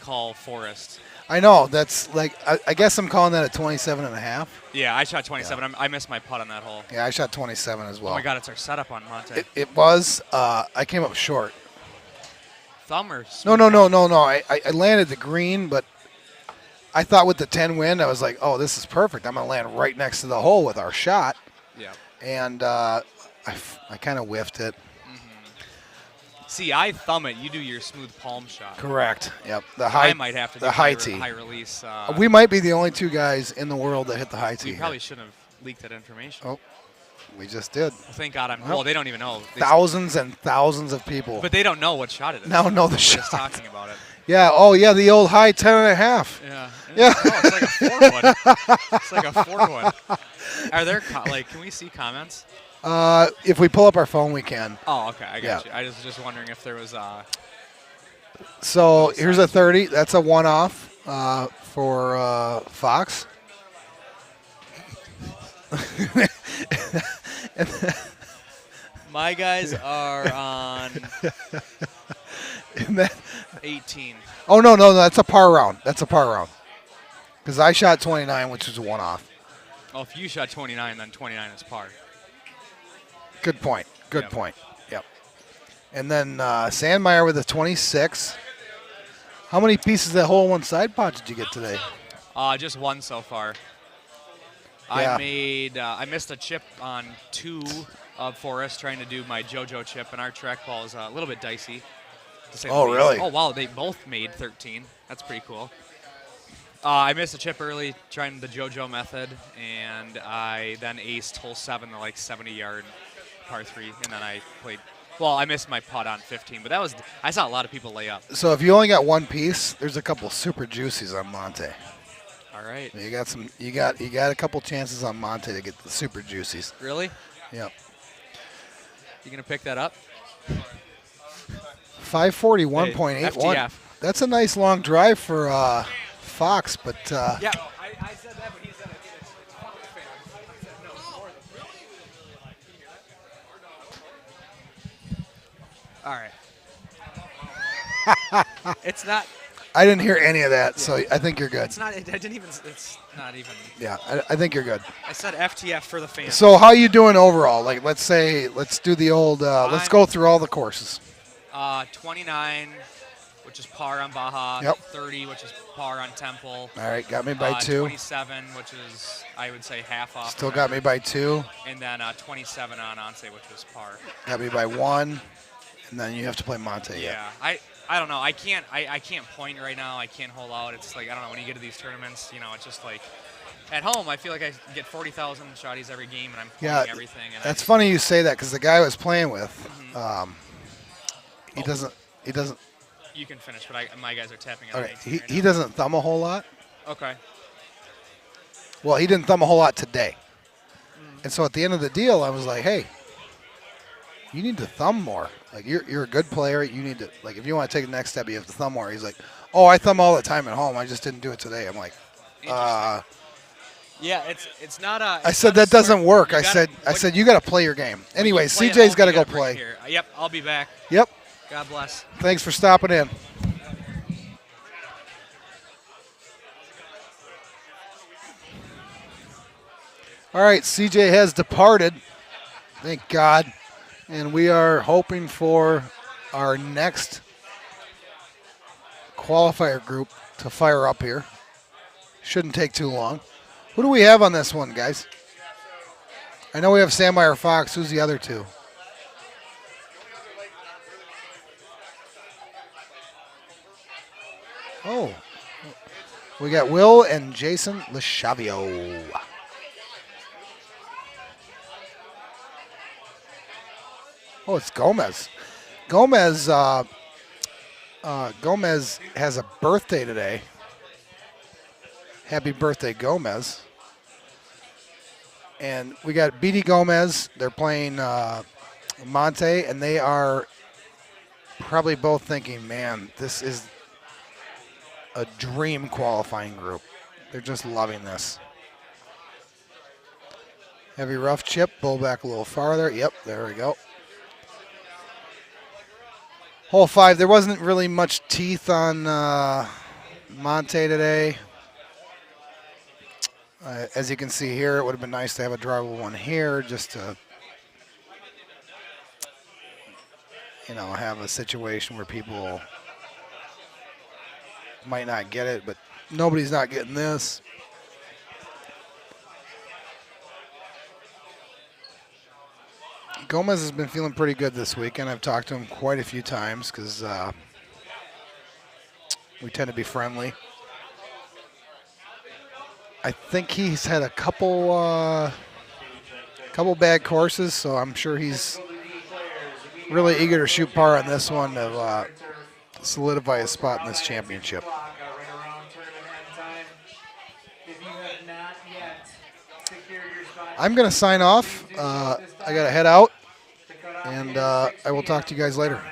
call forest. I know. That's like, I guess I'm calling that a 27 and a half. Yeah, I shot 27. I missed my putt on that hole. Yeah, I shot 27 as well. Oh my God, it's our setup on Monte. It was. I came up short. Thumb or No. I landed the green, but I thought with the 10 wind, I was like, oh, this is perfect. I'm going to land right next to the hole with our shot. Yeah. And I kind of whiffed it. See, I thumb it. You do your smooth palm shot. Correct. Yep. The high. I might have to do the high tee. high release. We might be the only two guys in the world that hit the high tee. We probably shouldn't have leaked that information. Oh, we just did. Well, thank God I'm. Well, they don't even know. Thousands and thousands of people. But they don't know what shot it is. Now know the They're shot. just talking about it. Yeah. Oh, yeah. The old high 10 and a half. Yeah. Yeah. Oh, it's like a 4-wood. It's like a 4-wood. Are there can we see comments? If we pull up our phone, we can. Oh, okay. I got you. I was just wondering if there was. So here's a 30. That's a one-off for Fox. My guys are on 18. Oh, no. That's a par round. That's a par round. Because I shot 29, which is a one-off. Oh, if you shot 29, then 29 is par. Good point. Good point. Yep. And then Sandmeyer with a 26. How many pieces of that hole-in-one side pot did you get today? Just one so far. Yeah. I missed a chip on 2 of Forest trying to do my JoJo chip, and our trackball is a little bit dicey. To say the least. Really? Oh, wow. They both made 13. That's pretty cool. I missed a chip early trying the JoJo method, and I then aced hole 7, the 70-yard par 3, and then I played. Well, I missed my putt on 15, but I saw a lot of people lay up. So if you only got one piece, there's a couple super juicies on Monte. All right. You got some. You got a couple chances on Monte to get the super juicies. Really? Yep. You gonna pick that up? 541.81. Hey, FTF. That's a nice long drive for Fox, but. Yeah, I said that, but he said it's Fox fans. I said no, more than All right. It's not. I didn't hear any of that, so I think you're good. It's not. I didn't even. It's not even. Yeah, I think you're good. I said FTF for the fans. So how you doing overall? Like, let's do the old. Let's go through all the courses. 29, which is par on Baja. Yep. 30, which is par on Temple. All right, got me by 2. 27, which is I would say half off. Still got me by 2. And then 27 on Once, which was par. Got me by 1, and then you have to play Monte. Yeah, I don't know. I can't point right now. I can't hold out. It's like, I don't know, when you get to these tournaments, it's just like at home, I feel like I get 40,000 shotties every game, and I'm pointing everything. And that's funny you say that because the guy I was playing with, he doesn't. You can finish, but my guys are tapping at All right, me. he doesn't thumb a whole lot. Okay. Well, he didn't thumb a whole lot today, and so at the end of the deal, I was like, hey, you need to thumb more. Like, you're a good player. You need to, like, if you want to take the next step, you have to thumb more. He's like, oh, I thumb all the time at home. I just didn't do it today. I'm like, Yeah, it's not a. I said that doesn't work. I said you got to play your game. Anyway, CJ's got to go play. Yep, I'll be back. Yep. God bless. Thanks for stopping in. All right, CJ has departed. Thank God. And we are hoping for our next qualifier group to fire up here. Shouldn't take too long. Who do we have on this one, guys? I know we have Sandmeyer Fox. Who's the other two? Oh, we got Will and Jason Lechavio. Oh, it's Gomez. Gomez Gomez has a birthday today. Happy birthday, Gomez. And we got BD Gomez. They're playing Monte, and they are probably both thinking, man, this is a dream qualifying group. They're just loving this. Heavy rough chip, pull back a little farther. Yep, there we go. Hole 5, there wasn't really much teeth on Monte today. As you can see here, it would have been nice to have a drivable one here just to, have a situation where people might not get it, but nobody's not getting this. Gomez has been feeling pretty good this weekend. I've talked to him quite a few times because we tend to be friendly. I think he's had a couple bad courses, so I'm sure he's really eager to shoot par on this one to solidify his spot in this championship. I'm going to sign off. I got to head out, and I will talk to you guys later.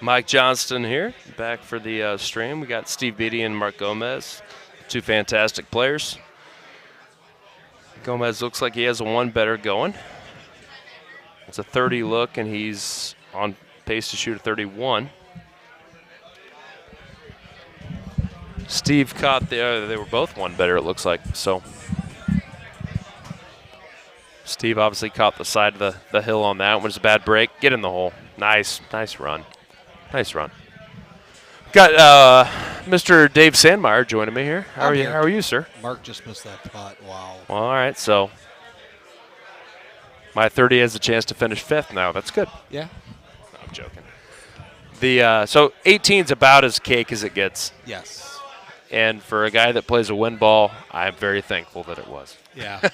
Mike Johnston here, back for the stream. We got Steve Beatty and Mark Gomez, two fantastic players. Gomez looks like he has a one better going. It's a 30 look, and he's on pace to shoot a 31. Steve caught they were both one better, it looks like. So Steve obviously caught the side of the hill on that one. It was a bad break. Get in the hole. Nice run. Nice run. Got Mr. Dave Sandmeyer joining me here. How are you? How are you, sir? Mark just missed that putt. Wow. Well, all right, so my 30 has a chance to finish 5th now. That's good. Yeah. No, I'm joking. So 18's about as cake as it gets. Yes. And for a guy that plays a wind ball, I'm very thankful that it was. Yeah.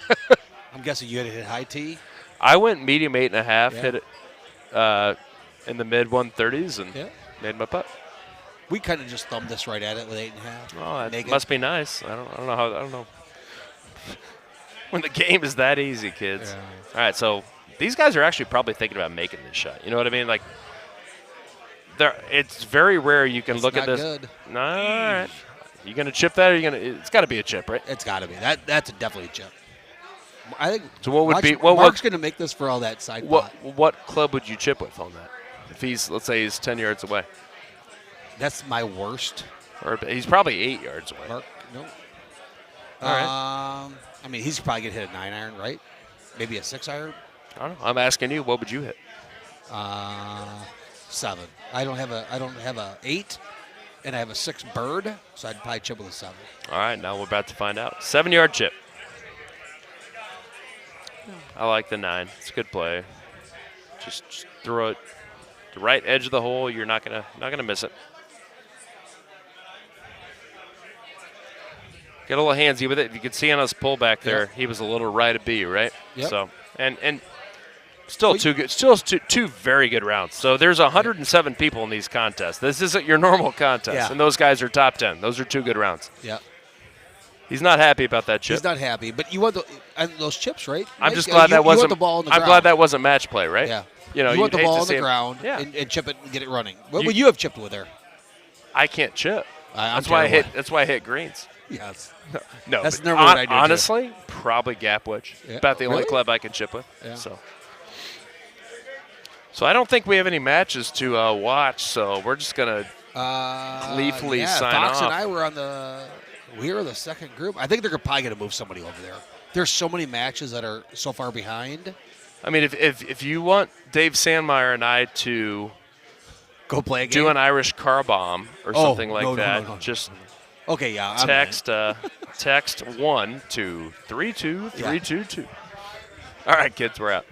I'm guessing you had to hit high tee? I went medium 8.5, Yeah. hit it in the mid 130s, and made my putt. We kind of just thumbed this right at it with 8.5. Oh, it Naked. must be nice. I don't know. When the game is that easy, kids. Yeah. All right, so these guys are actually probably thinking about making this shot. You know what I mean? Like, it's very rare you can look at this. Good. No, all right. You gonna chip that, or it's got to be a chip, right? It's got to be. That's definitely a chip. I think. So what would be? Mark's going to make this for all that side. What club would you chip with on that? If let's say he's 10 yards away. That's my worst. Or he's probably 8 yards away. Mark, no. All right. I mean, he's probably going to hit a 9-iron, right? Maybe a 6-iron. I don't know. I'm asking you. What would you hit? 7. I don't have a 8, and I have a 6 bird, so I'd probably chip with a 7. All right. Now we're about to find out. 7-yard chip. I like the 9. It's a good play. Just throw it the right edge of the hole. You're not gonna miss it. Get a little handsy with it. You can see on his pullback there, he was a little right of B, right? Yep. So and still two good, still two very good rounds. So there's 107 people in these contests. This isn't your normal contest, and those guys are top 10. Those are 2 good rounds. Yeah. He's not happy about that chip. He's not happy, but you want those chips, right? I'm just glad that wasn't. You want the ball on the I'm ground. glad that wasn't match play, right? Yeah. You know, you want the hate ball to on see the him- ground Yeah. and chip it and get it running. What would you have chipped with there? I can't chip. I'm That's why I terrible. hit. That's why I hit greens. Yes. No, That's but never what I do, too. honestly, probably gap wedge. Yeah. About the only Really? club I can chip with. Yeah. So I don't think we have any matches to watch. So we're just gonna gleefully sign Fox off. and I were we were the second group. I think they're probably going to move somebody over there. There's so many matches that are so far behind. I mean, if you want Dave Sandmeyer and I to go play a game, do an Irish car bomb or something like that, no. just okay, yeah. I'm text 1 to 32322. All right, kids, we're out.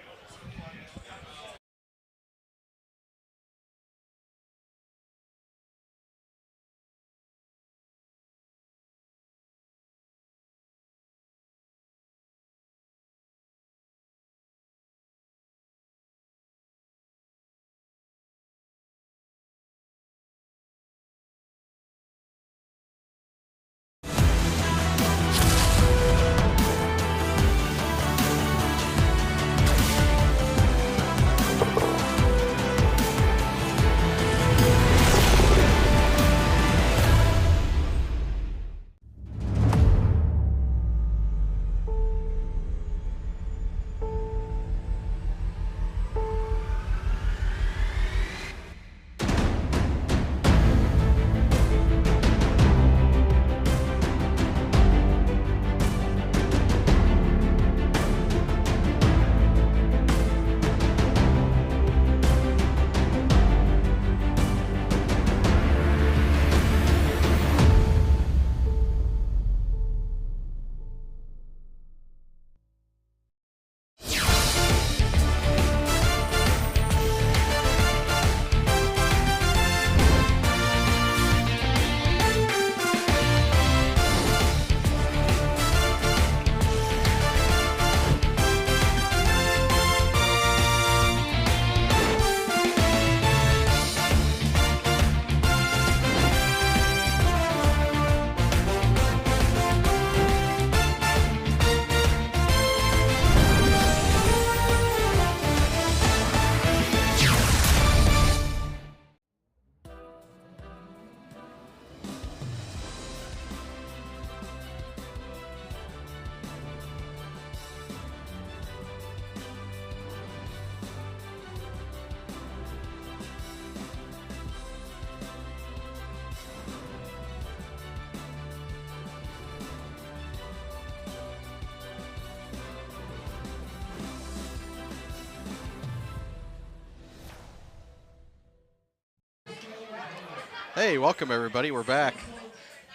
Hey, welcome everybody. We're back.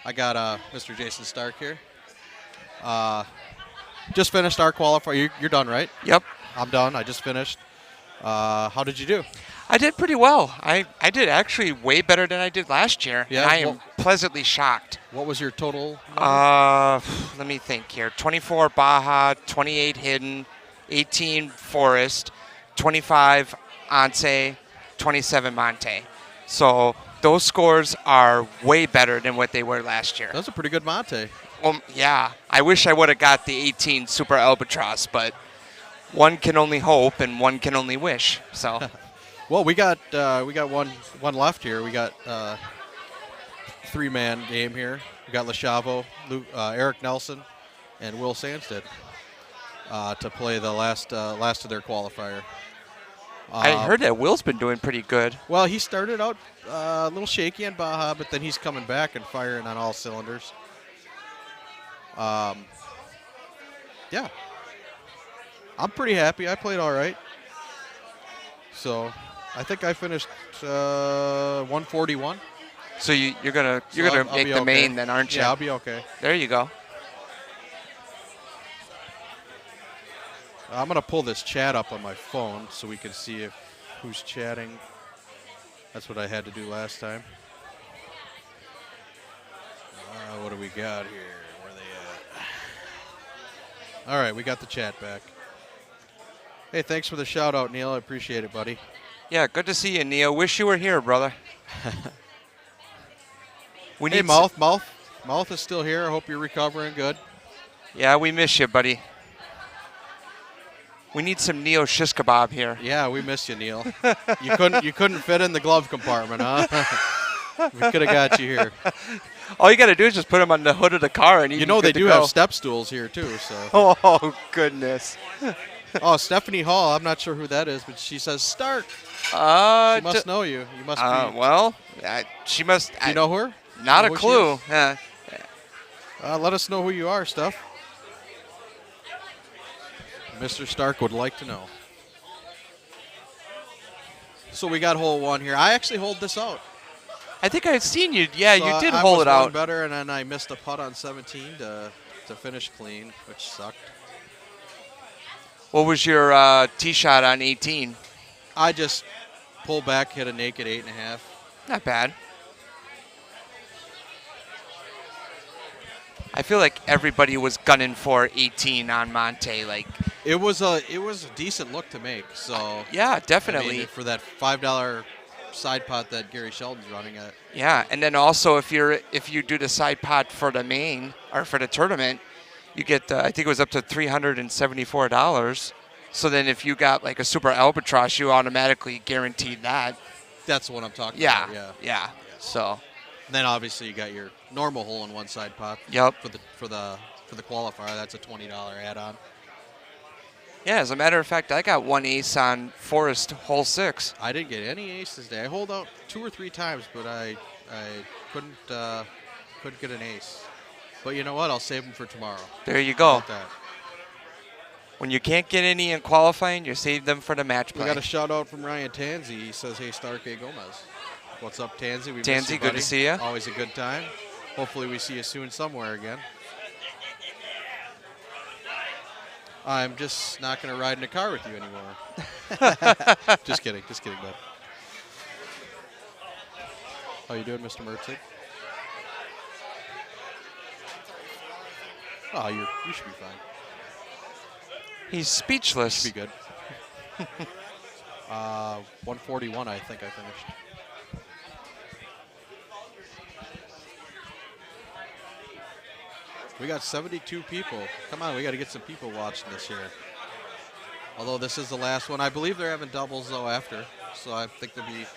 I got Mr. Jason Stark here. Just finished our qualifier. You're done, right? Yep. I'm done. I just finished. How did you do? I did pretty well. I did actually way better than I did last year. Yeah, And I am pleasantly shocked. What was your total Let me think here. 24 Baja, 28 Hidden, 18 Forest, 25 Once, 27 Monte. So those scores are way better than what they were last year. That's a pretty good Monte. Well, yeah. I wish I would have got the 18 Super Albatross, but one can only hope and one can only wish. So, well, we got one left here. We got 3-man game here. We got Lashavo, Eric Nelson, and Will Sandstead to play the last of their qualifier. I heard that Will's been doing pretty good. Well, he started out a little shaky on Baja, but then he's coming back and firing on all cylinders. Yeah. I'm pretty happy. I played all right. So I think I finished 141. So you're gonna make the main then, aren't you? Yeah, I'll be okay. There you go. I'm gonna pull this chat up on my phone so we can see who's chatting. That's what I had to do last time. What do we got here? Where are they at? All right, we got the chat back. Hey, thanks for the shout out, Neil. I appreciate it, buddy. Yeah, good to see you, Neil. Wish you were here, brother. Hey, Mouth is still here. I hope you're recovering good. Yeah, we miss you, buddy. We need some Neil shish kebab here. Yeah, we miss you, Neil. You couldn't fit in the glove compartment, huh? We could have got you here. All you got to do is just put them on the hood of the car, and you know they do have step stools here too. So. Oh goodness. Oh, Stephanie Hall. I'm not sure who that is, but she says Stark. She must know you. You must be. Well, she must. Do you know her? Not a clue. Let us know who you are, Steph. Mr. Stark would like to know. So we got hole 1 here. I actually hold this out. I think I've seen you. Yeah, so you did I hold was it out. one better, and then I missed a putt on 17 to finish clean, which sucked. What was your tee shot on 18? I just pulled back, hit a naked 8.5. Not bad. I feel like everybody was gunning for 18 on Monte. Like it was a decent look to make. So yeah, definitely. I mean, for that $5 side pot that Gary Sheldon's running at. Yeah, and then also if you do the side pot for the main or for the tournament, you get I think it was up to $374. So then if you got like a Super Albatross, you automatically guaranteed that. That's what I'm talking about. Yeah. So. And then obviously you got your normal hole-in-one side pot. Yep. For the qualifier, that's a $20 add-on. Yeah, as a matter of fact, I got 1 ace on Forest hole 6. I didn't get any aces today. I hold out 2 or 3 times, but I couldn't get an ace. But you know what? I'll save them for tomorrow. There you go. Like that. When you can't get any in qualifying, you save them for the match play. We got a shout out from Ryan Tansey. He says, "Hey, Stark A. Gomez." What's up, Tansey? Tansey, good to see you. Always a good time. Hopefully we see you soon somewhere again. I'm just not going to ride in a car with you anymore. Just kidding, bud. How you doing, Mr. Mertzig? Oh, you should be fine. He's speechless. Should be good. 141, I think I finished. We got 72 people. Come on, we got to get some people watching this here. Although this is the last one. I believe they're having doubles, though, after. So I think there'll be...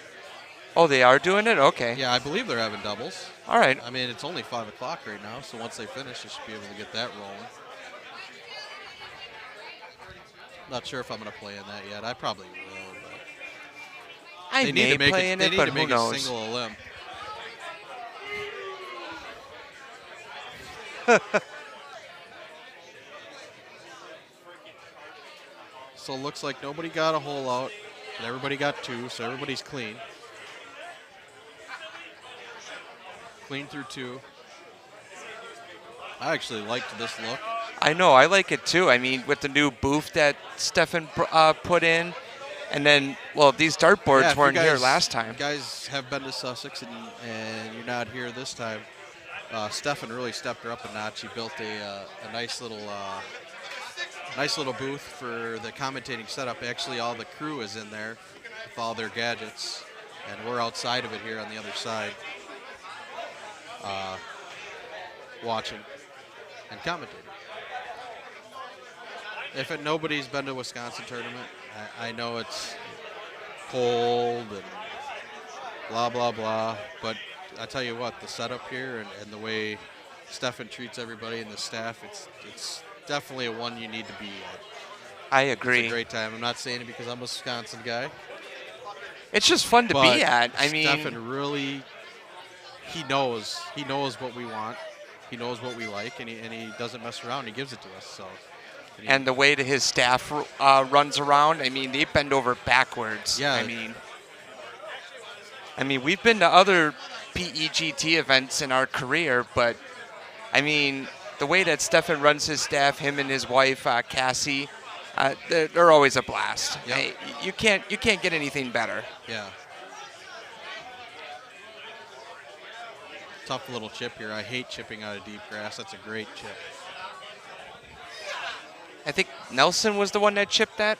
Oh, they are doing it? Okay. Yeah, I believe they're having doubles. All right. I mean, it's only 5 o'clock right now, so once they finish, they should be able to get that rolling. Not sure if I'm going to play in that yet. I probably will, but... I may play in it, but who knows? They need to make it single a limb. So it looks like nobody got a hole out, and everybody got 2, so everybody's clean. clean through 2. I actually liked this look. I know, I like it too. I mean, with the new booth that Stefan put in, and then, well, these dartboards weren't here last time. If you guys have been to Sussex and you're not here this time, Stefan really stepped her up a notch. He built a nice little booth for the commentating setup. Actually, all the crew is in there with all their gadgets, and we're outside of it here on the other side, watching and commentating. If nobody's been to a Wisconsin tournament, I know it's cold and blah, blah, blah, but I tell you what, the setup here and the way Stefan treats everybody and the staff, it's definitely one you need to be at. I agree. It's a great time. I'm not saying it because I'm a Wisconsin guy. It's just fun to be at. I mean, Stefan really, he knows what we want. He knows what we like, and he doesn't mess around. He gives it to us. So. And the way that his staff runs around, I mean, they bend over backwards. Yeah. I mean, we've been to other PEGT events in our career, but I mean, the way that Stefan runs his staff, him and his wife Cassie, they're always a blast. Yep. You can't get anything better. Yeah. Tough little chip here. I hate chipping out of deep grass. That's a great chip. I think Nelson was the one that chipped that.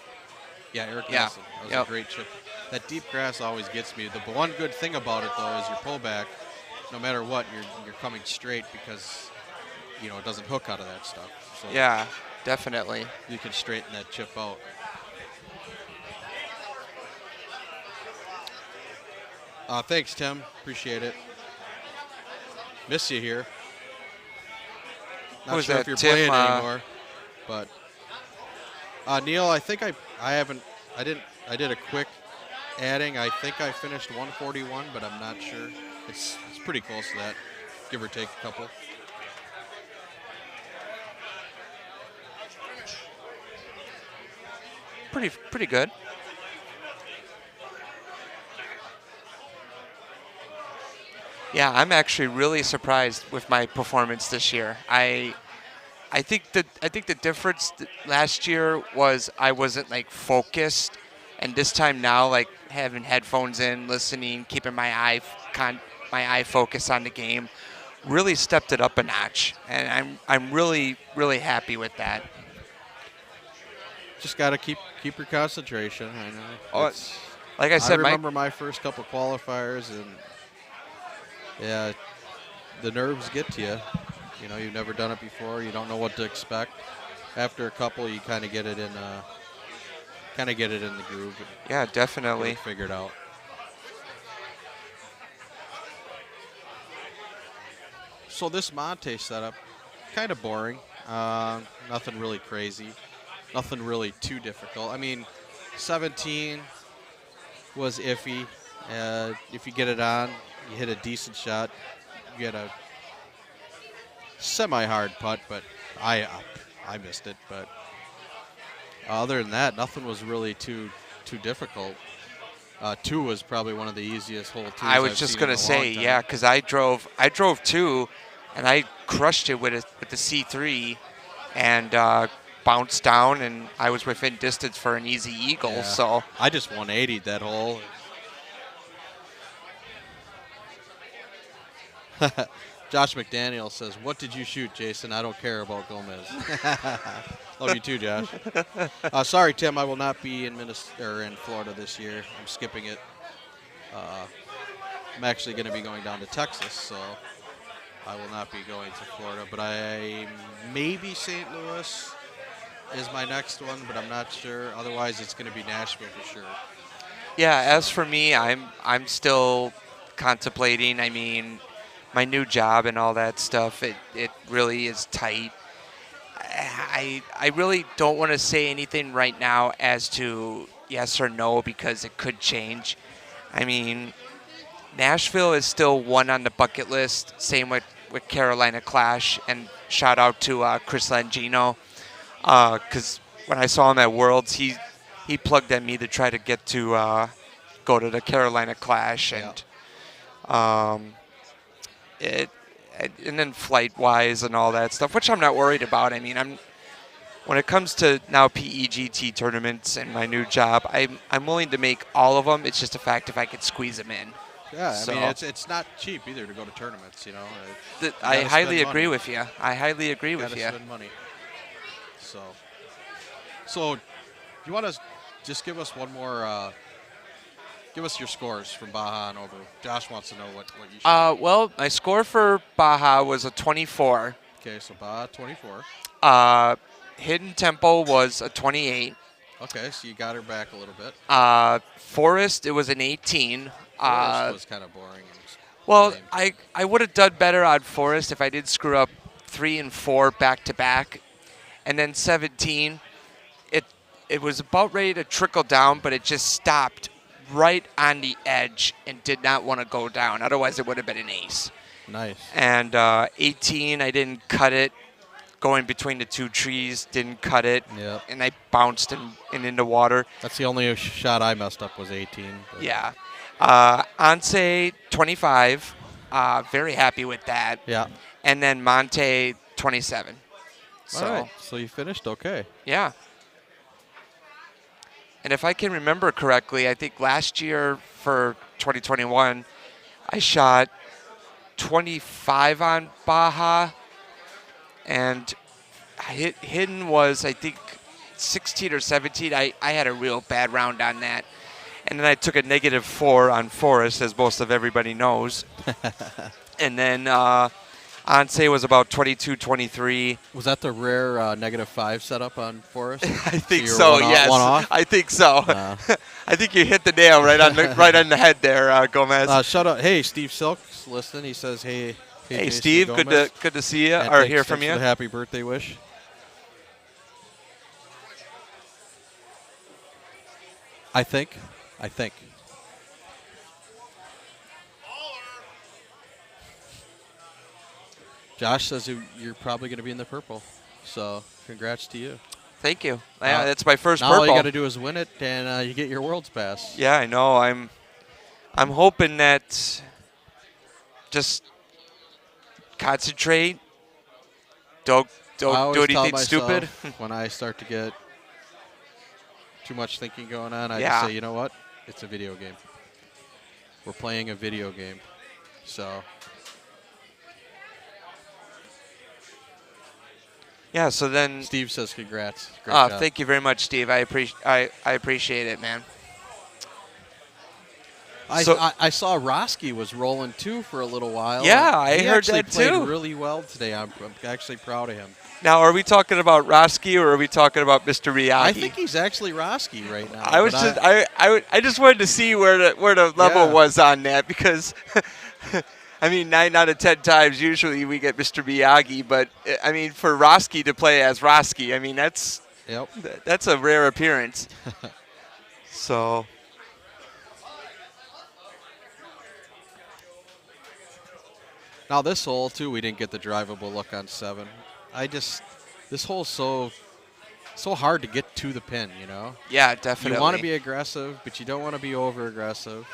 Yeah, Eric Nelson. That was a great chip. That deep grass always gets me. The one good thing about it, though, is your pullback. No matter what, you're coming straight because, it doesn't hook out of that stuff. So yeah, definitely. You can straighten that chip out. Thanks, Tim. Appreciate it. Miss you here. Not sure if you're playing anymore, but Neil, I think I did a quick adding. I think I finished 141, but I'm not sure. It's pretty close to that, give or take a couple. Pretty good. Yeah, I'm actually really surprised with my performance this year. I think the difference last year was I wasn't like focused, and this time now, like having headphones in, listening, keeping my eye focused on the game, really stepped it up a notch, and I'm really happy with that. Just got to keep your concentration. I know. Oh, like I said, I remember my first couple qualifiers, and yeah, the nerves get to you. You've never done it before. You don't know what to expect. After a couple, you kind of get it in the groove. Yeah, definitely. Figured out. So this Monte setup, kind of boring. Nothing really crazy. Nothing really too difficult. I mean, 17 was iffy. If you get it on, you hit a decent shot. You get a semi-hard putt, but I missed it. But other than that, nothing was really too difficult. 2 was probably one of the easiest hole 2s I was just gonna say, yeah, because I drove 2, and I crushed it with the C3, and bounced down, and I was within distance for an easy eagle. Yeah. So I just 180'd that hole. Josh McDaniel says, "What did you shoot, Jason? I don't care about Gomez." Love you too, Josh. Sorry, Tim. I will not be in Florida this year. I'm skipping it. I'm actually going to be going down to Texas, so I will not be going to Florida. But maybe St. Louis is my next one, but I'm not sure. Otherwise, it's going to be Nashville for sure. yeah, as for me, I'm still contemplating. I mean, my new job and all that stuff, it really is tight. I really don't want to say anything right now as to yes or no because it could change. I mean, Nashville is still one on the bucket list. Same with Carolina Clash, and shout out to Chris Langino because when I saw him at Worlds, he plugged at me to try to get to go to the Carolina Clash, and and then flight-wise and all that stuff, which I'm not worried about. I mean, when it comes to now PEGT tournaments and my new job, I'm willing to make all of them. It's just a fact if I could squeeze them in. Yeah, So, I mean, it's not cheap either to go to tournaments, you know. I highly agree with you. I highly agree with you. you. Spend money. So, you want to just give us one more, give us your scores from Baja and over. Josh wants to know what you shot. Well, my score for Baja was a 24. Okay, so Baja 24. Hidden Temple was a 28. Okay, so you got her back a little bit. Forest, it was an 18. Forest was kind of boring. Well, I would have done better on Forest if I did screw up 3 and 4 back to back. And then 17, it was about ready to trickle down, but it just stopped right on the edge and did not want to go down. Otherwise, it would have been an ace. Nice. And 18, I didn't cut it. Going between the 2 trees, didn't cut it. Yep. And I bounced and into water. That's the only shot I messed up was 18. But. Yeah. Anse, 25. Very happy with that. Yeah. And then Monte, 27. So, all right. So you finished okay. Yeah. And if I can remember correctly, I think last year for 2021, I shot 25 on Baja. And Hidden was, I think, 16 or 17. I had a real bad round on that. And then I took a -4 on Forest, as most of everybody knows. And then Anse was about 22, 23. Was that the rare -5 setup on Forest? I think so, yes. One off? I think so. I think you hit the nail right on the head there, Gomez. Shout out. Hey, Steve Silk's listening. He says, hey Hey, Jason Steve, Gomez. good to see you And or thanks hear from for you. the happy birthday wish. I think. Josh says you're probably going to be in the purple, so congrats to you. Thank you. Yeah, that's my first now purple. All you got to do is win it, and you get your World's Pass. Yeah, I know. I'm hoping that just concentrate. Don't do anything stupid. When I start to get too much thinking going on, I Yeah. just say, you know what? It's a video game. We're playing a video game, so. Yeah, so then Steve says congrats. Great job. Thank you very much, Steve. I appreciate it, man. I saw Roski was rolling too for a little while. Yeah, I heard that that too. He too. played really well today. I'm actually proud of him. Now, are we talking about Roski or are we talking about Mr. Miyagi? I think he's actually Roski right now. I just wanted to see where the level was on that because. I mean, 9 out of 10 times, usually we get Mr. Miyagi, but I mean, for Roski to play as Roski, I mean, that's a rare appearance. So. Now this hole too, we didn't get the drivable look on 7. This hole's so hard to get to the pin, you know. Yeah, definitely. You want to be aggressive, but you don't want to be over aggressive.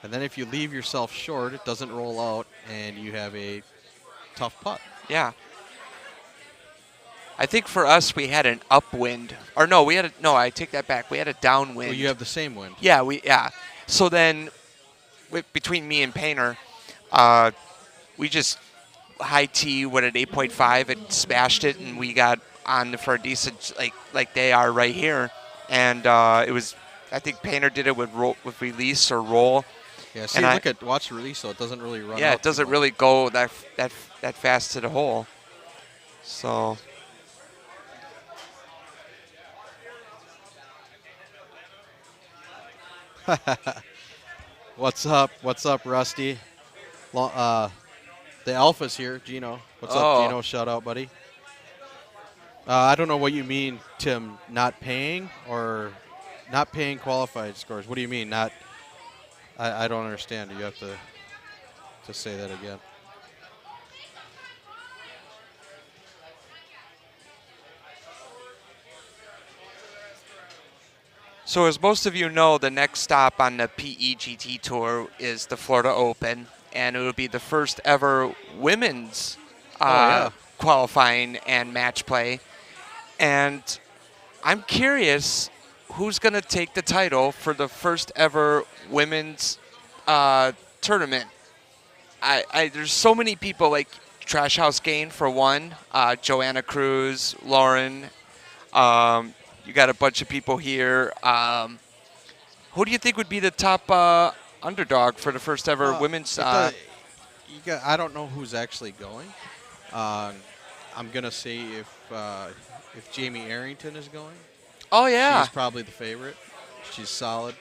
And then if you leave yourself short, it doesn't roll out, and you have a tough putt. Yeah. I think for us, we had an upwind. Or no, I take that back. We had a downwind. Well, you have the same wind. Yeah, So then, between me and Painter, we just high tee with an 8.5 and smashed it, and we got on for a decent, like they are right here. And it was, I think Painter did it with release or roll. Yeah, see, watch the release, so it doesn't really run. Yeah, it doesn't really go that fast to the hole. So. What's up, Rusty? The Alpha's here, Gino. What's up, Gino? Shout out, buddy. I don't know what you mean, Tim. Not paying or not paying qualified scores. What do you mean? Not. I don't understand. You have to say that again. So as most of you know, the next stop on the PEGT Tour is the Florida Open. and it will be the first ever women's yeah. qualifying and match play. And I'm curious who's going to take the title for the first ever women's tournament. There's so many people, like Trash House Gain for one, Joanna Cruz, Lauren. You got a bunch of people here. Who do you think would be the top underdog for the first ever women's? I don't know who's actually going. I'm gonna say if Jamie Arrington is going. Oh yeah. She's probably the favorite. She's solid,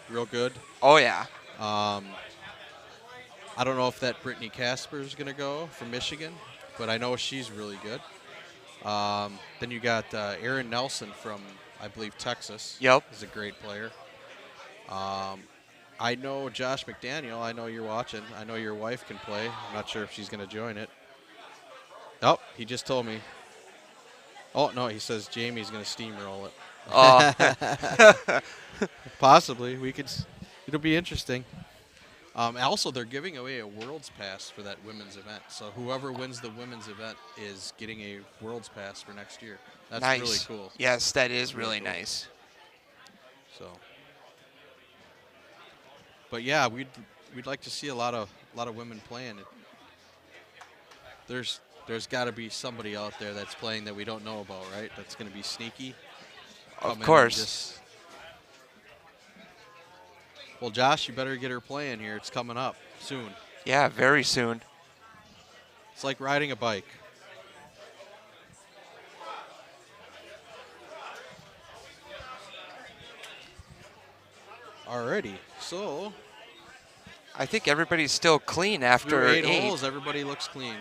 real good. Oh yeah. I don't know if that Brittany Casper is gonna go from Michigan, but I know she's really good. Then you got Erin Nelson from, I believe, Texas. Yep. Is a great player. I know Josh McDaniel. I know you're watching. I know your wife can play. I'm not sure if she's going to join it. Oh, he just told me. Oh, no, he says Jamie's going to steamroll it. Oh. Possibly. It'll be interesting. Also, they're giving away a World's Pass for that women's event. So whoever wins the women's event is getting a World's Pass for next year. That's nice. really cool. Yes, that is really cool. Nice. So, but yeah, we'd like to see a lot of women playing. There's got to be somebody out there that's playing that we don't know about, right? That's going to be sneaky. Of course. Well, Josh, you better get her playing here. It's coming up soon. Yeah, very soon. It's like riding a bike. Alrighty, so I think everybody's still clean after through 8 holes. Everybody looks clean.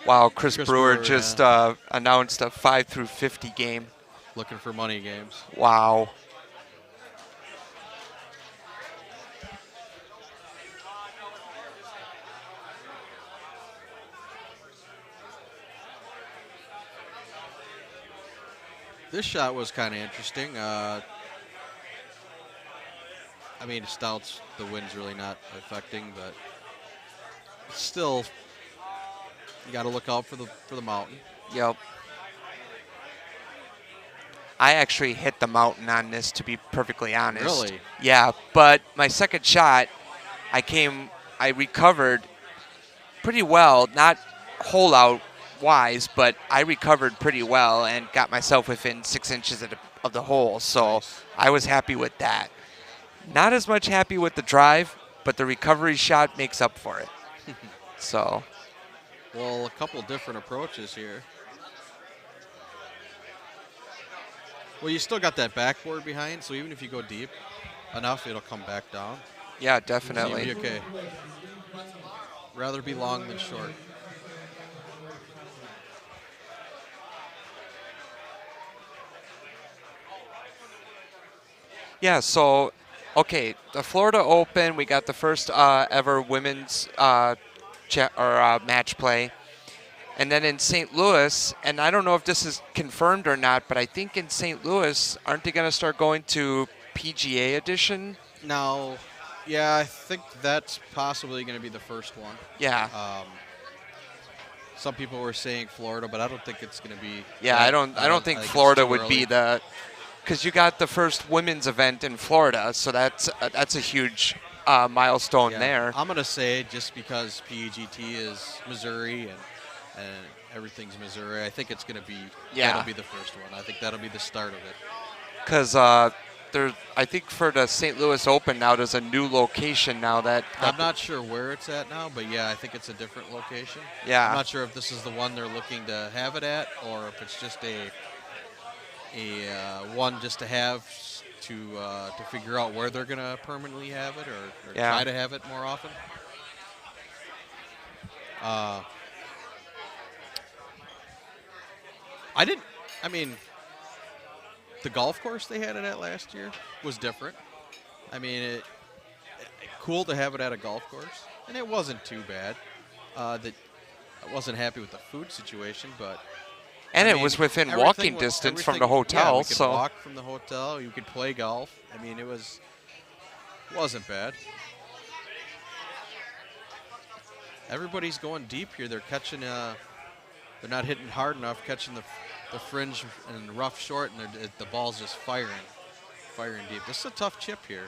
Wow, Chris Brewer just announced a 5 through 50 game. Looking for money games. Wow. This shot was kind of interesting. I mean, Stouts, the wind's really not affecting, but still, you got to look out for the mountain. Yep. I actually hit the mountain on this, to be perfectly honest. Really? Yeah, but my second shot, I recovered pretty well, not hole out wise, but I recovered pretty well and got myself within 6 inches of the hole. So nice. I was happy with that. Not as much happy with the drive, but the recovery shot makes up for it. So. Well, a couple different approaches here. Well, you still got that backboard behind, so even if you go deep enough, it'll come back down. Yeah, definitely. So you'll be okay. Rather be long than short. Yeah, so, okay, the Florida Open, we got the first ever women's match play. And then in St. Louis, and I don't know if this is confirmed or not, but I think in St. Louis, aren't they going to start going to PGA edition? No. Yeah, I think that's possibly going to be the first one. Yeah. Some people were saying Florida, but I don't think it's going to be. Yeah, I don't think Florida would be the, because you got the first women's event in Florida, so that's a huge milestone there. I'm going to say just because PEGT is Missouri and everything's Missouri, I think it's going to be that'll be the first one. I think that'll be the start of it. Because I think for the St. Louis Open now, there's a new location now that I'm not sure where it's at now, but yeah, I think it's a different location. Yeah. I'm not sure if this is the one they're looking to have it at, or if it's just a one just to have to figure out where they're going to permanently have it, or try to have it more often. The golf course they had it at last year was different. I mean, cool to have it at a golf course, and it wasn't too bad. I wasn't happy with the food situation, but And I it mean, was within everything walking was- distance from the everything- hotel. Yeah, we could so walk from the hotel. You could play golf. I mean, wasn't bad. Everybody's going deep here. They're catching. They're not hitting hard enough, catching the fringe and the rough short, and the ball's just firing deep. This is a tough chip here.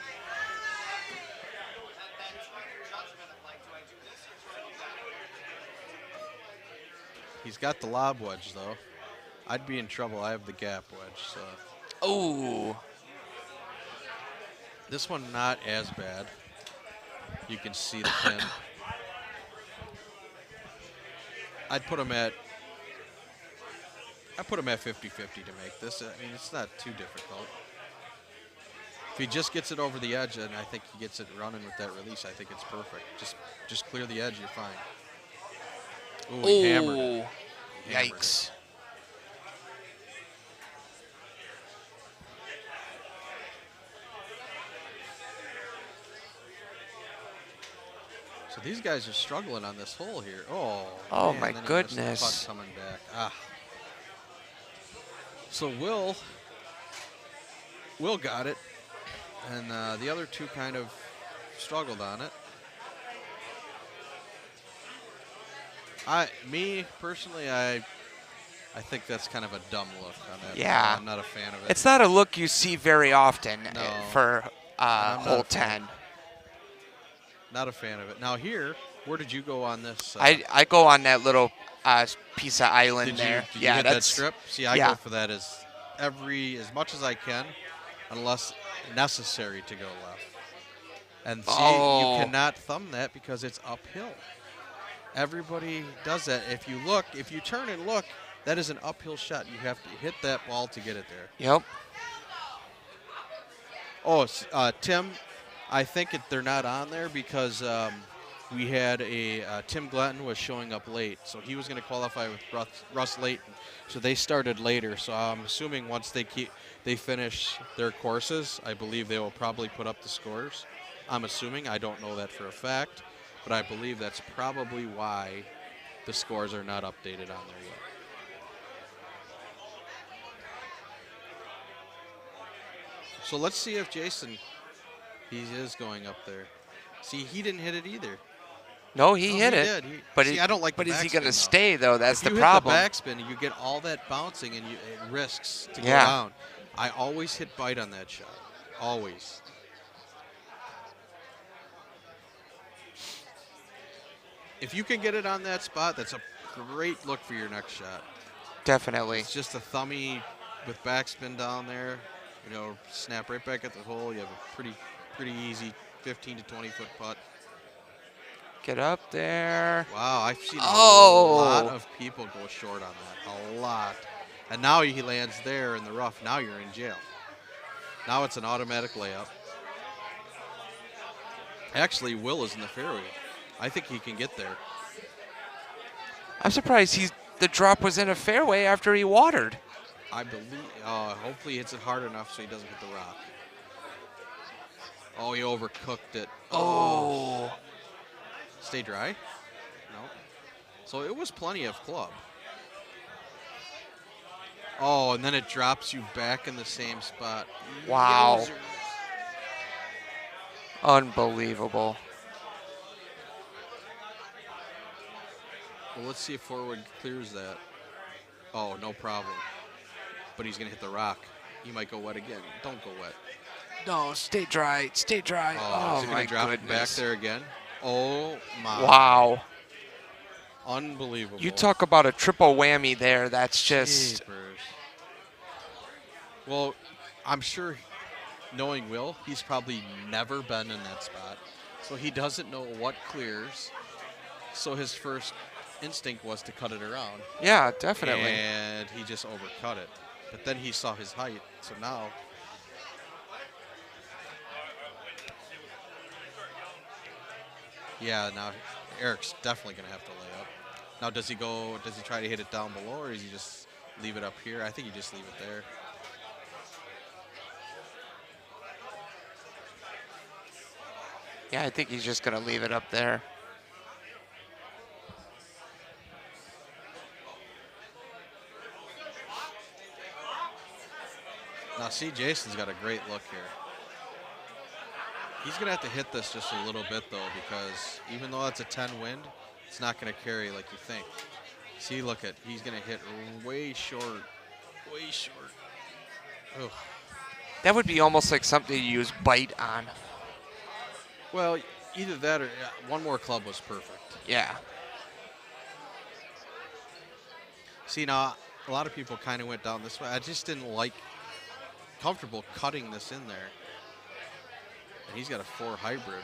He's got the lob wedge though. I'd be in trouble. I have the gap wedge, so. Oh. This one not as bad. You can see the pin. I put him at 50-50 to make this. I mean, it's not too difficult. If he just gets it over the edge, and I think he gets it running with that release, I think it's perfect. Just clear the edge, you're fine. Ooh, he hammered it. Yikes. So these guys are struggling on this hole here. Oh, Oh, man, my then he missed the goodness. putt coming back. Ah. So Will got it, and the other two kind of struggled on it. Me personally, I think that's kind of a dumb look on that. Yeah. I'm not a fan of it. It's not a look you see very often No. for I'm not hole a fan. 10. Not a fan of it. Now here, where did you go on this? I go on that little piece of island Did there. you Yeah, hit that that's strip? See, I go for that as much as I can, unless necessary to go left. And see, you cannot thumb that because it's uphill. Everybody does that. If you turn and look, that is an uphill shot. You have to hit that ball to get it there. Yep. Oh, Tim, I think they're not on there because we had Tim Glenton was showing up late, so he was going to qualify with Russ Layton. So they started later. So I'm assuming once they finish their courses, I believe they will probably put up the scores. I'm assuming. I don't know that for a fact, but I believe that's probably why the scores are not updated on there yet. So let's see if Jason, he is going up there. See, he didn't hit it either. No, he hit it. Did. But see, I don't like. But the is he going to backspin, though. stay though? That's if the you problem. hit the backspin, you get all that bouncing and it risks to go Yeah. down. I always hit bite on that shot. Always. If you can get it on that spot, that's a great look for your next shot. Definitely. It's just a thummy with backspin down there. You know, snap right back at the hole. You have a pretty easy 15 to 20 foot putt. Get up there. Wow, I've seen a Oh. lot of people go short on that. A lot. And now he lands there in the rough. Now you're in jail. Now it's an automatic layup. Actually, Will is in the fairway. I think he can get there. I'm surprised the drop was in a fairway after he watered. I believe. Hopefully, he hits it hard enough so he doesn't hit the rock. Oh, he overcooked it. Oh. Stay dry? No. So it was plenty of club. Oh, and then it drops you back in the same spot. Wow. Yowzers. Unbelievable. Well, let's see if forward clears that. Oh, no problem. But he's going to hit the rock. He might go wet again. Don't go wet. No, stay dry. Stay dry. Oh, is he my going to drop it back goodness. there again? Oh, my. Wow. Unbelievable. You talk about a triple whammy there. That's just. Jeepers. Well, I'm sure, knowing Will, he's probably never been in that spot. So he doesn't know what clears. So his first instinct was to cut it around. Yeah, definitely. And he just overcut it. But then he saw his height. So now. Yeah, now Eric's definitely going to have to lay up. Now, does he try to hit it down below, or does he just leave it up here? I think you just leave it there. Yeah, I think he's just going to leave it up there. Now, see, Jason's got a great look here. He's going to have to hit this just a little bit, though, because even though it's a 10 wind, it's not going to carry like you think. See, look at, he's going to hit way short. Way short. Ugh. That would be almost like something you use bite on. Well, either that or one more club was perfect. Yeah. See, now, a lot of people kind of went down this way. I just didn't like comfortable cutting this in there. And he's got a 4 hybrid.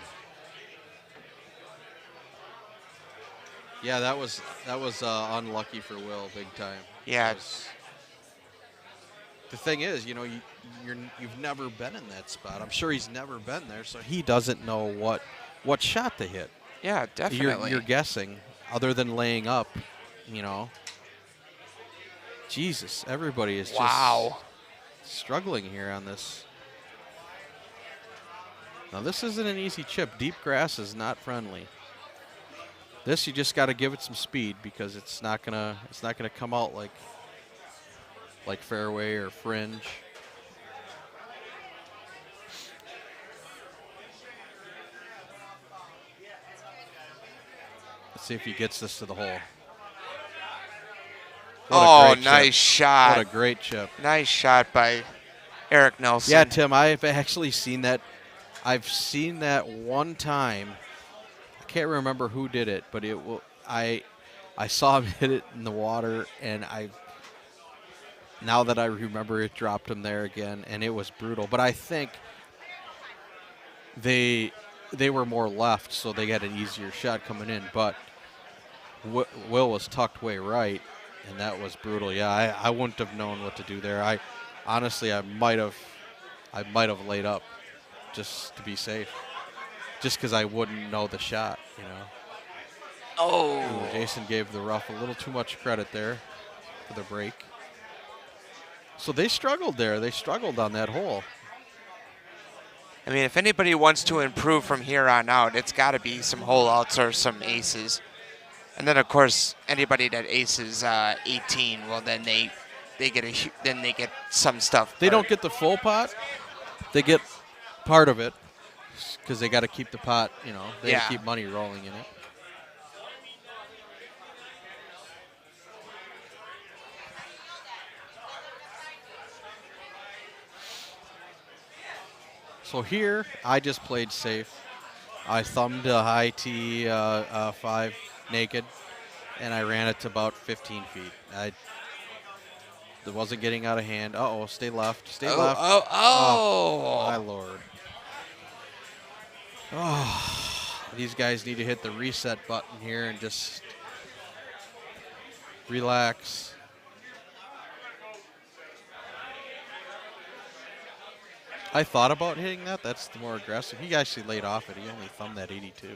Yeah, that was unlucky for Will, big time. Yeah. The thing is, you know, you've never been in that spot. I'm sure he's never been there, so he doesn't know what shot to hit. Yeah, definitely. You're guessing, other than laying up, you know. Jesus, everybody is just struggling here on this. Now, this isn't an easy chip. Deep grass is not friendly. This, you just got to give it some speed because it's not gonna come out like fairway or fringe. Let's see if he gets this to the hole. Oh, nice shot. What a great chip. Nice shot by Eric Nelson. Yeah, Tim, I've actually seen that. I've seen that one time. I can't remember who did it, but I saw him hit it in the water, and now that I remember, it dropped him there again, and it was brutal. But I think they were more left, so they got an easier shot coming in. But Will was tucked way right, and that was brutal. Yeah, I wouldn't have known what to do there. I honestly might have laid up just to be safe, just because I wouldn't know the shot, you know. Oh. Ooh, Jason gave the rough a little too much credit there for the break. So they struggled there. They struggled on that hole. I mean, if anybody wants to improve from here on out, it's got to be some hole outs or some aces. And then, of course, anybody that aces 18, well, then they get some stuff. They don't get the full pot. They get part of it because they got to keep the pot, you know. They gotta keep money rolling in it. So here, I just played safe. I thumbed a high tee 5 naked, and I ran it to about 15 feet. It wasn't getting out of hand. Uh-oh, stay left, stay left. Oh, my Lord. Oh, these guys need to hit the reset button here and just relax. I thought about hitting that. That's the more aggressive. He actually laid off it. He only thumbed that 82.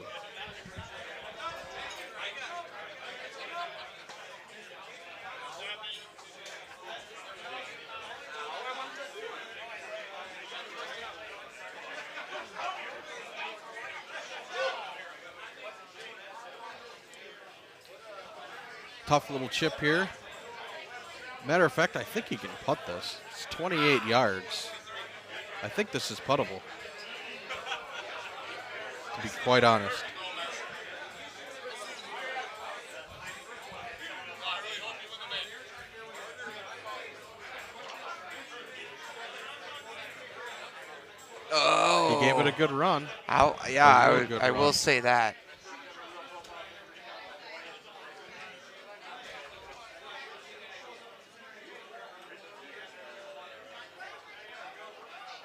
Tough little chip here. Matter of fact, I think he can putt this. It's 28 yards. I think this is puttable, to be quite honest. Oh. He gave it a good run. I will say that.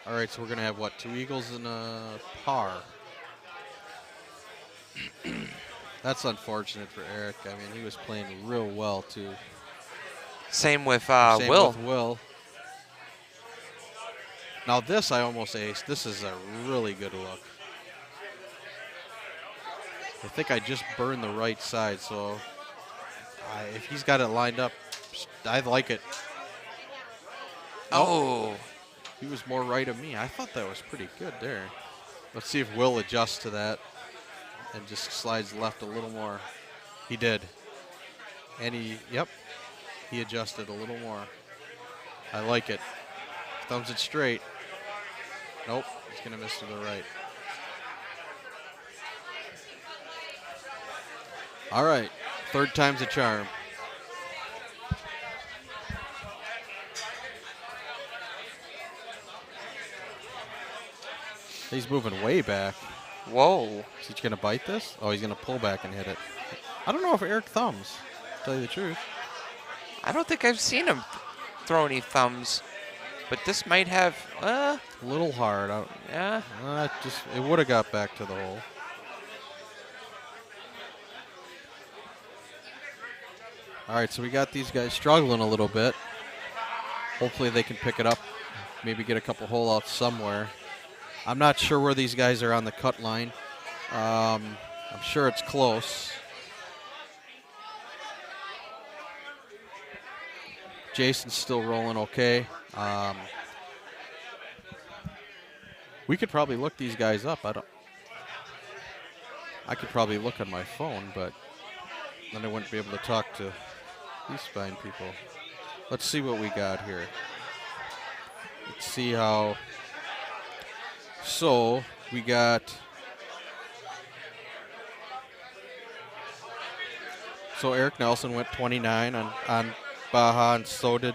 All right, so we're going to have, what, 2 eagles and a par. That's unfortunate for Eric. I mean, he was playing real well, too. Same with Same Will. with Will. Now this I almost aced. This is a really good look. I think I just burned the right side, so if he's got it lined up, I like it. Oh. He was more right of me. I thought that was pretty good there. Let's see if Will adjusts to that and just slides left a little more. He did. And he adjusted a little more. I like it. thumbs it straight. Nope, he's going to miss to the right. All right, third time's a charm. He's moving way back. Whoa. Is he going to bite this? Oh, he's going to pull back and hit it. I don't know if Eric thumbs, to tell you the truth. I don't think I've seen him throw any thumbs, but this might have. A little hard. Yeah. It would have got back to the hole. All right, so we got these guys struggling a little bit. Hopefully they can pick it up, maybe get a couple hole outs somewhere. I'm not sure where these guys are on the cut line. I'm sure it's close. Jason's still rolling okay. We could probably look these guys up. I could probably look on my phone, but then I wouldn't be able to talk to these fine people. Let's see what we got here. Let's see how. So we got. So Eric Nelson went 29 on Baja, and so did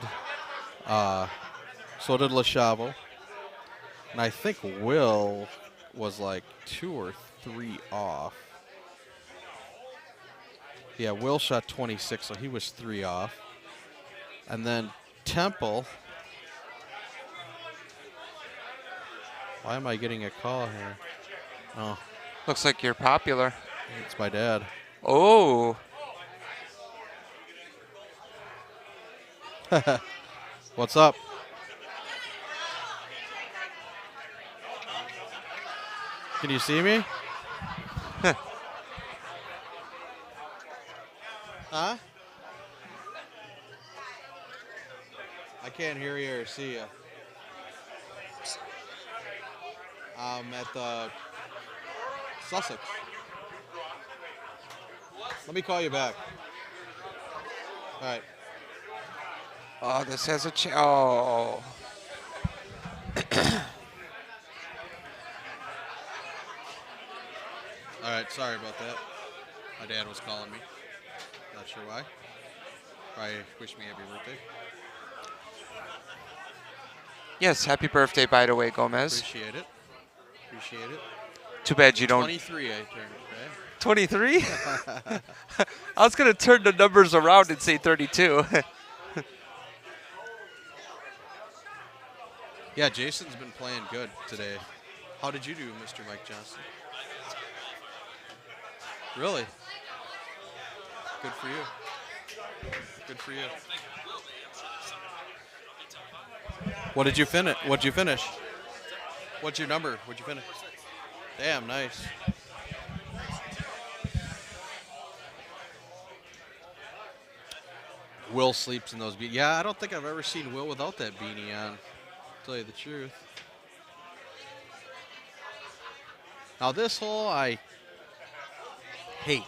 LaChavo. And I think Will was like 2 or 3 off. Yeah, Will shot 26, so he was 3 off. And then Temple. Why am I getting a call here? Oh. Looks like you're popular. It's my dad. Oh. What's up? Can you see me? Huh? I can't hear you or see you. I'm at the Sussex. Let me call you back. All right. Oh, this has a chance. Oh. All right, sorry about that. My dad was calling me. Not sure why. Probably wish me happy birthday. Yes, happy birthday, by the way, Gomez. Appreciate it. Appreciate it. Too bad you don't. 23 I turned today. 23? I was going to turn the numbers around and say 32. Yeah, Jason's been playing good today. How did you do, Mr. Mike Johnson? Really? Good for you. Good for you. What did you finish? What'd you finish? What's your number? What'd you finish? Damn, nice. Will sleeps in those beanies. Yeah, I don't think I've ever seen Will without that beanie on, to tell you the truth. Now this hole I hate.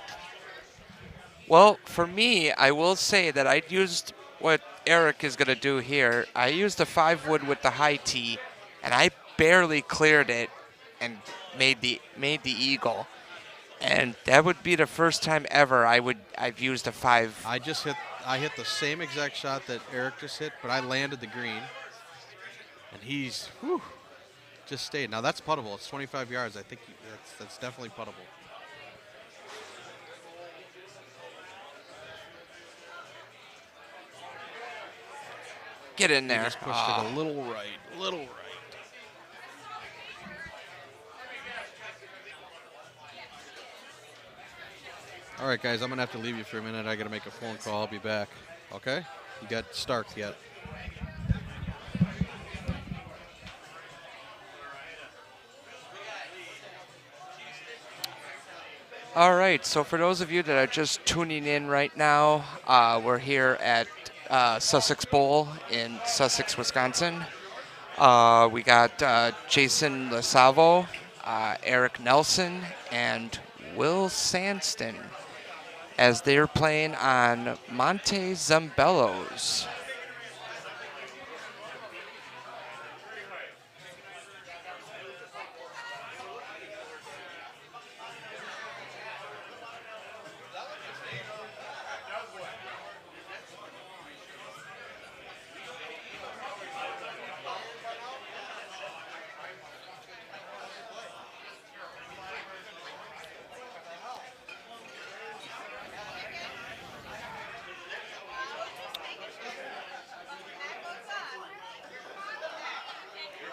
Well, for me, I will say that I used what Eric is going to do here. I used a 5-wood with the high tee, and I barely cleared it and made the eagle. And that would be the first time ever I've used a 5. I hit the same exact shot that Eric just hit, but I landed the green. And he's just stayed. Now that's puttable. It's 25 yards. I think that's definitely puttable. Get in there. He just pushed it a little right. All right, guys, I'm going to have to leave you for a minute. I got to make a phone call. I'll be back. Okay? You got Stark yet? All right, so for those of you that are just tuning in right now, we're here at Sussex Bowl in Sussex, Wisconsin. We got Jason LaSavo, Eric Nelson, and Will Sanston as they're playing on Monte Zambellos.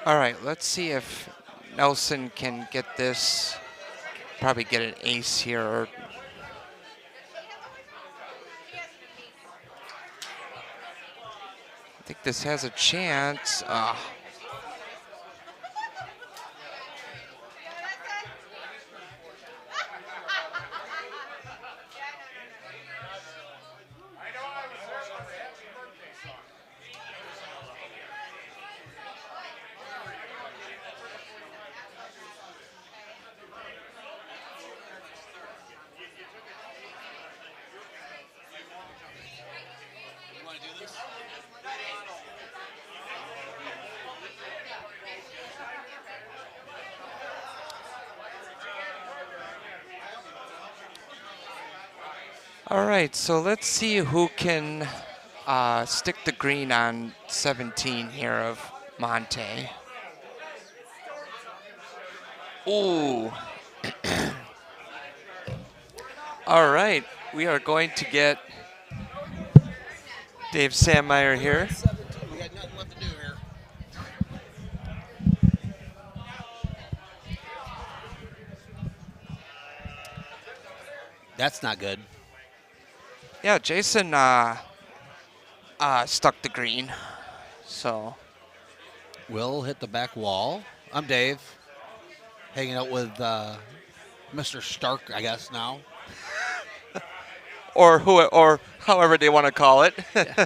All right, let's see if Nelson can get this. Probably get an ace here. I think this has a chance. All right, so let's see who can stick the green on 17 here of Monte. Ooh. All right, we are going to get Dave Sandmeyer here. We got nothing left to do here. That's not good. Yeah, Jason stuck the green, so. Will hit the back wall. I'm Dave, hanging out with Mr. Stark, I guess now. or however they want to call it. Yeah.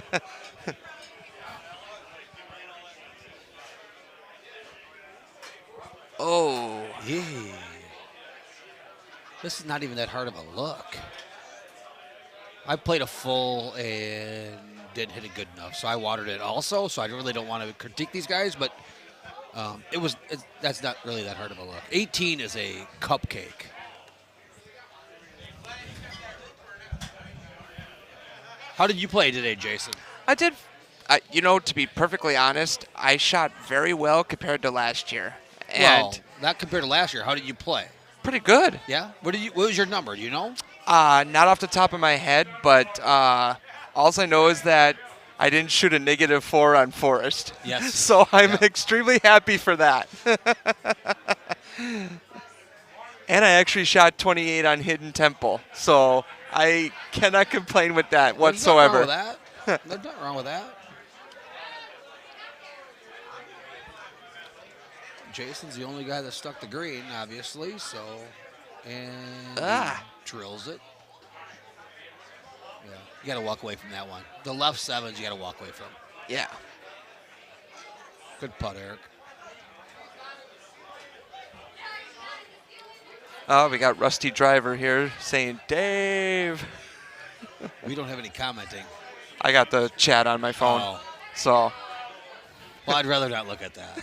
Oh. Yeah. This is not even that hard of a look. I played a full and didn't hit it good enough, so I watered it also. So I really don't want to critique these guys, but that's not really that hard of a look. 18 is a cupcake. How did you play today, Jason? I did. To be perfectly honest, I shot very well compared to last year. Well, not compared to last year. How did you play? Pretty good. Yeah. What was your number? Do you know? Not off the top of my head, but all I know is that I didn't shoot a -4 on Forest. Yes. So I'm extremely happy for that. And I actually shot 28 on Hidden Temple. So I cannot complain with that whatsoever. There's nothing wrong with that. There's nothing wrong with that. Jason's the only guy that stuck the green, obviously, so. And he drills it. Yeah, you got to walk away from that one. The left sevens, you got to walk away from. Yeah. Good putt, Eric. Oh, we got Rusty Driver here saying, Dave. We don't have any commenting. I got the chat on my phone. Oh. So. Well, I'd rather not look at that.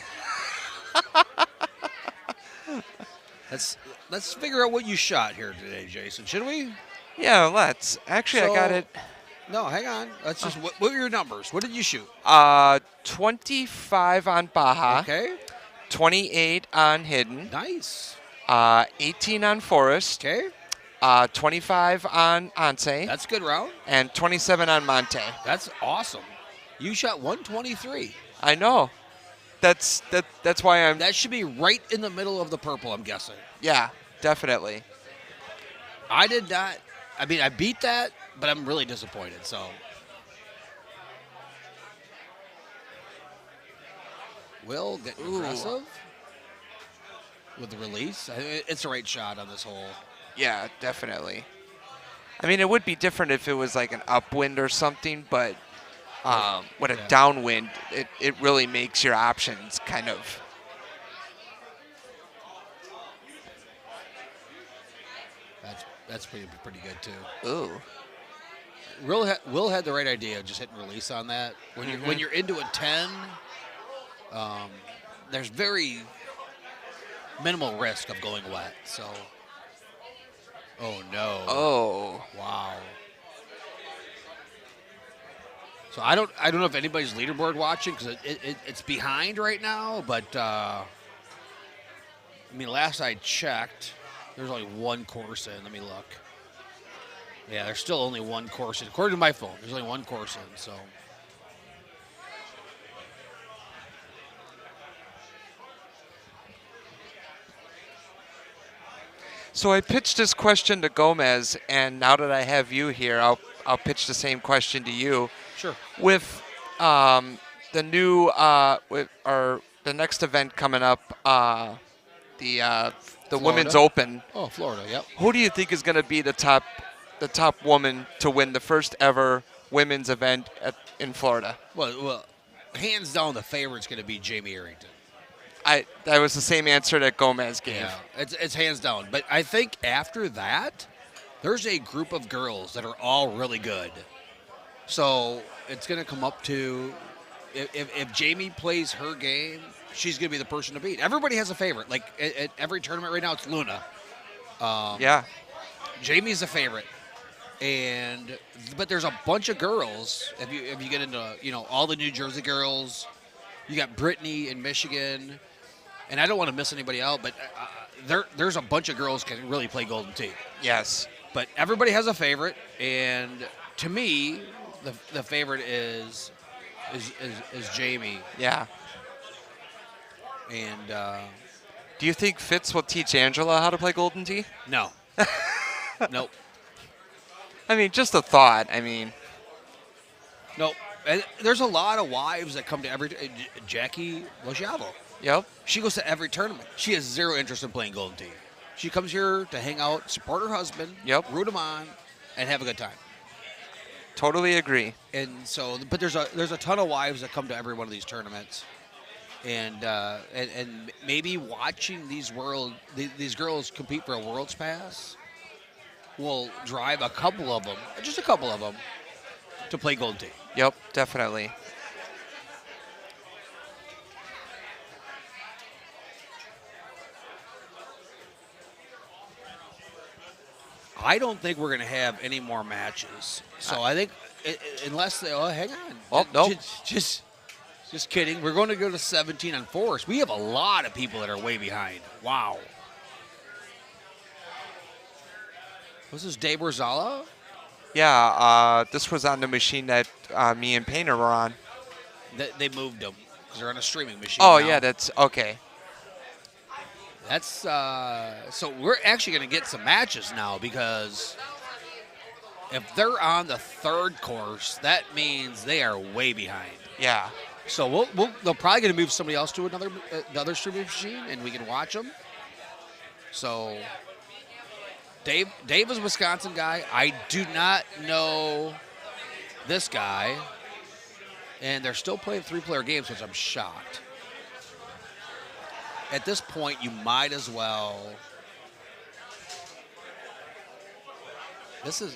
Let's figure out what you shot here today, Jason. Should we? Yeah, let's. Actually, I got it. No, hang on. Let's just. What were your numbers? What did you shoot? 25 on Baja. Okay. 28 on Hidden. Nice. 18 on Forest. Okay. 25 on Anse. That's a good round. And 27 on Monte. That's awesome. You shot 123. I know. That's why I'm. That should be right in the middle of the purple, I'm guessing. Yeah, definitely. I did not. I mean, I beat that, but I'm really disappointed. So. Will get aggressive with the release. It's the right shot on this hole. Yeah, definitely. I mean, it would be different if it was like an upwind or something, but with a downwind, it really makes your options kind of. That's pretty good too. Ooh. Will had the right idea of just hitting release on that. When you're into a 10, there's very minimal risk of going wet. So. Oh no. Oh. Wow. So I don't know if anybody's leaderboard watching because it's behind right now, but I mean last I checked, there's only one course in. Let me look. Yeah, there's still only one course in. According to my phone, there's only one course in. So So I pitched this question to Gomez, and now that I have you here, I'll pitch the same question to you. Sure. With the new the next event coming up, the Florida? Women's Open. Oh, Florida. Yep. Who do you think is going to be the top woman to win the first ever women's event in Florida? Well, hands down, the favorite's going to be Jamie Arrington. That was the same answer that Gomez gave. Yeah, it's hands down. But I think after that, there's a group of girls that are all really good. So it's going to come up to if Jamie plays her game, she's going to be the person to beat. Everybody has a favorite. Like at every tournament right now, it's Luna. Yeah. Jamie's a favorite. But there's a bunch of girls. If you get into all the New Jersey girls, you got Brittany in Michigan, and I don't want to miss anybody out, but there's a bunch of girls can really play Golden Tee. Yes. But everybody has a favorite, and to me, the favorite is Jamie. Yeah. And do you think Fitz will teach Angela how to play Golden Tee? No. Nope. I mean, just a thought. I mean, nope. And there's a lot of wives that come to every Jackie Lojavo. Yep. She goes to every tournament. She has zero interest in playing Golden Tee. She comes here to hang out, support her husband, root him on, and have a good time. Totally agree. And so, but there's a ton of wives that come to every one of these tournaments, and maybe watching these girls compete for a World's Pass will drive a couple of them, just a couple of them, to play Golden Tee. Yep, definitely. I don't think we're going to have any more matches. So I think unless they hang on. Oh, no. Just kidding. We're going to go to 17 on Forest. We have a lot of people that are way behind. Wow. Was this Dave Rosala? Yeah, this was on the machine that me and Painter were on. They moved them because they're on a streaming machine. Oh, now. yeah, that's okay. That's so we're actually going to get some matches now because if they're on the third course, that means they are way behind. Yeah. So they're probably going to move somebody else to another streaming machine, and we can watch them. So Dave is a Wisconsin guy. I do not know this guy, and they're still playing 3-player games, which I'm shocked. At this point, you might as well. This is.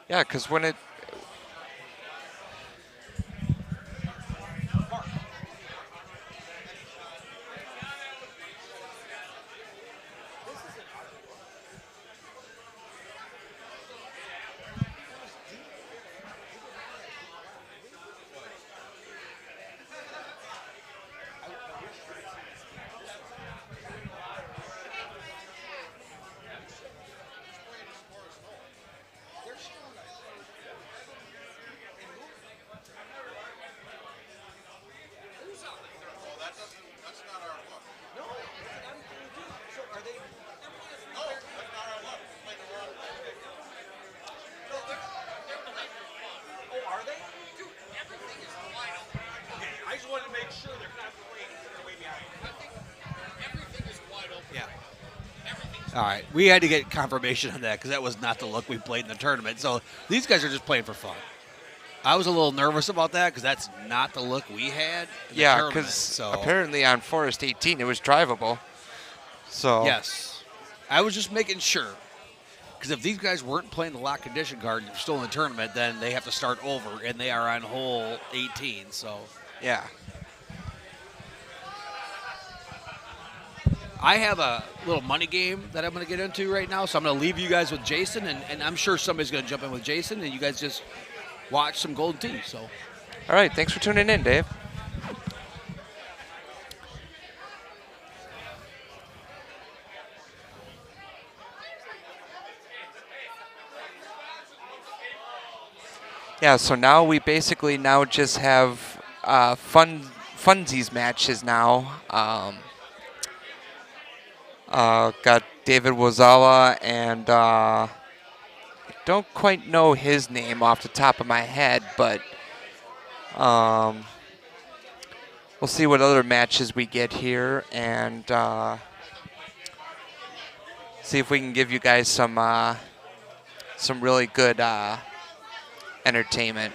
Yeah, because when it. All right, we had to get confirmation on that because that was not the look we played in the tournament. So these guys are just playing for fun. I was a little nervous about that because that's not the look we had. Yeah, because apparently on Forest 18 it was drivable. So yes, I was just making sure because if these guys weren't playing the lock condition card and still in the tournament, then they have to start over, and they are on hole 18. So yeah. I have a little money game that I'm going to get into right now, so I'm going to leave you guys with Jason, and I'm sure somebody's going to jump in with Jason, and you guys just watch some Golden Tee. So, all right, thanks for tuning in, Dave. Yeah, so now we basically just have funsies matches now. Got David Wazawa and don't quite know his name off the top of my head, but we'll see what other matches we get here and see if we can give you guys some really good entertainment.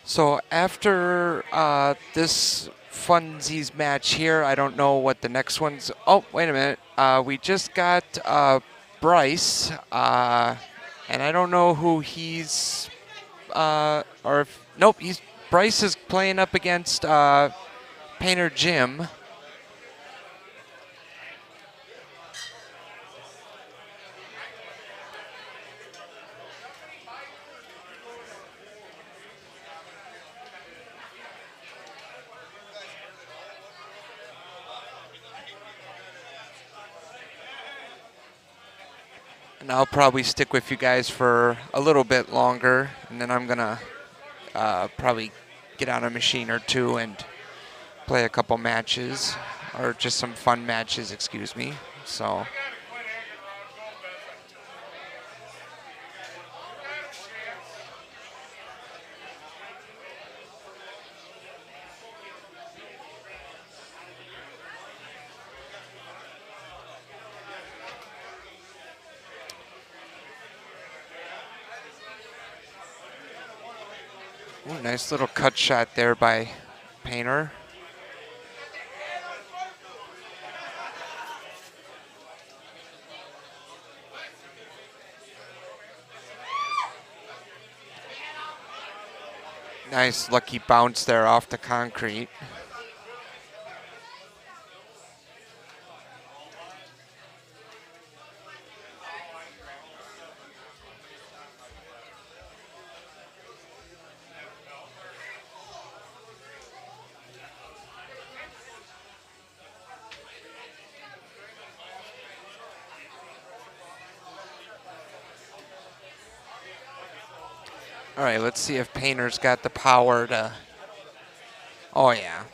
So after this funsies match here, I don't know what the next one's. Oh, wait a minute. We just got Bryce, and I don't know who he's. Or if, nope, Bryce is playing up against Painter Jim. And I'll probably stick with you guys for a little bit longer, and then I'm gonna probably get on a machine or two and play a couple matches, or just some fun matches, excuse me. So. Ooh, nice little cut shot there by Painter. Nice lucky bounce there off the concrete. All right, let's see if Painter's got the power to. Oh, yeah.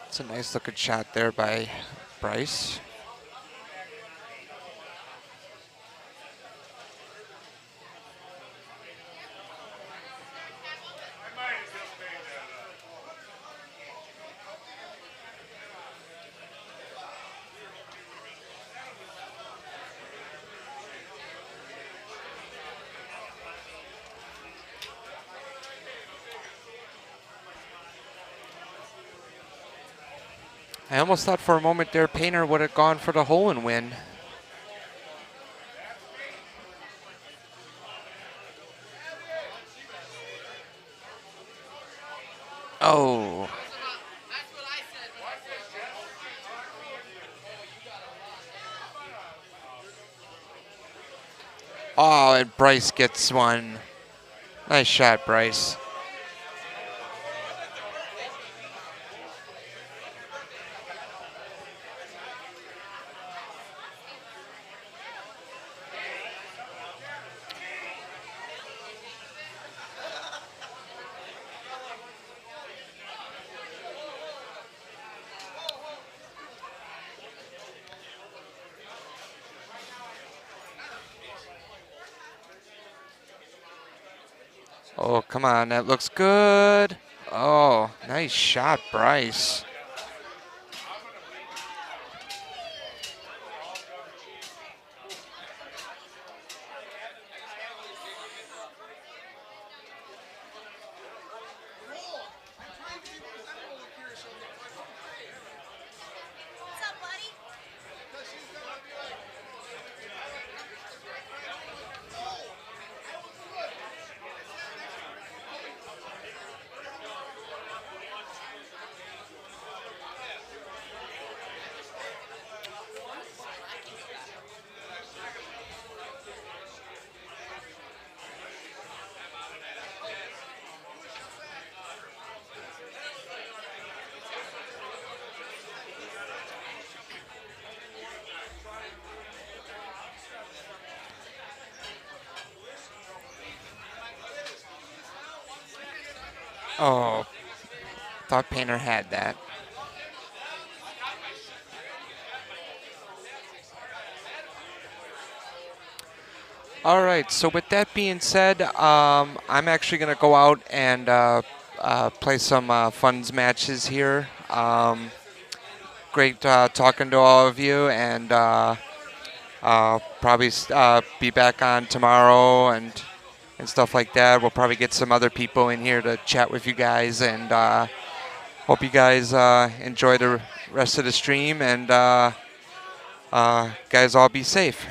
It's a nice looking shot there by Bryce. I almost thought for a moment there Painter would have gone for the hole and win. Oh. Oh, and Bryce gets one. Nice shot, Bryce. Oh, come on. That looks good. Oh, nice shot, Bryce. Oh, thought Painter had that. All right, so with that being said, I'm actually going to go out and play some funds matches here. Great talking to all of you, and probably be back on tomorrow and stuff like that. We'll probably get some other people in here to chat with you guys, and hope you guys enjoy the rest of the stream, and guys all be safe.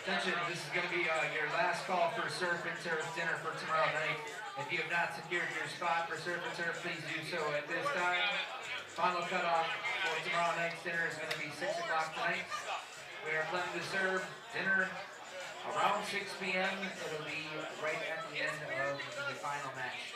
Attention, this is going to be your last call for surf and turf dinner for tomorrow night. If you have not secured your spot for surf and turf, please do so at this time. Final cutoff for tomorrow night's dinner is going to be 6 o'clock tonight. We are planning to serve dinner around 6 p.m. It'll be right at the end of the final match.